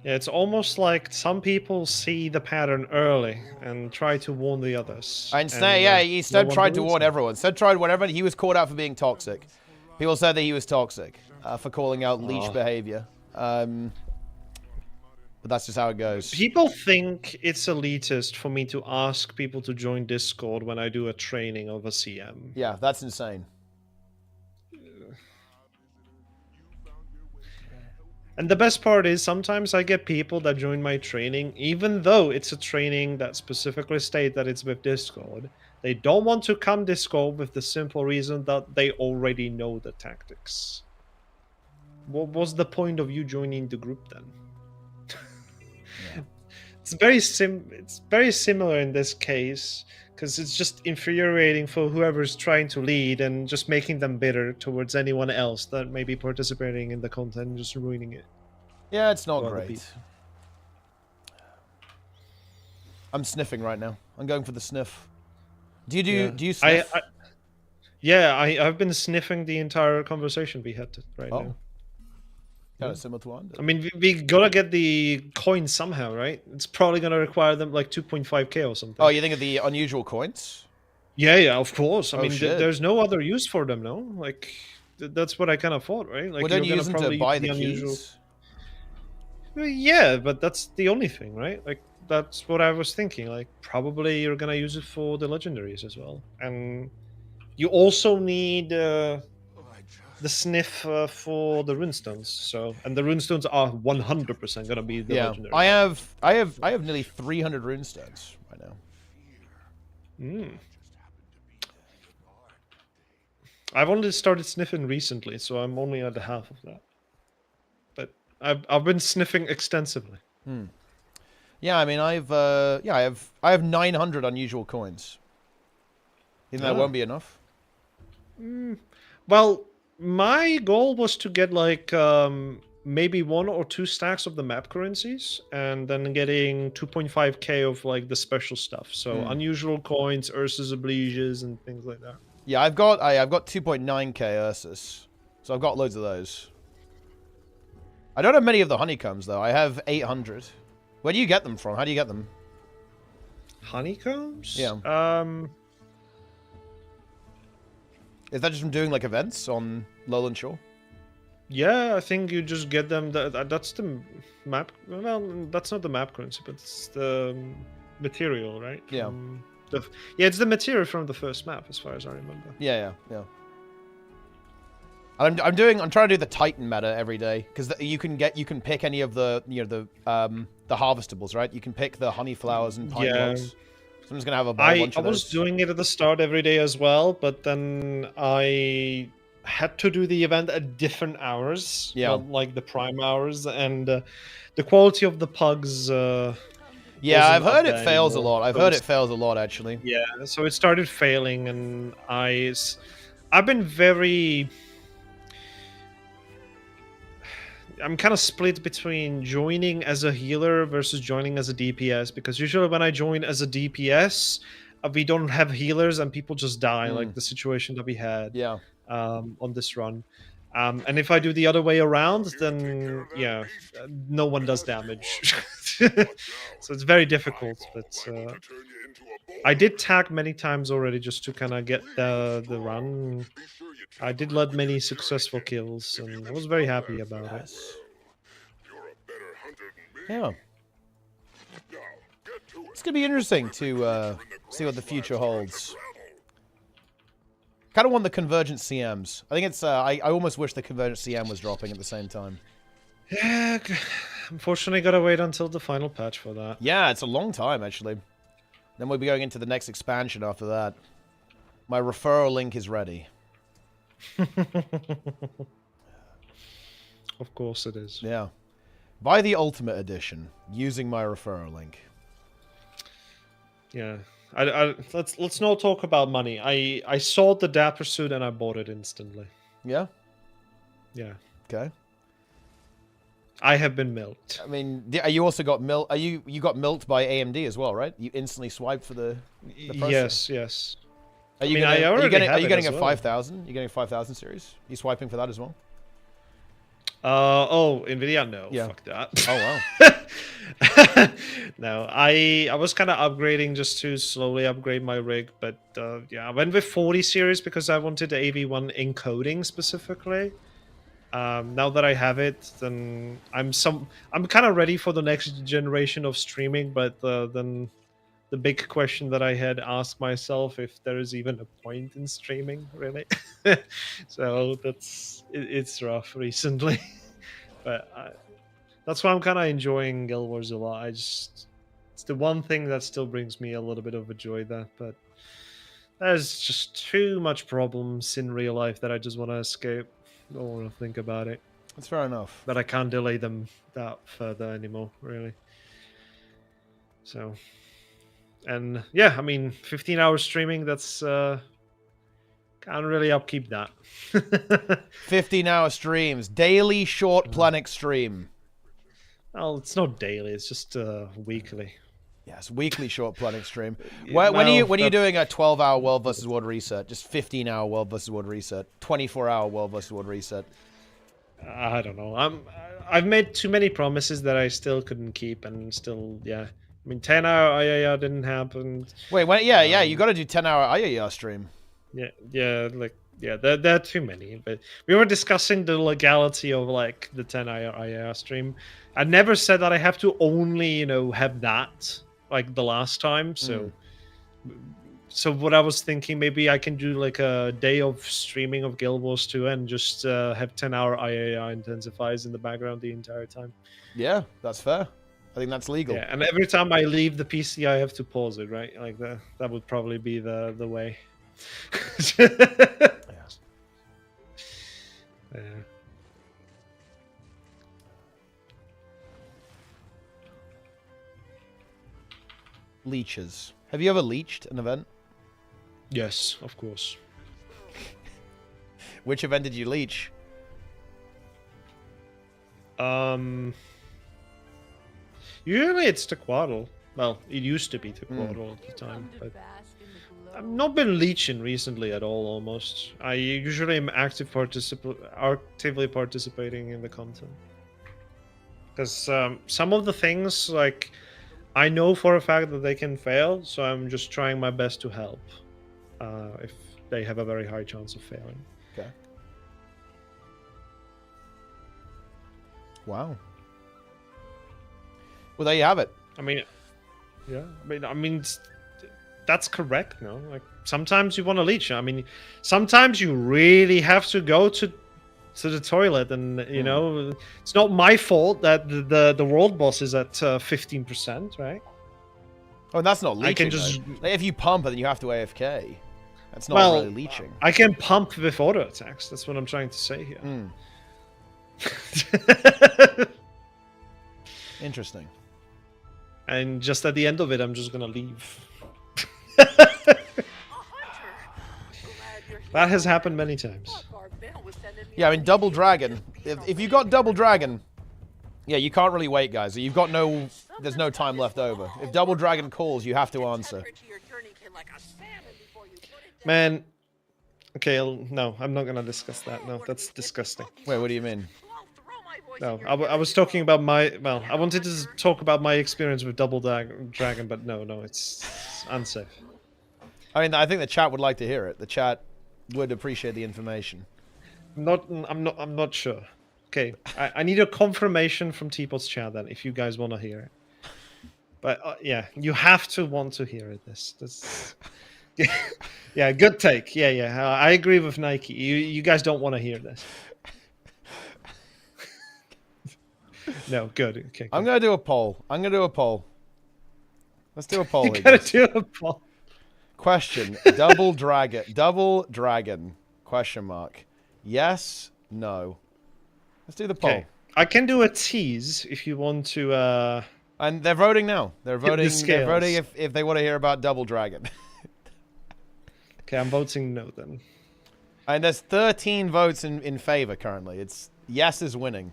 G: Yeah, it's almost like some people see the pattern early and try to warn the others.
A: And yeah, he
G: no
A: tried to
G: one
A: warn everyone. Tried to warn everyone. He was called out for being toxic. People said that he was toxic for calling out leech behavior. But that's just how it goes.
G: People think it's elitist for me to ask people to join Discord when I do a training of a CM.
A: Yeah, that's insane.
G: And the best part is sometimes I get people that join my training, even though it's a training that specifically states that it's with Discord. They don't want to come Discord with the simple reason that they already know the tactics. What was the point of you joining the group then?
A: Yeah.
G: It's very similar in this case, because it's just infuriating for whoever's trying to lead and just making them bitter towards anyone else that may be participating in the content and just ruining it.
A: Yeah, it's not great. I'm sniffing right now. I'm going for the sniff. Do you sniff?
G: I've been sniffing the entire conversation we had right now.
A: Kind of similar to one.
G: I mean, we gotta get the coins somehow, right? It's probably gonna require them like 2.5k or something.
A: Oh, you think of the unusual coins?
G: Yeah, of course. I
A: Oh,
G: mean,
A: shit.
G: there's no other use for them, no? Like, that's what I kind of thought, right? Like,
A: Well, don't you
G: you're
A: use
G: gonna
A: them to
G: probably
A: buy
G: use
A: the
G: unusual.
A: keys?
G: Yeah, but that's the only thing, right? Like, that's what I was thinking. Like, probably you're gonna use it for the legendaries as well, and you also need the sniff for the runestones. So, and the runestones are 100% gonna be the
A: Yeah,
G: legendary.
A: I have nearly 300 runestones right now.
G: I've only started sniffing recently, so I'm only at the half of that. But I've been sniffing extensively.
A: Yeah, I mean, I have 900 unusual coins. You think that won't be enough?
G: Well, my goal was to get like maybe 1 or 2 stacks of the map currencies, and then getting 2.5k of like the special stuff. So unusual coins, Ursus obliges, and things like that.
A: Yeah, I've got 2.9k Ursus, so I've got loads of those. I don't have many of the honeycombs though. I have 800. Where do you get them from? How do you get them?
G: Honeycombs?
A: Yeah. Is that just from doing like events on Lowland Shore?
G: Yeah, I think you just get them. That's the map. Well, that's not the map currency, but it's the material, right?
A: Yeah.
G: Yeah, it's the material from the first map, as far as I remember.
A: Yeah. I'm trying to do the Titan meta every day because you can pick any of the the harvestables, right? You can pick the honey flowers and pine blocks. So I'm just gonna have a bunch of those.
G: I was doing it at the start every day as well, but then I had to do the event at different hours, not like the prime hours, and the quality of the pugs.
A: Yeah, I've heard it fails a lot. I've heard it fails a lot actually.
G: Yeah, so it started failing, and I've been very. I'm kind of split between joining as a healer versus joining as a DPS, because usually when I join as a DPS, we don't have healers and people just die, like the situation that we had on this run. And if I do the other way around, then yeah, no one does damage. So it's very difficult. But I did tag many times already just to kind of get the run. I did let many successful kills, and I was very happy about it.
A: Yeah. It's gonna be interesting to see what the future holds. Kind of want the Convergent CMs. I think it's. I almost wish the Convergent CM was dropping at the same time.
G: Yeah, unfortunately, gotta wait until the final patch for that.
A: Yeah, it's a long time actually. Then we'll be going into the next expansion after that. My referral link is ready.
G: Of course it is.
A: Yeah. Buy the Ultimate Edition using my referral link.
G: Yeah. Let's not talk about money. I saw the Dapper suit and I bought it instantly.
A: Yeah?
G: Yeah.
A: Okay.
G: I have been milked.
A: I mean, you also got milked. You got milked by AMD as well, right? You instantly swiped for the person.
G: Yes.
A: Are you getting a 5,000? You getting a 5,000 series? You swiping for that as well?
G: Nvidia, no.
A: Yeah.
G: Fuck that.
A: Oh wow.
G: No, I was kind of upgrading just to slowly upgrade my rig, but yeah, I went with 40 series because I wanted the AV1 encoding specifically. Now that I have it, then I'm kind of ready for the next generation of streaming, but then the big question that I had asked myself, if there is even a point in streaming, really. So it's rough recently. But that's why I'm kind of enjoying Guild Wars a lot. It's the one thing that still brings me a little bit of a joy there, but there's just too much problems in real life that I just want to escape. I don't want to think about it.
A: That's fair enough.
G: But I can't delay them that further anymore, really. So, and yeah, I mean, 15 hours streaming, that's can't really upkeep that.
A: 15-hour streams, daily short Planic stream.
G: Well, it's not daily; it's just weekly.
A: Yes, weekly short Planic stream. When are you doing a 12-hour World vs. World reset? Just 15-hour World vs. World reset, 24-hour World vs. World reset.
G: I don't know. I've made too many promises that I still couldn't keep, and still, yeah, I mean, 10-hour IAR didn't happen.
A: Wait, when? Yeah, you got to do 10-hour IAR stream.
G: Yeah, there are too many. But we were discussing the legality of like the 10-hour IAR stream. I never said that I have to only, have that like the last time. So what I was thinking, maybe I can do like a day of streaming of Guild Wars 2 and just have 10-hour IAR intensifiers in the background the entire time.
A: Yeah, that's fair. I think that's legal.
G: Yeah, and every time I leave the PC, I have to pause it, right? Like that would probably be the way. Yeah.
A: Leeches. Have you ever leeched an event?
G: Yes, of course.
A: Which event did you leech?
G: Usually it's Tequaddle. Well, it used to be Tequaddle at the time, but I've not been leeching recently at all. Almost, I usually am actively participating in the content because some of the things like I know for a fact that they can fail, so I'm just trying my best to help if they have a very high chance of failing.
A: Okay. Wow. Well, there you have it.
G: I mean, yeah. I mean, that's correct. No, like sometimes you want to leech. I mean, sometimes you really have to go to the toilet, and it's not my fault that the world boss is at 15%, right?
A: Oh, and that's not leeching.
G: I can just
A: like, if you pump it, then you have to AFK. That's not really leeching.
G: I can pump with auto attacks. That's what I'm trying to say here.
A: Interesting.
G: And just at the end of it, I'm just gonna leave. That has happened many times.
A: Yeah, I mean, Double Dragon. If you got Double Dragon, yeah, you can't really wait, guys. You've got there's no time left over. If Double Dragon calls, you have to answer.
G: Man, okay, no, I'm not gonna discuss that. No, that's disgusting.
A: Wait, what do you mean?
G: No, I was talking about I wanted to talk about my experience with Double Dragon, but no, it's unsafe.
A: I mean, I think the chat would like to hear it. The chat would appreciate the information.
G: I'm not sure. Okay, I need a confirmation from Teapot's chat then, if you guys want to hear it. But yeah, you have to want to hear it. This yeah, good take. Yeah. I agree with Nike. You guys don't want to hear this. No, good. Okay. Good.
A: I'm gonna do a poll. Let's do a poll.
G: You gotta do a poll.
A: Question: Double Dragon? Question mark. Yes. No. Let's do the poll.
G: Okay. I can do a tease if you want to.
A: And they're voting now. They're voting. They're voting if they want to hear about Double Dragon.
G: Okay, I'm voting no then.
A: And there's 13 votes in favor currently. It's yes is winning.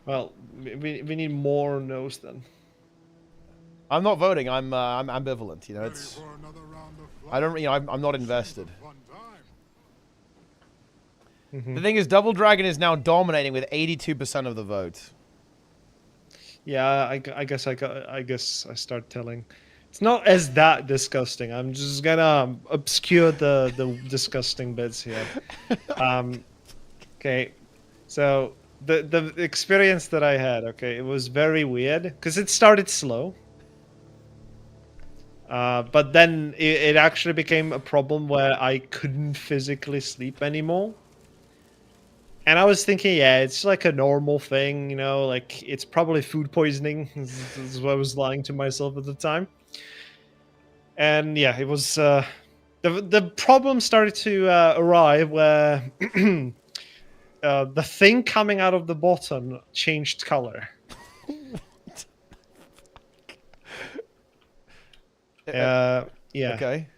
A: Well,
G: we need more no's then.
A: I'm not voting. I'm ambivalent. You know, it's. I don't. You know, I'm not invested. The thing is, Double Dragon is now dominating with 82% of the vote.
G: Yeah, I guess I start telling. It's not as that disgusting. I'm just gonna obscure the disgusting bits here. Okay, so the experience that I had, okay, it was very weird because it started slow. But then it actually became a problem where I couldn't physically sleep anymore. And I was thinking, yeah, it's like a normal thing, you know, like it's probably food poisoning. This is what I was lying to myself at the time. And yeah, it was the problem started to arrive where the thing coming out of the bottom changed color. Yeah.
A: Okay.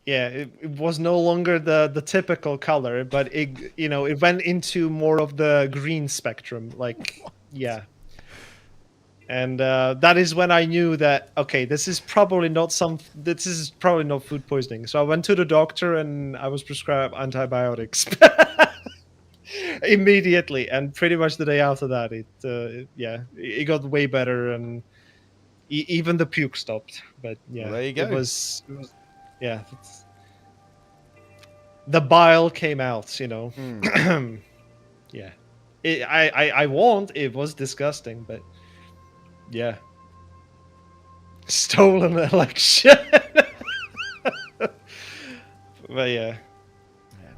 G: It was no longer the typical color, but it went into more of the green spectrum. Like, yeah. And that is when I knew that, okay, this is probably not food poisoning. So I went to the doctor and I was prescribed antibiotics immediately. And pretty much the day after that, it got way better. And Even the puke stopped. But yeah,
A: Well, there you go.
G: it was yeah. The bile came out, you know. Yeah. I warned it was disgusting, but yeah. Stolen election. But yeah.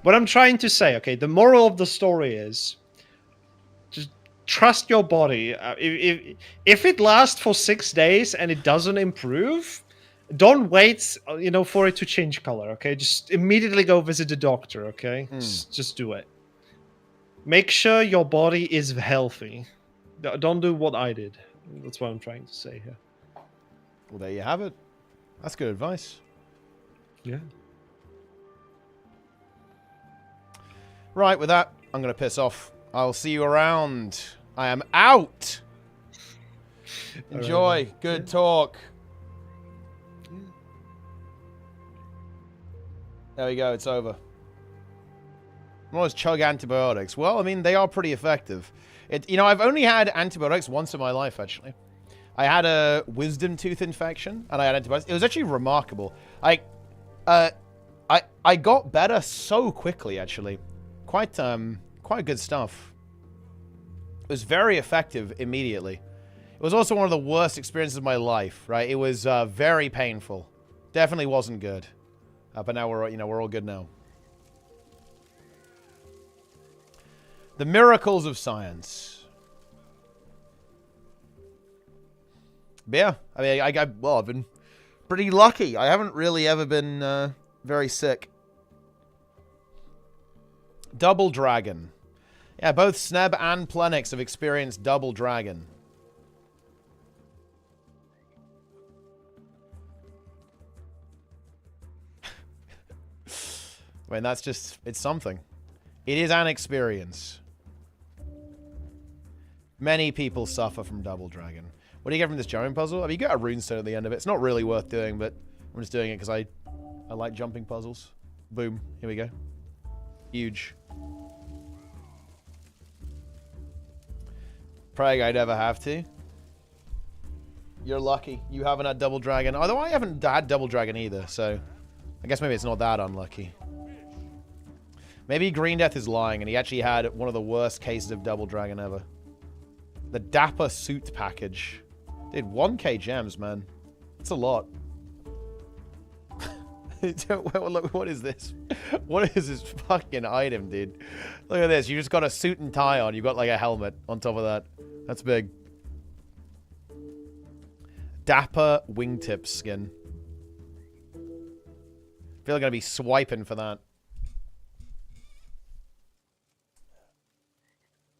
G: What I'm trying to say, okay, the moral of the story is just trust your body. If it lasts for 6 days and it doesn't improve, don't wait, you know, for it to change color, okay? Just immediately go visit the doctor, okay? Just do it. Make sure your body is healthy. Don't do what I did. That's what I'm trying to say here.
A: Well, there you have it. That's good advice.
G: Yeah.
A: Right, with that, I'm going to piss off. I'll see you around. I am out. Enjoy.
G: Right.
A: Good talk. There we go. It's over. I'm always chug antibiotics. Well, I mean, they are pretty effective. You know, I've only had antibiotics once in my life, actually. I had a wisdom tooth infection, and I had antibiotics. It was actually remarkable. I got better so quickly, actually. Quite good stuff. It was very effective immediately. It was also one of the worst experiences of my life, right? It was very painful. Definitely wasn't good. But now we're all good now. The miracles of science. But yeah, I mean, I've been pretty lucky. I haven't really ever been very sick. Double Dragon. Yeah, both Sneb and Plenix have experienced Double Dragon. I mean, that's just, it's something. It is an experience. Many people suffer from Double Dragon. What do you get from this jumping puzzle? I mean, you get a runestone at the end of it. It's not really worth doing, but I'm just doing it because I like jumping puzzles. Boom. Here we go. Huge. Praying I never have to. You're lucky. You haven't had Double Dragon. Although I haven't had Double Dragon either, so I guess maybe it's not that unlucky. Maybe Green Death is lying and he actually had one of the worst cases of Double Dragon ever. The Dapper Suit Package. Dude, 1k gems, man. That's a lot. Look, what is this? What is this fucking item, dude? Look at this. You just got a suit and tie on. You got like a helmet on top of that. That's big. Dapper Wingtip skin. I feel like I'm going to be swiping for that.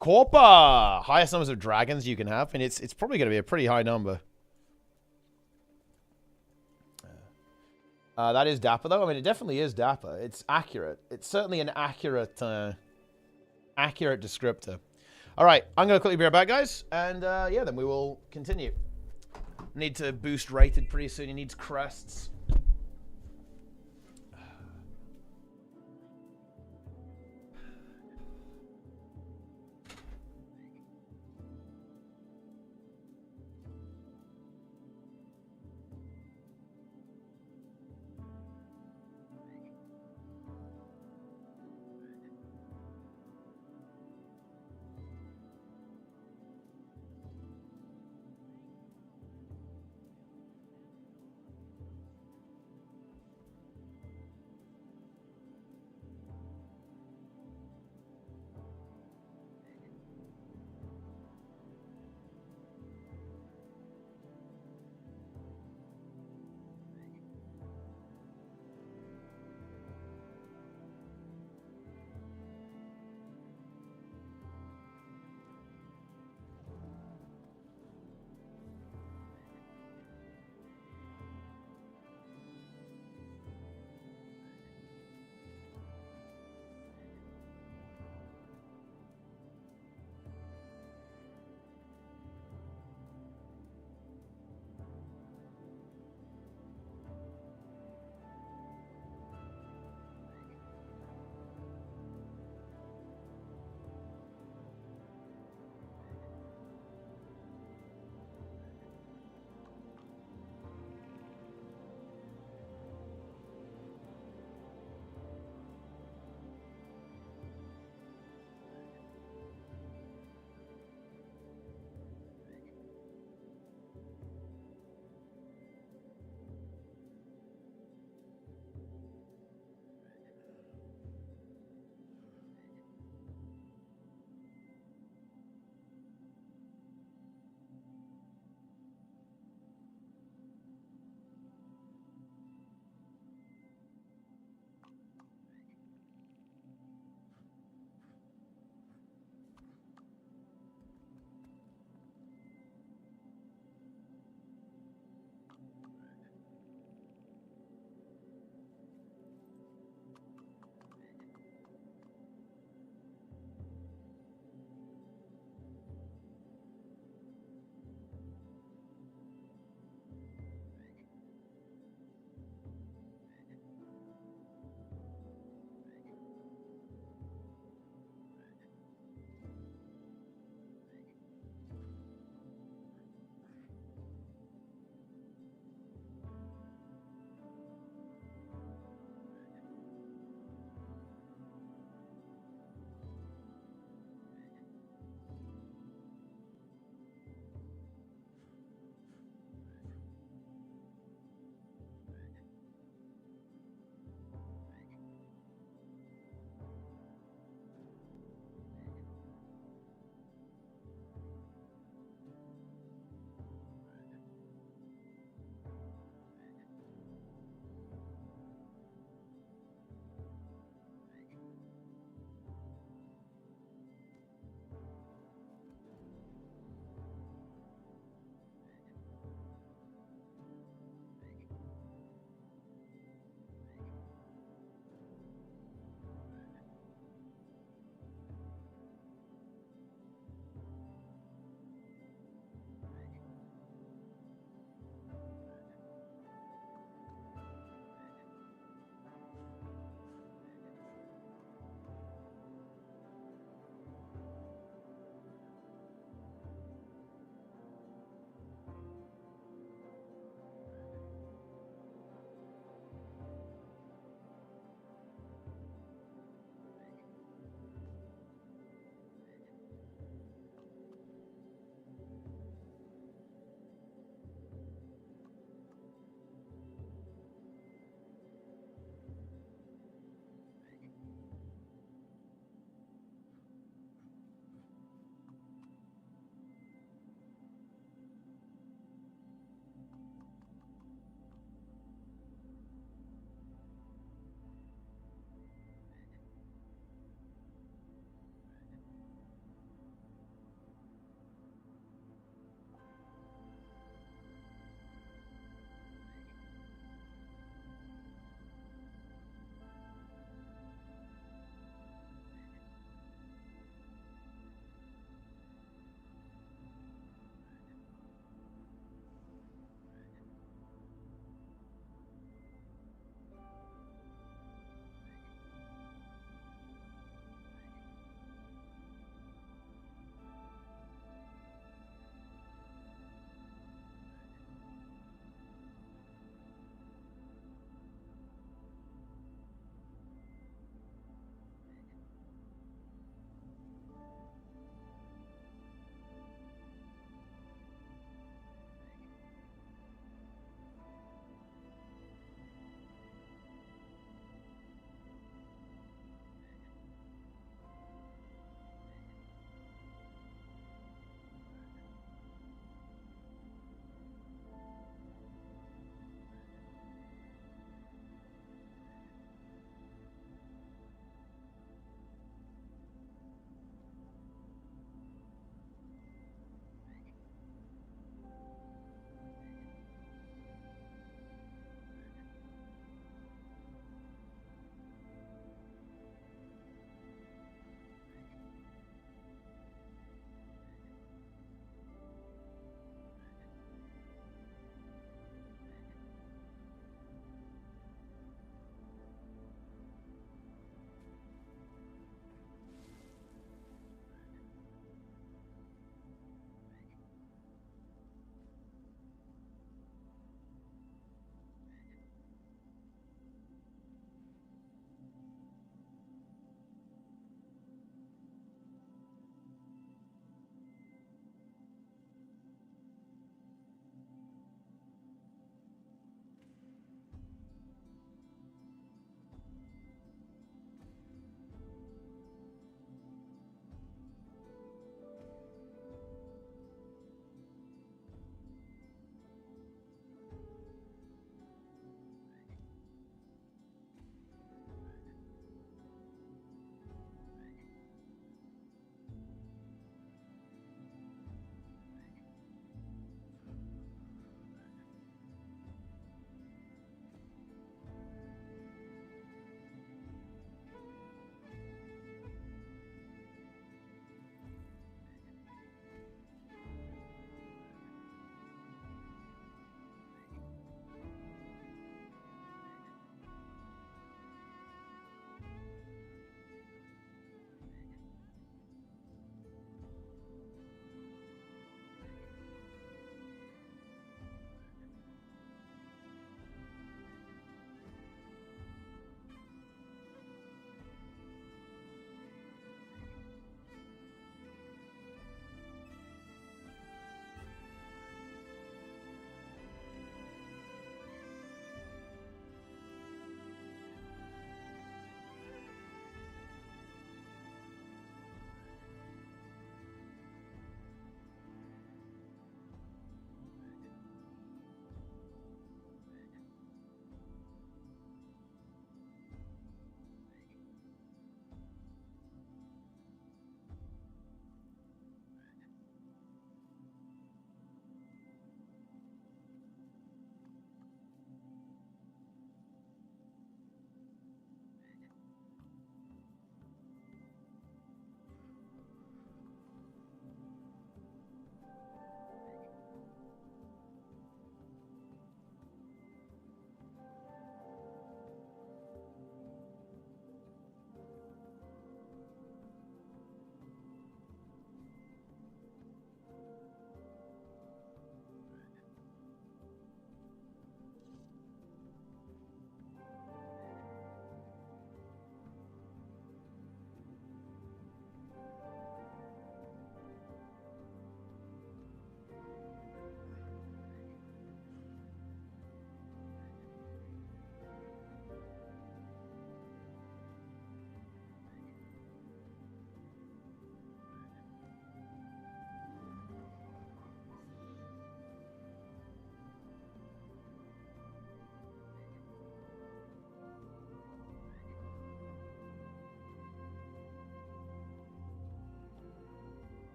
A: Corpa! Highest numbers of dragons you can have. And it's probably going to be a pretty high number. That is Dapper, though. I mean, it definitely is Dapper. It's accurate. It's certainly an accurate descriptor. All right, I'm going to quickly be right back, guys. And, yeah, then we will continue. Need to boost rated pretty soon. He needs crests.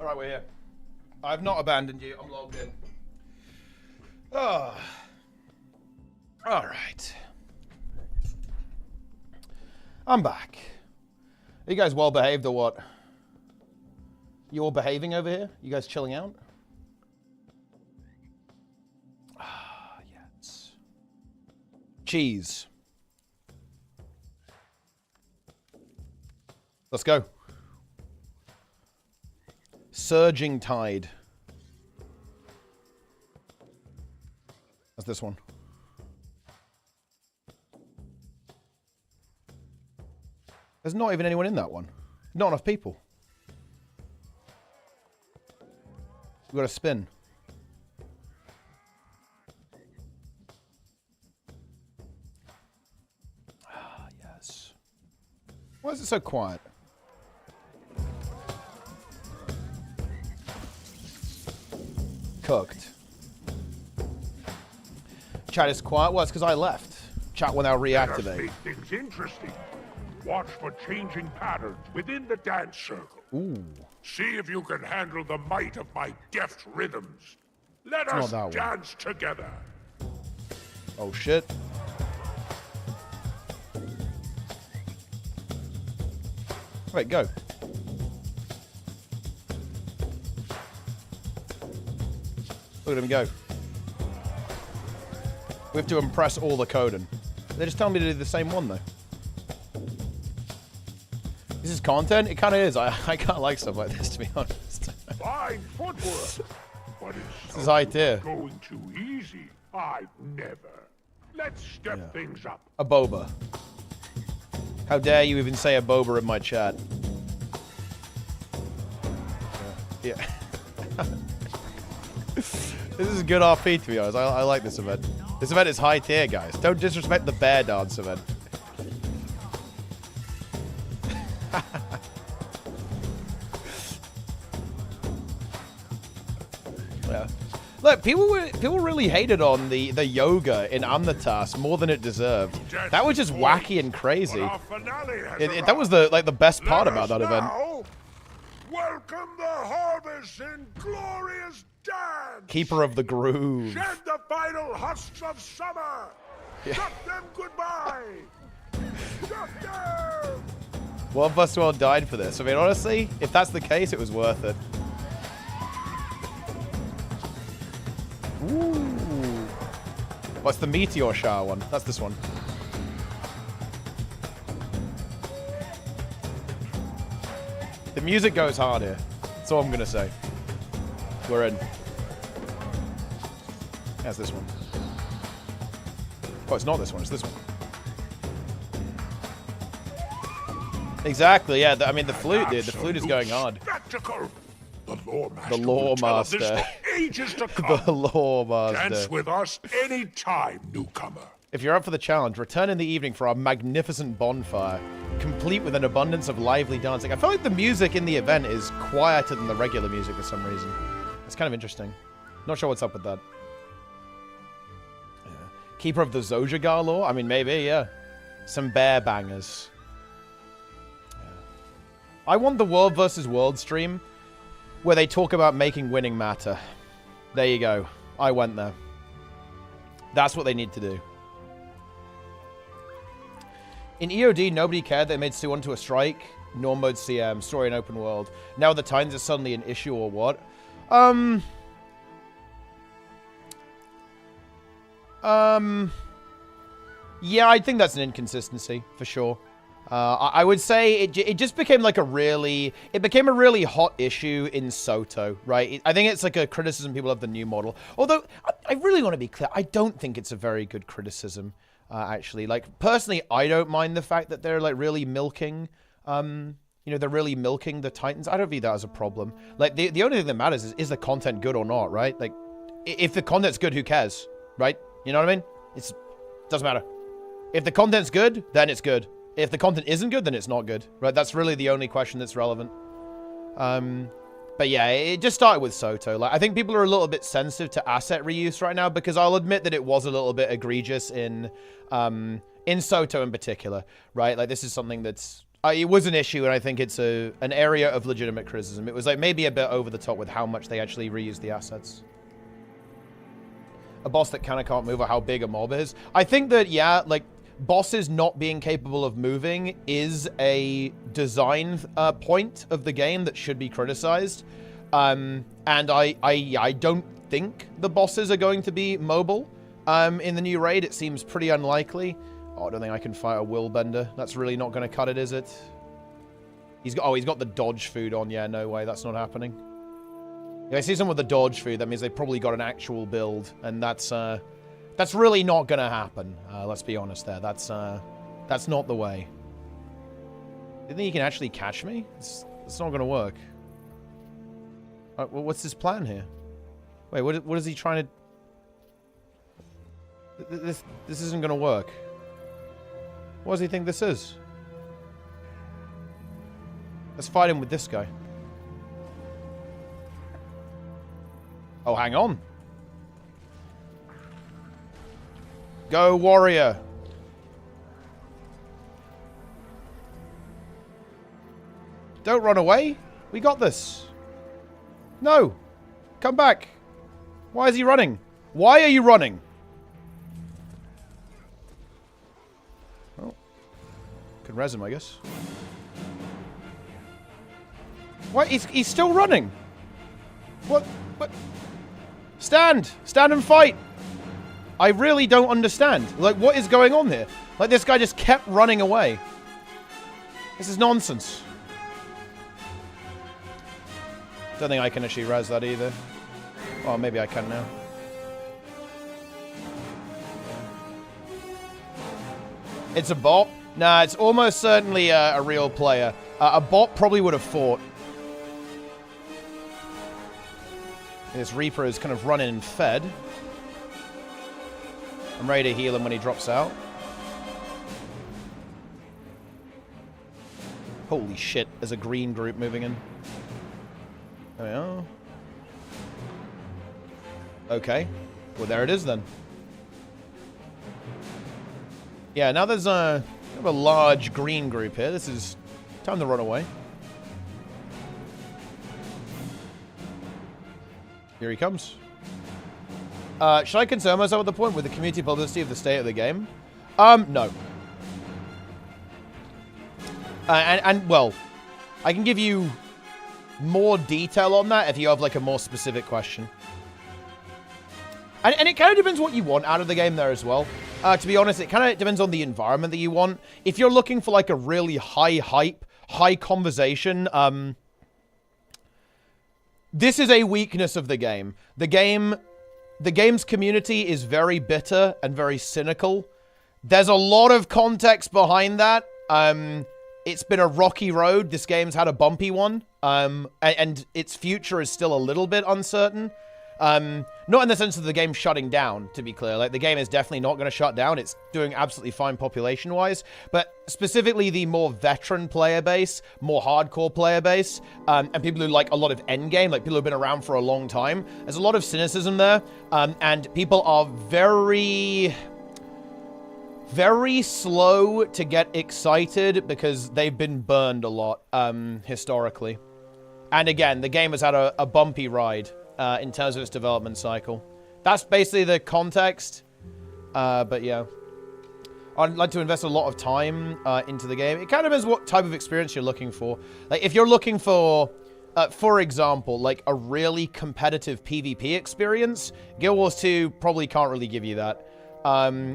A: All right, we're here. I've not abandoned you. I'm logged in. Oh. All right. I'm back. Are you guys well behaved or what? You all behaving over here? You guys chilling out? Ah, yes. Cheese. Let's go. Surging Tide. That's this one. There's not even anyone in that one. Not enough people. We've got to spin. Ah, yes. Why is it so quiet? Cooked. Chat is quiet. Well, it's because I left. Chat will now reactivate.
F: Make things interesting. Watch for changing patterns within the dance circle.
A: Ooh.
F: See if you can handle the might of my deft rhythms. Let us dance together.
A: Oh shit. Right, go. Look at him go. We have to impress all the coding. They just tell me to do the same one though. This is content? It kind of is. I kind of like stuff like this, to be honest.
F: Fine footwork. But
A: this is high tier.
F: Going too easy. I've never. Let's step things up.
A: A boba. How dare you even say a boba in my chat? Yeah. This is a good RP, to be honest. I like this event. This event is high tier, guys. Don't disrespect the bear dance event. Yeah. Look, people really hated on the yoga in Amnatas more than it deserved. That was just wacky and crazy. That was the best part about that event.
F: Welcome the harvest in glorious dance.
A: Keeper of the groove.
F: Shed the final husks of summer.
A: Yeah.
F: Shut them goodbye. Shut them.
A: One of us all died for this. I mean, honestly, if that's the case, it was worth it. Ooh. What's the meteor shower one? That's this one. The music goes hard here. That's all I'm gonna say. We're in. That's this one. Oh, it's not this one. It's this one. Exactly. Yeah. I mean, the flute, dude. The flute is going hard.
F: Spectacle. The lore master.
A: The lore master.
F: This for ages to come.
A: The lore master.
F: Dance with us anytime, newcomer.
A: If you're up for the challenge, return in the evening for our magnificent bonfire, complete with an abundance of lively dancing. I feel like the music in the event is quieter than the regular music for some reason. It's kind of interesting. Not sure what's up with that. Yeah. Keeper of the Zojagar lore? I mean, maybe, yeah. Some bear bangers. Yeah. I want the World versus World stream where they talk about making winning matter. There you go. I went there. That's what they need to do. In EOD, nobody cared they made Sue onto a strike. Norm mode CM, story in open world. Now the Titans is suddenly an issue or what? Yeah, I think that's an inconsistency, for sure. I would say it just became like it became a really hot issue in Soto, right? I think it's like a criticism people have the new model. Although, I really want to be clear, I don't think it's a very good criticism, actually. Like, personally, I don't mind the fact that they're, like, really milking, you know, they're really milking the Titans. I don't view that as a problem. Like, the only thing that matters is the content good or not, right? Like, if the content's good, who cares, right? You know what I mean? It doesn't matter. If the content's good, then it's good. If the content isn't good, then it's not good, right? That's really the only question that's relevant. But yeah, it just started with Soto. Like, I think people are a little bit sensitive to asset reuse right now because I'll admit that it was a little bit egregious in Soto in particular, right? Like, this is something that's It was an issue, and I think it's an area of legitimate criticism. It was like maybe a bit over the top with how much they actually reused the assets. A boss that can't move, or how big a mob is. I think that, yeah, like, bosses not being capable of moving is a design point of the game that should be criticized. And I don't think the bosses are going to be mobile in the new raid. It seems pretty unlikely. Oh, I don't think I can fight a Willbender. That's really not going to cut it, is it? He's got the dodge food on. Yeah, no way. That's not happening. If I see someone with the dodge food, that means they probably got an actual build. And that's really not going to happen. Let's be honest there. That's not the way. Do you think he can actually catch me? It's not going to work. Well, what's his plan here? Wait, what is he trying to... This isn't going to work. What does he think this is? Let's fight him with this guy. Oh, hang on. Go, warrior. Don't run away. We got this. No. Come back. Why is he running? Why are you running? Well, can res him, I guess. What? He's still running. What? Stand! Stand and fight! I really don't understand. Like, what is going on here? Like, this guy just kept running away. This is nonsense. Don't think I can actually res that either. Oh, maybe I can now. It's a bot? Nah, it's almost certainly a real player. A bot probably would have fought. This Reaper is kind of running and fed. I'm ready to heal him when he drops out. Holy shit, there's a green group moving in. There we are. Okay. Well, there it is then. Yeah, now there's a large green group here. This is time to run away. Here he comes. Should I concern myself at the point with the community publicity of the state of the game? No. And well, I can give you more detail on that if you have, like, a more specific question. And it kind of depends what you want out of the game there as well. To be honest, it kind of depends on the environment that you want. If you're looking for, like, a really high hype, high conversation, this is a weakness of the game. The game's community is very bitter and very cynical. There's a lot of context behind that. It's been a rocky road. This game's had a bumpy one. And its future is still a little bit uncertain. Not in the sense of the game shutting down, to be clear. Like, the game is definitely not going to shut down. It's doing absolutely fine population-wise. But specifically the more veteran player base, more hardcore player base, and people who like a lot of endgame, like people who've been around for a long time, there's a lot of cynicism there. And people are very slow to get excited because they've been burned a lot, historically. And again, the game has had a bumpy ride. In terms of its development cycle. That's basically the context. But yeah. I'd like to invest a lot of time into the game. It kind of depends what type of experience you're looking for. Like, if you're looking for example, like a really competitive PvP experience, Guild Wars 2 probably can't really give you that.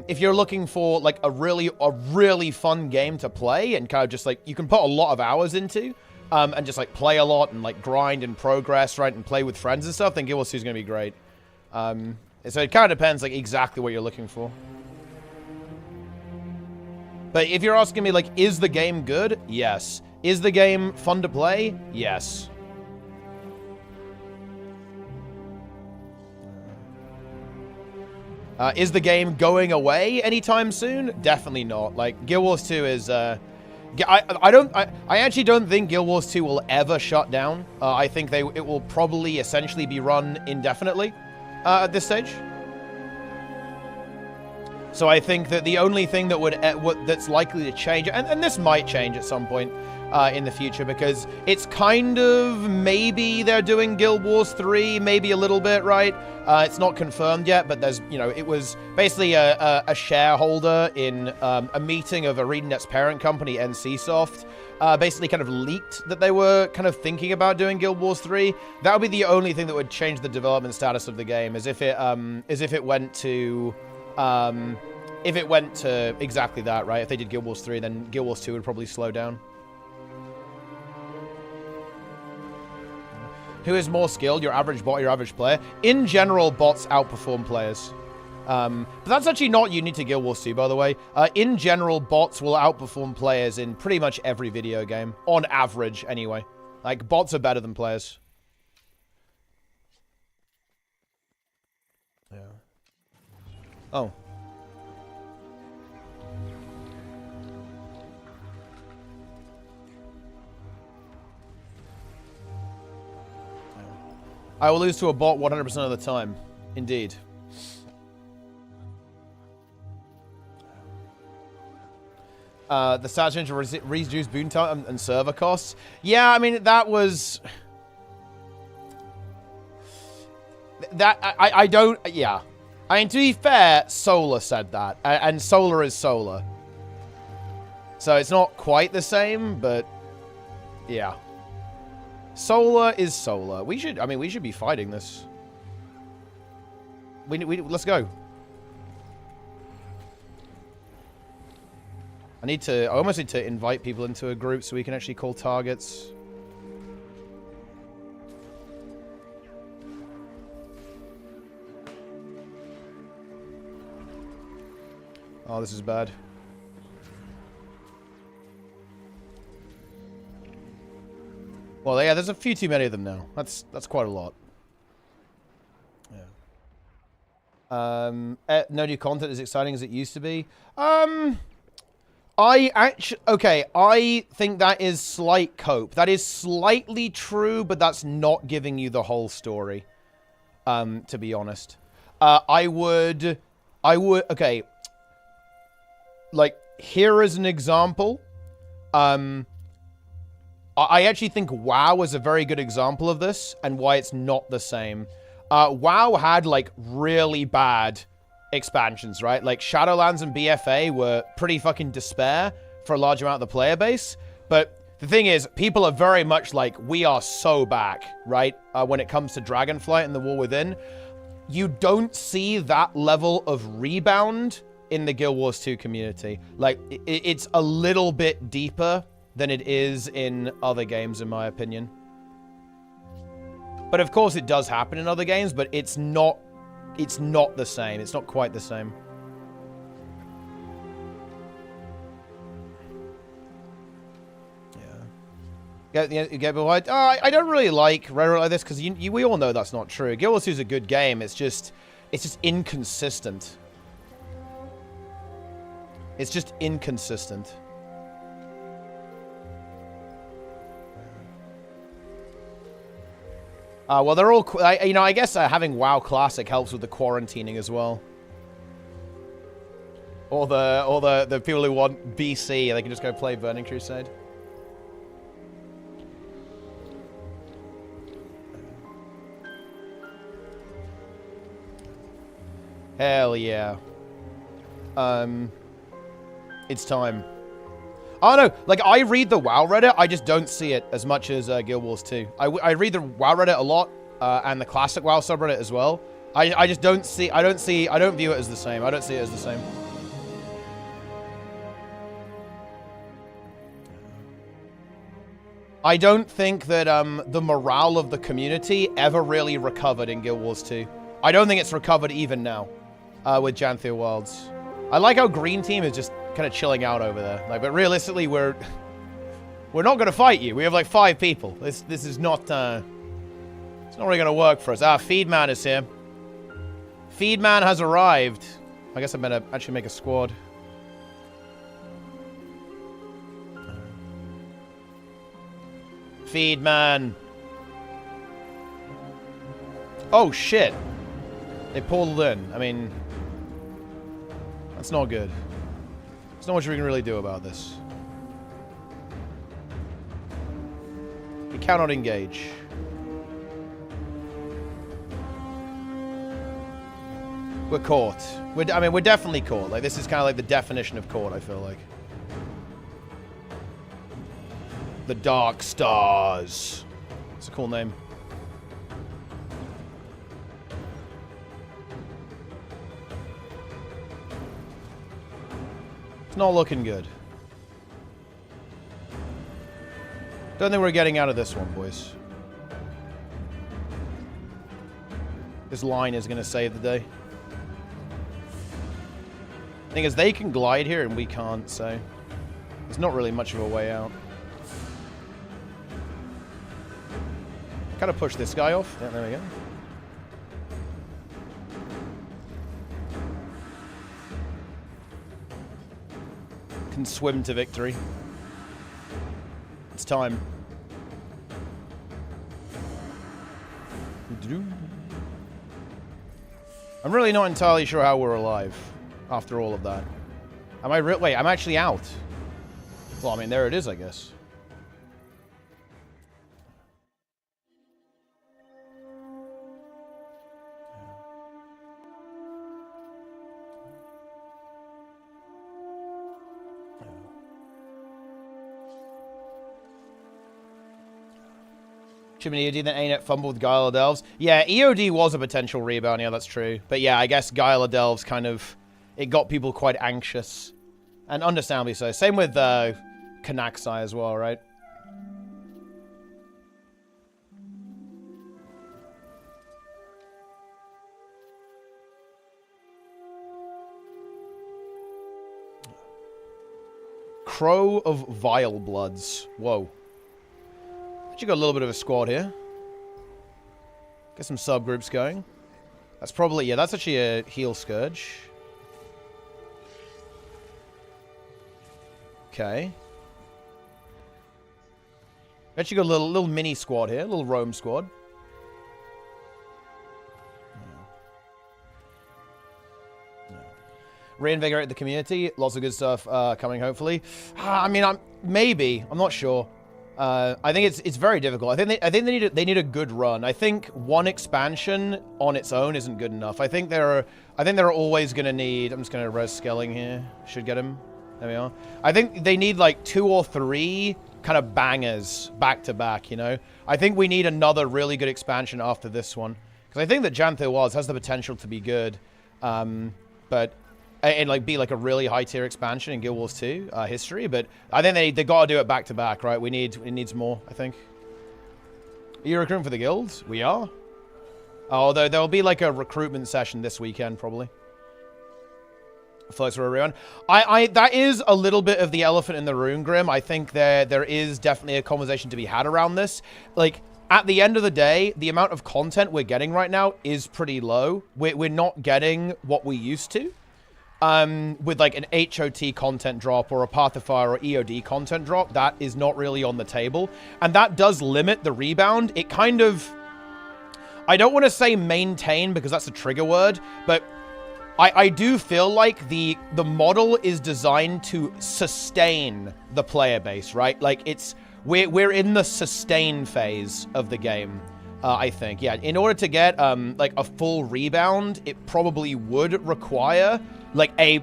A: If you're looking for, like, a really fun game to play and kind of just, like, you can put a lot of hours into, and just, like, play a lot and, like, grind and progress, right, and play with friends and stuff, then Guild Wars 2 is going to be great. So it kind of depends, like, exactly what you're looking for. But if you're asking me, like, is the game good? Yes. Is the game fun to play? Yes. Is the game going away anytime soon? Definitely not. Like, Guild Wars 2 is, I actually don't think Guild Wars 2 will ever shut down. I think it will probably essentially be run indefinitely at this stage. So I think that the only thing that that's likely to change, and this might change at some point in the future, because it's kind of maybe they're doing Guild Wars 3, maybe a little bit, right? It's not confirmed yet, but there's, you know, it was basically a shareholder in a meeting of ArenaNet's parent company, NCSoft, basically kind of leaked that they were kind of thinking about doing Guild Wars 3. That would be the only thing that would change the development status of the game, as if it went to exactly that, right? If they did Guild Wars 3, then Guild Wars 2 would probably slow down. Who is more skilled, your average bot or your average player? In general, bots outperform players. But that's actually not unique to Guild Wars 2, by the way. In general, bots will outperform players in pretty much every video game. On average, anyway. Like, bots are better than players. Yeah. Oh. I will lose to a bot 100% of the time. Indeed. The stats change to reduce boon time and server costs. Yeah, I mean, that was... I don't... Yeah. I mean, to be fair, Solar said that. And Solar is Solar. So it's not quite the same, but... Yeah. Solar is Solar. We should be fighting this. Let's go. I almost need to invite people into a group so we can actually call targets. Oh, this is bad. Well, yeah, there's a few too many of them now. That's quite a lot. Yeah. No new content as exciting as it used to be. I think that is slight cope. That is slightly true, but that's not giving you the whole story. To be honest. Okay. Like, here is an example. I actually think WoW is a very good example of this and why it's not the same. WoW had, like, really bad expansions, right? Like, Shadowlands and BFA were pretty fucking despair for a large amount of the player base. But the thing is, people are very much like, we are so back, right? When it comes to Dragonflight and the War Within. You don't see that level of rebound in the Guild Wars 2 community. Like, it's a little bit deeper than it is in other games, in my opinion. But of course it does happen in other games, but it's not the same. It's not quite the same. Yeah. I don't really like rhetoric like this, because we all know that's not true. Guild Wars 2 is a good game. It's just inconsistent. It's just inconsistent. Well, they're all... I guess having WoW Classic helps with the quarantining as well. Or the people who want BC, they can just go play Burning Crusade. Hell yeah. It's time. Oh no, like, I read the WoW Reddit, I just don't see it as much as Guild Wars 2. I read the WoW Reddit a lot, and the classic WoW subreddit as well. I just don't see, I don't view it as the same. I don't see it as the same. I don't think that the morale of the community ever really recovered in Guild Wars 2. I don't think it's recovered even now with Janthia Wilds. I like how Green Team is just kind of chilling out over there. Like, but realistically, we're not going to fight you. We have like 5 people. This is not it's not really going to work for us. Feedman is here. Feedman has arrived. I guess I'm going to actually make a squad. Feedman. Oh shit. They pulled in. I mean, That's not good. There's not much we can really do about this. We cannot engage. We're caught. I mean, we're definitely caught. Like, this is kind of like the definition of caught, I feel like. The Dark Stars. It's a cool name. It's not looking good. Don't think we're getting out of this one, boys. This line is going to save the day. Thing is, they can glide here and we can't, so there's not really much of a way out. Kind of push this guy off. Yeah, there we go. Can swim to victory. It's time. I'm really not entirely sure how we're alive after all of that. Am I wait, I'm actually out. Well, I mean, there it is, I guess. Chimney EOD, then ArenaNet fumbled with Guile of Delves. Yeah, EOD was a potential rebound. Yeah, that's true. But yeah, I guess Guile of Delves kind of... It got people quite anxious. And understandably so. Same with Kanaksai as well, right? Crow of Vile Bloods. Whoa. Actually got a little bit of a squad here. Get some subgroups going. That's probably... Yeah, that's actually a heal Scourge. Okay. Actually got a little mini squad here. A little roam squad. Reinvigorate the community. Lots of good stuff coming, hopefully. I mean, maybe. I'm not sure. I think it's very difficult. I think they need a good run. I think one expansion on its own isn't good enough. I think they're always going to need... I'm just going to res Skelling here. Should get him. There we are. I think they need like 2 or 3 kind of bangers back to back, you know? I think we need another really good expansion after this one. Because I think that Jantho Wars has the potential to be good. But... And like be like a really high tier expansion in Guild Wars 2 history, but I think they gotta do it back to back, right? It needs more, I think. Are you recruiting for the guild? We are. Although there'll be like a recruitment session this weekend, probably. Floats for everyone. That is a little bit of the elephant in the room, Grim. I think there is definitely a conversation to be had around this. Like, at the end of the day, the amount of content we're getting right now is pretty low. We're not getting what we used to. With like an HOT content drop or a Path of Fire or EOD content drop, that is not really on the table. And that does limit the rebound. It kind of... I don't want to say maintain because that's a trigger word, but I do feel like the model is designed to sustain the player base, right? Like it's... We're in the sustain phase of the game. I think, yeah. In order to get like a full rebound, it probably would require like a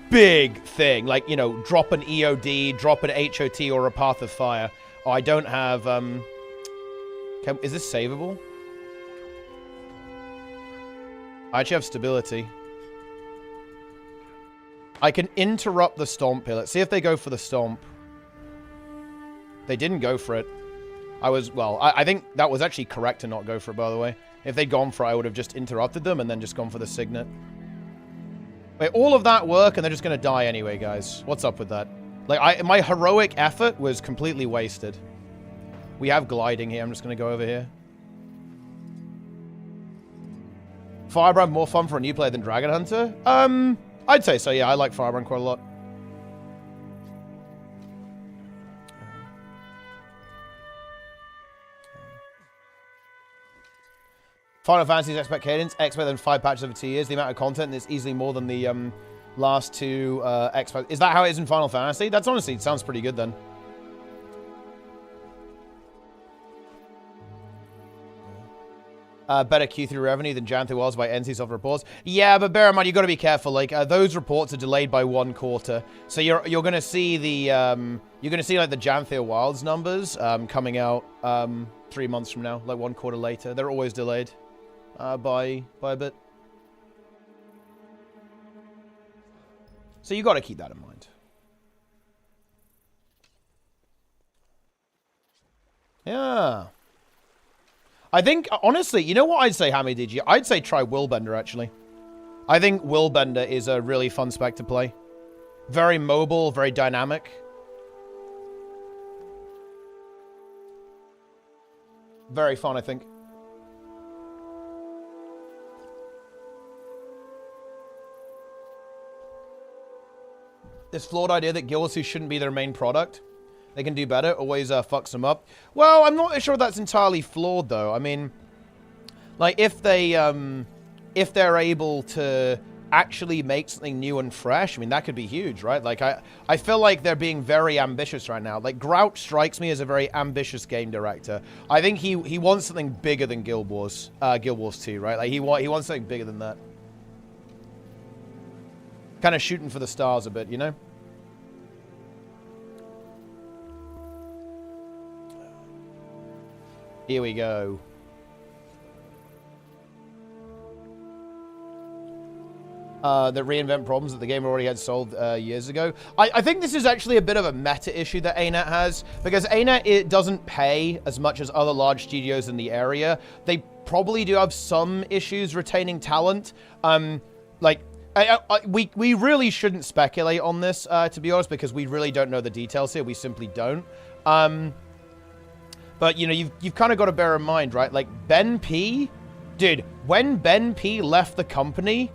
A: big thing, like, you know, drop an EOD, drop an HOT, or a Path of Fire. Oh, I don't have. Is this savable? I actually have stability. I can interrupt the stomp here. Let's see if they go for the stomp. They didn't go for it. I think that was actually correct to not go for it, by the way. If they'd gone for it, I would have just interrupted them and then just gone for the Signet. Wait, all of that work and they're just going to die anyway, guys. What's up with that? Like, my heroic effort was completely wasted. We have gliding here. I'm just going to go over here. Firebrand more fun for a new player than Dragon Hunter? I'd say so, yeah. I like Firebrand quite a lot. Final Fantasy's expect cadence, expect them 5 patches over 2 years. The amount of content is easily more than the last two X-Files. Is that how it is in Final Fantasy? That's honestly, it sounds pretty good then. Better Q3 revenue than Jan was by NCSoft reports. Yeah, but bear in mind, you got to be careful. Like those reports are delayed by 1 quarter, so you're gonna see the like the Janthia Wilds numbers coming out 3 months from now, like 1 quarter later. They're always delayed by a bit. So you got to keep that in mind. Yeah. I think, honestly, you know what I'd say, Hammy DG? I'd say try Willbender, actually. I think Willbender is a really fun spec to play. Very mobile, very dynamic. Very fun, I think. This flawed idea that Guilds shouldn't be their main product. They can do better, always fucks them up. Well, I'm not sure that's entirely flawed, though. I mean, like, if they're able to actually make something new and fresh, I mean, that could be huge, right? Like, I feel like they're being very ambitious right now. Like, Grout strikes me as a very ambitious game director. I think he wants something bigger than Guild Wars 2, right? Like, he wants something bigger than that. Kind of shooting for the stars a bit, you know? Here we go. That reinvent problems that the game already had solved years ago. I think this is actually a bit of a meta issue that ArenaNet has, because ArenaNet, it doesn't pay as much as other large studios in the area. They probably do have some issues retaining talent. We really shouldn't speculate on this, to be honest, because we really don't know the details here. We simply don't. But, you know, you've kind of got to bear in mind, right? Like, Ben P, dude, when Ben P left the company,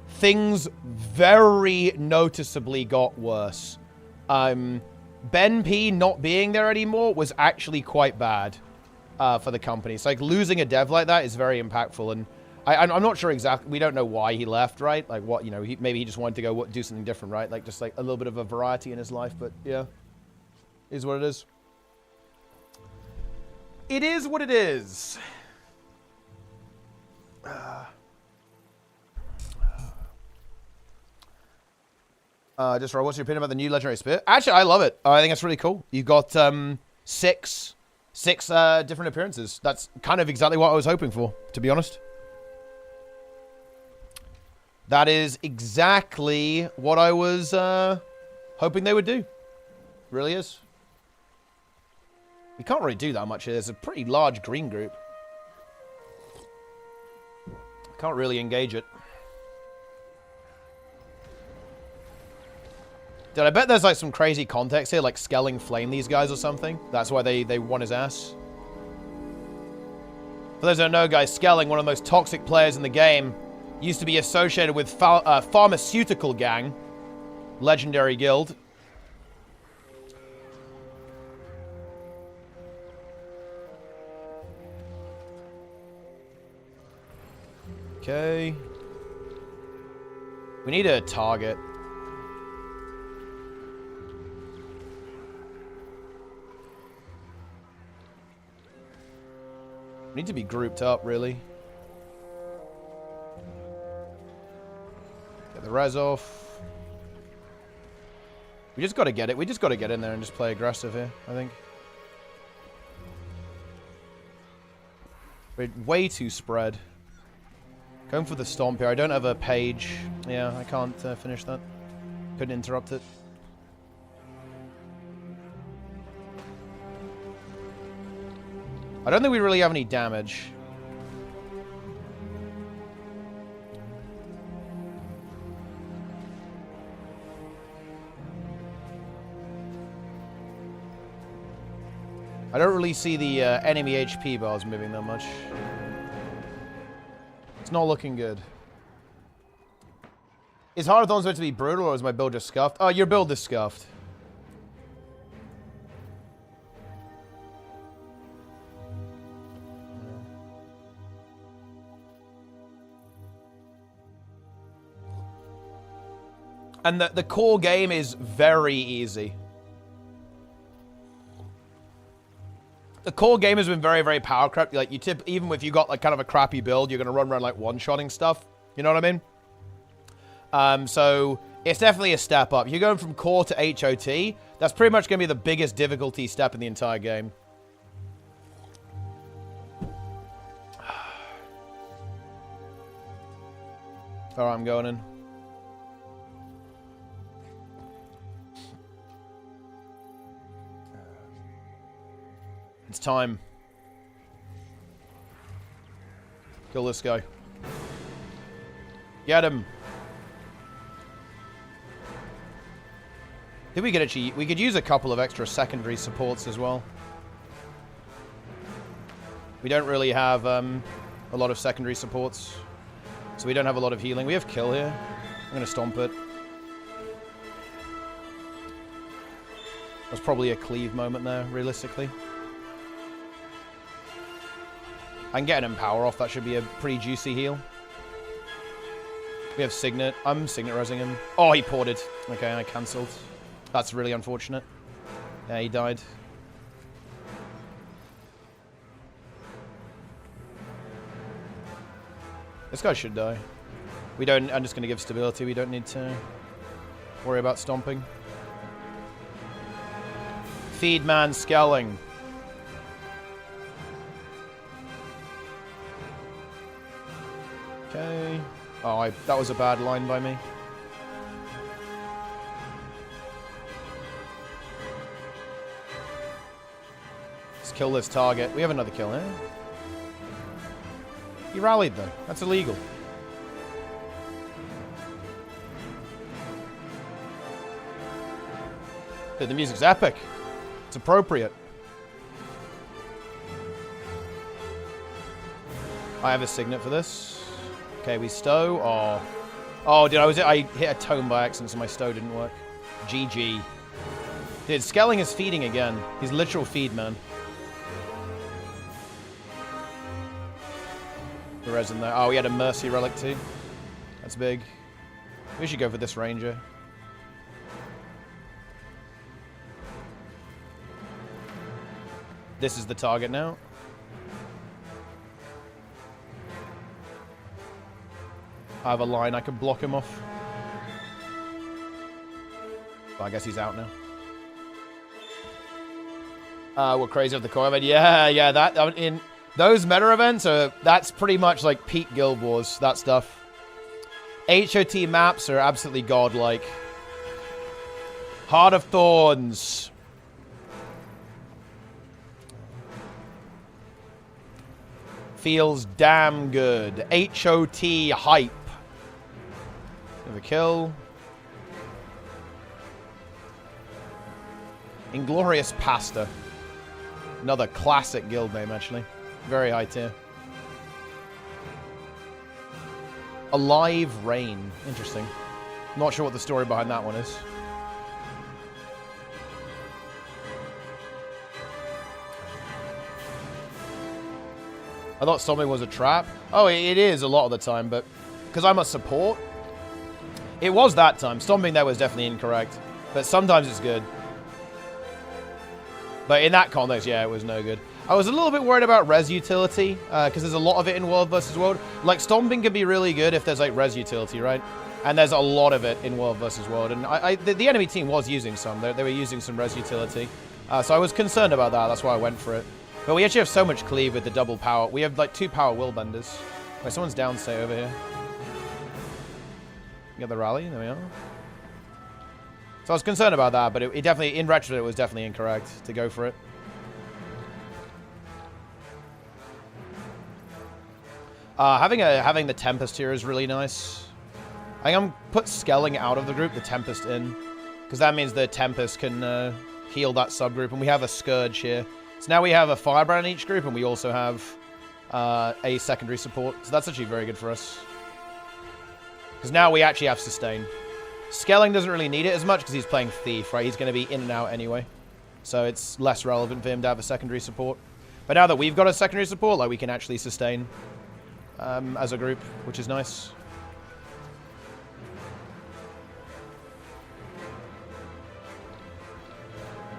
A: things very noticeably got worse. Ben P not being there anymore was actually quite bad for the company. So, like, losing a dev like that is very impactful. And I'm not sure exactly. We don't know why he left, right? Like, what, you know, maybe he just wanted to go do something different, right? Like, just, like, a little bit of a variety in his life. But, yeah, is what it is. It is what it is. Just what's your opinion about the new Legendary Spear? Actually, I love it. I think it's really cool. You've got six different appearances. That's kind of exactly what I was hoping for, to be honest. That is exactly what I was hoping they would do. Really is. We can't really do that much here. There's a pretty large green group. Can't really engage it. Dude, I bet there's like some crazy context here, like Skelling flame these guys or something. That's why they want his ass. For those who don't know, guys, Skelling, one of the most toxic players in the game, used to be associated with Pharmaceutical Gang, legendary guild. Okay. We need a target. We need to be grouped up, really. Get the res off. We just got to get it. We just got to get in there and just play aggressive here, I think. We're way too spread. Going for the stomp here. I don't have a page. Yeah, I can't finish that. Couldn't interrupt it. I don't think we really have any damage. I don't really see the enemy HP bars moving that much. It's not looking good. Is Hearthstone supposed to be brutal, or is my build just scuffed? Oh, your build is scuffed. And the core game is very easy. The core game has been very, very power crept. Like, even if you got, like, kind of a crappy build, you're going to run around, like, one-shotting stuff. You know what I mean? So, it's definitely a step up. You're going from core to HOT. That's pretty much going to be the biggest difficulty step in the entire game. Alright, I'm going in. It's time. Kill this guy. Get him. I think we could use a couple of extra secondary supports as well. We don't really have a lot of secondary supports. So we don't have a lot of healing. We have kill here. I'm going to stomp it. That's probably a cleave moment there, realistically. I can get an Empower off. That should be a pretty juicy heal. We have Signet. I'm Signet resing him. Oh, he ported. Okay, I cancelled. That's really unfortunate. Yeah, he died. This guy should die. We don't... I'm just going to give stability. We don't need to worry about stomping. Feed man Skelling. Okay. Oh, that was a bad line by me. Let's kill this target. We have another kill here. He rallied them. That's illegal. Dude, the music's epic. It's appropriate. I have a Signet for this. Okay, we stow. Oh, dude, I hit a tome by accident, so my stow didn't work. GG. Dude, Skelling is feeding again. He's literal feed, man. The res in there. Oh, he had a Mercy Relic too. That's big. We should go for this Ranger. This is the target now. I have a line I can block him off. Well, I guess he's out now. We're crazy with the core event. Yeah, that in those meta events that's pretty much like peak Guild Wars, that stuff. HOT maps are absolutely godlike. Heart of Thorns. Feels damn good. HOT hype. Have a kill. Inglorious Pasta. Another classic guild name, actually. Very high tier. Alive Rain. Interesting. Not sure what the story behind that one is. I thought something was a trap. Oh, it is a lot of the time, but because I'm a support, it was that time. Stomping there was definitely incorrect, but sometimes it's good. But in that context, yeah, it was no good. I was a little bit worried about res utility, because there's a lot of it in World vs. World. Like, stomping can be really good if there's, like, res utility, right? And there's a lot of it in World vs. World. And the enemy team was using some. They were using some res utility. So I was concerned about that. That's why I went for it. But we actually have so much cleave with the double power. We have, like, 2 power willbenders. Wait, someone's down, stay over here. Get the rally. There we are. So I was concerned about that, but it definitely, in retrospect, it was definitely incorrect to go for it. Having the Tempest here is really nice. I think I'm put Skelling out of the group, the Tempest in, because that means the Tempest can heal that subgroup, and we have a Scourge here. So now we have a Firebrand in each group, and we also have a secondary support. So that's actually very good for us. Because now we actually have Sustain. Skelling doesn't really need it as much because he's playing Thief, right? He's going to be in and out anyway. So it's less relevant for him to have a secondary support. But now that we've got a secondary support, like, we can actually sustain as a group, which is nice.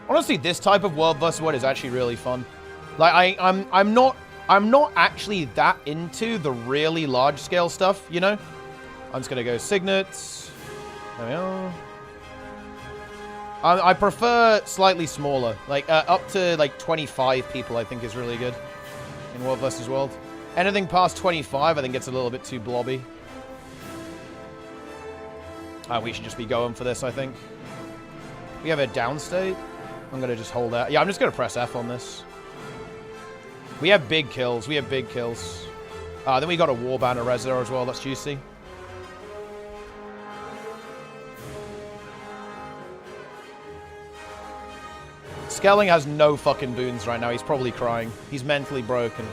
A: Honestly, this type of World vs. World is actually really fun. Like, I'm not actually that into the really large scale stuff, you know? I'm just gonna go signets. There we are. I prefer slightly smaller. Like, up to, like, 25 people, I think, is really good in World vs. World. Anything past 25, I think gets a little bit too blobby. We should just be going for this, I think. We have a downstate. I'm going to just hold out. Yeah, I'm just going to press F on this. We have big kills. We have big kills. Then we got a Warband Reservoir as well. That's juicy. Skelling has no fucking boons right now. He's probably crying. He's mentally broken.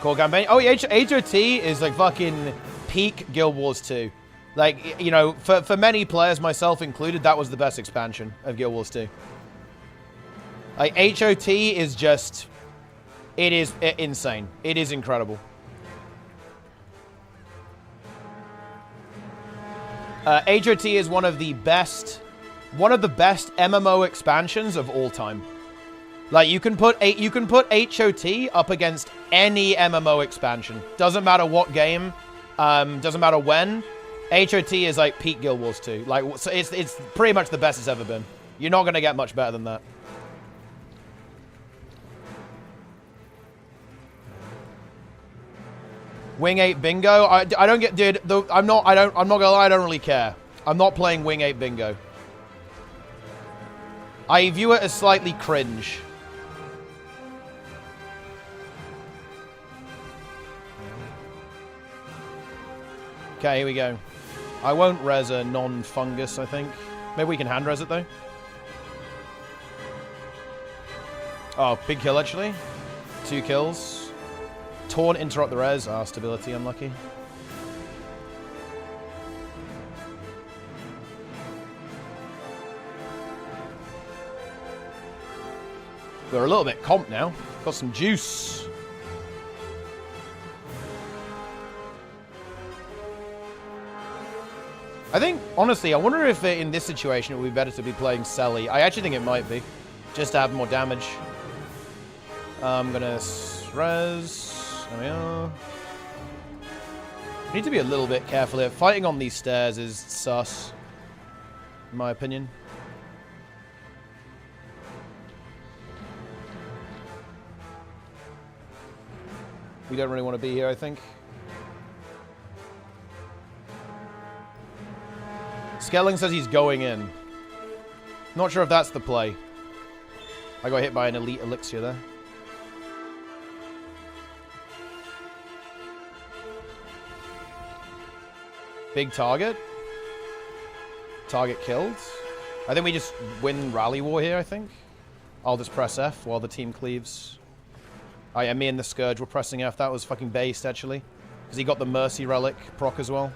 A: Core campaign. Oh, HOT is like fucking peak Guild Wars 2. Like, you know, for many players, myself included, that was the best expansion of Guild Wars 2. Like, HOT is just... It is insane. It is incredible. HOT is one of the best MMO expansions of all time. Like, you can put HOT up against any MMO expansion. Doesn't matter what game, doesn't matter when. HOT is like peak Guild Wars 2. Like, so it's pretty much the best it's ever been. You're not gonna get much better than that. Wing 8 bingo. I don't get, dude. I'm not gonna lie. I don't really care. I'm not playing Wing 8 bingo. I view it as slightly cringe. Okay, here we go. I won't res a non-fungus, I think. Maybe we can hand res it, though. Oh, big kill, actually. 2 kills. Taunt, interrupt the res. Ah, stability, unlucky. We're a little bit comp now. Got some juice. I think, honestly, I wonder if in this situation it would be better to be playing Selly. I actually think it might be. Just to have more damage. I'm gonna res. There we are. We need to be a little bit careful here. Fighting on these stairs is sus. In my opinion. We don't really want to be here, I think. Skelling says he's going in. Not sure if that's the play. I got hit by an elite elixir there. Big target. Target killed. I think we just win rally war here, I think. I'll just press F while the team cleaves. Oh yeah, me and the Scourge were pressing F. That was fucking based, actually. Because he got the Mercy Relic proc as well.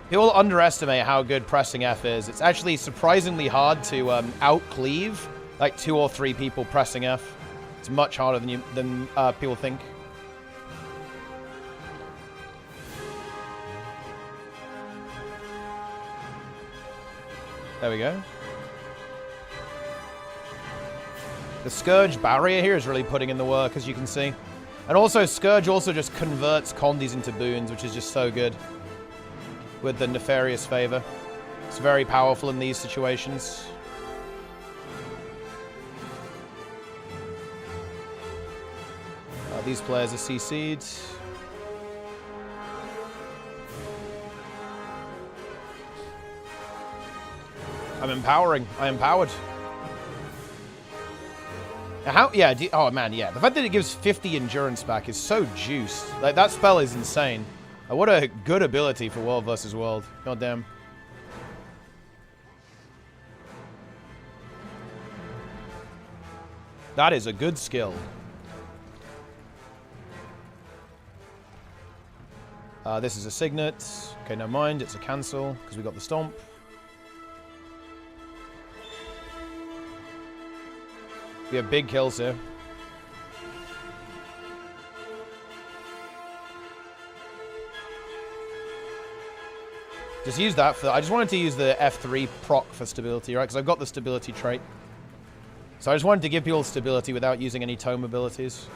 A: People underestimate how good pressing F is. It's actually surprisingly hard to out-cleave like 2 or 3 people pressing F. It's much harder than people think. There we go. The Scourge barrier here is really putting in the work, as you can see. And also, Scourge also just converts Condis into boons, which is just so good. With the Nefarious Favor. It's very powerful in these situations. These players are CC'd. I'm empowering. I empowered. How? Yeah. Oh man. Yeah. The fact that it gives 50 endurance back is so juiced. Like that spell is insane. What a good ability for World vs. World. God damn. That is a good skill. This is a signet. Okay, no mind. It's a cancel because we got the stomp. We have big kills here. Just use that for... I just wanted to use the F3 proc for stability, right? Because I've got the stability trait. So I just wanted to give people stability without using any tome abilities.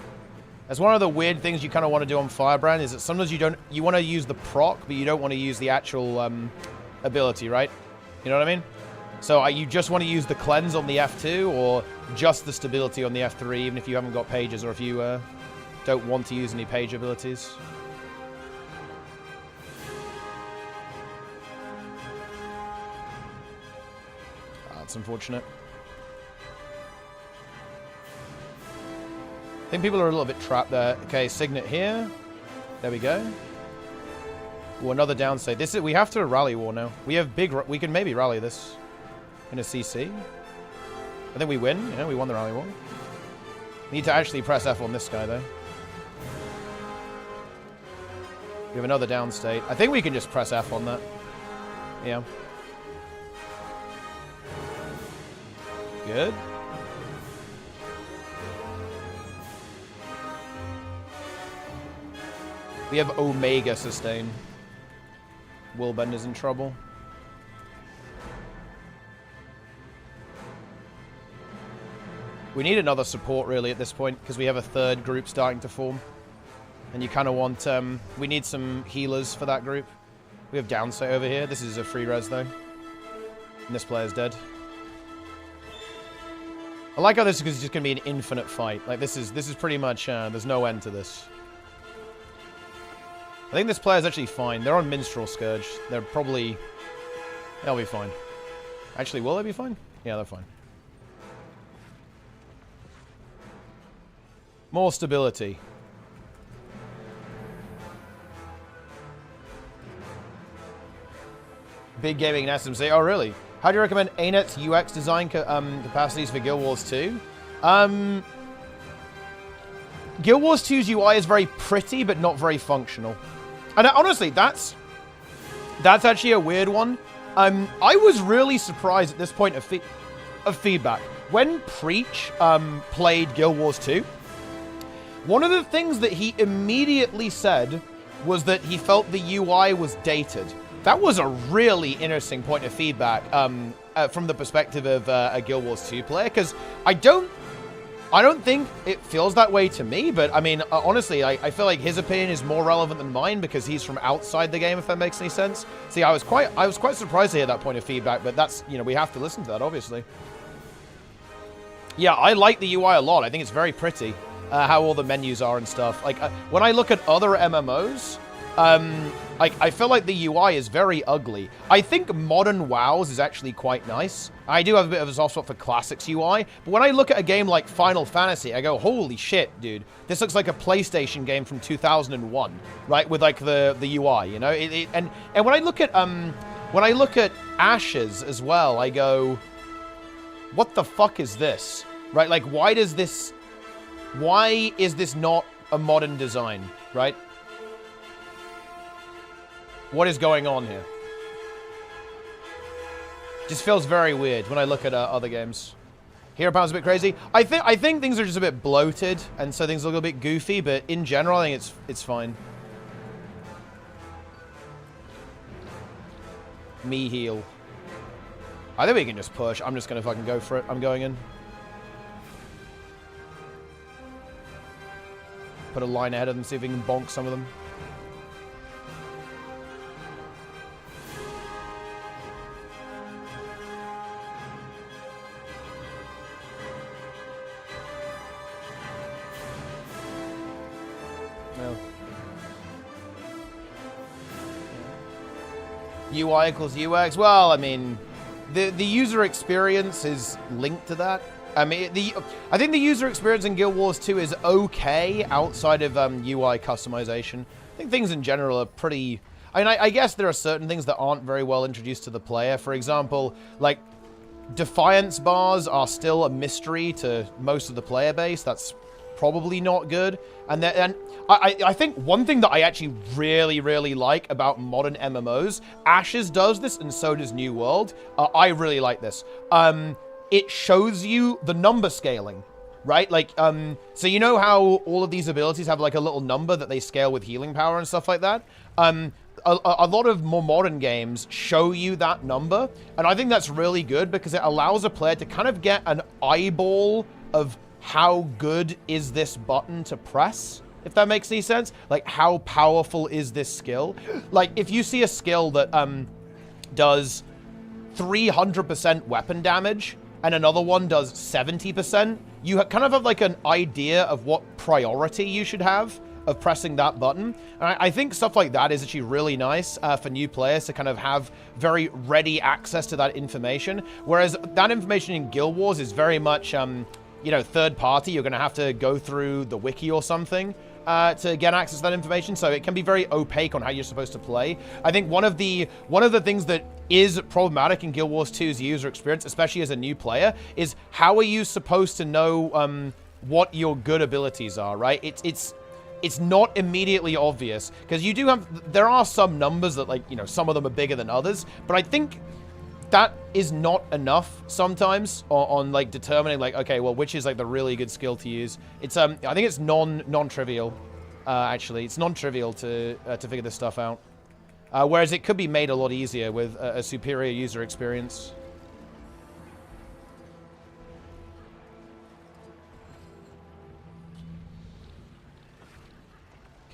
A: That's one of the weird things you kind of want to do on Firebrand, is that sometimes you want to use the proc, but you don't want to use the actual ability, right? You know what I mean? So you just want to use the cleanse on the F2, or just the stability on the F3, even if you haven't got pages, or if you don't want to use any page abilities. That's unfortunate. I think people are a little bit trapped there. Okay, Signet here. There we go. Ooh, another downside. We have to rally war now. We have we can maybe rally this in a CC. I think we win. Yeah, we won the rally war. Need to actually press F on this guy though. We have another downstate. I think we can just press F on that. Yeah. Good. We have Omega sustain. Willbender's in trouble. We need another support really at this point, because we have a third group starting to form. And you kind of want... we need some healers for that group. We have downstate over here. This is a free res though. And this player's dead. I like how this is just going to be an infinite fight. Like this is pretty much... there's no end to this. I think this player's actually fine. They're on Minstrel Scourge. They're probably... They'll be fine. Actually, will they be fine? Yeah, they're fine. More stability. Big gaming in SMC. Oh, really? How do you recommend ArenaNet's UX design capacities for Guild Wars 2? Guild Wars 2's UI is very pretty, but not very functional. And honestly, that's actually a weird one. I was really surprised at this point of feedback. When Preach played Guild Wars 2, one of the things that he immediately said was that he felt the UI was dated. That was a really interesting point of feedback from the perspective of a Guild Wars 2 player, because I don't think it feels that way to me, but I mean, honestly, I feel like his opinion is more relevant than mine because he's from outside the game, if that makes any sense. See, I was quite surprised to hear that point of feedback, but that's, you know, we have to listen to that, obviously. Yeah, I like the UI a lot. I think it's very pretty, how all the menus are and stuff. Like, when I look at other MMOs, I feel like the UI is very ugly. I think modern WoWs is actually quite nice. I do have a bit of a soft spot for Classics UI, but when I look at a game like Final Fantasy, I go, holy shit, dude. This looks like a PlayStation game from 2001, right? With like the UI, you know? And when I look at Ashes as well, I go, what the fuck is this? Right? Like, why is this not a modern design, right? What is going on here? Just feels very weird when I look at other games. Hero Power's a bit crazy. I think things are just a bit bloated, and so things look a bit goofy, but in general, I think it's fine. Me heal. I think we can just push. I'm just gonna fucking go for it. I'm going in. Put a line ahead of them, see if we can bonk some of them. UI equals UX. Well, I mean, the user experience is linked to that. I mean, I think the user experience in Guild Wars 2 is okay outside of UI customization. I think things in general are pretty... I mean, I guess there are certain things that aren't very well introduced to the player. For example, like, Defiance bars are still a mystery to most of the player base. That's probably not good. And I think one thing that I actually really, really like about modern MMOs, Ashes does this and so does New World. I really like this. It shows you the number scaling, right? Like, so you know how all of these abilities have like a little number that they scale with healing power and stuff like that? a lot of more modern games show you that number, and I think that's really good because it allows a player to kind of get an eyeball of how good is this button to press, if that makes any sense. Like, how powerful is this skill? Like, if you see a skill that does 300% weapon damage and another one does 70%, you kind of have like an idea of what priority you should have of pressing that button. And I think stuff like that is actually really nice for new players to kind of have very ready access to that information. Whereas that information in Guild Wars is very much, you know, third party. You're going to have to go through the wiki or something to get access to that information. So it can be very opaque on how you're supposed to play. I think one of the things that is problematic in Guild Wars 2's user experience, especially as a new player, is how are you supposed to know what your good abilities are, right? It's not immediately obvious, because there are some numbers that, like, you know, some of them are bigger than others, but I think that is not enough sometimes on like determining, like, okay, well, which is like the really good skill to use. It's I think it's non-trivial, actually. It's non-trivial to figure this stuff out. Whereas it could be made a lot easier with a superior user experience.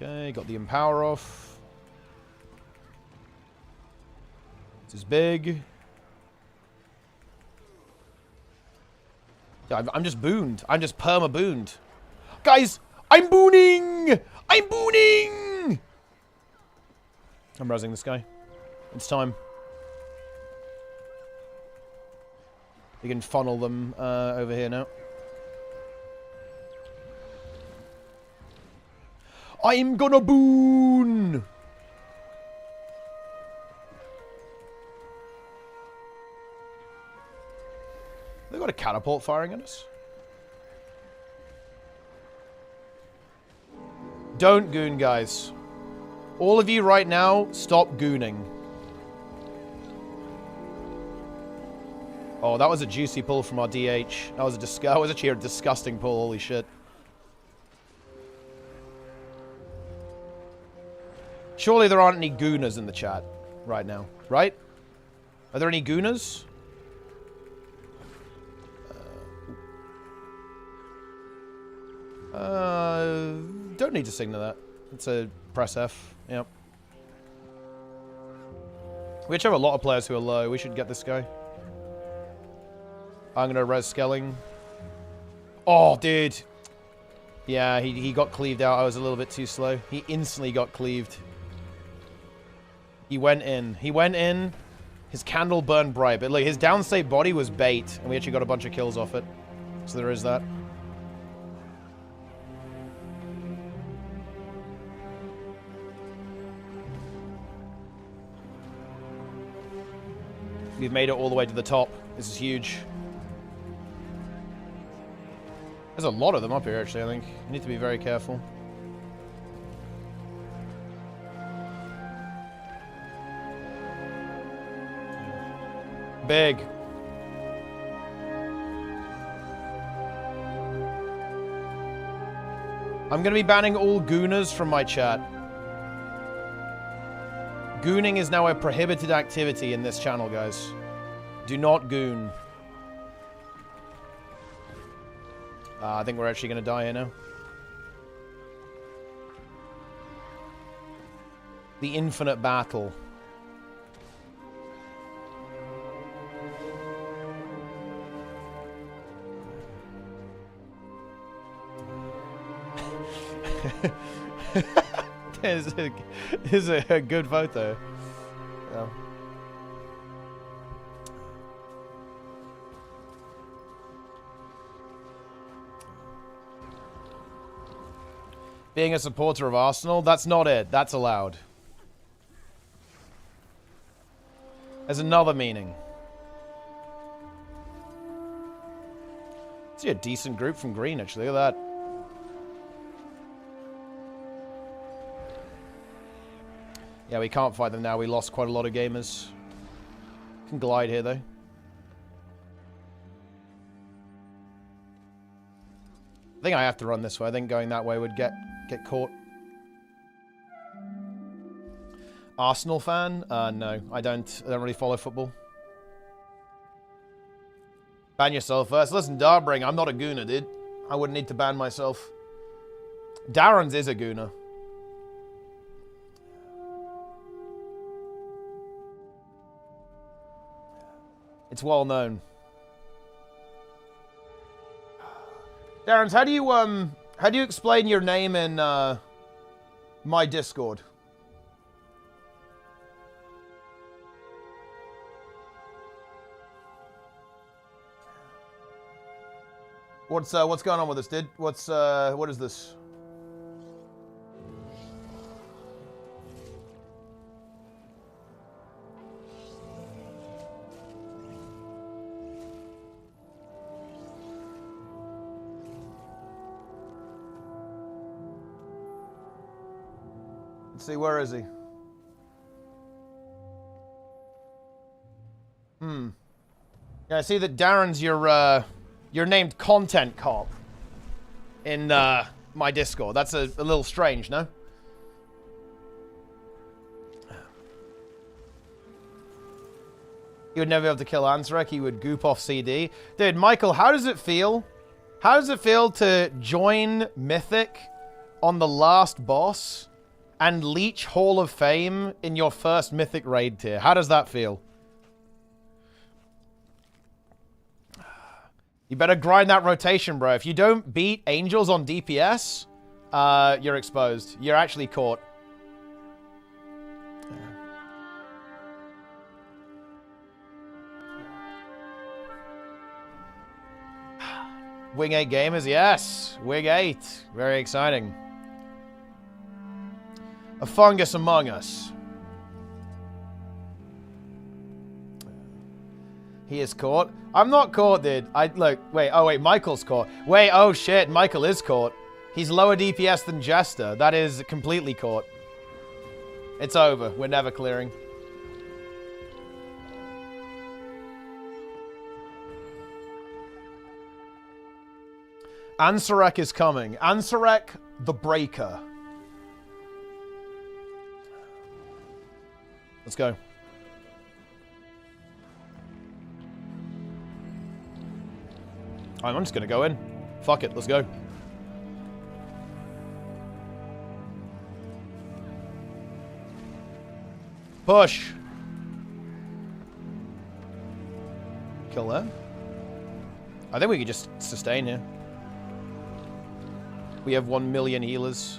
A: Okay, got the Empower off. This is big. Yeah, I'm just booned. I'm just perma-booned. Guys, I'm booning! I'm booning! I'm rezzing this guy. It's time. You can funnel them over here now. I'm gonna boon! They got a catapult firing at us. Don't goon, guys. All of you right now, stop gooning. Oh, that was a juicy pull from our DH. That was actually a disgusting pull, holy shit. Surely there aren't any gooners in the chat right now, right? Are there any gooners? Don't need to signal that. It's a press F. Yep. We actually have a lot of players who are low. We should get this guy. I'm gonna res Skelling. Oh, dude. Yeah, he got cleaved out. I was a little bit too slow. He instantly got cleaved. He went in. He went in. His candle burned bright. But look, his downstate body was bait. And we actually got a bunch of kills off it. So there is that. We've made it all the way to the top. This is huge. There's a lot of them up here, actually, I think. You need to be very careful. Big. I'm going to be banning all gooners from my chat. Gooning is now a prohibited activity in this channel, guys. Do not goon. I think we're actually going to die here now. The infinite battle. This is a good photo. Yeah. Being a supporter of Arsenal, that's not it. That's allowed. There's another meaning. See a decent group from green, actually. Look at that. Yeah, we can't fight them now. We lost quite a lot of gamers. Can glide here, though. I think I have to run this way. I think going that way would get caught. Arsenal fan? No, I don't really follow football. Ban yourself first. Listen, Darbring, I'm not a gooner, dude. I wouldn't need to ban myself. Darren's is a gooner. It's well known. Darren's, how do you explain your name in my Discord? What's going on with this, dude? What is this? Let's see, where is he? Yeah, I see that Darren's your named content cop in my Discord. That's a little strange, no? He would never be able to kill Ansarek. He would goop off CD. Dude, Michael, how does it feel? How does it feel to join Mythic on the last boss and leech Hall of Fame in your first Mythic raid tier? How does that feel? You better grind that rotation, bro. If you don't beat Angels on DPS, you're exposed. You're actually caught. Wing 8 gamers, yes. Wing 8. Very exciting. A fungus among us. He is caught. I'm not caught, dude. Wait, Michael's caught. Wait, oh shit, Michael is caught. He's lower DPS than Jester. That is completely caught. It's over. We're never clearing. Ansarek is coming. Ansarek the Breaker. Let's go. I'm just gonna go in. Fuck it, let's go. Push. Kill them. I think we could just sustain here. We have 1 million healers.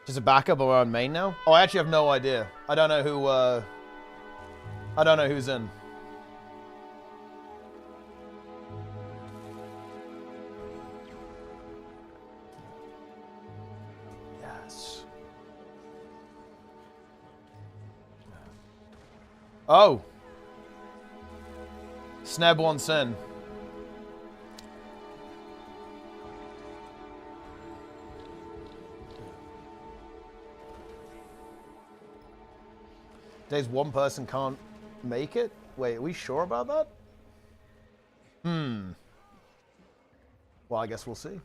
A: Just a backup of our own main now? Oh, I actually have no idea. I don't know who, I don't know who's in. Yes. Oh. Sneb wants in. Days one person can't make it? Wait, are we sure about that? Well, I guess we'll see.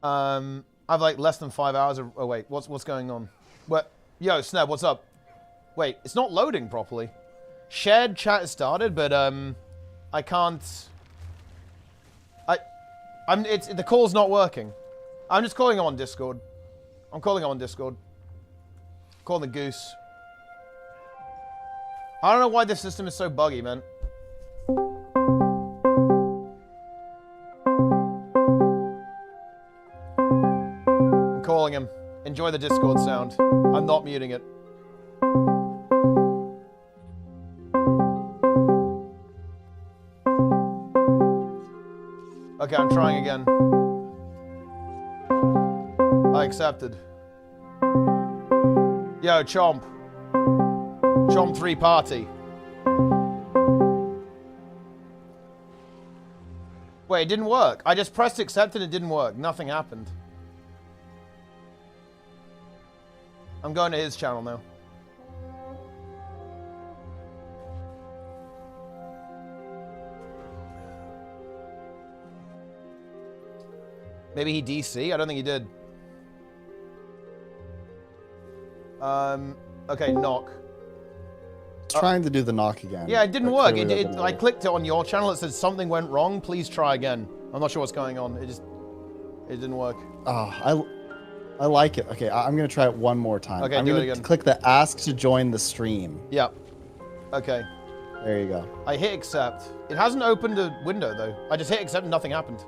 A: I've like less than 5 hours of... Oh, wait, what's going on? What? Yo, Sneb, what's up? Wait, it's not loading properly. Shared chat has started, but I can't... the call's not working. I'm just calling him on Discord. I'm calling him on Discord. Calling the goose. I don't know why this system is so buggy, man. I'm calling him. Enjoy the Discord sound. I'm not muting it. Okay, I'm trying again. I accepted. Yo, Chomp. Chomp 3 party. Wait, it didn't work. I just pressed accept and it didn't work. Nothing happened. I'm going to his channel now. Maybe he DC? I don't think he did. Okay, knock.
D: Trying to do the knock again.
A: Yeah, it didn't
D: but
A: work.
D: clearly that didn't
A: I
D: work.
A: clicked it on your channel. It says something went wrong. Please try again. I'm not sure what's going on. It didn't work.
D: Oh, I like it. Okay, I'm gonna try it one more time.
A: Okay,
D: I'm
A: do it
D: gonna
A: again.
D: click the ask to join the stream.
A: Yeah. Okay.
D: There you go.
A: I hit accept. It hasn't opened a window though. I just hit accept and nothing happened.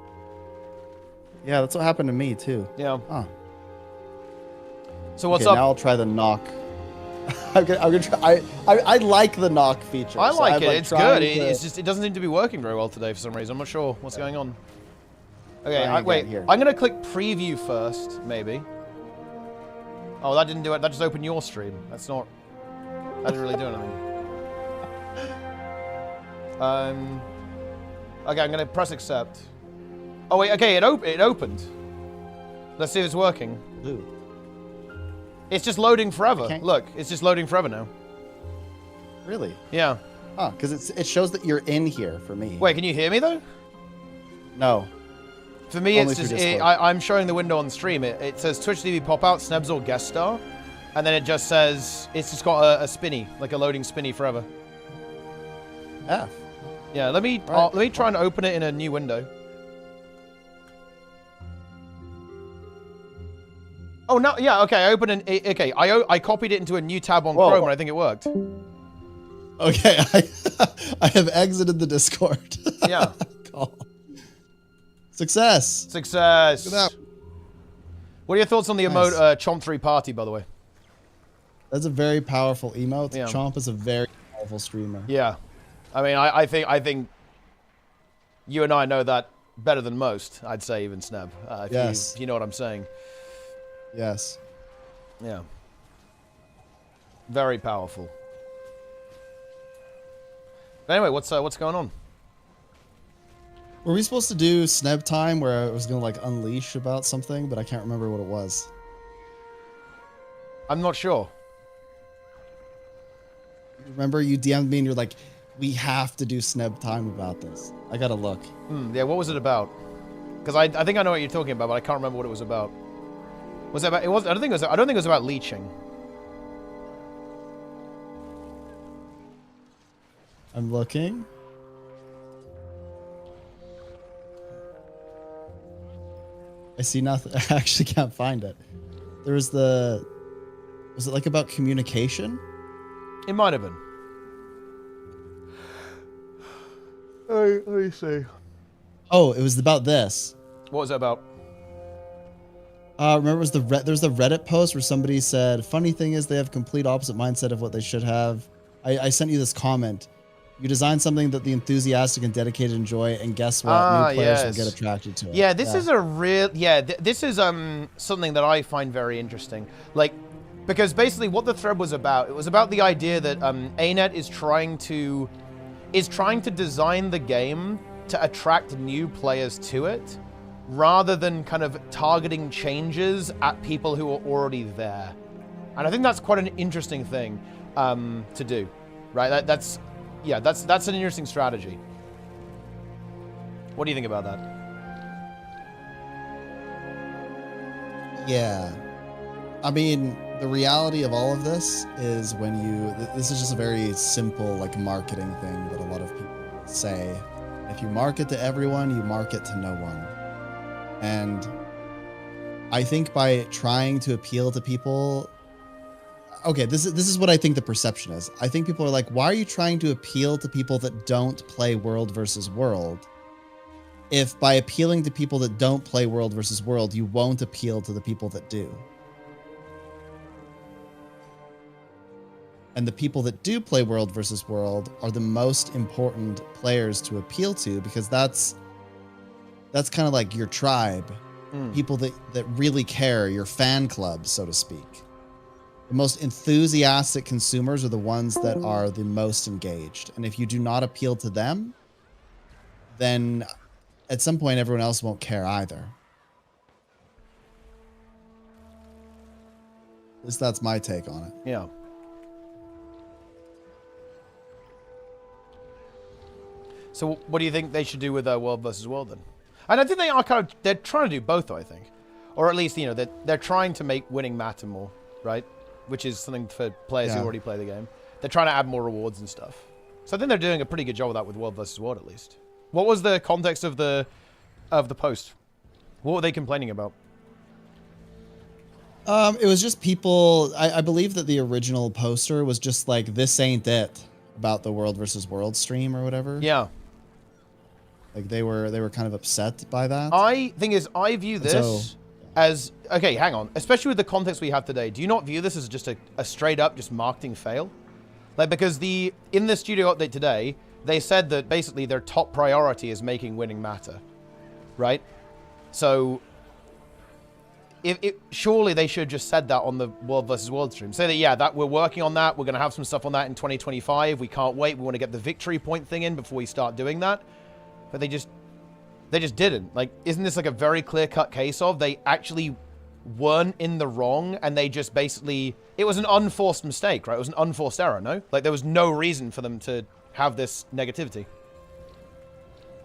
D: Yeah, that's what happened to me too.
A: Yeah.
D: Oh.
A: So what's
D: Okay,
A: up?
D: now I'll try the knock. I'm gonna try. I like the knock feature.
A: I
D: so
A: like
D: I'm,
A: it.
D: like,
A: It's
D: trying
A: good.
D: to-
A: It's just it doesn't seem to be working very well today for some reason. I'm not sure what's going on. Okay,
D: Trying
A: wait.
D: again here.
A: I'm gonna click preview first, maybe. Oh, that didn't do it. That just opened your stream. That's not. That didn't really do anything. Okay, I'm gonna press accept. Oh wait. Okay, it opened. Let's see if it's working.
D: Ooh.
A: It's just loading forever.
D: can't-
A: Look, it's just loading forever now.
D: Really?
A: Yeah.
D: Oh, because it shows that you're in here for me.
A: Wait, can you hear me though?
D: No.
A: For me,
D: Only
A: it's just
D: through Discord.
A: I'm showing the window on stream. It says Twitch TV pop out, Snebs or guest star, and then it just says it's just got a spinny, like a loading spinny forever.
D: F.
A: Yeah, let me
D: Right.
A: let me try and open it in a new window. Oh no, yeah, okay. I opened okay. I copied it into a new tab on
D: Whoa.
A: Chrome, and I think it worked.
D: Okay, I have exited the Discord.
A: Yeah.
D: Cool. Success.
A: Success.
D: Look at that.
A: What are your thoughts on the
D: Nice.
A: emote Chomp 3 Party, by the way?
D: That's a very powerful emote.
A: Yeah.
D: Chomp is a very powerful streamer.
A: Yeah. I mean, I think you and I know that better than most. I'd say even Sneb.
D: Yes.
A: If you know what I'm saying.
D: Yes.
A: Yeah. Very powerful. But anyway, what's going on?
D: Were we supposed to do Sneb time where I was gonna like unleash about something, but I can't remember what it was.
A: I'm not sure.
D: Remember you DM'd me and you're like, we have to do Sneb time about this. I gotta look.
A: Yeah, what was it about? Because I think I know what you're talking about, but I can't remember what it was about. Was it about? It was. I don't think it was about leeching.
D: I'm looking. I see nothing. I actually can't find it. There was was it like about communication?
A: It might have been. Let me see.
D: Oh, it was about this.
A: What was it about?
D: Remember, it was there's the Reddit post where somebody said, "Funny thing is, they have complete opposite mindset of what they should have." I sent you this comment. You design something that the enthusiastic and dedicated enjoy, and guess what? New players will
A: yes.
D: get attracted to it.
A: Yeah, this is a real. Yeah, this is something that I find very interesting. Like, because basically what the thread was about, it was about the idea that ArenaNet is trying to design the game to attract new players to it, rather than kind of targeting changes at people who are already there. And I think that's quite an interesting thing to do, right? That's an interesting strategy. What do you think about that?
D: Yeah. I mean, the reality of all of this is this is just a very simple like marketing thing that a lot of people say. If you market to everyone, you market to no one. And I think by trying to appeal to people, okay, this is what I think the perception is. I think people are like, why are you trying to appeal to people that don't play World versus World? If by appealing to people that don't play World versus World, you won't appeal to the people that do. And the people that do play World versus World are the most important players to appeal to, because that's kind of like your tribe. People that really care, your fan club, so to speak. The most enthusiastic consumers are the ones that are the most engaged. And if you do not appeal to them, then at some point everyone else won't care either. At least that's my take on it.
A: Yeah. So what do you think they should do with World versus World then? And I think they are they're trying to do both, though, I think. Or at least, you know, they're trying to make winning matter more, right? Which is something for players who already play the game. They're trying to add more rewards and stuff. So I think they're doing a pretty good job of that with World vs. World, at least. What was the context of the post? What were they complaining about?
D: It was just people. I believe that the original poster was just like, "This ain't it," about the World versus World stream or whatever.
A: Yeah.
D: Like they were kind of upset by that.
A: I view this as, okay, hang on. Especially with the context we have today, do you not view this as just a straight up just marketing fail? Like, because in the studio update today, they said that basically their top priority is making winning matter, right? So, surely they should have just said that on the World versus World stream. Say that, yeah, that we're working on that. We're going to have some stuff on that in 2025. We can't wait. We want to get the victory point thing in before we start doing that. But they just didn't. Like, isn't this like a very clear-cut case of they actually weren't in the wrong and they just basically... It was an unforced mistake, right? It was an unforced error, no? Like, there was no reason for them to have this negativity.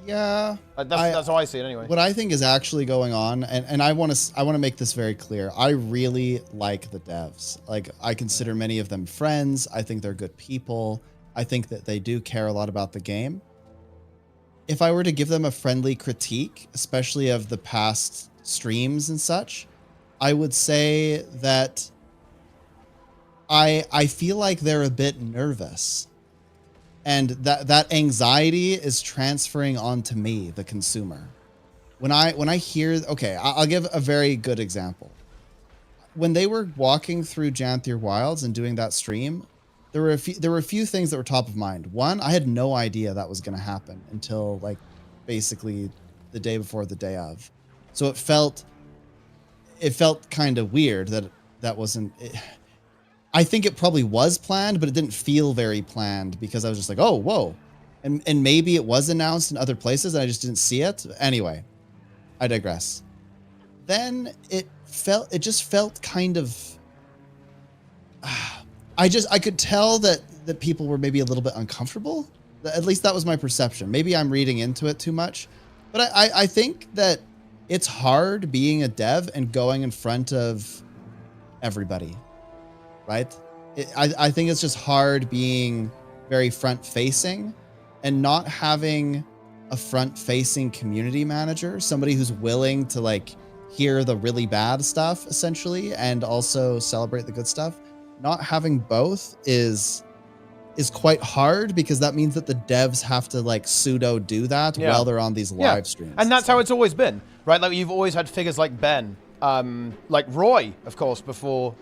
D: Yeah.
A: That's how I see it anyway.
D: What I think is actually going on, and I want to make this very clear. I really like the devs. Like, I consider many of them friends. I think they're good people. I think that they do care a lot about the game. If I were to give them a friendly critique, especially of the past streams and such, I would say that I feel like they're a bit nervous. And that anxiety is transferring onto me, the consumer. When I hear, okay, I'll give a very good example. When they were walking through Janthier Wilds and doing that stream, there were a few things that were top of mind. One, I had no idea that was going to happen until like basically the day before the day of. So it felt kind of weird that wasn't. I think it probably was planned, but it didn't feel very planned because I was just like, oh, whoa. And maybe it was announced in other places and I just didn't see it. Anyway, I digress. Then it just felt kind of, I could tell that people were maybe a little bit uncomfortable. At least that was my perception. Maybe I'm reading into it too much, but I think that it's hard being a dev and going in front of everybody. Right? I think it's just hard being very front-facing and not having a front-facing community manager, somebody who's willing to like hear the really bad stuff essentially and also celebrate the good stuff. Not having both is quite hard because that means that the devs have to like pseudo do that while they're on these live streams.
A: And that's how it's always been, right? Like you've always had figures like Ben, like Roy, of course, before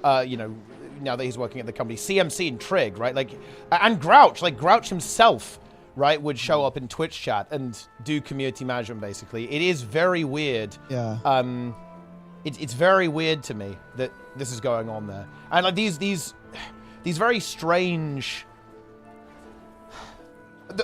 A: now that he's working at the company, CMC and Trig, right? Like, and Grouch, like Grouch himself, right, would show up in Twitch chat and do community management, basically. It is very weird.
D: Yeah.
A: It's very weird to me that this is going on there. And like these very strange...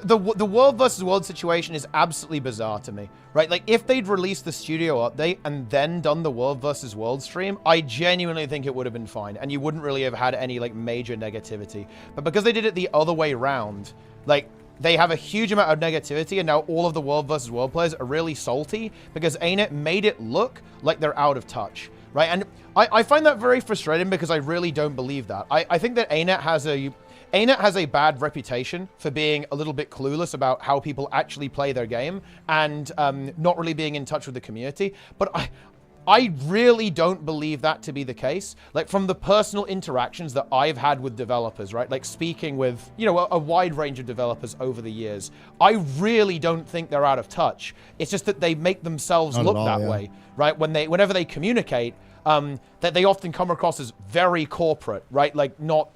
A: The World versus World situation is absolutely bizarre to me, right? Like, if they'd released the studio update and then done the World versus World stream, I genuinely think it would have been fine, and you wouldn't really have had any, like, major negativity. But because they did it the other way around, like, they have a huge amount of negativity, and now all of the World versus World players are really salty because ArenaNet made it look like they're out of touch, right? And I find that very frustrating because I really don't believe that. I think that ArenaNet has a bad reputation for being a little bit clueless about how people actually play their game and not really being in touch with the community. But I really don't believe that to be the case. Like, from the personal interactions that I've had with developers, right? Like, speaking with, a wide range of developers over the years, I really don't think they're out of touch. It's just that they make themselves look that way, right? Whenever they communicate, that they often come across as very corporate, right? Like, not...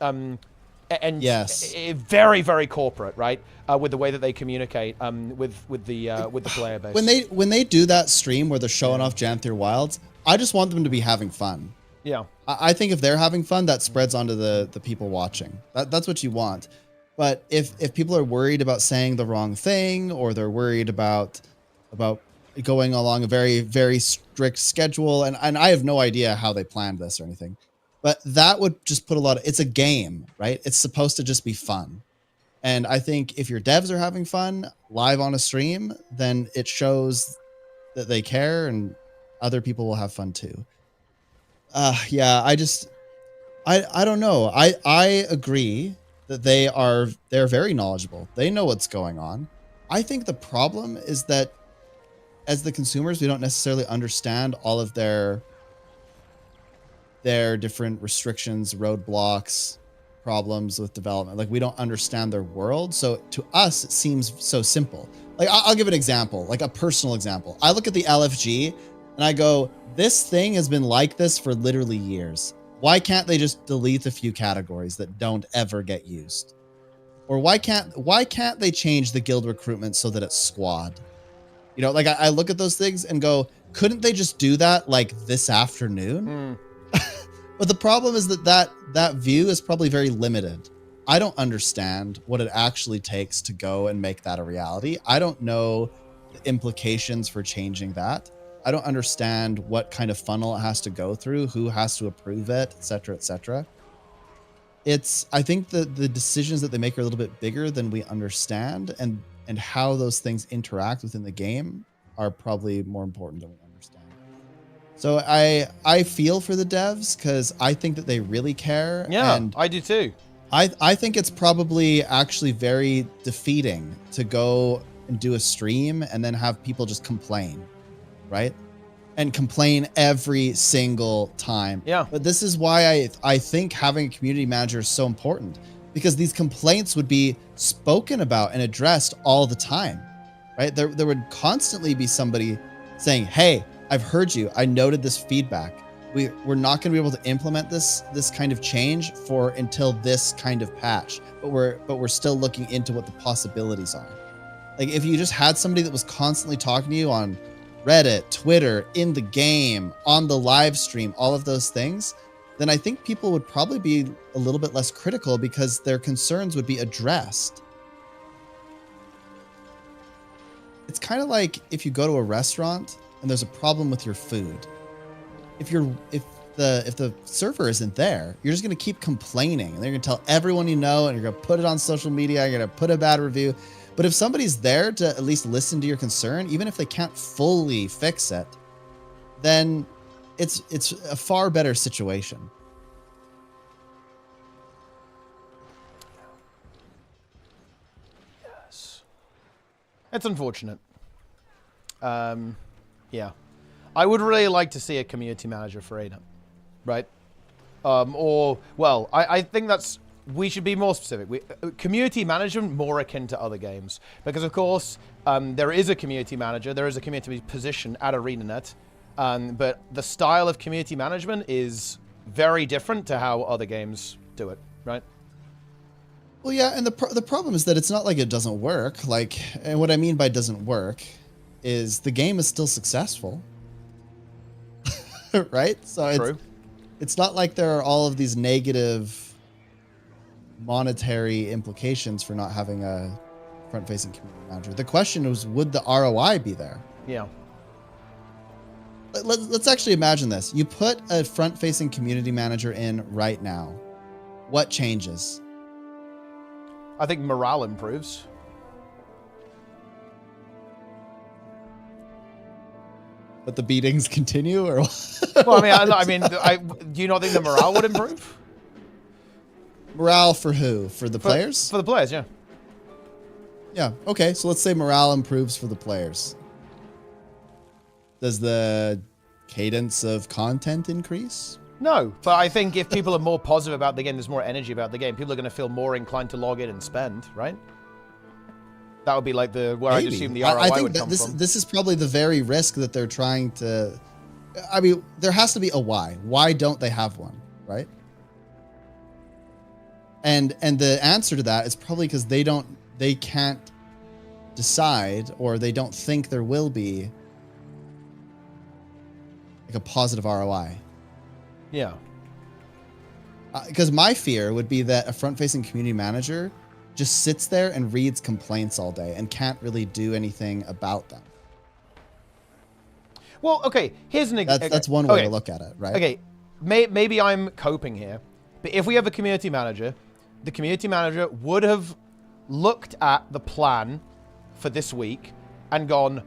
A: And
D: yes,
A: very, very corporate, right? With the way that they communicate with the player base.
D: When they do that stream where they're showing off Janthier Wilds, I just want them to be having fun.
A: Yeah,
D: I think if they're having fun, that spreads onto the people watching. That's what you want. But if people are worried about saying the wrong thing, or they're worried about going along a very, very strict schedule, and I have no idea how they planned this or anything. But that would just put it's a game, right? It's supposed to just be fun. And I think if your devs are having fun live on a stream, then it shows that they care, and other people will have fun too. Yeah, I don't know. I agree that they're very knowledgeable. They know what's going on. I think the problem is that as the consumers, we don't necessarily understand all of their different restrictions, roadblocks, problems with development. Like, we don't understand their world. So to us, it seems so simple. Like, I'll give an example, like a personal example. I look at the LFG and I go, this thing has been like this for literally years. Why can't they just delete a few categories that don't ever get used? Or why can't they change the guild recruitment so that it's squad? You know, like I look at those things and go, couldn't they just do that like this afternoon? But the problem is that view is probably very limited. I don't understand what it actually takes to go and make that a reality. I don't know the implications for changing that. I don't understand what kind of funnel it has to go through, who has to approve it, et cetera, et cetera. I think the decisions that they make are a little bit bigger than we understand, and how those things interact within the game are probably more important than we understand. So I feel for the devs, because I think that they really care.
A: Yeah,
D: and
A: I do too.
D: I think it's probably actually very defeating to go and do a stream and then have people just complain, right? And complain every single time.
A: Yeah.
D: But this is why I think having a community manager is so important, because these complaints would be spoken about and addressed all the time, right? There would constantly be somebody saying, hey, I've heard you. I noted this feedback. We're not going to be able to implement this kind of change until this kind of patch, but we're still looking into what the possibilities are. Like, if you just had somebody that was constantly talking to you on Reddit, Twitter, in the game, on the live stream, all of those things, then I think people would probably be a little bit less critical, because their concerns would be addressed. It's kind of like if you go to a restaurant and there's a problem with your food. If the server isn't there, you're just going to keep complaining, and they're going to tell everyone you know, and you're going to put it on social media, you're going to put a bad review. But if somebody's there to at least listen to your concern, even if they can't fully fix it, then it's a far better situation.
A: Yes. It's unfortunate. Yeah. I would really like to see a community manager for ArenaNet, right? I think we should be more specific. Community management more akin to other games, because of course there is a community manager, there is a community position at ArenaNet, but the style of community management is very different to how other games do it, right?
D: Well, yeah, and the problem is that it's not like it doesn't work. Like, and what I mean by doesn't work is the game is still successful, right? So it's not like there are all of these negative monetary implications for not having a front-facing community manager. The question was, would the ROI be there?
A: Yeah.
D: Let's actually imagine this. You put a front-facing community manager in right now. What changes?
A: I think morale improves.
D: But the beatings continue, or
A: well, I mean, do you not think the morale would improve?
D: Morale for who? For the players?
A: For the players, yeah.
D: Yeah. Okay. So let's say morale improves for the players. Does the cadence of content increase?
A: No, but I think if people are more positive about the game, there's more energy about the game. People are going to feel more inclined to log in and spend, right? That would be like where I'd assume the ROI would come from.
D: This is probably the very risk that they're trying to. I mean, there has to be a why. Why don't they have one, right? And the answer to that is probably because they can't decide, or they don't think there will be like a positive ROI.
A: Yeah.
D: Because my fear would be that a front-facing community manager just sits there and reads complaints all day and can't really do anything about them.
A: Well, okay, here's an example.
D: That's one way to look at it, right?
A: Okay, maybe I'm coping here, but if we have a community manager, the community manager would have looked at the plan for this week and gone,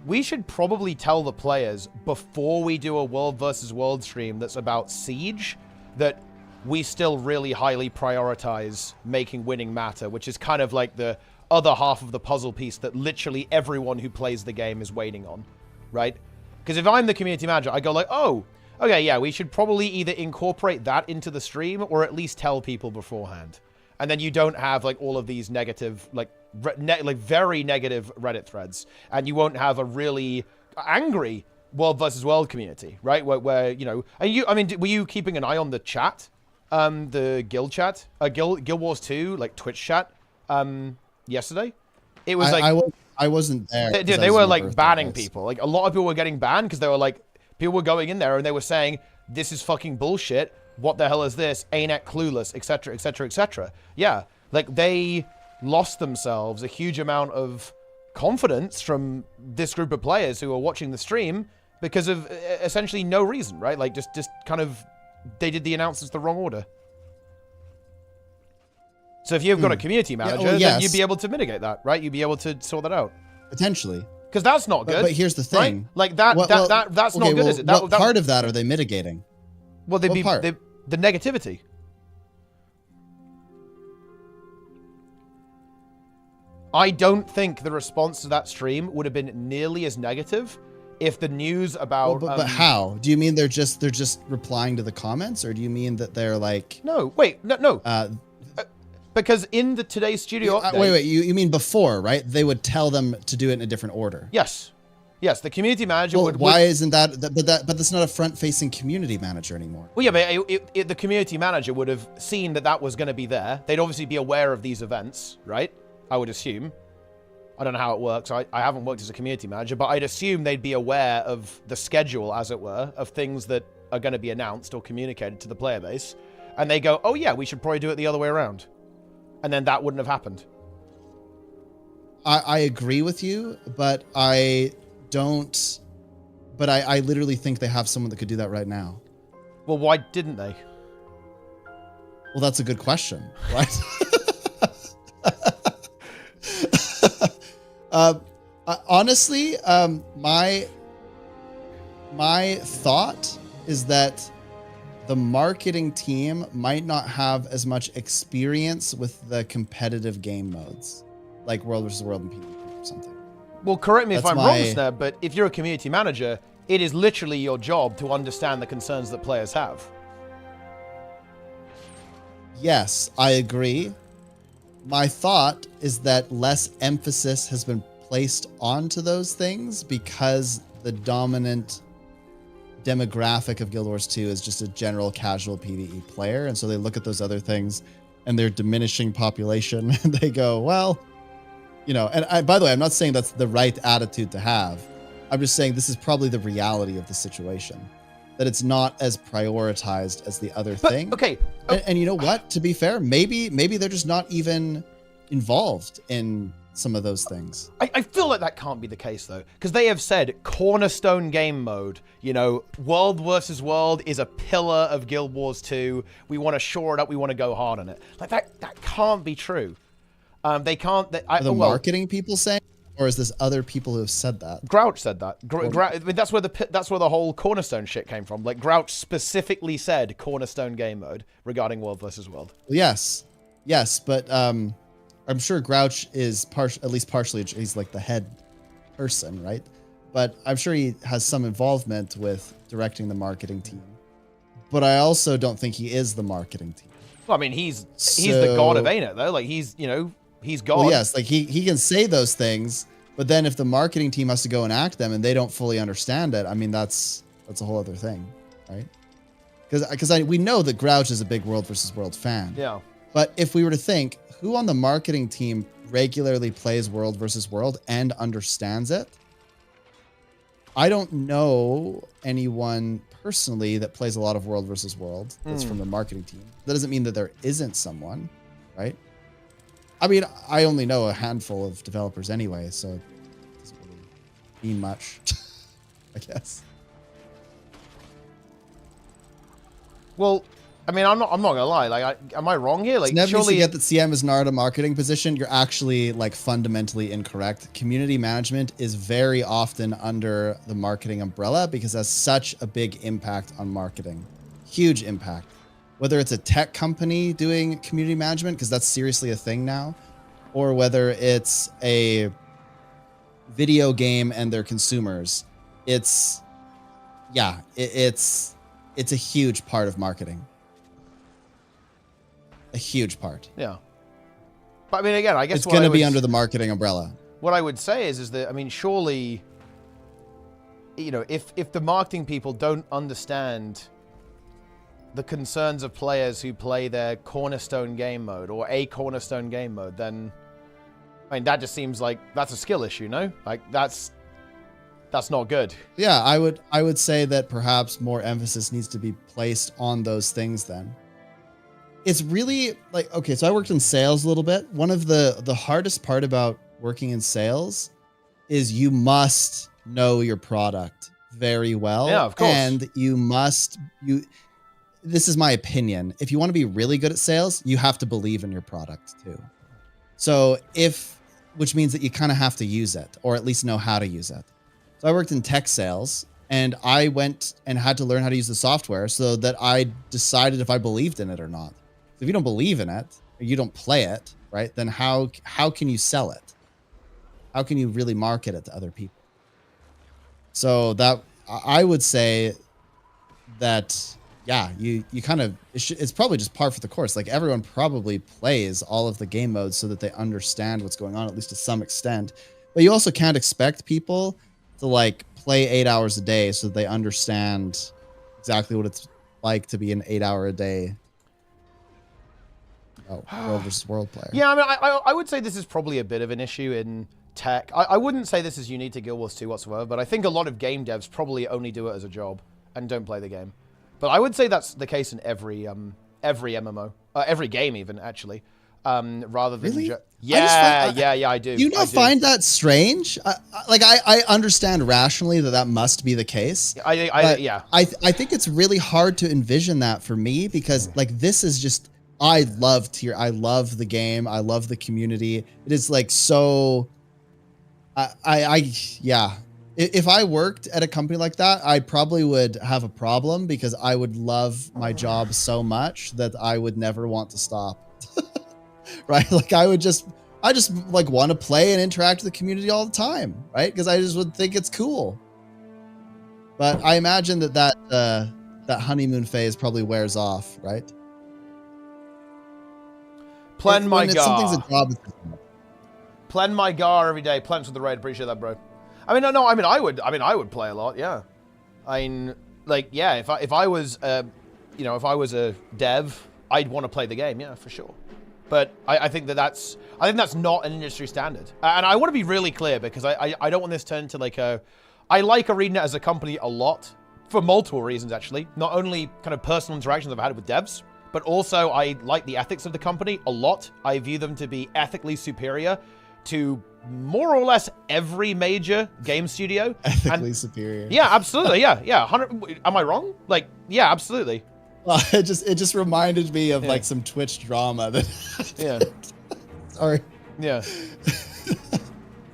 A: we should probably tell the players before we do a world versus world stream that's about Siege that we still really highly prioritize making winning matter, which is kind of like the other half of the puzzle piece that literally everyone who plays the game is waiting on, right? Because if I'm the community manager, I go like, oh, okay, yeah, we should probably either incorporate that into the stream or at least tell people beforehand. And then you don't have like all of these negative, like very negative Reddit threads, and you won't have a really angry world versus world community, right? Where you know, I mean, were you keeping an eye on the chat, the guild chat, Guild Wars 2, like Twitch chat, yesterday? It was like
D: I wasn't there.
A: They were like banning people. Like a lot of people were getting banned because they were like, people were going in there and they were saying, "This is fucking bullshit. What the hell is this? ArenaNet clueless, etc., etc., etc." Yeah, like they lost themselves a huge amount of confidence from this group of players who are watching the stream because of essentially no reason, right? Like just kind of, they did the announcements the wrong order. So if you've got a community manager, then you'd be able to mitigate that, right? You'd be able to sort that out.
D: Potentially.
A: Because that's not good.
D: But here's the thing.
A: Right? Like that's not good, is it?
D: What part of that are they mitigating?
A: Well, the negativity. I don't think the response to that stream would have been nearly as negative if the news about.
D: Well, but how? Do you mean they're just replying to the comments, or do you mean that they're like?
A: No, wait, no. Because in the today's studio update,
D: wait. You mean before, right? They would tell them to do it in a different order.
A: Yes. The community manager would.
D: Why isn't that? But that's not a front-facing community manager anymore.
A: Well, yeah, but the community manager would have seen that was going to be there. They'd obviously be aware of these events, right? I would assume. I don't know how it works. I haven't worked as a community manager, but I'd assume they'd be aware of the schedule, as it were, of things that are going to be announced or communicated to the player base, and they go, "Oh yeah, we should probably do it the other way around," and then that wouldn't have happened.
D: I agree with you, but I don't. But I literally think they have someone that could do that right now.
A: Well, why didn't they?
D: Well, that's a good question, right? Honestly, my thought is that the marketing team might not have as much experience with the competitive game modes, like World vs. World and PvP or something.
A: Well, correct me if I'm wrong, Sneb, but if you're a community manager, it is literally your job to understand the concerns that players have.
D: Yes, I agree. My thought is that less emphasis has been placed onto those things because the dominant demographic of Guild Wars 2 is just a general casual PvE player. And so they look at those other things and their diminishing population and they go, well, you know, and by the way, I'm not saying that's the right attitude to have. I'm just saying this is probably the reality of the situation, that it's not as prioritized as the other thing.
A: Okay.
D: And you know what? To be fair, maybe they're just not even involved in some of those things.
A: I feel like that can't be the case, though, because they have said cornerstone game mode. You know, World versus World is a pillar of Guild Wars 2. We want to shore it up. We want to go hard on it. Like that can't be true. They can't.
D: Are the marketing people saying, or is this other people who have said that?
A: Grouch said that. I mean, that's where the whole cornerstone shit came from. Like Grouch specifically said cornerstone game mode regarding World versus World.
D: Yes, but I'm sure Grouch is at least partially, he's like the head person, right? But I'm sure he has some involvement with directing the marketing team. But I also don't think he is the marketing team.
A: Well, I mean, he's the god of ArenaNet, though. Like he's God.
D: Well, yes, like he can say those things, but then if the marketing team has to go and act them and they don't fully understand it, I mean, that's a whole other thing, right? Because we know that Grouch is a big World versus World fan.
A: Yeah.
D: But if we were to think, who on the marketing team regularly plays World versus World and understands it? I don't know anyone personally that plays a lot of World versus World that's from the marketing team. That doesn't mean that there isn't someone, right? I mean, I only know a handful of developers anyway, so it doesn't really mean much, I guess.
A: Well, I mean, I'm not gonna lie. Like, am I wrong here? Like,
D: It's never
A: surely
D: forget that CM is not a marketing position. You're actually like fundamentally incorrect. Community management is very often under the marketing umbrella because it has such a big impact on marketing. Huge impact. Whether it's a tech company doing community management, because that's seriously a thing now, or whether it's a video game and their consumers, it's a huge part of marketing. A huge part.
A: Yeah. But I mean, again, I guess
D: it's going to be under the marketing umbrella.
A: What I would say is that, I mean, surely, you know, if the marketing people don't understand the concerns of players who play their cornerstone game mode or a cornerstone game mode, then, I mean, that just seems like that's a skill issue, no? Like, that's not good.
D: Yeah, I would say that perhaps more emphasis needs to be placed on those things then. It's really like, okay, so I worked in sales a little bit. One of the hardest part about working in sales is you must know your product very well.
A: Yeah, of course.
D: And this is my opinion. If you want to be really good at sales, you have to believe in your product too. So which means that you kind of have to use it or at least know how to use it. So I worked in tech sales and I went and had to learn how to use the software so that I decided if I believed in it or not. If you don't believe in it or you don't play it, right, then how can you sell it? How can you really market it to other people? So that I would say that, yeah, you kind of, it's probably just par for the course. Like everyone probably plays all of the game modes so that they understand what's going on, at least to some extent. But you also can't expect people to like play 8 hours a day so that they understand exactly what it's like to be an 8 hour a day world versus world player.
A: Yeah, I mean, I would say this is probably a bit of an issue in tech. I wouldn't say this is unique to Guild Wars 2 whatsoever, but I think a lot of game devs probably only do it as a job and don't play the game. But I would say that's the case in every MMO, every game even, actually. Rather than
D: really?
A: I do.
D: Do you not find that strange? I understand rationally that must be the case. I think it's really hard to envision that for me because like this is just, I love the game. I love the community. It is like so. If I worked at a company like that, I probably would have a problem because I would love my job so much that I would never want to stop. Right? Like I just like want to play and interact with the community all the time, right? Because I just would think it's cool. But I imagine that honeymoon phase probably wears off, right?
A: Plen my gar.
D: Something's a job.
A: Plen my gar every day. Plens with the raid. Appreciate that, bro. I mean, no. I mean, I would play a lot. Yeah. I mean, like, yeah. If I was, if I was a dev, I'd want to play the game. Yeah, for sure. But I think that's not an industry standard. And I want to be really clear because I don't want this turned to like I like ArenaNet as a company a lot for multiple reasons actually. Not only kind of personal interactions I've had with devs, but also I like the ethics of the company a lot. I view them to be ethically superior to more or less every major game studio.
D: Ethically superior.
A: Yeah, absolutely. Yeah. 100. Am I wrong? Like, yeah, absolutely.
D: It just reminded me of like some Twitch drama that.
A: Yeah.
D: Sorry.
A: Yeah.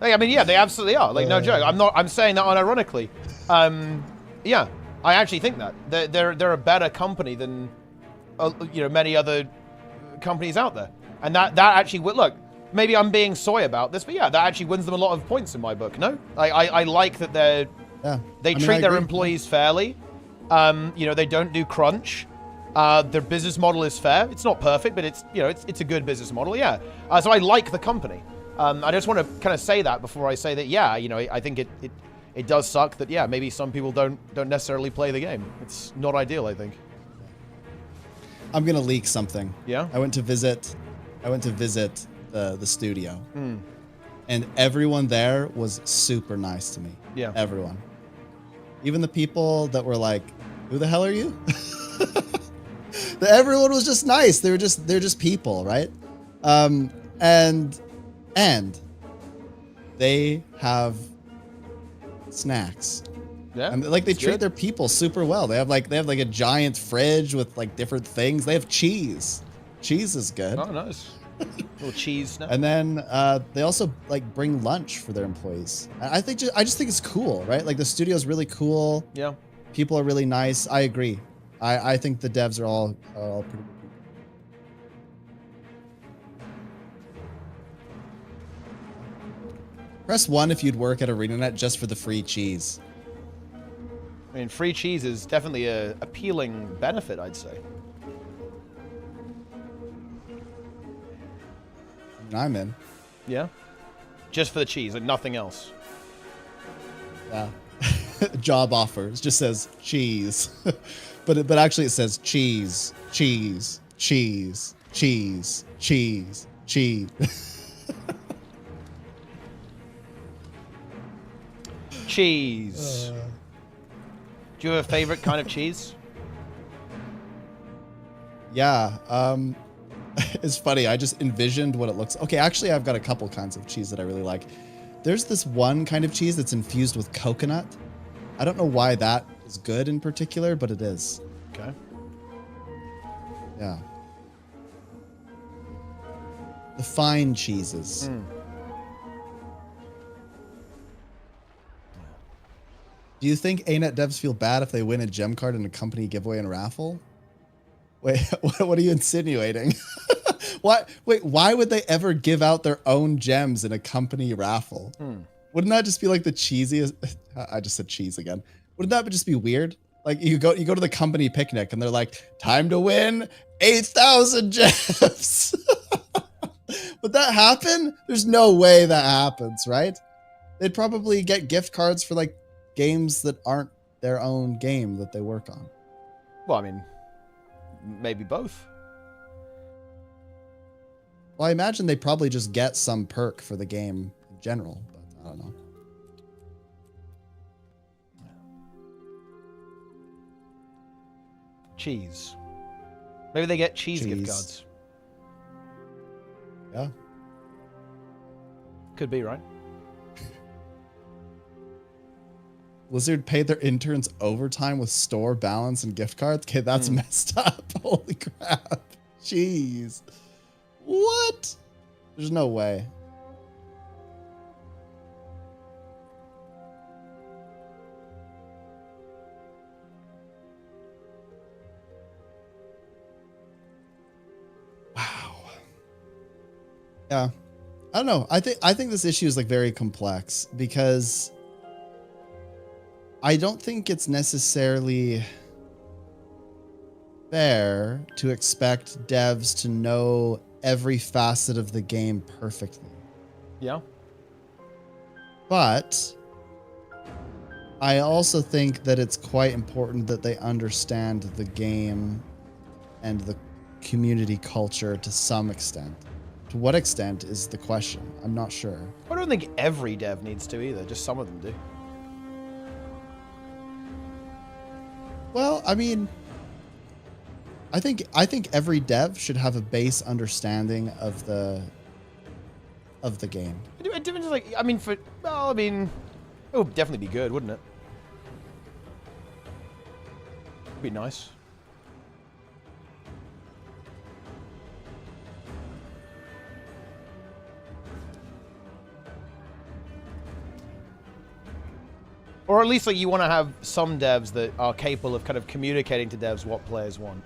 A: Hey, I mean, yeah, they absolutely are. Like, no joke. I'm saying that unironically. Yeah, I actually think that they're a better company than many other companies out there, and that actually look. Maybe I'm being soy about this, but yeah, that actually wins them a lot of points in my book. No, I like that they treat their employees fairly. They don't do crunch. Their business model is fair. It's not perfect, but it's a good business model. Yeah. So I like the company. I just want to kind of say that before I say that. Yeah, I think it does suck that maybe some people don't necessarily play the game. It's not ideal, I think.
D: I'm gonna leak something.
A: Yeah.
D: I went to visit the studio, and everyone there was super nice to me.
A: Yeah.
D: Everyone, even the people that were like, "Who the hell are you?" Everyone was just nice. They're just people, right? And they have snacks
A: Yeah,
D: and like they
A: it's
D: treat
A: good.
D: their people super well. They have like a giant fridge with like different things. They have cheese. Cheese is good.
A: Oh, nice. Little cheese snap.
D: And then they also like bring lunch for their employees. I just think it's cool, right? Like the studio is really cool.
A: Yeah.
D: People are really nice. I agree. I think the devs are all pretty good. Press 1 if you'd work at ArenaNet just for the free cheese.
A: I mean, free cheese is definitely a appealing benefit, I'd say.
D: I'm in.
A: Yeah. Just for the cheese, and nothing else.
D: Yeah. Job offers just says cheese, but actually it says cheese, cheese, cheese, cheese, cheese, cheese.
A: Cheese. Do you have a favorite kind of cheese?
D: Yeah. It's funny. I just envisioned what it looks. Okay, actually, I've got a couple kinds of cheese that I really like. There's this one kind of cheese that's infused with coconut. I don't know why that is good in particular, but it is.
A: Okay.
D: Yeah. The fine cheeses. Do you think ANET devs feel bad if they win a gem card in a company giveaway and raffle? Wait, what are you insinuating? Why would they ever give out their own gems in a company raffle? Wouldn't that just be like the cheesiest? I just said cheese again. Wouldn't that just be weird? Like you go to the company picnic and they're like, time to win 8,000 gems. Would that happen? There's no way that happens, right? They'd probably get gift cards for like games that aren't their own game that they work on.
A: Well, I mean, maybe both.
D: Well, I imagine they probably just get some perk for the game in general, but I don't know.
A: Cheese. Maybe they get cheese gift cards.
D: Yeah.
A: Could be, right?
D: Blizzard paid their interns overtime with store balance and gift cards? Okay, that's messed up. Holy crap. Jeez. What? There's no way. Wow. Yeah. I don't know. I think this issue is like very complex because I don't think it's necessarily fair to expect devs to know every facet of the game perfectly.
A: Yeah.
D: But I also think that it's quite important that they understand the game and the community culture to some extent. To what extent is the question? I'm not sure.
A: I don't think every dev needs to either. Just some of them do.
D: Well, I mean, I think every dev should have a base understanding of the game.
A: It depends, like, I mean, it would definitely be good, wouldn't it? Be nice. Or at least, like, you want to have some devs that are capable of kind of communicating to devs what players want.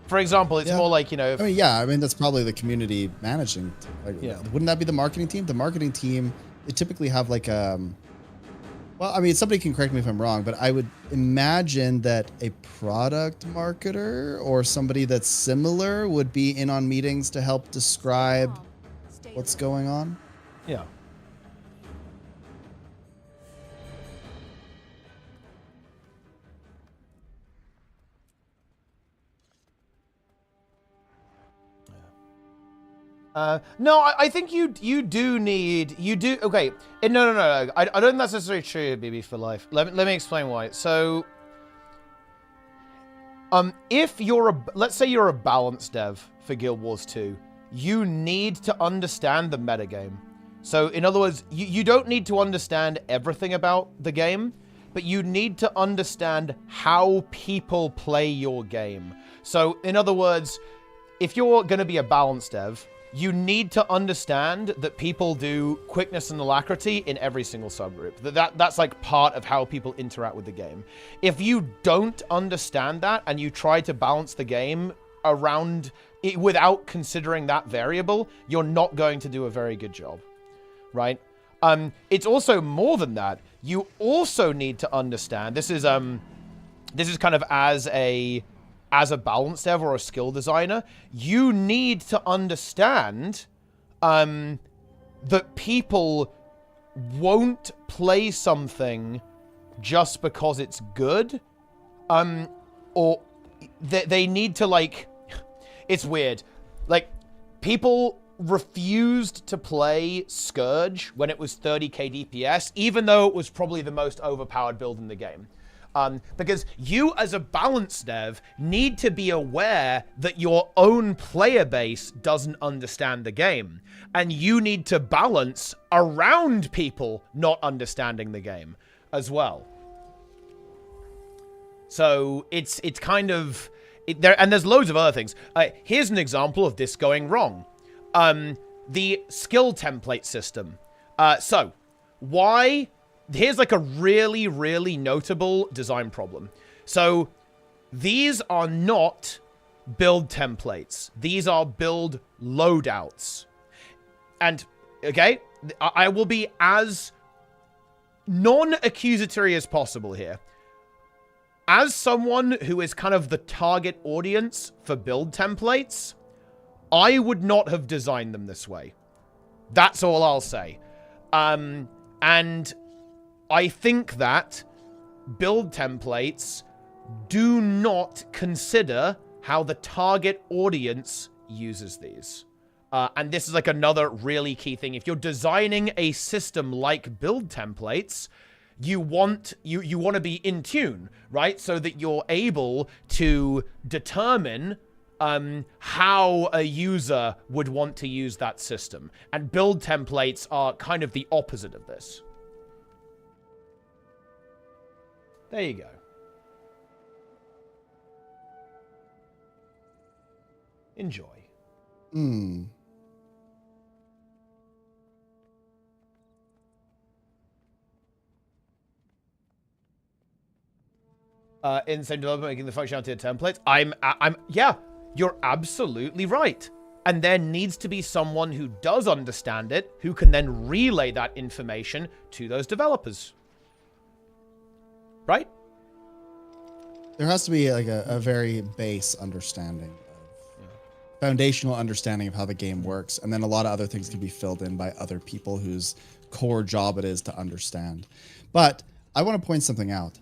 A: For example, it's more like, you know...
D: I mean, that's probably the community managing. Like, wouldn't that be the marketing team? The marketing team, they typically have like well, I mean, somebody can correct me if I'm wrong, but I would imagine that a product marketer or somebody that's similar would be in on meetings to help describe what's going on.
A: Yeah. No, I think you do need, okay. No. I don't think that's necessarily true, BB for life. Let me explain why. So, if let's say you're a balanced dev for Guild Wars 2, you need to understand the metagame. So in other words, you don't need to understand everything about the game, but you need to understand how people play your game. So in other words, if you're going to be a balance dev, you need to understand that people do quickness and alacrity in every single subgroup. That's like part of how people interact with the game. If you don't understand that and you try to balance the game around it without considering that variable, you're not going to do a very good job, right? It's also more than that. You also need to understand, this is kind of as a balance dev or a skill designer, you need to understand that people won't play something just because it's good, or they need to, like, it's weird. Like, people refused to play Scourge when it was 30k DPS, even though it was probably the most overpowered build in the game. Because you, as a balance dev, need to be aware that your own player base doesn't understand the game. And you need to balance around people not understanding the game as well. So it's kind of... and there's loads of other things. Here's an example of this going wrong. The skill template system. So, why... Here's like a really, really notable design problem. So, these are not build templates. These are build loadouts. And, okay, I will be as non-accusatory as possible here. As someone who is kind of the target audience for build templates, I would not have designed them this way. That's all I'll say. And I think that build templates do not consider how the target audience uses these. And this is like another really key thing. If you're designing a system like build templates, you want to be in tune, right? So that you're able to determine how a user would want to use that system. And build templates are kind of the opposite of this. There you go. Enjoy. In the same development, making the functionality of templates. Yeah, you're absolutely right. And there needs to be someone who does understand it, who can then relay that information to those developers. Right?
D: There has to be like a very base understanding of foundational understanding of how the game works, and then a lot of other things can be filled in by other people whose core job it is to understand. But I want to point something out.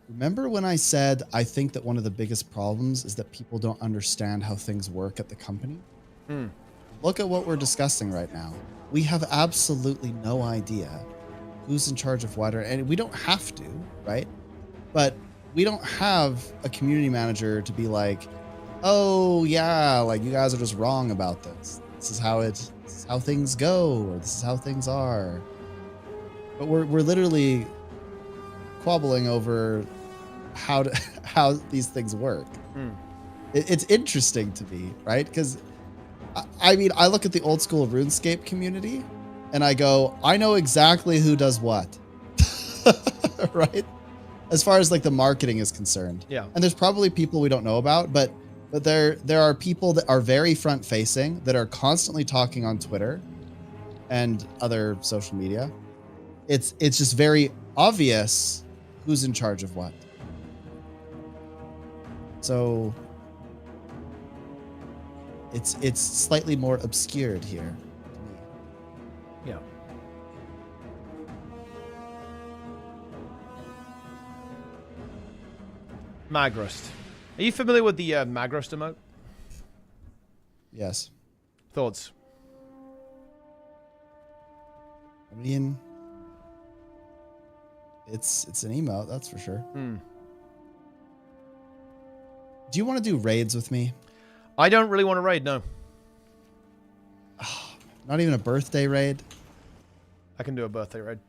D: Remember when I said I think that one of the biggest problems is that people don't understand how things work at the company? Look at what we're discussing right now. We have absolutely no idea who's in charge of what, and we don't have to, right? But we don't have a community manager to be like, oh yeah, like you guys are just wrong about this. This is how things go, or this is how things are. But we're literally squabbling over how these things work. It's interesting to me, right? Because I mean, I look at the old school RuneScape community and I go, I know exactly who does what, right? As far as like the marketing is concerned.
A: Yeah.
D: And there's probably people we don't know about, but there are people that are very front facing that are constantly talking on Twitter and other social media. It's just very obvious who's in charge of what. So it's slightly more obscured here.
A: Yeah. Magrost. Are you familiar with the Magrost emote?
D: Yes.
A: Thoughts?
D: I mean, it's an emote, that's for sure. Do you want to do raids with me?
A: I don't really want to raid, no.
D: Not even a birthday raid?
A: I can do a birthday raid.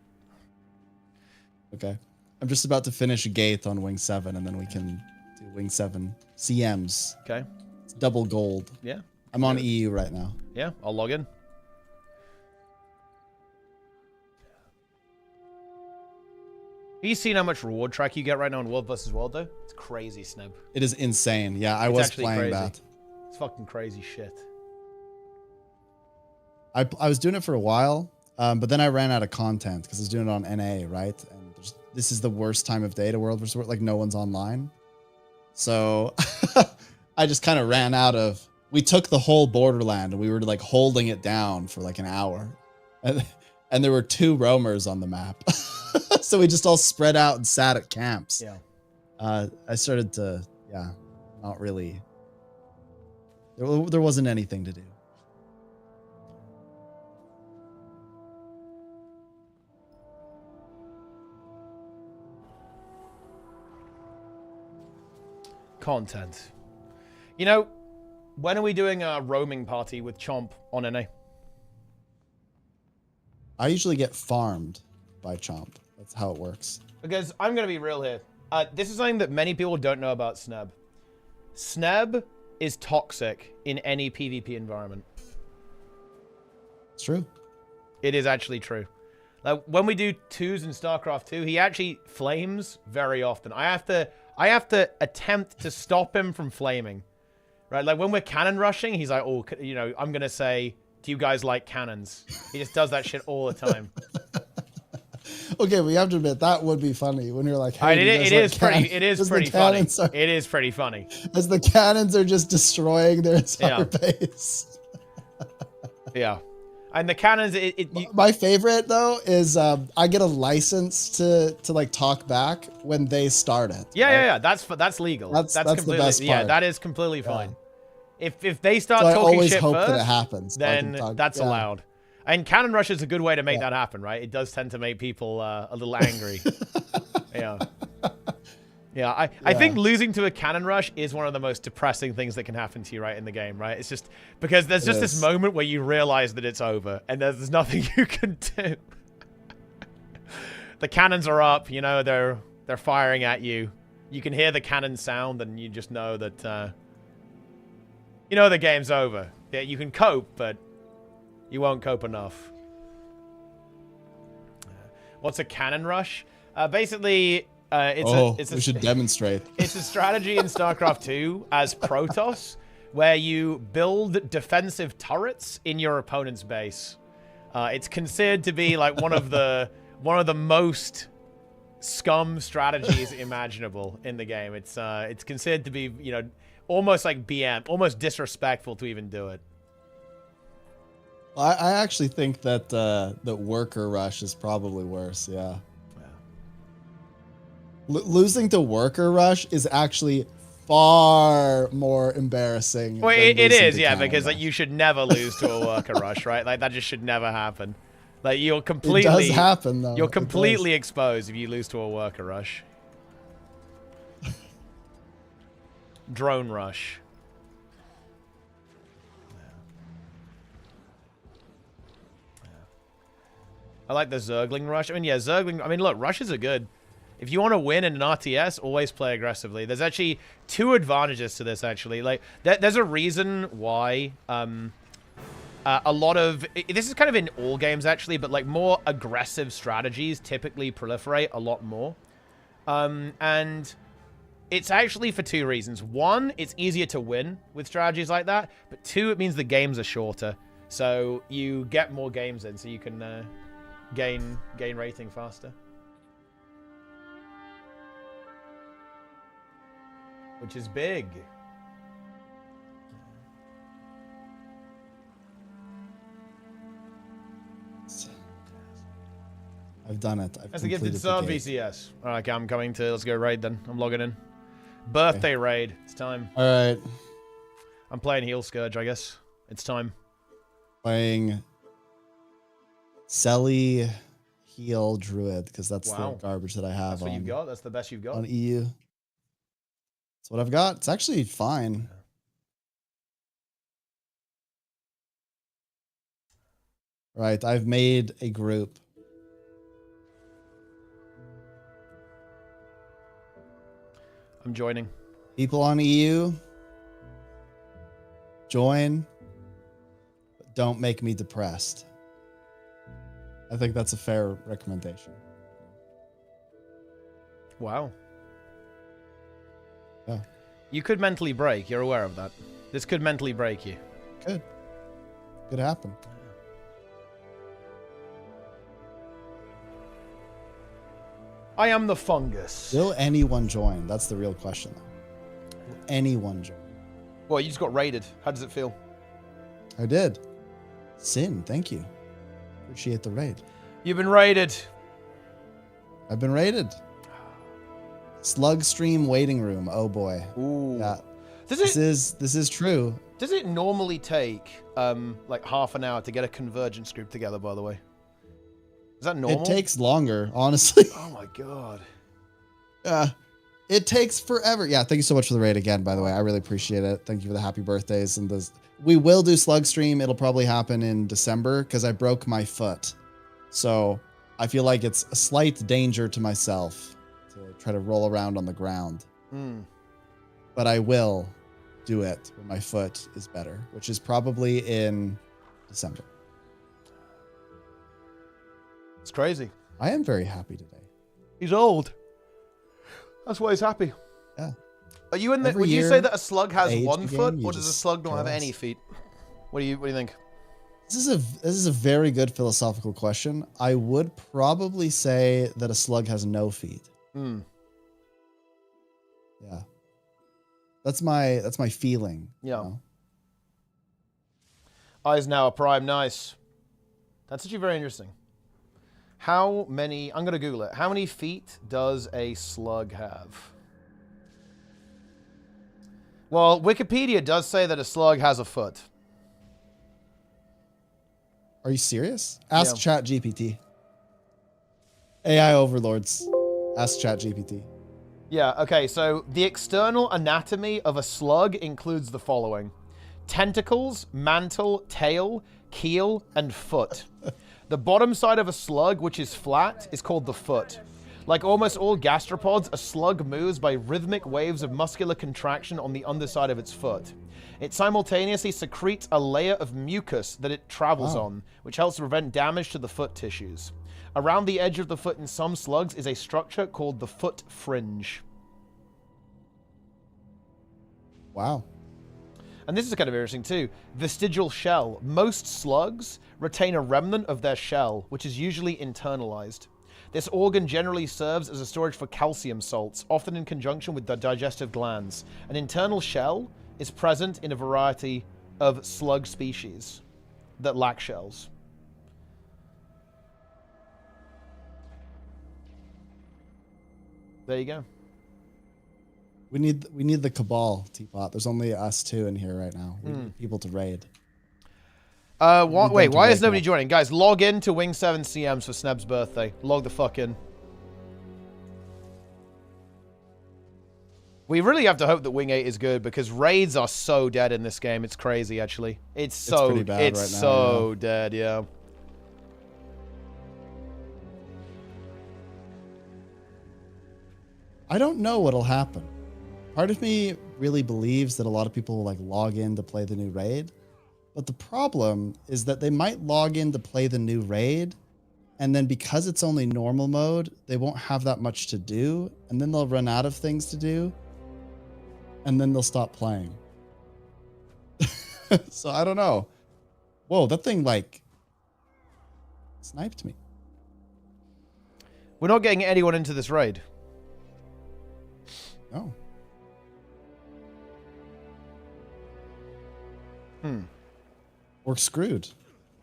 D: Okay. I'm just about to finish a gate on Wing 7, and then we can do Wing 7 CMs.
A: Okay.
D: It's double gold.
A: Yeah.
D: I'm on EU right now.
A: Yeah, I'll log in. Have you seen how much reward track you get right now in World vs. World, though? It's crazy, Snub.
D: It is insane. Yeah, I
A: It's
D: was
A: actually
D: playing
A: crazy.
D: that.
A: It's fucking crazy shit.
D: I was doing it for a while, but then I ran out of content because I was doing it on NA, right? And this is the worst time of day to World vs. World. Like, no one's online. So I just kind of ran out of... We took the whole borderland, and we were, like, holding it down for, like, an hour. And there were 2 roamers on the map. So we just all spread out and sat at camps.
A: Yeah.
D: I started to, not really... There wasn't anything to do.
A: Content. You know, when are we doing a roaming party with Chomp on NA?
D: I usually get farmed by Chomp. That's how it works.
A: Because I'm going to be real here. This is something that many people don't know about Sneb. Sneb is toxic in any PvP environment.
D: It's true.
A: It is actually true. Like, when we do 2s in StarCraft 2, he actually flames very often. I have to attempt to stop him from flaming. Right? Like, when we're cannon rushing, he's like, oh, you know, I'm going to say, do you guys like cannons? He just does that shit all the time.
D: Okay, we have to admit that would be funny when you're like, hey,
A: it is pretty funny. It is pretty funny.
D: As the cannons are just destroying their entire base.
A: Yeah. And the cannons,
D: my favorite though is I get a license to like talk back when they start it.
A: Yeah. That's legal. That's completely,
D: the best part.
A: Yeah, that is completely fine. If they start
D: So I
A: talking
D: always
A: shit
D: hope
A: first,
D: that it happens.
A: then that's allowed. And cannon rush is a good way to make that happen, right? It does tend to make people a little angry. Yeah. I think losing to a cannon rush is one of the most depressing things that can happen to you right in the game, right? It's just because there's just this moment where you realize that it's over and there's nothing you can do. The cannons are up, you know, they're firing at you. You can hear the cannon sound and you just know that you know the game's over. Yeah, you can cope, but you won't cope enough. What's a cannon rush? Basically,
D: we should demonstrate.
A: It's a strategy in StarCraft 2 as Protoss, where you build defensive turrets in your opponent's base. It's considered to be like one of the most scum strategies imaginable in the game. It's considered to be, you know, almost like BM, almost disrespectful to even do it.
D: I actually think that that worker rush is probably worse. Yeah. Losing to worker rush is actually far more embarrassing.
A: Well, it is, yeah, because like you should never lose to a worker rush, right? Like that just should never happen. Like you're completely.
D: It does happen though.
A: You're completely exposed if you lose to a worker rush. Drone rush. I like the Zergling rush. I mean, yeah, Zergling. I mean, look, rushes are good. If you want to win in an RTS, always play aggressively. There's actually 2 advantages to this, actually. Like, there's a reason why a lot of... This is kind of in all games, actually, but, like, more aggressive strategies typically proliferate a lot more. And it's actually for 2 reasons. 1, it's easier to win with strategies like that. But 2, it means the games are shorter. So you get more games in, so you can gain rating faster. Which is big.
D: I've done it.
A: That's a gifted sub, VCS. All right, okay, I'm coming to... Let's go raid then. I'm logging in. Birthday raid. It's time.
D: All right.
A: I'm playing Heal Scourge, I guess. It's time.
D: Playing Selly Heal Druid, because that's the garbage that I have.
A: That's what you've got? That's the best you've got?
D: On EU. That's what I've got. It's actually fine. Right, I've made a group.
A: I'm joining.
D: People on EU, join, but don't make me depressed. I think that's a fair recommendation.
A: Wow.
D: Yeah.
A: You could mentally break. You're aware of that. This could mentally break you.
D: Could happen.
A: I am the fungus.
D: Will anyone join? That's the real question, though. Will anyone join?
A: Well, you just got raided. How does it feel?
D: I did. Sin, thank you. Appreciate the raid.
A: You've been raided.
D: I've been raided. Slug stream waiting room. Oh boy.
A: Ooh.
D: Yeah.
A: This
D: is true.
A: Does it normally take like half an hour to get a convergence group together, by the way? Is that normal?
D: It takes longer, honestly.
A: Oh my god.
D: It takes forever. Yeah, thank you so much for the raid again, by the way. I really appreciate it. Thank you for the happy birthdays and this. We will do slug stream. It'll probably happen in December because I broke my foot. So I feel like it's a slight danger to myself to try to roll around on the ground. But I will do it when my foot is better, which is probably in December.
A: It's crazy.
D: I am very happy today.
A: He's old. That's why he's happy.
D: Yeah.
A: Are you in the?
D: Every
A: Would you
D: year,
A: say that a slug has
D: age
A: one
D: the
A: foot,
D: game, you
A: or does a
D: just
A: slug not have
D: jealous.
A: any feet? What do you think?
D: This is a very good philosophical question. I would probably say that a slug has no feet. Yeah. That's my feeling.
A: Yeah.
D: You know?
A: Eyes now are prime. Nice. That's actually very interesting. How many? I'm gonna Google it. How many feet does a slug have? Well, Wikipedia does say that a slug has a foot.
D: Are you serious? Ask ChatGPT. AI overlords. Ask ChatGPT.
A: Yeah, okay, so the external anatomy of a slug includes the following: tentacles, mantle, tail, keel, and foot. The bottom side of a slug, which is flat, is called the foot. Like almost all gastropods, a slug moves by rhythmic waves of muscular contraction on the underside of its foot. It simultaneously secretes a layer of mucus that it travels on, which helps to prevent damage to the foot tissues. Around the edge of the foot in some slugs is a structure called the foot fringe.
D: Wow.
A: And this is kind of interesting too. Vestigial shell. Most slugs retain a remnant of their shell, which is usually internalized. This organ generally serves as a storage for calcium salts, often in conjunction with the digestive glands. An internal shell is present in a variety of slug species that lack shells. There you go.
D: We need the cabal, Teapot. There's only us two in here right now. We need people to raid.
A: Wait, why is nobody joining? Guys, log in to Wing 7 CMs for Sneb's birthday. Log the fuck in. We really have to hope that Wing 8 is good, because raids are so dead in this game. It's crazy, actually. It's
D: pretty bad right now,
A: so dead, yeah.
D: I don't know what'll happen. Part of me really believes that a lot of people will like log in to play the new raid. But the problem is that they might log in to play the new raid, and then because it's only normal mode, they won't have that much to do, and then they'll run out of things to do, and then they'll stop playing. So I don't know. Whoa, that thing like sniped me.
A: We're not getting anyone into this raid.
D: No. We're screwed.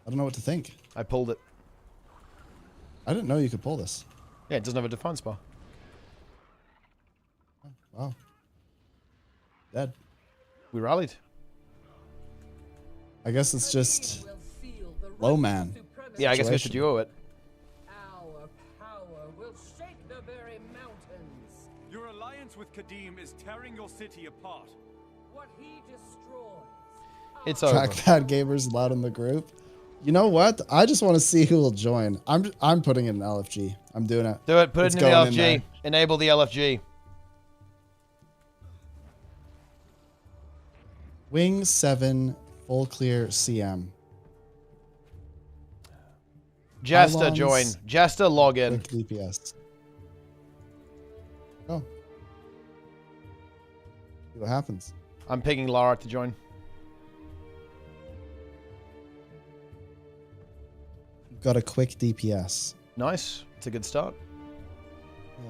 D: I don't know what to think.
A: I pulled it.
D: I didn't know you could pull this.
A: Yeah, it doesn't have a defense bar.
D: Oh, wow. Dead.
A: We rallied.
D: I guess it's just low man.
A: Yeah, I guess we should duo it.
J: Our power will shake the very mountains.
E: Your alliance with Kadim is tearing your city apart.
J: What he destroys.
A: It's over.
D: Trackpad gamers allowed in the group. You know what? I just want to see who will join. I'm putting in an LFG. I'm doing it.
A: Do it. Put
D: It's
A: it in the
D: going in
A: LFG.
D: there.
A: Enable the LFG.
D: Wing 7, full clear CM.
A: Jester,
D: Pylons,
A: join. Jester, log in.
D: quick DPS. Oh. See what happens.
A: I'm picking Lara to join.
D: Got a quick DPS.
A: Nice. It's a good start.
D: Yeah.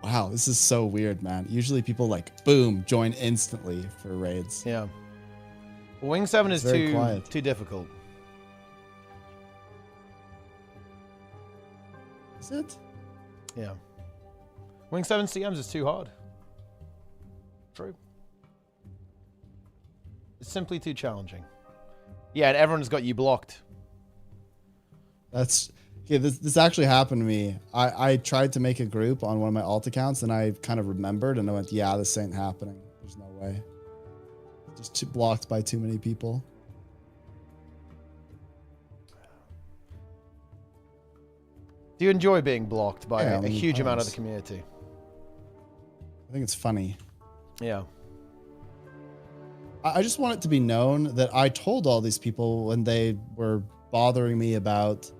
D: Wow, this is so weird, man. Usually people like boom join instantly for raids.
A: Yeah. Wing 7 is
D: very
A: too
D: quiet.
A: too difficult.
D: Is it?
A: Yeah. Wing 7 CMs is too hard. True. It's simply too challenging. Yeah, and everyone's got you blocked.
D: That's okay. This actually happened to me. I tried to make a group on one of my alt accounts, and I kind of remembered, and I went, "Yeah, this ain't happening. There's no way." Just blocked by too many people.
A: Do you enjoy being blocked by
D: Yeah,
A: a huge amount of the
D: course.
A: community?
D: I think it's funny.
A: Yeah.
D: I just want it to be known that I told all these people when they were bothering me about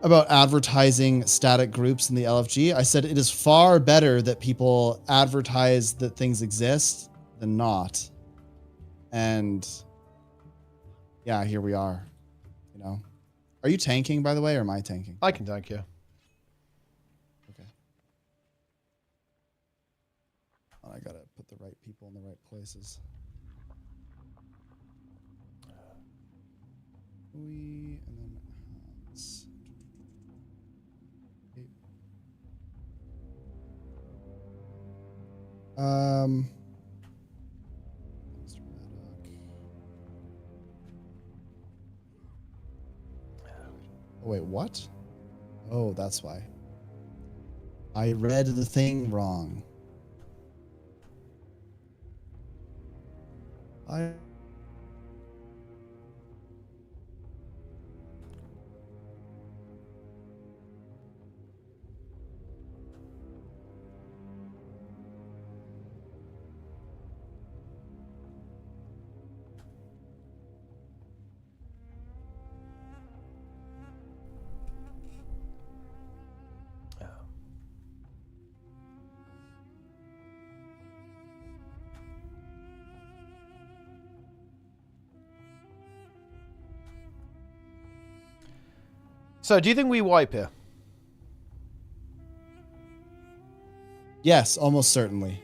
D: advertising static groups in the LFG. I said it is far better that people advertise that things exist than not. And yeah, here we are. You know, are you tanking, by the way, or am I tanking?
A: I can tank you.
D: Okay. I gotta put the right people in the right places. And then Hans. Mr. Maddock. Oh, wait, what? Oh, that's why. I read the thing wrong.
A: So, do you think we wipe here?
D: Yes, almost certainly.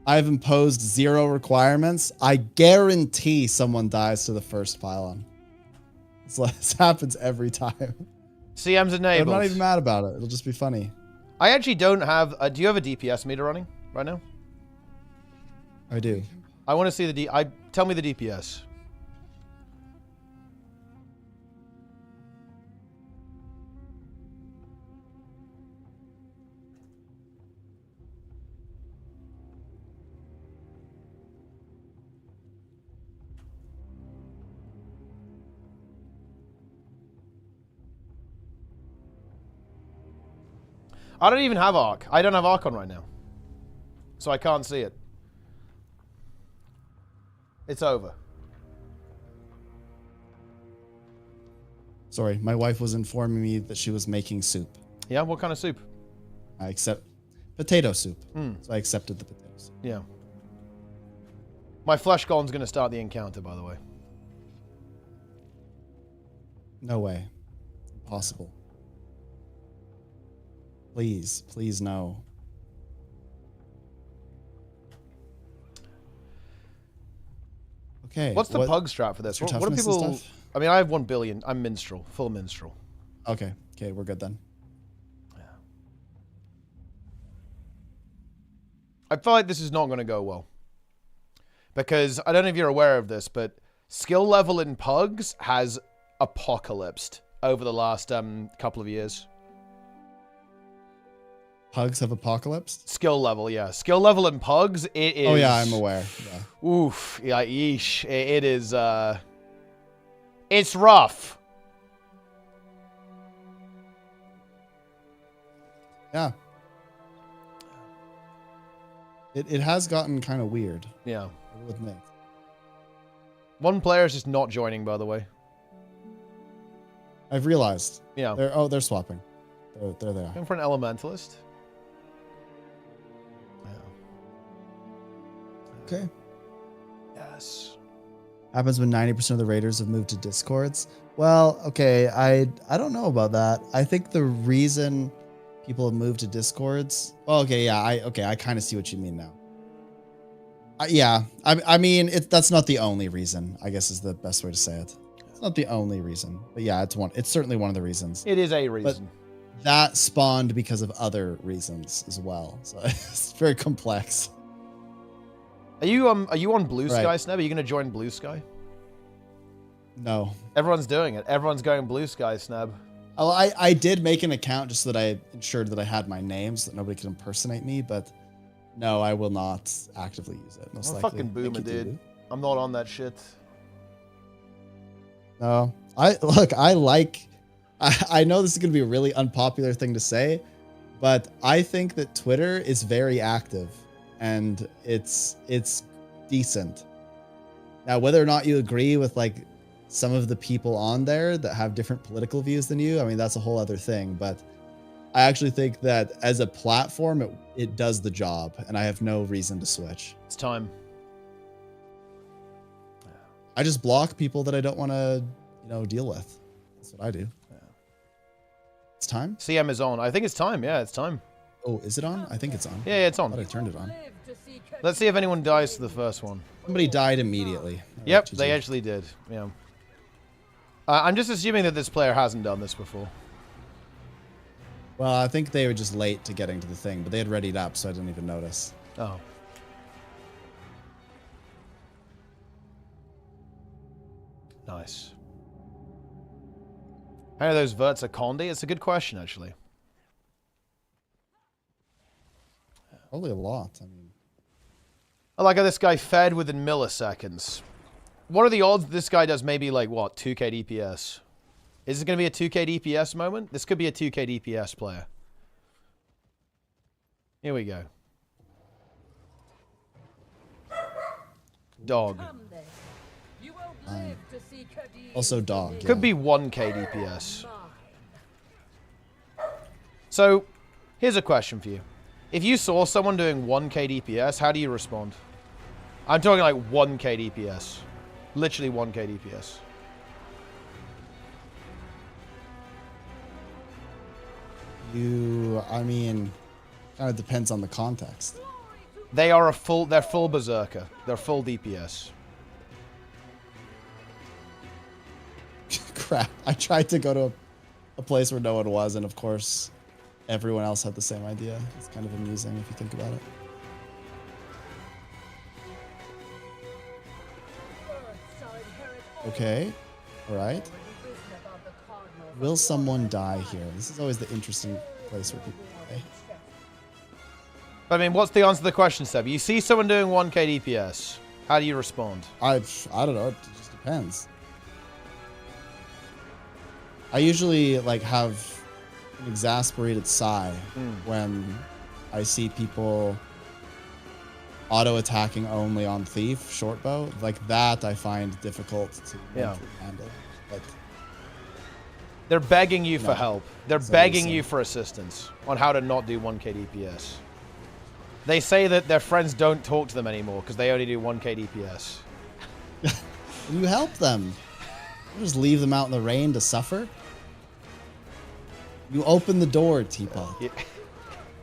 D: I've imposed 0 requirements. I guarantee someone dies to the first pylon. This happens every time.
A: CM's enabled.
D: I'm not even mad about it. It'll just be funny.
A: I actually don't have... do you have a DPS meter running right now?
D: I do.
A: I want to see the tell me the DPS. I don't even have Arc. I don't have Arc on right now. So I can't see it. It's over.
D: Sorry, my wife was informing me that she was making soup.
A: Yeah, what kind of soup?
D: I accept potato soup. So I accepted the potato soup.
A: Yeah. My flesh golem's going to start the encounter, by the way.
D: No way. Impossible. Please, please no. Okay.
A: What's the pug strat for this?
D: What's your
A: What do
D: toughness and
A: people...
D: stuff?
A: I mean, I have 1 billion. I'm minstrel. Full minstrel.
D: Okay. Okay, we're good then.
A: I feel like this is not going to go well. Because, I don't know if you're aware of this, but skill level in pugs has apocalypsed over the last couple of years.
D: Pugs have apocalypsed?
A: Skill level, yeah. Skill level in pugs, it is...
D: Oh, yeah, I'm aware. Yeah.
A: Oof. Yeah, yeesh. It is, it's rough.
D: Yeah. It has gotten kind of weird.
A: Yeah.
D: I will admit.
A: One player is just not joining, by the way.
D: I've realized.
A: Yeah.
D: They're swapping. There they are.
A: Going for an elementalist.
D: Okay.
A: Yes.
D: Happens when 90% of the raiders have moved to discords. Well, okay, I don't know about that. I think the reason people have moved to discords. Well, okay, yeah, I kind of see what you mean now. Yeah, I mean, that's not the only reason, I guess is the best way to say it. It's not the only reason, but yeah, it's certainly one of the reasons.
A: It is a reason.
D: But that spawned because of other reasons as well. So it's very complex.
A: Are you on Blue Sky,
D: Right.
A: Sneb? Are you going to join Blue Sky?
D: No.
A: Everyone's doing it. Everyone's going Blue Sky, Sneb.
D: Oh, I did make an account just so that I ensured that I had my name so that nobody could impersonate me, but no, I will not actively use it. Most
A: I'm a
D: likely.
A: fucking boomer,
D: Thank you,
A: dude. I'm not on that shit.
D: No, I know this is going to be a really unpopular thing to say, but I think that Twitter is very active and it's decent. Now, whether or not you agree with like some of the people on there that have different political views than you, I mean, that's a whole other thing, but I actually think that as a platform, it does the job and I have no reason to switch.
A: It's time.
D: I just block people that I don't want to, deal with. That's what I do. Yeah. It's time?
A: CM is on. I think it's time. Yeah, it's time.
D: Oh, is it on? I think it's on.
A: Yeah, it's on.
D: I thought I turned it on.
A: Let's see if anyone dies to the first one.
D: Somebody died immediately.
A: Yep, they actually did. Yeah. I'm just assuming that this player hasn't done this before.
D: Well, I think they were just late to getting to the thing, but they had readied up, so I didn't even notice.
A: Oh. Nice. How many of those verts are Conde? It's a good question, actually.
D: Probably a lot. I mean,
A: I like how this guy fed within milliseconds. What are the odds this guy does maybe like, what, 2k DPS? Is this going to be a 2k DPS moment? This could be a 2k DPS player. Here we go. Dog.
D: Also dog. Yeah.
A: Could be 1k DPS. So, here's a question for you. If you saw someone doing 1k DPS, how do you respond? I'm talking like 1k DPS. Literally 1k DPS.
D: I mean, kind of depends on the context.
A: They're full berserker. They're full DPS.
D: Crap. I tried to go to a place where no one was, and of course, everyone else had the same idea. It's kind of amusing if you think about it. Okay. All right. Will someone die here? This is always the interesting place where people die.
A: I mean, what's the answer to the question, Seb? You see someone doing 1k DPS. How do you respond?
D: I don't know. It just depends. I usually like have an exasperated sigh when I see people auto-attacking only on Thief, short bow. Like that I find difficult to handle. But
A: they're begging you for help. They're begging you for assistance on how to not do 1k DPS. They say that their friends don't talk to them anymore because they only do 1k DPS.
D: You help them. You just leave them out in the rain to suffer. You open the door, Teapot.
A: Yeah.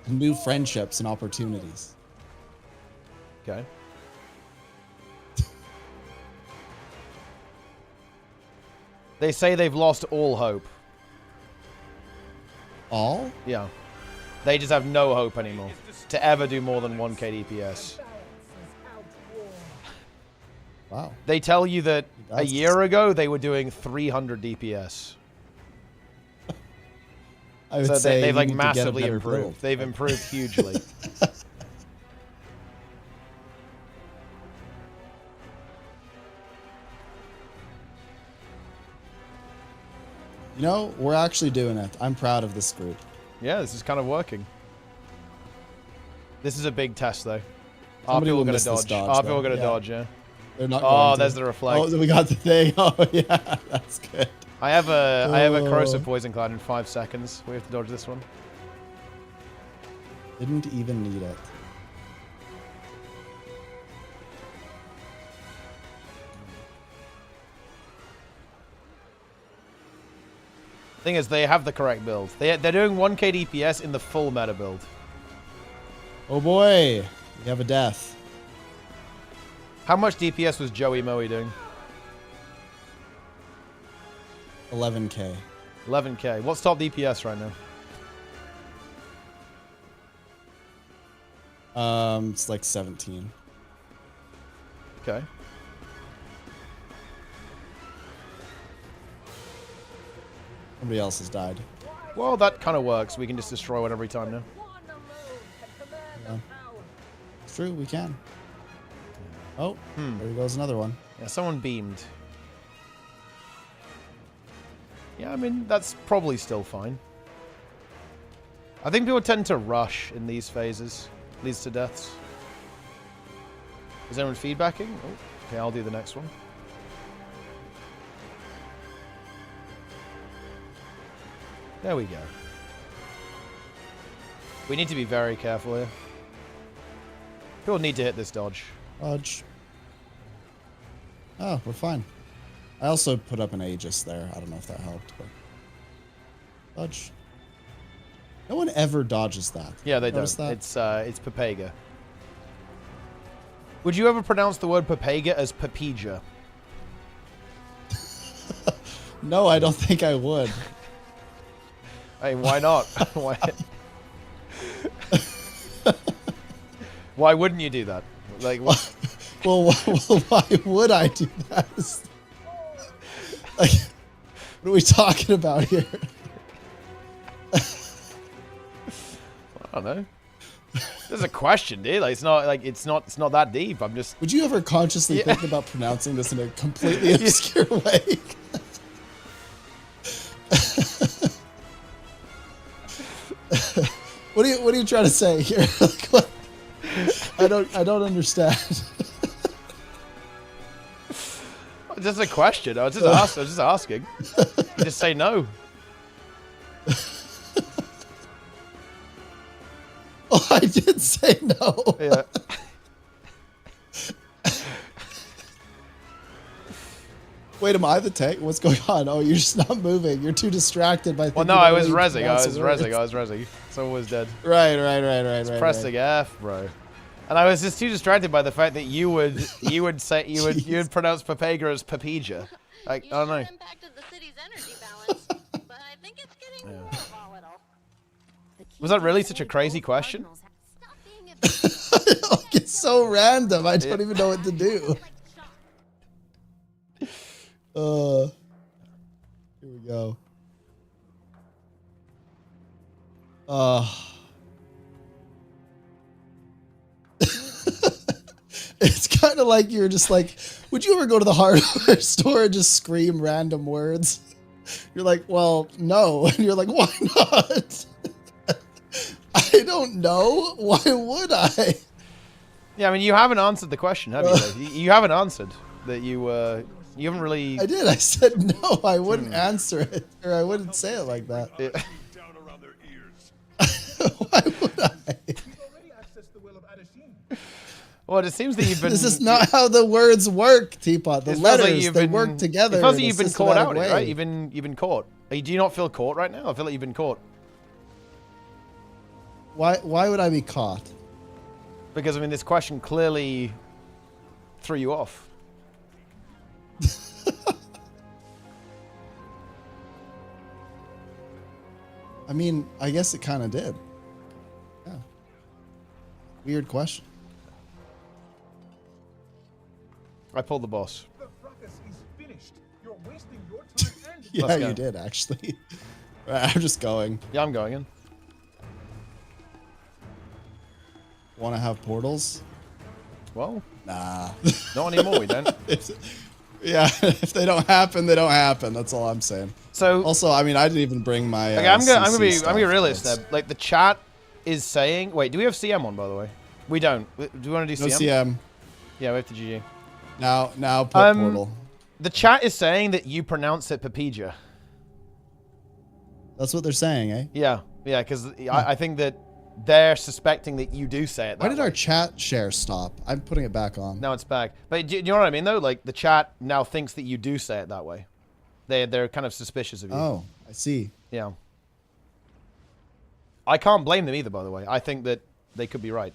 D: New friendships and opportunities.
A: Okay. They say they've lost all hope.
D: All?
A: Yeah. They just have no hope anymore to ever do more than 1k DPS.
D: Wow.
A: They tell you that a year ago they were doing 300 DPS.
D: I would
A: So
D: say
A: they've
D: you
A: like
D: need to get a
A: massively
D: better
A: improved.
D: build.
A: They've improved hugely.
D: You know, we're actually doing it. I'm proud of this group.
A: Yeah, this is kind of working. This is a big test, though.
D: Somebody will
A: going
D: miss
A: to
D: this
A: dodge.
D: dodge,
A: Our people
D: though.
A: are going to
D: Yeah.
A: dodge, yeah.
D: They're not
A: Oh,
D: going to.
A: there's the reflect.
D: Oh, we got the thing. Oh, yeah. That's good.
A: I have a corrosive
D: Oh.
A: poison cloud in 5 seconds. We have to dodge this one.
D: Didn't even need it.
A: Thing is, they have the correct build. They're doing 1k DPS in the full meta build.
D: Oh boy, we have a death.
A: How much DPS was Joey Moe doing?
D: 11k.
A: 11k. What's top DPS right now?
D: It's like 17.
A: Okay.
D: Somebody else has died.
A: Well, that kind of works. We can just destroy one every time now.
D: Yeah. It's true, we can. Oh, there goes another one.
A: Yeah, someone beamed. Yeah, I mean, that's probably still fine. I think people tend to rush in these phases. Leads to deaths. Is anyone feedbacking? Oh, okay, I'll do the next one. There we go. We need to be very careful here. People need to hit this dodge.
D: Dodge. Oh, we're fine. I also put up an Aegis there. I don't know if that helped, but... Dodge. No one ever dodges that.
A: Yeah, they
D: Notice
A: don't.
D: that?
A: It's Papega. Would you ever pronounce the word Papega as Papija?
D: No, I don't think I would.
A: Hey, why not? Why? Why wouldn't you do that? Like, what?
D: Well, why would I do that? Like, what are we talking about here?
A: I don't know. There's a question, dude. Like, it's not that deep. I'm just.
D: Would you ever consciously think about pronouncing this in a completely obscure way? What are you trying to say here? Like, what? I don't understand.
A: Just a question. I was just asking. You just say no.
D: Oh, I did say no.
A: Yeah.
D: Wait, am I the tank? What's going on? Oh, you're just not moving. You're too distracted by.
A: Well, no, I was rezzing. I was rezzing. Someone was dead.
D: Right.
A: Pressing F, bro. And I was just too distracted by the fact that you would pronounce Papega as Papija. Like, I don't know.
I: Impacted the city's energy balance, but I think it's getting more volatile.
A: Was that really such a crazy question?
D: Like, it's so random. I don't even know what to do. Here we go. It's kind of like you're just like, would you ever go to the hardware store and just scream random words? You're like, well, no. And you're like, why not? I don't know. Why would I?
A: Yeah, I mean, you haven't answered the question, have you? Though? You haven't answered that you haven't really.
D: I did. I said no. I wouldn't answer it, or I wouldn't say it like that.
A: Yeah.
D: Why would I?
A: Well, it seems that you've been.
D: This is not how the words work, Teapot. The letters, they work together.
A: It feels like
D: in a
A: you've been caught out,
D: systematic
A: right?
D: way.
A: You've been caught. Do you not feel caught right now? I feel like you've been caught.
D: Why would I be caught?
A: Because I mean, this question clearly threw you off.
D: I mean, I guess it kind of did. Yeah. Weird question.
A: I pulled the boss.
E: The fracas is finished. You're wasting your time and
D: Yeah,
A: Let's go.
D: you did actually. I'm just going.
A: Yeah, I'm going in.
D: Want to have portals?
A: Well,
D: Nah.
A: not anymore. We don't.
D: Yeah, if they don't happen, they don't happen. That's all I'm saying.
A: So
D: also, I mean, I didn't even bring my.
A: Okay, I'm gonna
D: CC
A: be realist
D: stuff.
A: there. Like the chat is saying. Wait, do we have CM on by the way? We don't. Do we want to do
D: No
A: CM?
D: CM.
A: Yeah, we have to GG.
D: Now put portal.
A: The chat is saying that you pronounce it Papija.
D: That's what they're saying, eh?
A: Yeah, because I think that they're suspecting that you do say it.
D: Why did
A: way.
D: our chat share stop? I'm putting it back on.
A: Now it's back. But do you know what I mean though? Like the chat now thinks that you do say it that way. They're kind of suspicious of you.
D: Oh, I see.
A: Yeah. I can't blame them either, by the way. I think that they could be right.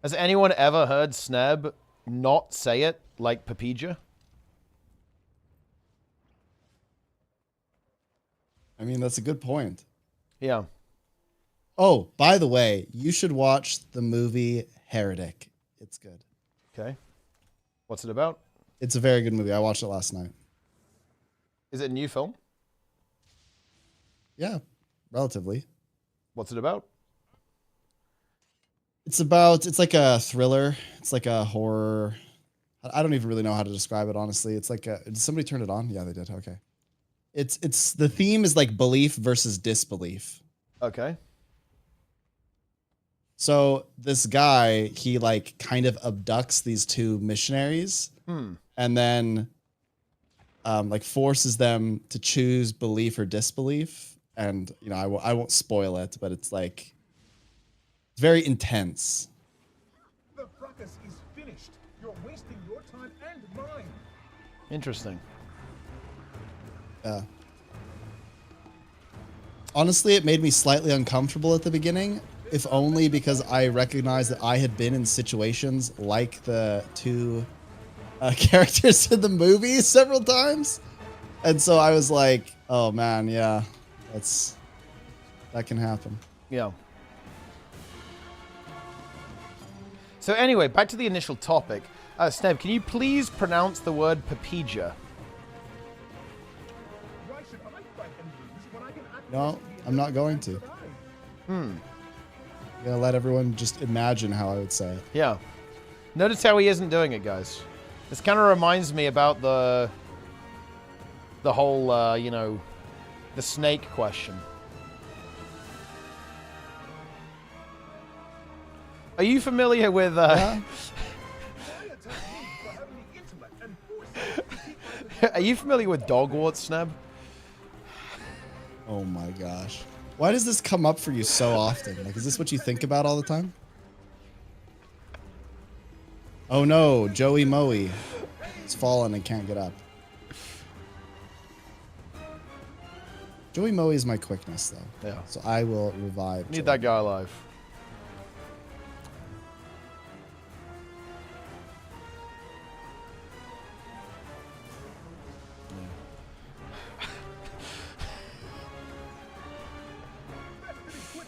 A: Has anyone ever heard Sneb not say it like Papija?
D: I mean, that's a good point.
A: Yeah.
D: Oh, by the way, you should watch the movie Heretic. It's good.
A: Okay. What's it about?
D: It's a very good movie. I watched it last night.
A: Is it a new film?
D: Yeah, relatively.
A: What's it about?
D: It's like a thriller. It's like a horror. I don't even really know how to describe it, honestly. It's like did somebody turn it on? Yeah, they did. Okay. It's the theme is like belief versus disbelief.
A: Okay.
D: So this guy, he like kind of abducts these two missionaries and then like forces them to choose belief or disbelief. And, you know, I won't spoil it, but it's like, it's very intense.
E: The fracas is finished. You're wasting your time and mine.
A: Interesting.
D: Yeah. Honestly, it made me slightly uncomfortable at the beginning, if only because I recognized that I had been in situations like the two characters in the movie several times. And so I was like, oh man, yeah, that can happen.
A: Yeah. So anyway, back to the initial topic. Sneb, can you please pronounce the word Papija?
E: Why should I fight and lose when I can act
D: No, I'm not going to. I'm gonna let everyone just imagine how I would say it.
A: Yeah. Notice how he isn't doing it, guys. This kind of reminds me about the whole, you know, the snake question. Are you familiar with...
D: Yeah.
A: Are you familiar with dogwarts, Sneb?
D: Oh my gosh. Why does this come up for you so often? Like, is this what you think about all the time? Oh no, Joey Moe. He's fallen and can't get up. Joey Moe is my quickness, though.
A: Yeah.
D: So I will revive.
A: Need that guy alive.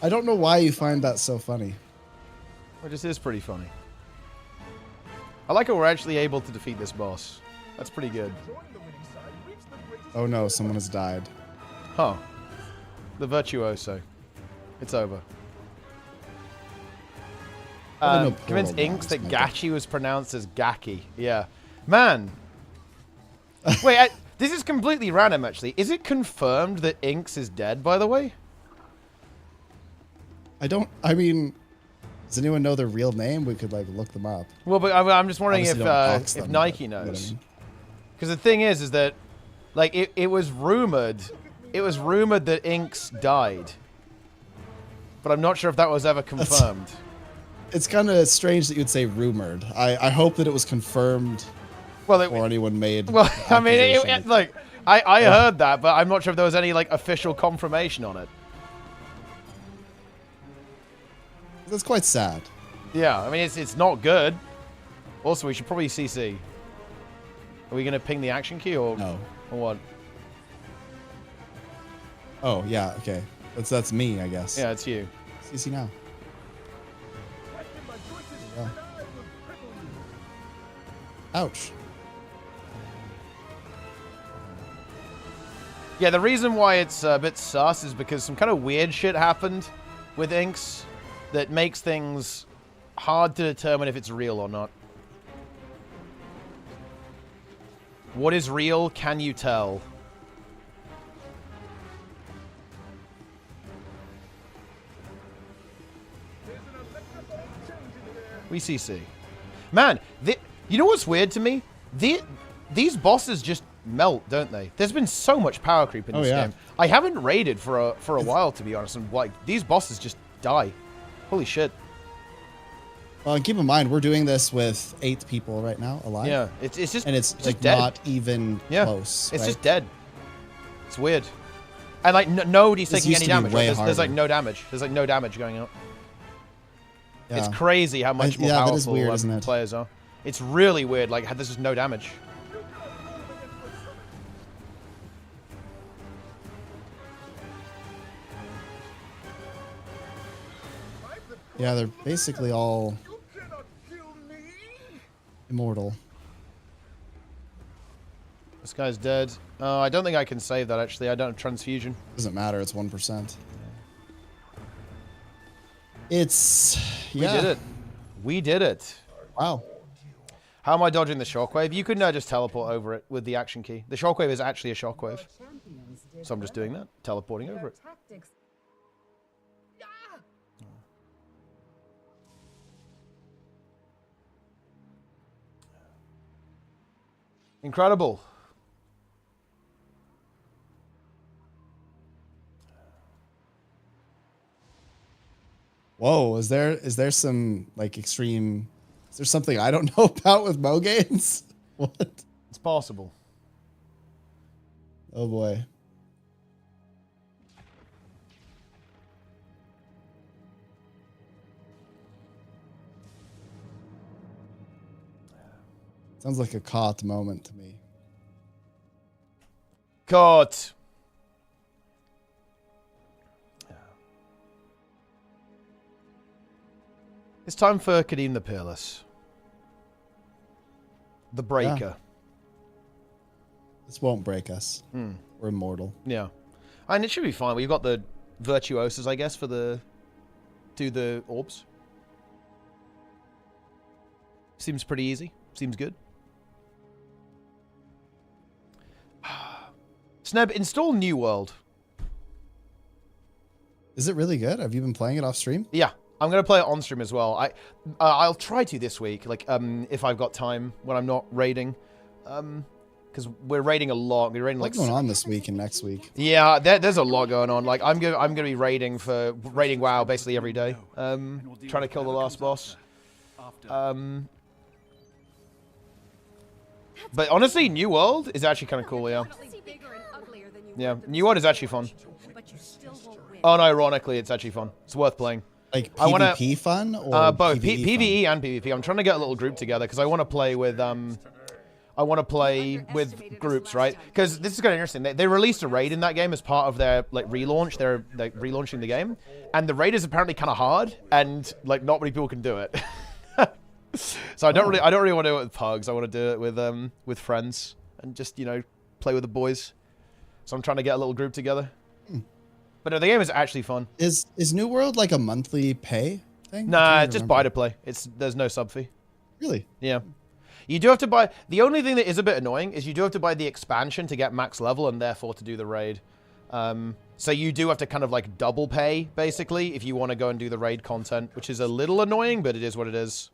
D: I don't know why you find that so funny.
A: It just is pretty funny. I like how we're actually able to defeat this boss. That's pretty good.
D: Oh no, someone has died.
A: Huh. The virtuoso. It's over.
D: no
A: Convince
D: portal
A: Inks that
D: bombs, my
A: Gachi was pronounced as Gaki. Yeah. Man. Wait, this is completely random, actually. Is it confirmed that Inks is dead, by the way?
D: I mean, does anyone know their real name? We could like look them up.
A: Well, but I'm just wondering
D: Obviously don't dox
A: if
D: them,
A: Nike
D: but, you know what I
A: knows.
D: mean?
A: Because the thing is that, like, it was rumored that Inks died. But I'm not sure if that was ever confirmed.
D: It's kind of strange that you'd say rumored. I hope that it was confirmed before anyone made.
A: Well, I mean,
D: accusation.
A: like, I heard that, but I'm not sure if there was any like official confirmation on it.
D: That's quite sad.
A: Yeah, I mean, it's not good. Also, we should probably CC. Are we gonna ping the action key or
D: No.
A: or what?
D: Oh yeah, okay. That's me, I guess.
A: Yeah, it's you.
D: CC now. Ouch.
A: Yeah, the reason why it's a bit sus is because some kind of weird shit happened with inks that makes things hard to determine if it's real or not. What is real? Can you tell? We CC. Man, you know what's weird to me? These bosses just melt, don't they? There's been so much power creep in this game. I haven't raided for a while, to be honest. And like these bosses just die. Holy shit.
D: Well, and keep in mind, we're doing this with 8 people right now alive.
A: Yeah, it's just
D: and it's like
A: dead.
D: not even close.
A: It's
D: right?
A: just dead. It's weird. And like nobody's
D: This
A: taking
D: used
A: any
D: to be
A: damage.
D: way
A: Right? There's like
D: harder.
A: no damage. There's like no damage going out.
D: Yeah.
A: It's crazy how much more
D: that
A: powerful
D: is weird, isn't it?
A: players are. It's really weird. Like there's just no damage.
D: Yeah, they're basically all immortal.
A: This guy's dead. I don't think I can save that, actually. I don't have transfusion.
D: Doesn't matter. It's 1%. It's...
A: We
D: yeah.
A: did it. We did it.
D: Wow.
A: How am I dodging the shockwave? You could just teleport over it with the action key. The shockwave is actually a shockwave. So I'm just doing that. Teleporting over it. Incredible.
D: Whoa, is there some like extreme? Is there something I don't know about with Mogains? What?
A: It's possible.
D: Oh boy. Sounds like a caught moment to me.
A: Caught. It's time for Kadim the Peerless. The Breaker.
D: Yeah. This won't break us. We're immortal.
A: Yeah. And it should be fine. We've got the Virtuosos, I guess, for the... do the orbs. Seems pretty easy. Seems good. Sneb, install New World.
D: Is it really good? Have you been playing it off stream?
A: Yeah. I'm going to play it on stream as well. I'll try to this week, like, if I've got time when I'm not raiding. Because we're raiding a lot. We're raiding like...
D: What's going on this week and next week?
A: Yeah, there's a lot going on. Like, I'm gonna be raiding WoW basically every day. Trying to kill the last boss. But honestly, New World is actually kind of cool, yeah. Yeah, New World is actually fun. Unironically, it's actually fun. It's worth playing.
D: Like PvP fun or
A: both
D: PvE
A: PvE and PvP. I'm trying to get a little group together because I want to play with groups, right? Because this is kind of interesting. They released a raid in that game as part of their like relaunch. They're like relaunching the game, and the raid is apparently kind of hard, and like not many people can do it. So I don't really want to do it with pugs. I want to do it with friends and just play with the boys. So I'm trying to get a little group together. But no, the game is actually fun.
D: Is New World like a monthly pay thing?
A: Nah, just buy to play. There's no sub fee.
D: Really?
A: Yeah. You do have to buy... The only thing that is a bit annoying is you do have to buy the expansion to get max level and therefore to do the raid. So you do have to kind of like double pay, basically, if you want to go and do the raid content, which is a little annoying, but it is what it is.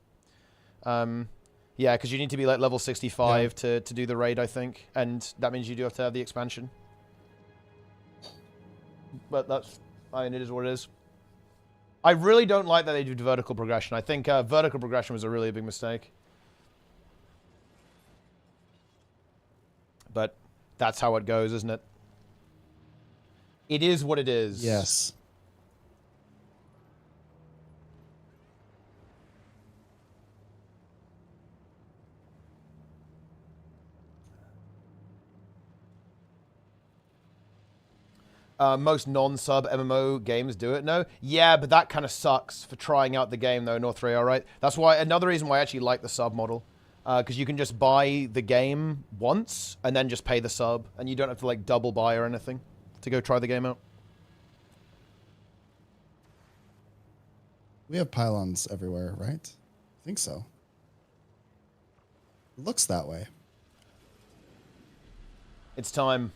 A: Yeah, because you need to be like level 65 to do the raid, I think. And that means you do have to have the expansion. But that's... I mean, it is what it is. I really don't like that they do vertical progression. I think vertical progression was a really big mistake. But that's how it goes, isn't it? It is what it is.
D: Yes.
A: Most non-sub MMO games do it, no? Yeah, but that kind of sucks for trying out the game, though, North 3, all right? That's why, another reason why I actually like the sub model. Because you can just buy the game once and then just pay the sub, and you don't have to like double buy or anything to go try the game out.
D: We have pylons everywhere, right? I think so. It looks that way.
A: It's time.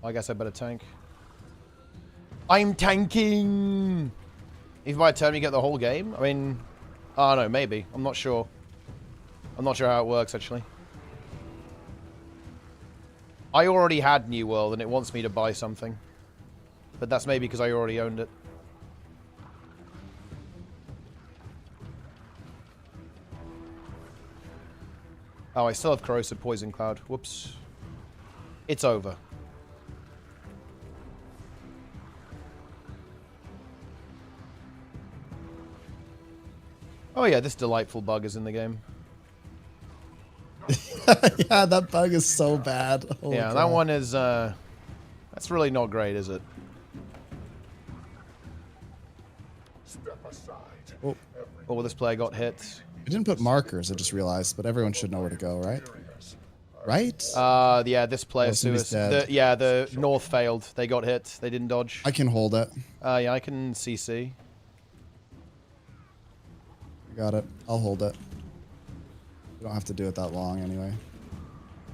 A: I guess I better tank. I'm tanking! If by turn you get the whole game? I mean, I don't know, maybe. I'm not sure. I'm not sure how it works, actually. I already had New World, and it wants me to buy something. But that's maybe because I already owned it. Oh, I still have Corrosive Poison Cloud. Whoops. It's over. Oh yeah, this delightful bug is in the game.
D: Yeah, that bug is so bad. Holy
A: Yeah,
D: crap.
A: that one is, that's really not great, is it?
F: Step aside.
D: Oh,
A: Oh, this player got hit.
D: I didn't put markers, I just realized, but everyone should know where to go, right? Right?
A: Yeah, this player
D: Oh, somebody's
A: suicide.
D: dead.
A: The North failed. They got hit. They didn't dodge.
D: I can hold it.
A: Yeah, I can CC.
D: Got it. I'll hold it. You don't have to do it that long anyway.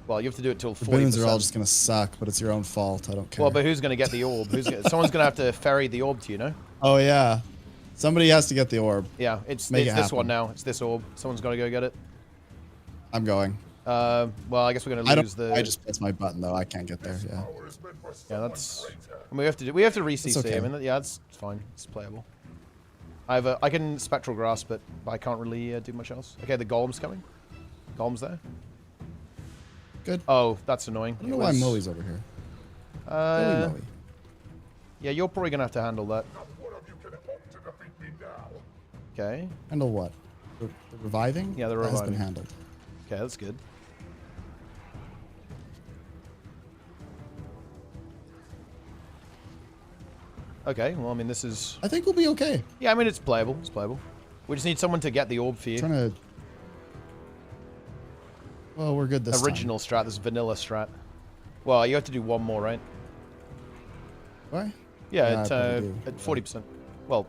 A: Well, you have to do it till 40%.
D: The boons are all just gonna suck, but it's your own fault. I don't care.
A: Well, but who's going to get the orb? Someone's going to have to ferry the orb to you, know?
D: Oh yeah, somebody has to get the orb.
A: Yeah, it's
D: Make it
A: this
D: happen.
A: one now. It's this orb. Someone's got to go get it.
D: I'm going.
A: Well, I guess we're going
D: I
A: to
D: don't.
A: lose the...
D: I just press my button though. I can't get there. Yeah.
A: Yeah, that's... I mean, we have to re-CC.
D: okay.
A: I mean, yeah, it's fine. It's playable. I can Spectral Grasp, but I can't really do much else. Okay, the Golem's coming. Golem's there.
D: Good.
A: Oh, that's annoying.
D: I don't know why Moe's over here. Billy Moe.
A: Yeah, you're probably gonna have to handle that. Okay.
D: Handle what? The reviving?
A: Yeah, the
D: That has
A: reviving.
D: been handled.
A: Okay, that's good. Okay, well, I mean, this is...
D: I think we'll be okay.
A: Yeah, I mean, it's playable. It's playable. We just need someone to get the orb for you.
D: Trying to. Well, we're good this
A: Original strat, this vanilla strat. Well, you have to do one more, right?
D: time. What?
A: Yeah,
D: I probably do.
A: at 40%. Well,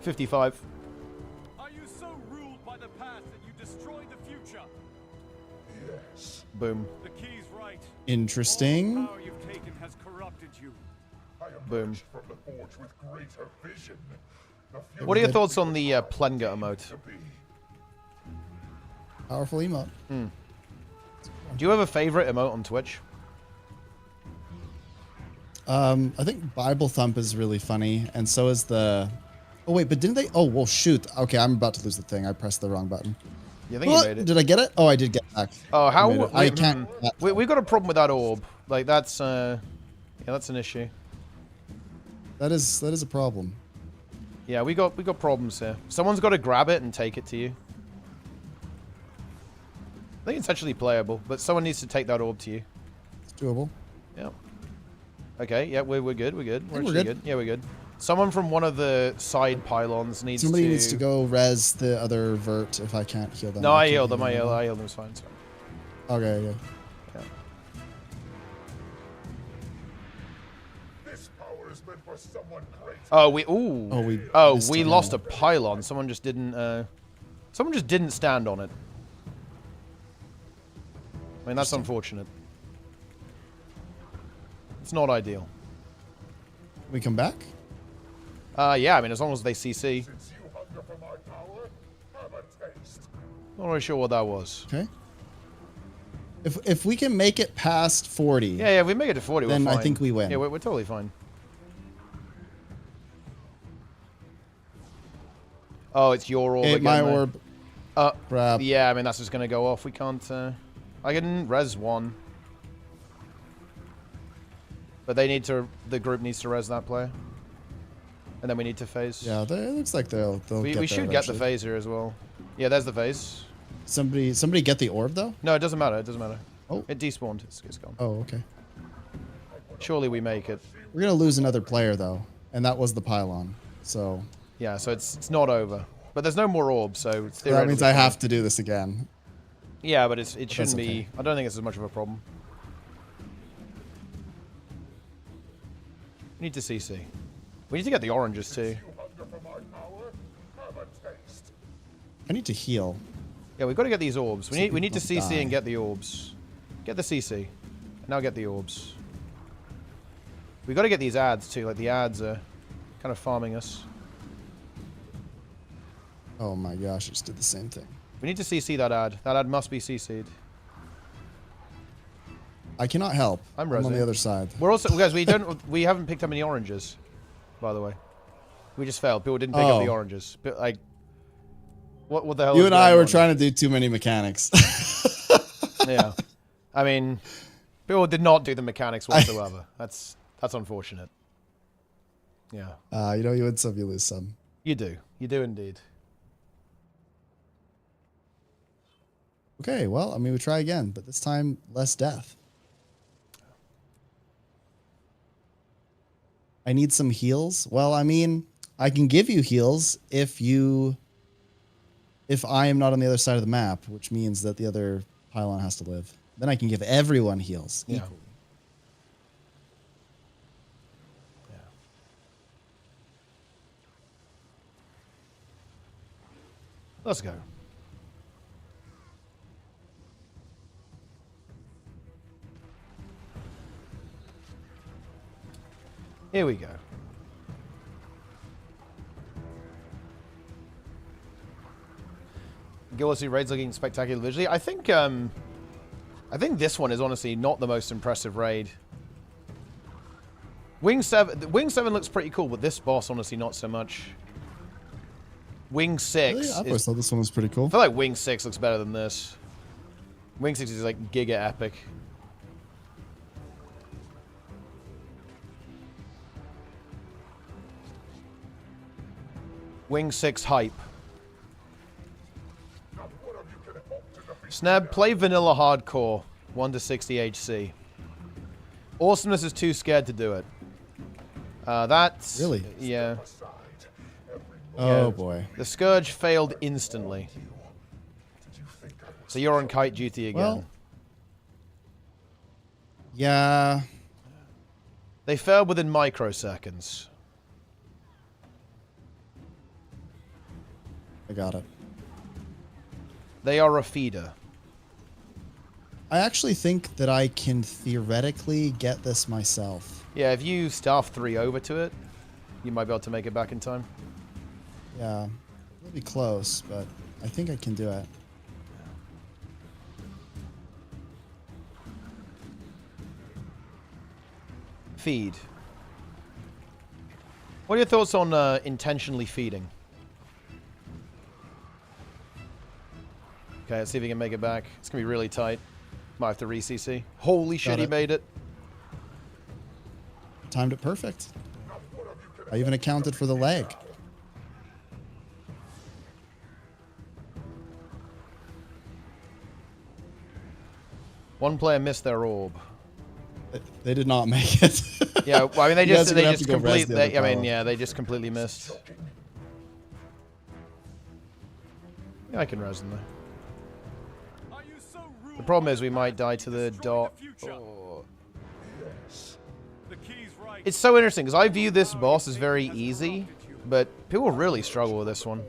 A: 55.
E: Are you so ruled by the past that you destroy the future?
F: Yes.
A: Boom.
E: The key's right.
D: Interesting.
E: All the power you've taken has corrupted you.
F: I
A: Boom.
F: emerged from the forge with greater vision. The
A: What are your
F: future
A: thoughts on the Plenga emote?
F: to be.
D: Powerful emote.
A: Do you have a favorite emote on Twitch?
D: I think Bible Thump is really funny, and so is the. Oh wait, but didn't they? Oh well, shoot. Okay, I'm about to lose the thing. I pressed the wrong button.
A: Yeah, I think you
D: What?
A: made it.
D: Did I get it? Oh, I did get it back.
A: Oh, how?
D: I made it. I can't.
A: We've got a problem with that orb. Like, that's, yeah, that's an issue.
D: That is a problem.
A: Yeah, we got problems here. Someone's got to grab it and take it to you. I think it's actually playable, but someone needs to take that orb to you.
D: It's doable.
A: Yeah. Okay, yeah, we're good, we're good. We're
D: we're
A: actually
D: good.
A: good. Yeah, we're good. Someone from one of the side pylons needs
D: Somebody
A: to...
D: needs to go res the other vert if I can't heal them.
A: No, I
D: can't
A: healed them,
D: heal
A: I healed them, it's fine, it's fine.
D: Okay, yeah.
A: Yeah.
F: This power is meant for someone great.
A: Oh, ooh.
D: Oh, we missed
A: we
D: it,
A: lost
D: yeah.
A: a pylon. Someone just didn't stand on it. I mean, that's unfortunate. It's not ideal.
D: We come back?
A: Yeah, I mean, as long as they CC.
F: Since you hunger for my power, have a taste.
A: Not really sure what that was.
D: Okay. If we can make it past 40.
A: Yeah, we make it to 40,
D: Then
A: we're
D: I
A: fine.
D: think we win.
A: Yeah, we're totally fine. Oh, it's your orb
D: Okay,
A: again.
D: my
A: though.
D: orb. Crap.
A: Yeah, I mean, that's just going to go off. We can't... I can res one. But they need to... The group needs to res that player. And then we need to phase.
D: Yeah, it looks like they'll
A: We
D: get
A: should
D: there
A: get the
D: eventually.
A: phase here as well. Yeah, there's the phase.
D: Somebody get the orb though?
A: No, it doesn't matter. It doesn't matter.
D: Oh.
A: It despawned. It's gone.
D: Oh, okay.
A: Surely we make it.
D: We're gonna lose another player though, and that was the pylon. So
A: Yeah, so it's not over. But there's no more orbs, so it's
D: that means I
A: fine.
D: have to do this again.
A: Yeah, but it shouldn't
D: okay.
A: be. I don't think it's as much of a problem. We need to CC. We need to get the oranges too.
D: I need to heal.
A: Yeah, we've got to get these orbs. We need to
D: people
A: CC
D: die.
A: and get the orbs. Get the CC. Now get the orbs. We got to get these ads too. Like the ads are kind of farming us.
D: Oh my gosh, I just did the same thing.
A: We need to CC that ad. That ad must be CC'd.
D: I cannot help.
A: I'm
D: on
A: resing.
D: the other side.
A: We're also guys. We haven't picked up any oranges, by the way. We just failed. People didn't pick up the oranges. But like, what the hell?
D: You
A: is
D: and I
A: going
D: were
A: on?
D: trying to do too many mechanics.
A: Yeah, I mean, people did not do the mechanics whatsoever. That's unfortunate. Yeah.
D: You know, you win some, you lose some.
A: You do indeed.
D: Okay, well, I mean, we try again, but this time less death. I need some heals. Well, I mean, I can give you heals if I am not on the other side of the map, which means that the other pylon has to live. Then I can give everyone heals equally.
A: Yeah. Let's go. Here we go. Gw2 raids looking spectacular visually. I think this one is honestly not the most impressive raid. Wing 7 looks pretty cool, but this boss honestly not so much. Wing 6.
D: Really? I always thought this one was pretty cool.
A: I feel like Wing 6 looks better than this. Wing 6 is like giga epic. Wing 6 hype. Snab, play vanilla hardcore. 1 to 60 HC. Awesomeness is too scared to do it. That's...
D: Really?
A: Yeah.
D: Oh, boy.
A: The Scourge failed instantly. So you're on kite duty again.
D: Well, yeah.
A: They failed within microseconds.
D: I got it.
A: They are a feeder.
D: I actually think that I can theoretically get this myself.
A: Yeah, if you staff 3 over to it, you might be able to make it back in time.
D: Yeah. It'll be close, but I think I can do it.
A: Feed. What are your thoughts on intentionally feeding? Okay, let's see if he can make it back. It's going to be really tight. Might have to re-CC. Holy shit, he made it.
D: Timed it perfect. I even accounted for the leg.
A: One player missed their orb.
D: They did not make it.
A: Yeah, well, I mean, they
D: You guys
A: just
D: are gonna have to go res the other
A: I mean,
D: tower.
A: yeah, they just completely missed. Yeah, I can res them though. The problem is we might die to the dot. Oh. It's so interesting because I view this boss as very easy, but people really struggle with this one.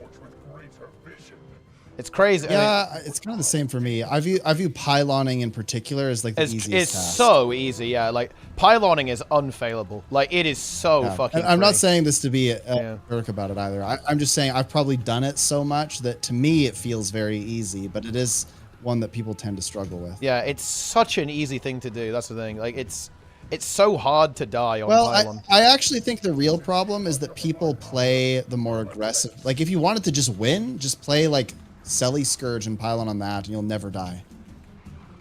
A: It's crazy.
D: Yeah, it's kind of the same for me. I view pyloning in particular as like the easiest
A: It's
D: task.
A: so easy, yeah. Like pyloning is unfailable. Like it is so
D: Yeah.
A: fucking.
D: And I'm not
A: free.
D: saying this to be a
A: Yeah.
D: jerk about it either. I'm just saying I've probably done it so much that to me it feels very easy, but it is one that people tend to struggle with.
A: Yeah, it's such an easy thing to do. That's the thing. Like it's so hard to die on
D: Well,
A: pylon.
D: I actually think the real problem is that people play the more aggressive. Like if you wanted to just win, just play like Selly Scourge and pylon on that, and you'll never die.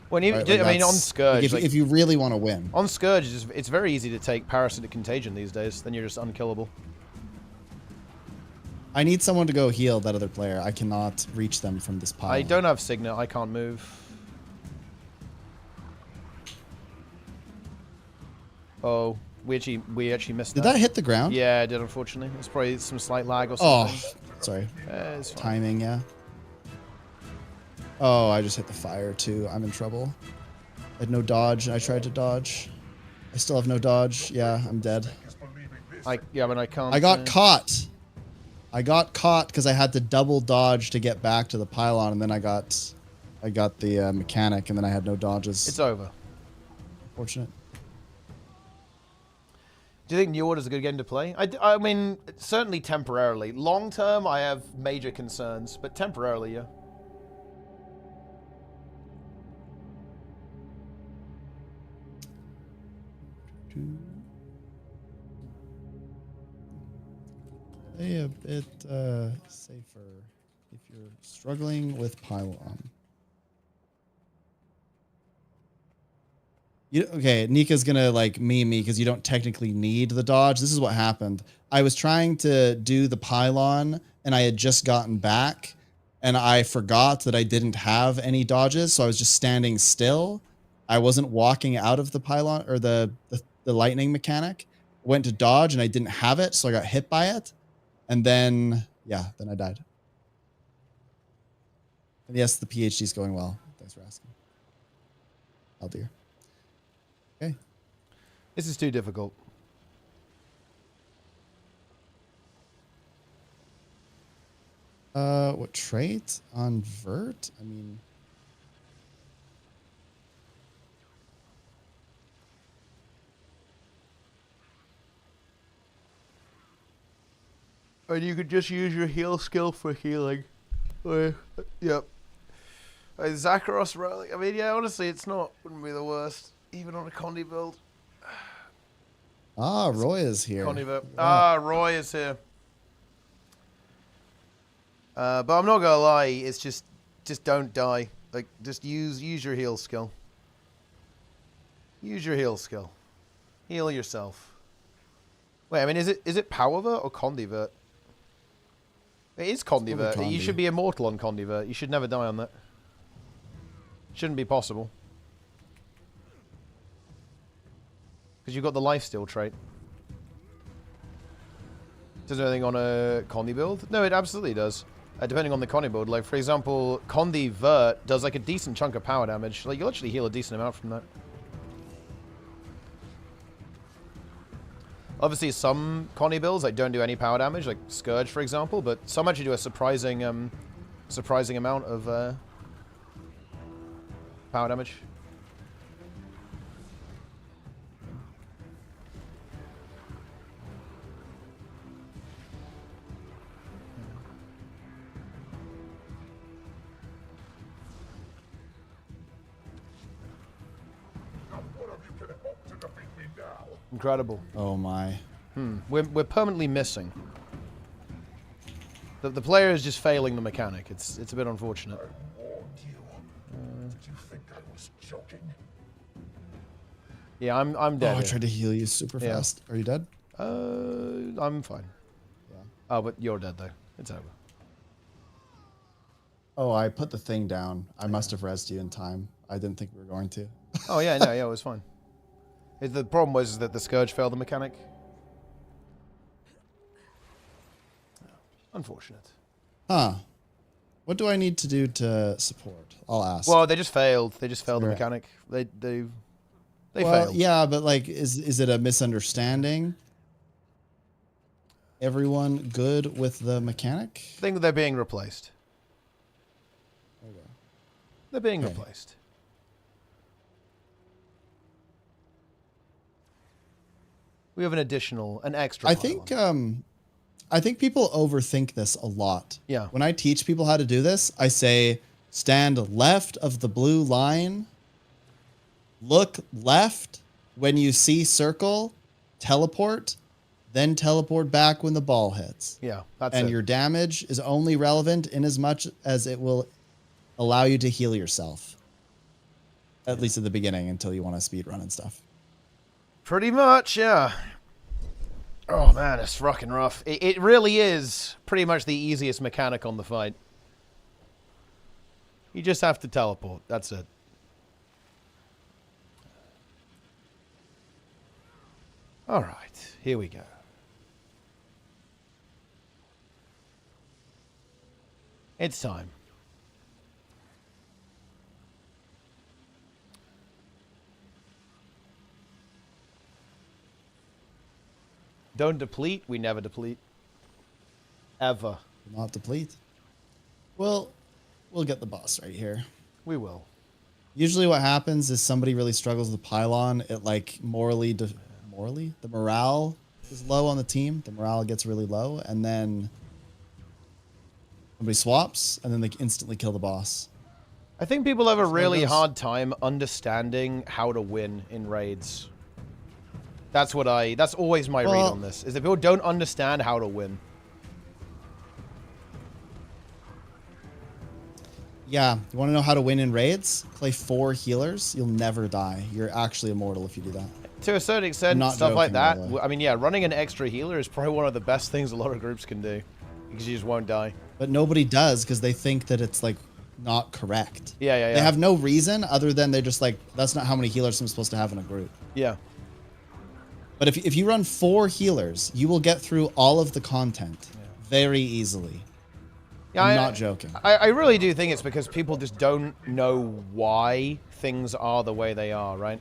A: When you,
D: Right?
A: I
D: Like
A: mean, on
D: that's-
A: Scourge,
D: like, if you really want to win.
A: on Scourge, it's very easy to take Parasitic Contagion these days. Then you're just unkillable.
D: I need someone to go heal that other player. I cannot reach them from this pylon.
A: I don't have Signet. I can't move. Oh, We actually missed
D: Did that hit the ground?
A: Yeah, it did, unfortunately. It's probably some slight lag or
D: Oh,
A: something.
D: sorry.
A: It's fine.
D: Timing, yeah. Oh, I just hit the fire too. I'm in trouble. I had no dodge. I tried to dodge. I still have no dodge. Yeah, I'm dead.
A: Yeah, but I can't.
D: I got caught. I got caught because I had to double dodge to get back to the pylon, and then I got the mechanic, and then I had no dodges.
A: It's over.
D: Fortunate.
A: Do you think New Order is a good game to play? I mean, certainly temporarily. Long term, I have major concerns, but temporarily, yeah.
D: Play a bit safer if you're struggling with pylon. Okay, Nika's gonna like meme me because you don't technically need the dodge. This is what happened. I was trying to do the pylon and I had just gotten back and I forgot that I didn't have any dodges, so I was just standing still. I wasn't walking out of the pylon or the lightning mechanic. Went to dodge and I didn't have it, so I got hit by it. And then, yeah, then I died. And yes, the PhD's going well. Thanks for asking. Oh dear. Okay.
A: This is too difficult.
D: What trait on Vert? I mean,
A: And you could just use your heal skill for healing. Yep. Zakharos Relic. I mean, yeah, honestly, wouldn't be the worst. Even on a Condi build.
D: ah, Roy is here.
A: Condi build. Ah, Roy is here. But I'm not gonna lie, it's just don't die. Like, just use your heal skill. Use your heal skill. Heal yourself. Wait, I mean, is it Powervert or Condivert? It is Condivert. You should be immortal on Condivert. You should never die on that. Shouldn't be possible. Because you've got the lifesteal trait. Does anything on a Condi build? No, it absolutely does. Depending on the Condi build. Like, for example, Condivert does like a decent chunk of power damage. Like, you'll actually heal a decent amount from that. Obviously, some Connie builds like don't do any power damage, like Scourge, for example, but some actually do a surprising amount of power damage. Incredible.
D: Oh my.
A: We're permanently missing. The player is just failing the mechanic. It's a bit unfortunate.
F: I warned you. Did you think I was joking?
A: Yeah, I'm dead.
D: Oh, I
A: here.
D: tried to heal you super fast. Are you dead?
A: I'm fine.
D: Yeah.
A: Oh, but you're dead though. It's over.
D: Oh, I put the thing down. I must have rezzed you in time. I didn't think we were going to.
A: Oh yeah, no, yeah, it was fine. The problem was that the Scourge failed the mechanic. Unfortunate.
D: Huh. What do I need to do to support? I'll ask.
A: Well, they just failed. They just failed the mechanic. They failed.
D: Yeah, but like, is it a misunderstanding? Everyone good with the mechanic?
A: I think they're being replaced.
D: Okay.
A: They're being replaced. We have an extra.
D: I think people overthink this a lot.
A: Yeah.
D: When I teach people how to do this, I say stand left of the blue line, look left when you see circle, teleport, then teleport back when the ball hits.
A: Yeah, that's
D: and
A: it.
D: your damage is only relevant in as much as it will allow you to heal yourself. At least at the beginning until you want to speed run and stuff.
A: Pretty much, yeah. Oh man, it's fucking rough. It really is pretty much the easiest mechanic on the fight. You just have to teleport. That's it. All right, here we go. It's time. Don't deplete. We never deplete. Ever.
D: Not deplete. Well, we'll get the boss right here.
A: We will.
D: Usually what happens is somebody really struggles with the pylon. It like morally, the morale is low on the team. The morale gets really low, and then somebody swaps, and then they instantly kill the boss.
A: I think people have a really
D: goes.
A: hard time understanding how to win in raids. That's always my read on this, is that people don't understand how to win.
D: Yeah, you want to know how to win in raids? Play 4 healers. You'll never die. You're actually immortal if you do that.
A: To a certain extent,
D: not
A: stuff like
D: joking,
A: that.
D: by the way.
A: I mean, yeah, running an extra healer is probably one of the best things a lot of groups can do. Because you just won't die.
D: But nobody does because they think that it's like not correct.
A: Yeah.
D: They have no reason other than they're just like, that's not how many healers I'm supposed to have in a group.
A: Yeah.
D: But if you run 4 healers, you will get through all of the content very easily.
A: Yeah,
D: I'm not joking.
A: I really do think it's because people just don't know why things are the way they are, right?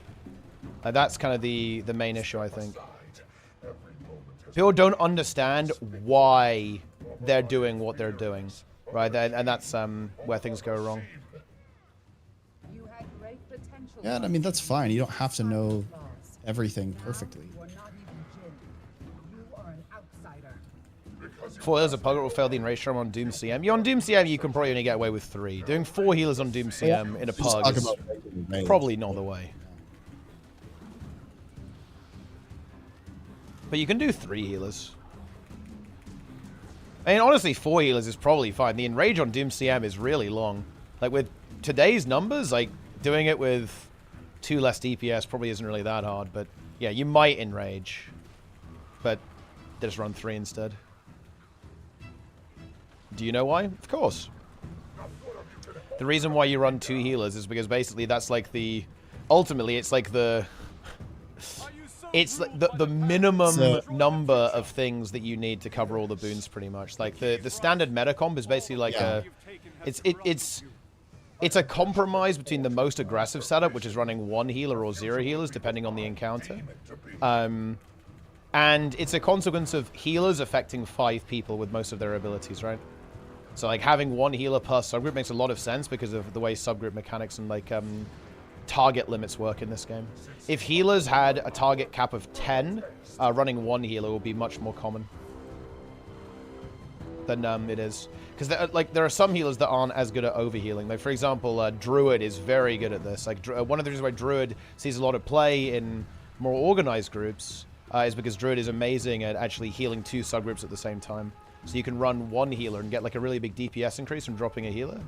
A: That's kind of the main issue, I think. People don't understand why they're doing what they're doing, right? And that's where things go wrong.
J: You had great potential.
D: Yeah, I mean, that's fine. You don't have to know everything perfectly.
J: You are not even Jin. You are an outsider.
A: Four healers a pug will fail the enrage charm on Doom CM. Yeah, on Doom CM you can probably only get away with 3. Doing 4 healers on Doom CM in a pug is probably not the way. But you can do 3 healers. I mean, honestly, 4 healers is probably fine. The enrage on Doom CM is really long. Like, with today's numbers, like, doing it with 2 less DPS probably isn't really that hard. But, yeah, you might enrage. But just run 3 instead. Do you know why? Of course. The reason why you run 2 healers is because basically that's like the... Ultimately, it's like the... It's like the minimum number of things that you need to cover all the boons, pretty much. Like the standard meta comp is basically like it's a compromise between the most aggressive setup, which is running 1 healer or 0 healers, depending on the encounter, and it's a consequence of healers affecting 5 people with most of their abilities, right? So like having 1 healer per subgroup makes a lot of sense because of the way subgroup mechanics and like target limits work in this game. If healers had a target cap of 10, running 1 healer would be much more common than it is. Because there are some healers that aren't as good at overhealing. Like for example, Druid is very good at this. Like one of the reasons why Druid sees a lot of play in more organized groups is because Druid is amazing at actually healing 2 subgroups at the same time. So you can run 1 healer and get like a really big DPS increase from dropping a healer,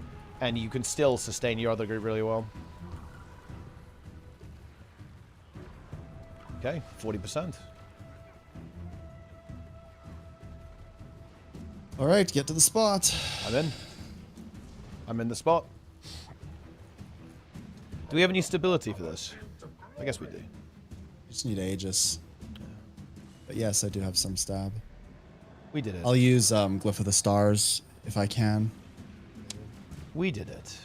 A: and you can still sustain your other group really well. Okay, 40%.
D: All right, get to the spot.
A: I'm in. I'm in the spot. Do we have any stability for this? I guess we do.
D: Just need Aegis. But yes, I do have some stab.
A: We did it.
D: I'll use Glyph of the Stars if I can.
A: We did it.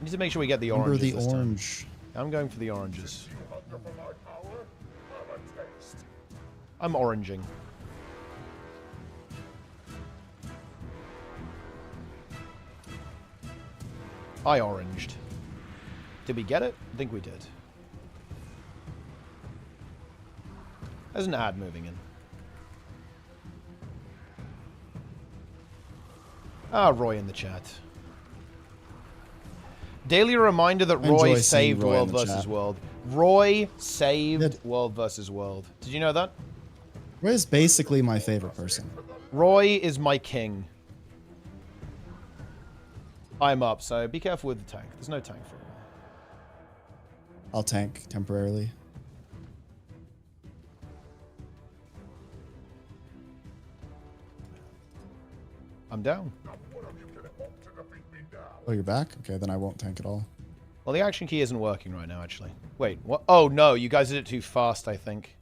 A: We need to make sure we get the
D: Remember
A: oranges
D: the
A: this time.
D: orange.
A: I'm going for the oranges. I'm oranging. I oranged. Did we get it? I think we did. There's an ad moving in. Ah, Roy in the chat. Daily reminder that Roy saved World vs. World. Roy saved World vs. World. Did you know that?
D: Roy is basically my favorite person.
A: Roy is my king. I'm up, so be careful with the tank. There's no tank for him.
D: I'll tank temporarily.
A: I'm down.
D: Oh, you're back? Okay, then I won't tank at all.
A: Well, the action key isn't working right now, actually. Wait, what? Oh, no, you guys did it too fast, I think.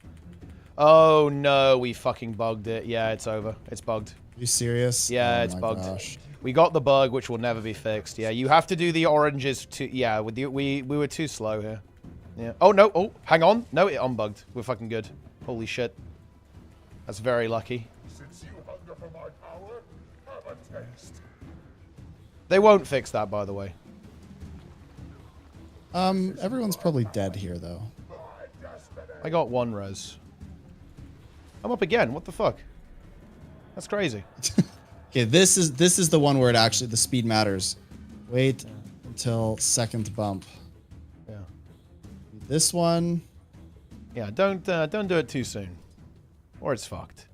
A: Oh, no, we fucking bugged it. Yeah, it's over. It's bugged.
D: Are you serious?
A: Yeah,
D: Oh
A: it's
D: my
A: bugged.
D: gosh.
A: We got the bug, which will never be fixed. Yeah, you have to do the oranges too. Yeah, with the, we were too slow here. Yeah. Oh, no. Oh, hang on. No, it unbugged. We're fucking good. Holy shit. That's very lucky.
E: Since you hunger for my power, have a taste.
A: They won't fix that, by the way.
D: Everyone's probably dead here, though.
A: I got one res. I'm up again. What the fuck? That's crazy.
D: Okay, this is the one where it actually the speed matters. Wait until second bump.
A: Yeah.
D: This one.
A: Yeah, don't do it too soon, or it's fucked.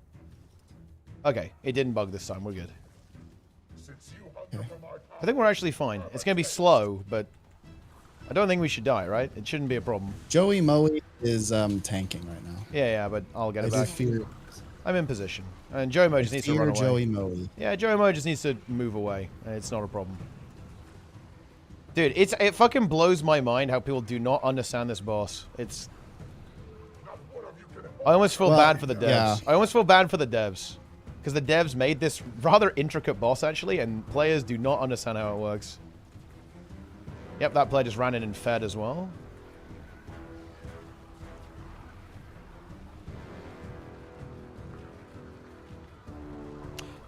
A: Okay, it didn't bug this time. We're good.
D: Okay.
A: I think we're actually fine. It's gonna be slow, but I don't think we should die, right? It shouldn't be a problem.
D: Joey Moe is tanking right now.
A: Yeah, but I'll get
D: I
A: it
D: do
A: back.
D: fear.
A: I'm in position, and Joey Mo just needs to run away.
D: Joey Moe.
A: Yeah, Joey Mo just needs to move away, and it's not a problem. Dude, it fucking blows my mind how people do not understand this boss. It's. I almost feel bad for the devs.
D: Yeah.
A: I almost feel bad for the devs. Because the devs made this rather intricate boss, actually, and players do not understand how it works. Yep, that player just ran in and fed as well.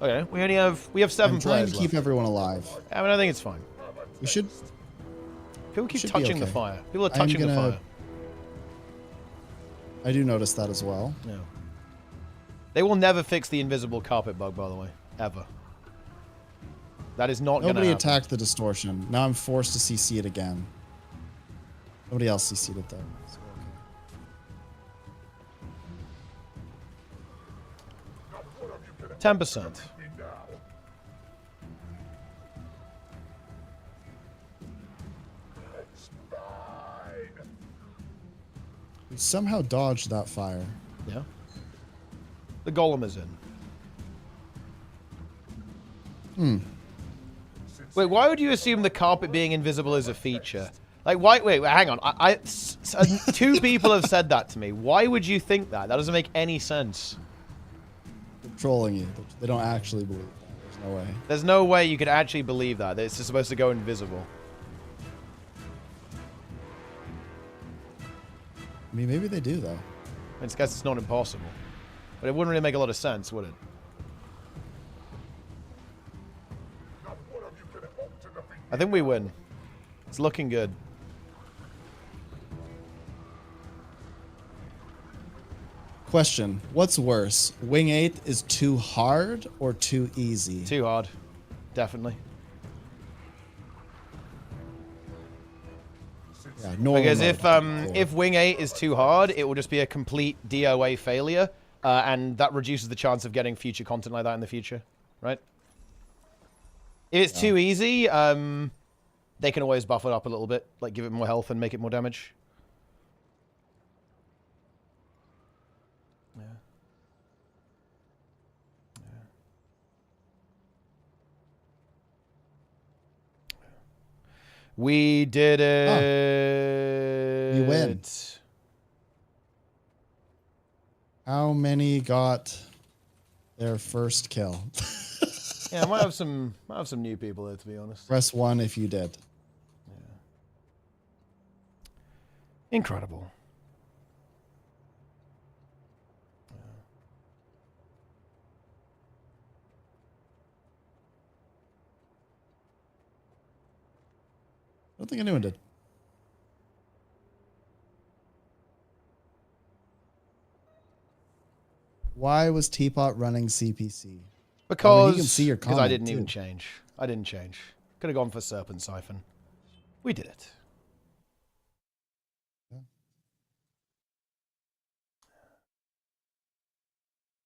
A: Okay, we have 7
D: I'm trying
A: players
D: to keep
A: left.
D: everyone alive.
A: I mean, I think it's fine.
D: We should.
A: People keep
D: Should be
A: touching the
D: okay.
A: fire. People are
D: I'm
A: touching the
D: gonna-
A: fire.
D: I do notice that as well.
A: Yeah. They will never fix the invisible carpet bug, by the way. Ever. That is not going to
D: Nobody
A: happen.
D: attacked the distortion. Now I'm forced to CC it again. Nobody else CC'd it though. So, okay.
A: 10%.
D: We somehow dodged that fire.
A: Yeah. The golem is in. Wait, why would you assume the carpet being invisible is a feature? Like, why? Wait, hang on. Two people have said that to me. Why would you think that? That doesn't make any sense.
D: They're trolling you. They don't actually believe that. There's no way.
A: There's no way you could actually believe that. It's just supposed to go invisible.
D: I mean, maybe they do though.
A: I guess it's not impossible. But it wouldn't really make a lot of sense, would it? I think we win. It's looking good.
D: Question: what's worse, Wing 8 is too hard or too easy?
A: Too hard. Definitely.
D: Yeah, normal
A: Because
D: mode.
A: if Wing 8 is too hard, it will just be a complete DOA failure, and that reduces the chance of getting future content like that in the future, right? If it's too easy, they can always buff it up a little bit, like give it more health and make it more damage. Yeah. We did it.
D: You win. How many got their first kill?
A: Yeah, I might have some new people there, to be honest.
D: Press 1 if you did.
A: Incredible.
D: I don't think anyone did. Why was Teapot running CPC?
A: Because
D: he can see your
A: I
D: comment,
A: didn't even
D: too.
A: change. I didn't change. Could have gone for Serpent Siphon. We did it.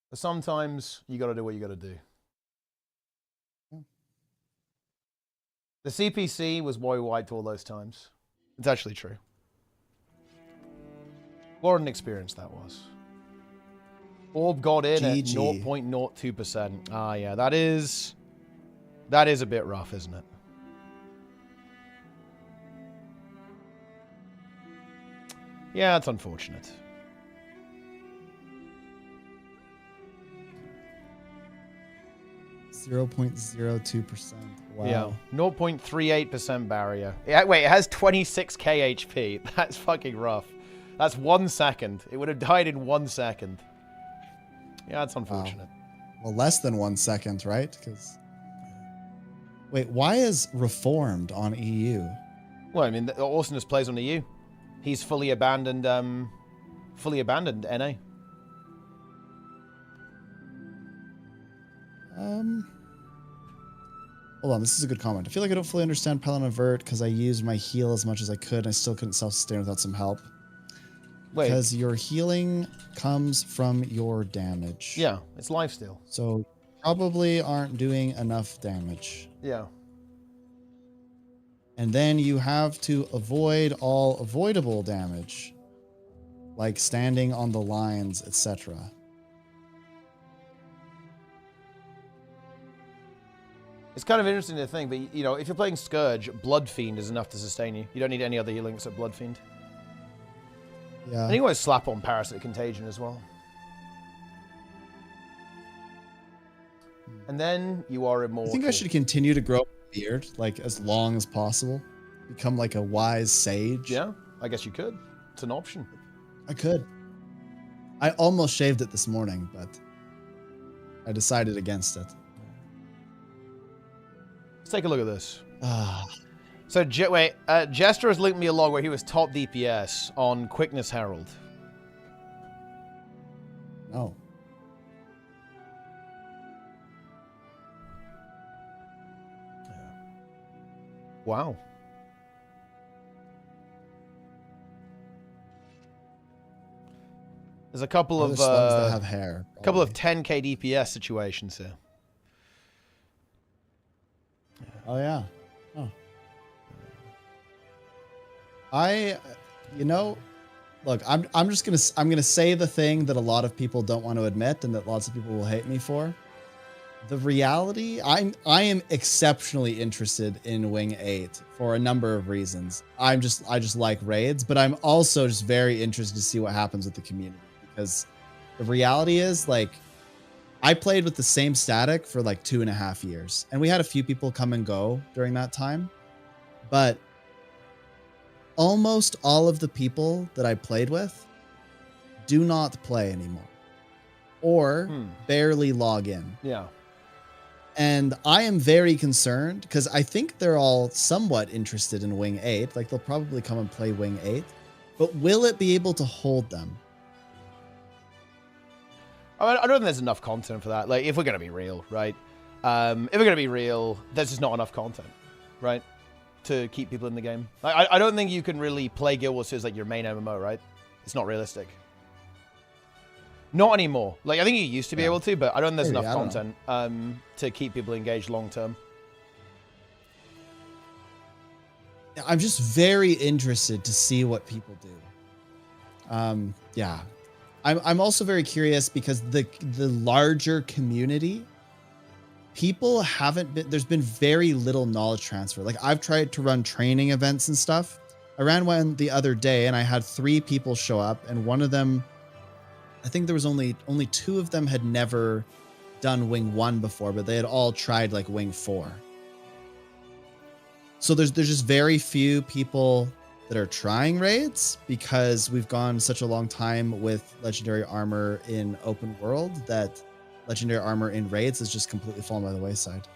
A: But sometimes you got to do what you got to do. The CPC was why we wiped all those times. It's actually true. What an experience that was. Orb got in at
D: GG.
A: 0.02%. Ah, yeah, that is a bit rough, isn't it? Yeah, it's unfortunate.
D: 0.02%. Wow.
A: Yeah, 0.38% barrier. Yeah, wait, it has 26k HP. That's fucking rough. That's 1 second. It would have died in 1 second. Yeah, that's unfortunate.
D: Wow. Well, less than 1 second, right? Because wait, why is Reformed on EU?
A: Well, I mean, Awesomeness plays on the EU. He's fully abandoned NA.
D: Hold on, this is a good comment. I feel like I don't fully understand Paladin Avert because I used my heal as much as I could and I still couldn't self-sustain without some help.
A: Wait.
D: Because your healing comes from your damage.
A: Yeah, it's lifesteal.
D: So probably aren't doing enough damage.
A: Yeah.
D: And then you have to avoid all avoidable damage, like standing on the lines, etc.
A: It's kind of interesting to think, but you know, if you're playing Scourge, Blood Fiend is enough to sustain you. You don't need any other healing except Blood Fiend.
D: Yeah.
A: And you always slap on Parasitic Contagion as well. And then you are immortal.
D: I think I should continue to grow a beard, like as long as possible. Become like a wise sage.
A: Yeah, I guess you could. It's an option.
D: I could. I almost shaved it this morning, but I decided against it.
A: Let's take a look at this. So, Jester has linked me a log where he was top DPS on Quickness Herald.
D: Oh.
A: Wow. There's a couple of
D: slugs that have hair.
A: A couple of 10k DPS situations here.
D: Oh yeah. Oh. Look, I'm gonna say the thing that a lot of people don't want to admit and that lots of people will hate me for. The reality, I am exceptionally interested in Wing 8 for a number of reasons. I just like raids, but I'm also just very interested to see what happens with the community, because the reality is, like, I played with the same static for like 2.5 years, and we had a few people come and go during that time, but almost all of the people that I played with do not play anymore or barely log in.
A: Yeah.
D: And I am very concerned because I think they're all somewhat interested in Wing 8. Like, they'll probably come and play Wing 8, but will it be able to hold them?
A: I don't think there's enough content for that. Like, if we're going to be real, right? If we're going to be real, there's just not enough content, right? To keep people in the game. Like, I don't think you can really play Guild Wars 2 as like your main MMO, right? It's not realistic. Not anymore. Like, I think you used to be able to, but I don't think there's enough content to keep people engaged long term.
D: I'm just very interested to see what people do. Yeah. I'm also very curious because the larger community, people haven't been, there's been very little knowledge transfer. Like, I've tried to run training events and stuff. I ran one the other day and I had 3 people show up, and one of them, I think there was only 2 of them had never done Wing 1 before, but they had all tried like Wing 4. So there's just very few people that are trying raids because we've gone such a long time with legendary armor in open world that legendary armor in raids has just completely fallen by the wayside.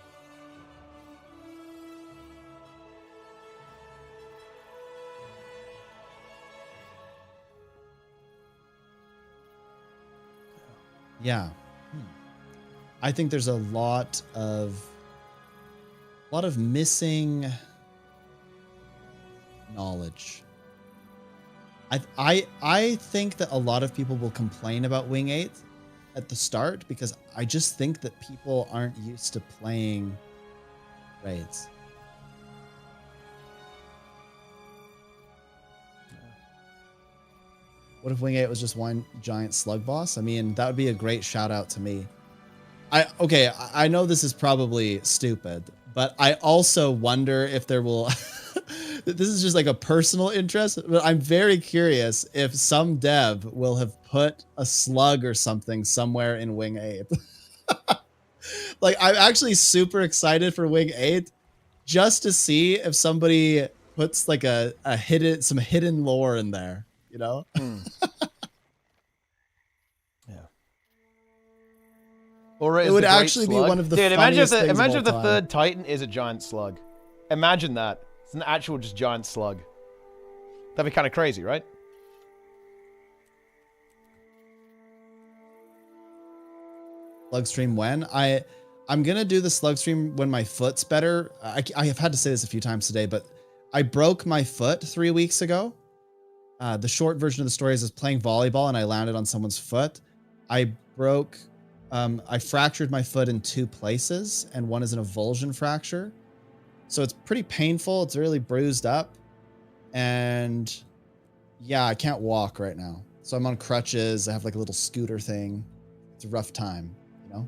D: Yeah. I think there's a lot of missing knowledge. I think that a lot of people will complain about Wing 8 at the start because I just think that people aren't used to playing raids. What if Wing 8 was just one giant slug boss? I mean, that would be a great shout out to me. I know this is probably stupid, but I also wonder if there will This is just like a personal interest, but I'm very curious if some dev will have put a slug or something somewhere in Wing 8. Like, I'm actually super excited for Wing 8 just to see if somebody puts like some hidden lore in there, you know?
A: Yeah. Or
D: it would actually be one of the funniest things
A: imagine
D: of
A: if
D: all
A: the
D: time.
A: third Titan is a giant slug. Imagine that. It's an actual just giant slug. That'd be kind of crazy, right?
D: Slug stream when? I'm gonna do the slug stream when my foot's better. I have had to say this a few times today, but I broke my foot 3 weeks ago. The short version of the story is playing volleyball and I landed on someone's foot. I fractured my foot in 2 places and one is an avulsion fracture. So it's pretty painful. It's really bruised up. And yeah, I can't walk right now. So I'm on crutches. I have like a little scooter thing. It's a rough time, you know?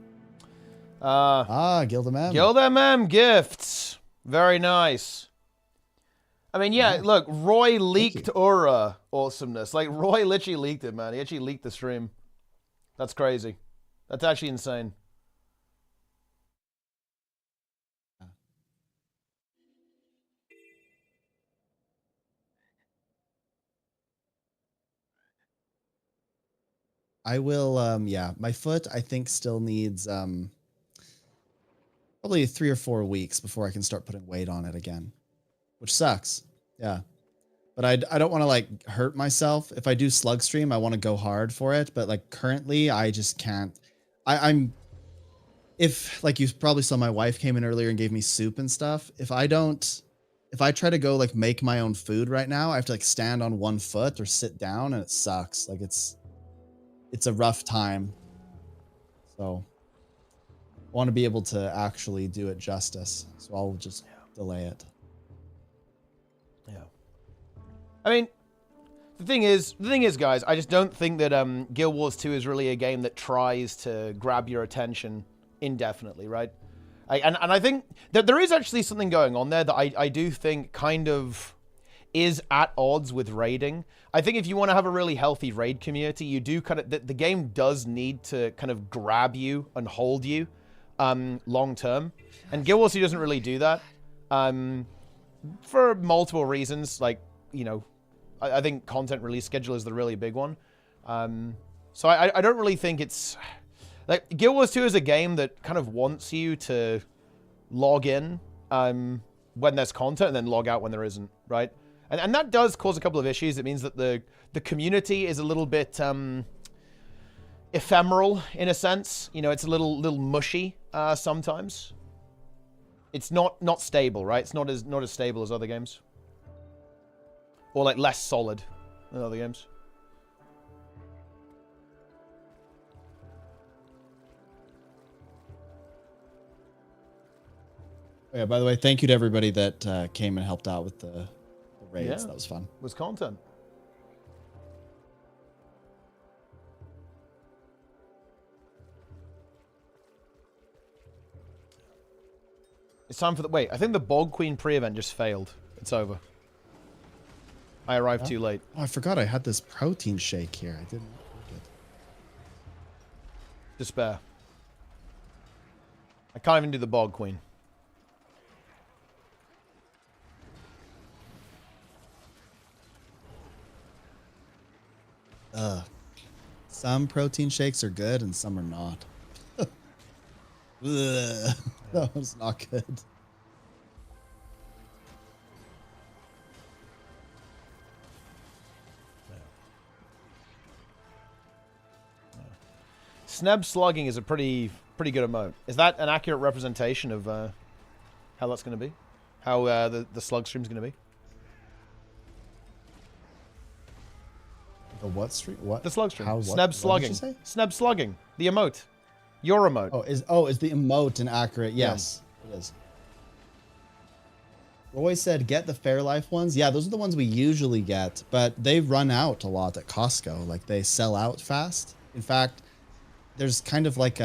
D: Guild MM.
A: Guild MM gifts. Very nice. I mean, yeah, look, Roy leaked Aura awesomeness. Like, Roy literally leaked it, man. He actually leaked the stream. That's crazy. That's actually insane.
D: I will, yeah, my foot, I think, still needs probably 3 or 4 weeks before I can start putting weight on it again, which sucks. Yeah. But I don't want to like hurt myself. If I do slug stream, I want to go hard for it. But like currently, I just can't. If like you probably saw, my wife came in earlier and gave me soup and stuff. If I try to go like make my own food right now, I have to like stand on one foot or sit down and it sucks. Like it's a rough time. So I want to be able to actually do it justice. So I'll just delay it.
A: Yeah. I mean, the thing is, guys, I just don't think that Guild Wars 2 is really a game that tries to grab your attention indefinitely, right? And I think that there is actually something going on there that I do think kind of is at odds with raiding. I think if you want to have a really healthy raid community, you do kind of, the game does need to kind of grab you and hold you long term. And Guild Wars 2 doesn't really do that for multiple reasons. Like, you know, I think content release schedule is the really big one. So I don't really think it's... Like, Guild Wars 2 is a game that kind of wants you to log in when there's content and then log out when there isn't, right? And that does cause a couple of issues. It means that the community is a little bit ephemeral in a sense. You know, it's a little mushy sometimes. It's not stable, right? It's not as stable as other games. Or like less solid than other games.
D: Oh, yeah, by the way, thank you to everybody that came and helped out with the raids.
A: Yeah,
D: that was fun.
A: It was content. It's time for the... Wait, I think the Bog Queen pre-event just failed. It's over. I arrived too late.
D: Oh, I forgot I had this protein shake here. I didn't look it.
A: Despair. I can't even do the Bog Queen.
D: Some protein shakes are good and some are not. Ugh. That was not good.
A: Sneb slugging is a pretty good emote. Is that an accurate representation of how that's going to be? How the slug stream's going to be?
D: The what stream? What?
A: The slug stream.
D: How,
A: Sneb slugging.
D: What did you say?
A: Sneb slugging. The emote. Your emote.
D: Oh, is the emote inaccurate? Yes, it is. Roy said, get the Fairlife ones. Yeah, those are the ones we usually get, but they run out a lot at Costco. Like, they sell out fast. In fact, there's kind of like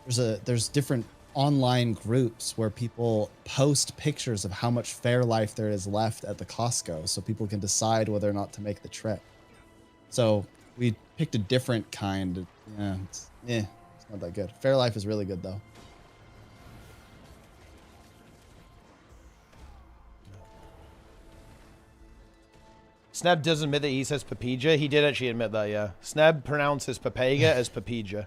D: there's different online groups where people post pictures of how much Fairlife there is left at the Costco, so people can decide whether or not to make the trip. So we picked a different kind. Yeah, it's not that good. Fairlife is really good though.
A: Sneb does admit that he says Papija. He did actually admit that, yeah. Sneb pronounces Papega as Papija.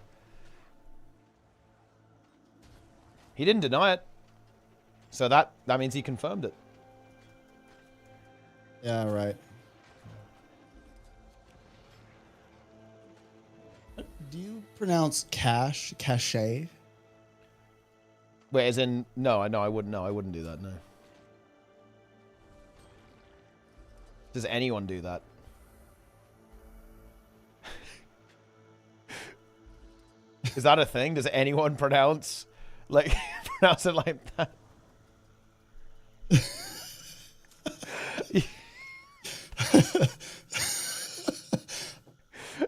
A: He didn't deny it. So that means he confirmed it.
D: Yeah, right. Do you pronounce cache?
A: Wait, as in, no, I wouldn't. No, I wouldn't do that, no. Does anyone do that? Is that a thing? Does anyone pronounce it like that?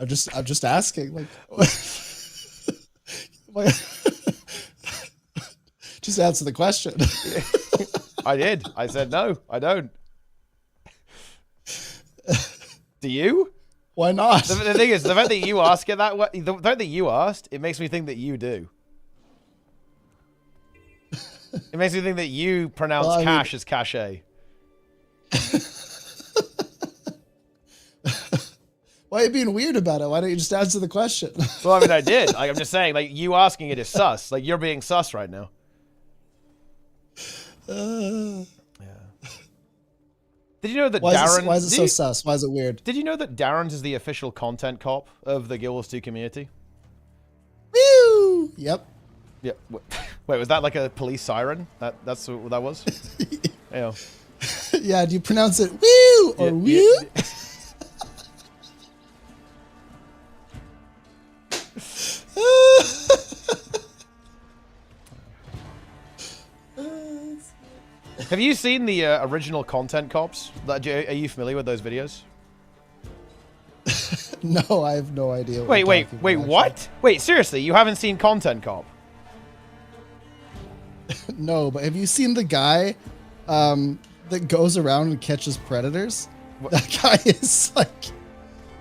D: I'm just asking, just answer the question.
A: I did. I said no, I don't. Do you?
D: Why not?
A: The thing is, the fact that you ask it that way, the fact that you asked, it makes me think that you do. It makes me think that you pronounce cash as cachet.
D: Why are you being weird about it? Why don't you just answer the question?
A: Well, I mean, I did. I'm just saying, you asking it is sus. You're being sus right now. Yeah. Did you know that Darren...
D: Why is it so sus? Why is it weird?
A: Did you know that Darren's is the official content cop of the gw2 community?
D: Woo! Yep.
A: Yeah. Wait, was that like a police siren? That's what that was? Yeah.
D: Yeah, do you pronounce it woo or woo?
A: Yeah. Have you seen the original content cops? Are you familiar with those videos?
D: No, I have no idea.
A: Wait, what? Wait, seriously, you haven't seen Content Cop?
D: No, but have you seen the guy that goes around and catches predators? What? That guy is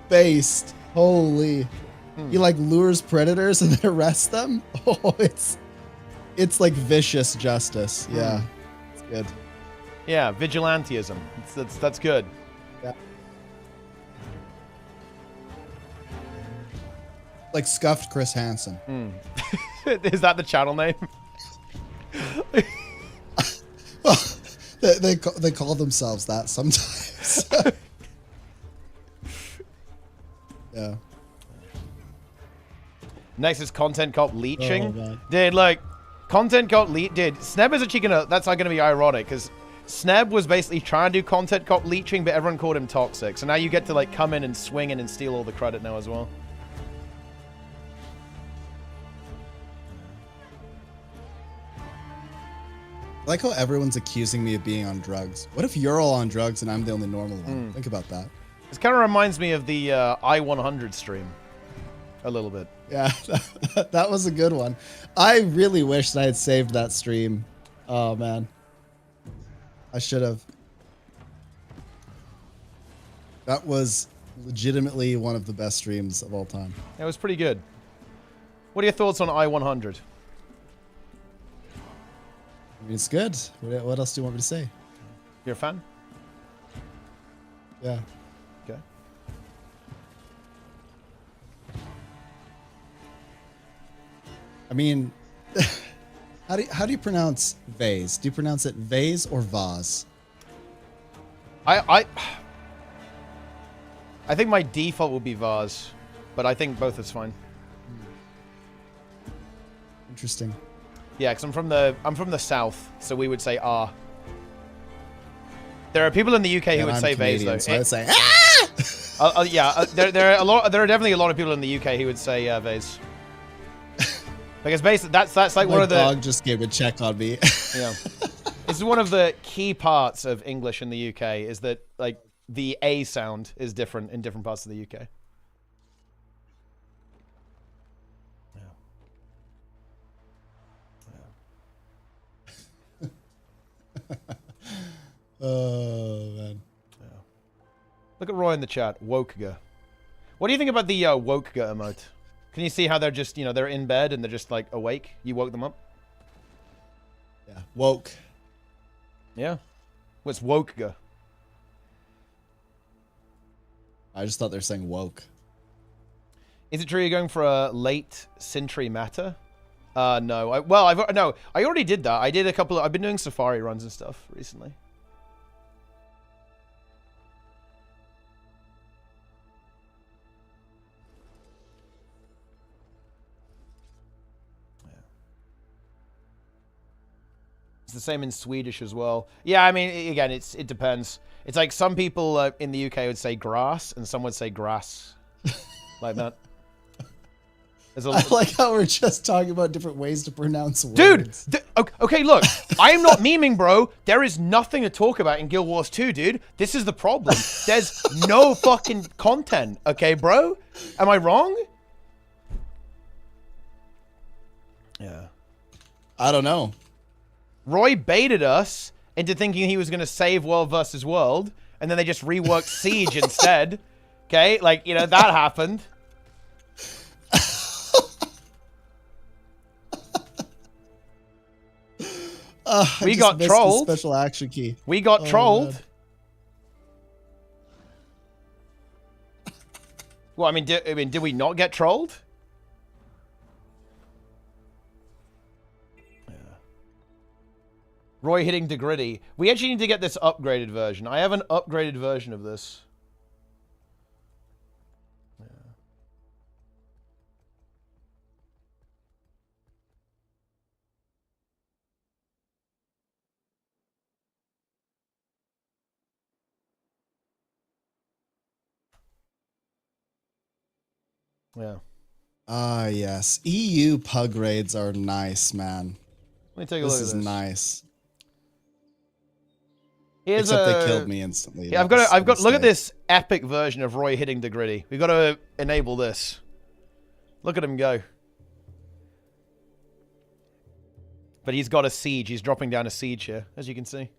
D: based. Holy. He lures predators and then arrests them. Oh, it's like vicious justice. Yeah. It's good.
A: Yeah, vigilantism. That's good.
D: Yeah. Like scuffed Chris Hansen.
A: Is that the channel name?
D: Well, they call themselves that sometimes. Yeah.
A: Next is Content Cop leeching.
D: Oh,
A: dude, look, Content Cop dude, Sneb is actually that's not gonna be ironic because Sneb was basically trying to do Content Cop leeching, but everyone called him toxic. So now you get to come in and swing in and steal all the credit now as well.
D: I like how everyone's accusing me of being on drugs. What if you're all on drugs and I'm the only normal one? Think about that.
A: This kind of reminds me of the I-100 stream. A little bit.
D: Yeah, that was a good one. I really wish I had saved that stream. Oh, man. I should have. That was legitimately one of the best streams of all time.
A: It was pretty good. What are your thoughts on I-100?
D: I mean, it's good. What else do you want me to say?
A: You're a fan?
D: Yeah.
A: Okay.
D: I mean, how do you pronounce vase? Do you pronounce it vase or vase?
A: I think my default will be vase, but I think both is fine.
D: Interesting.
A: Yeah, because I'm from the south, so we would say ah. There are people in the UK who would say vase though.
D: So I'd say ah.
A: Yeah, there are definitely a lot of people in the UK who would say vase. Because basically that's like one of the...
D: My dog just gave a check on me.
A: Yeah. It's one of the key parts of English in the UK is that the A sound is different in different parts of the UK. Yeah.
D: Oh man.
A: Look at Roy in the chat. Wokega. What do you think about the Wokega emote? Can you see how they're just, you know, they're in bed and they're just like awake? You woke them up?
D: Yeah. Woke.
A: Yeah. What's Wokega?
D: I just thought they were saying woke.
A: Is it true you're going for a late Sentry meta? No. I already did that. I did a couple of, I've been doing Safari runs and stuff recently. It's the same in Swedish as well. Yeah, I mean, again, it depends. It's like some people in the UK would say grass, and some would say grass, like that.
D: I like how we're just talking about different ways to pronounce words.
A: Dude, okay, look, I am not memeing, bro. There is nothing to talk about in Guild Wars 2, dude. This is the problem. There's no fucking content, okay, bro? Am I wrong? Yeah.
D: I don't know.
A: Roy baited us into thinking he was going to save World versus World, and then they just reworked Siege instead. Okay, like, you know, that happened. We got trolled.
D: Special action key.
A: We got trolled. Man. Well, I mean, did we not get trolled? Yeah. Roy hitting Degriddy. We actually need to get this upgraded version. I have an upgraded version of this. Yeah.
D: Ah, yes. EU pug raids are nice, man.
A: Let me take a look at this.
D: This is nice.
A: Here's
D: Except they killed me instantly.
A: Yeah, I've got. Look at this epic version of Roy hitting Degriddy. We've got to enable this. Look at him go. But he's got a siege. He's dropping down a siege here, as you can see.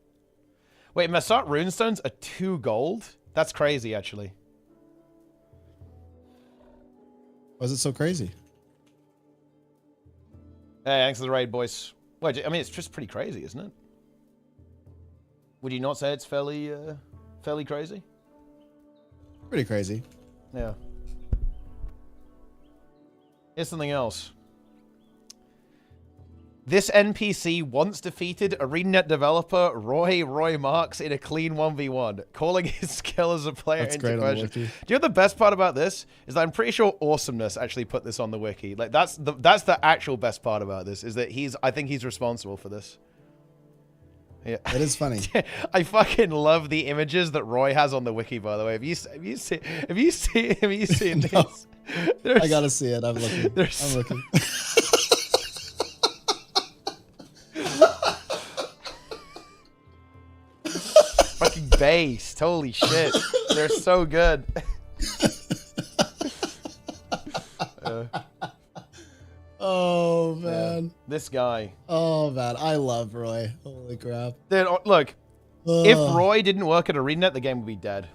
A: Wait, Massart runestones are 2 gold? That's crazy, actually.
D: Why is it so crazy?
A: Hey, thanks for the raid, boys. Wait, I mean, it's just pretty crazy, isn't it? Would you not say it's fairly crazy?
D: Pretty crazy.
A: Yeah. Here's something else. This NPC once defeated ArenaNet developer Roy Marks in a clean 1v1, calling his skill as a player into question. Do you know the best part about this? Is that I'm pretty sure Awesomeness actually put this on the wiki. Like that's the actual best part about this, is that I think he's responsible for this. Yeah.
D: It is funny.
A: I fucking love the images that Roy has on the wiki, by the way. Have you seen
D: No.
A: this?
D: I gotta see it. I'm looking.
A: Fucking based. Holy shit. They're so good.
D: Oh, man.
A: Yeah. This guy.
D: Oh, man. I love Roy. Holy crap.
A: Dude, look. If Roy didn't work at ArenaNet, the game would be dead.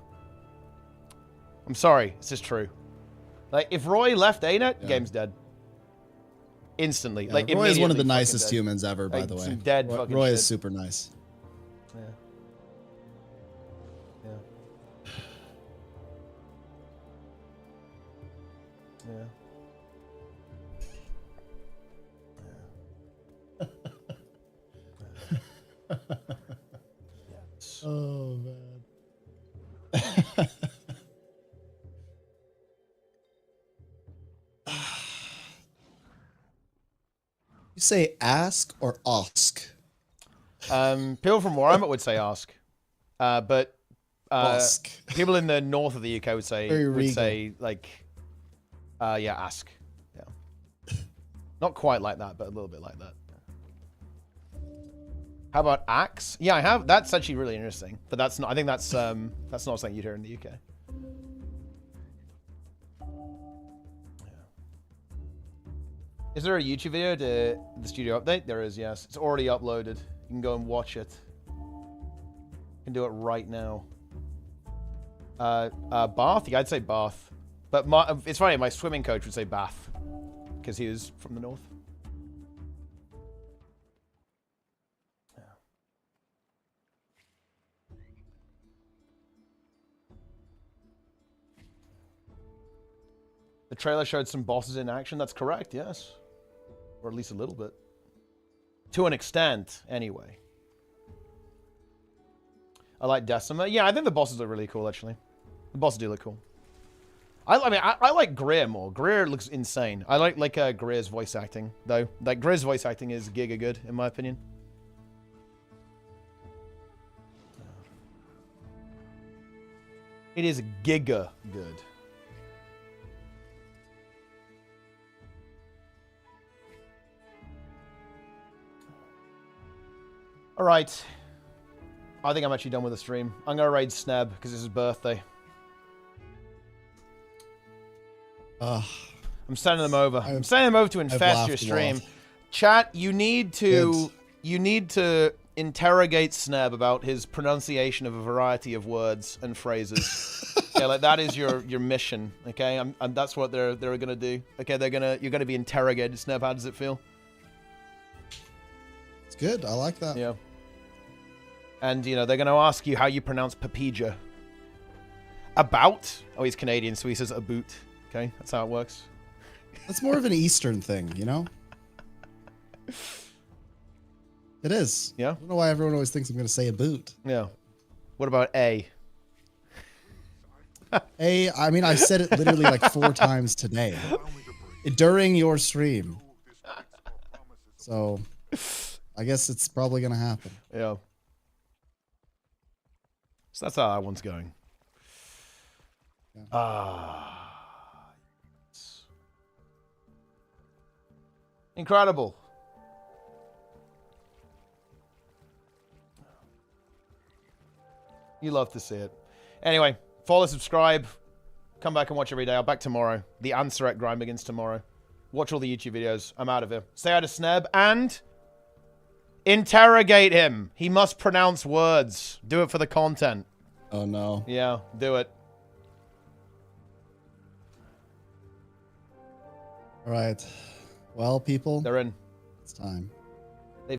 A: I'm sorry. It's just true. Like, if Roy left ANET, the game's dead. Instantly.
D: Yeah,
A: like,
D: Roy is one of the nicest humans ever, by the way.
A: Dead fucking
D: Roy
A: shit.
D: is super nice.
A: Yeah. Yeah.
D: Oh, man. You say ask or ask?
A: People from where I'm at would say ask. But
D: ask.
A: People in the north of the UK would say like ask. Yeah. Not quite like that, but a little bit like that. How about axe? Yeah, I have. That's actually really interesting. But that's not. I think that's not something you'd hear in the UK. Yeah. Is there a YouTube video to the studio update? There is. Yes, it's already uploaded. You can go and watch it. Can do it right now. Bath? Yeah, I'd say Bath. But it's funny, my swimming coach would say Bath. Because he was from the north. Yeah. The trailer showed some bosses in action. That's correct, yes. Or at least a little bit. To an extent, anyway. I like Decima. Yeah, I think the bosses are really cool, actually. The bosses do look cool. I mean, I like Greer more. Greer looks insane. I like Greer's voice acting, though. Like, Greer's voice acting is giga good, in my opinion. It is giga good. All right. I think I'm actually done with the stream. I'm going to raid Sneb because it's his birthday. I'm sending them over. I'm sending them over to infest your stream. Chat, you need to interrogate Sneb about his pronunciation of a variety of words and phrases. Okay, like that is your mission. Okay, that's what they're gonna do. Okay, you're gonna be interrogated. Sneb, how does it feel?
D: It's good. I like that.
A: Yeah. And you know they're gonna ask you how you pronounce Papija. About? Oh, he's Canadian, so he says aboot. Okay, that's how it works.
D: That's more of an Eastern thing, you know? It is.
A: Yeah?
D: I don't know why everyone always thinks I'm going to say a boot.
A: Yeah. What about A?
D: I mean, I said it literally like 4 times today. During your stream. So, I guess it's probably going to happen.
A: Yeah. So that's how that one's going. Yeah. Incredible. You love to see it. Anyway, follow, subscribe. Come back and watch every day. I'll back tomorrow. The Anseret grind begins tomorrow. Watch all the YouTube videos. I'm out of here. Say hi to Sneb and interrogate him. He must pronounce words. Do it for the content.
D: Oh, no.
A: Yeah, do it.
D: All right. Well, people.
A: They're in.
D: It's time.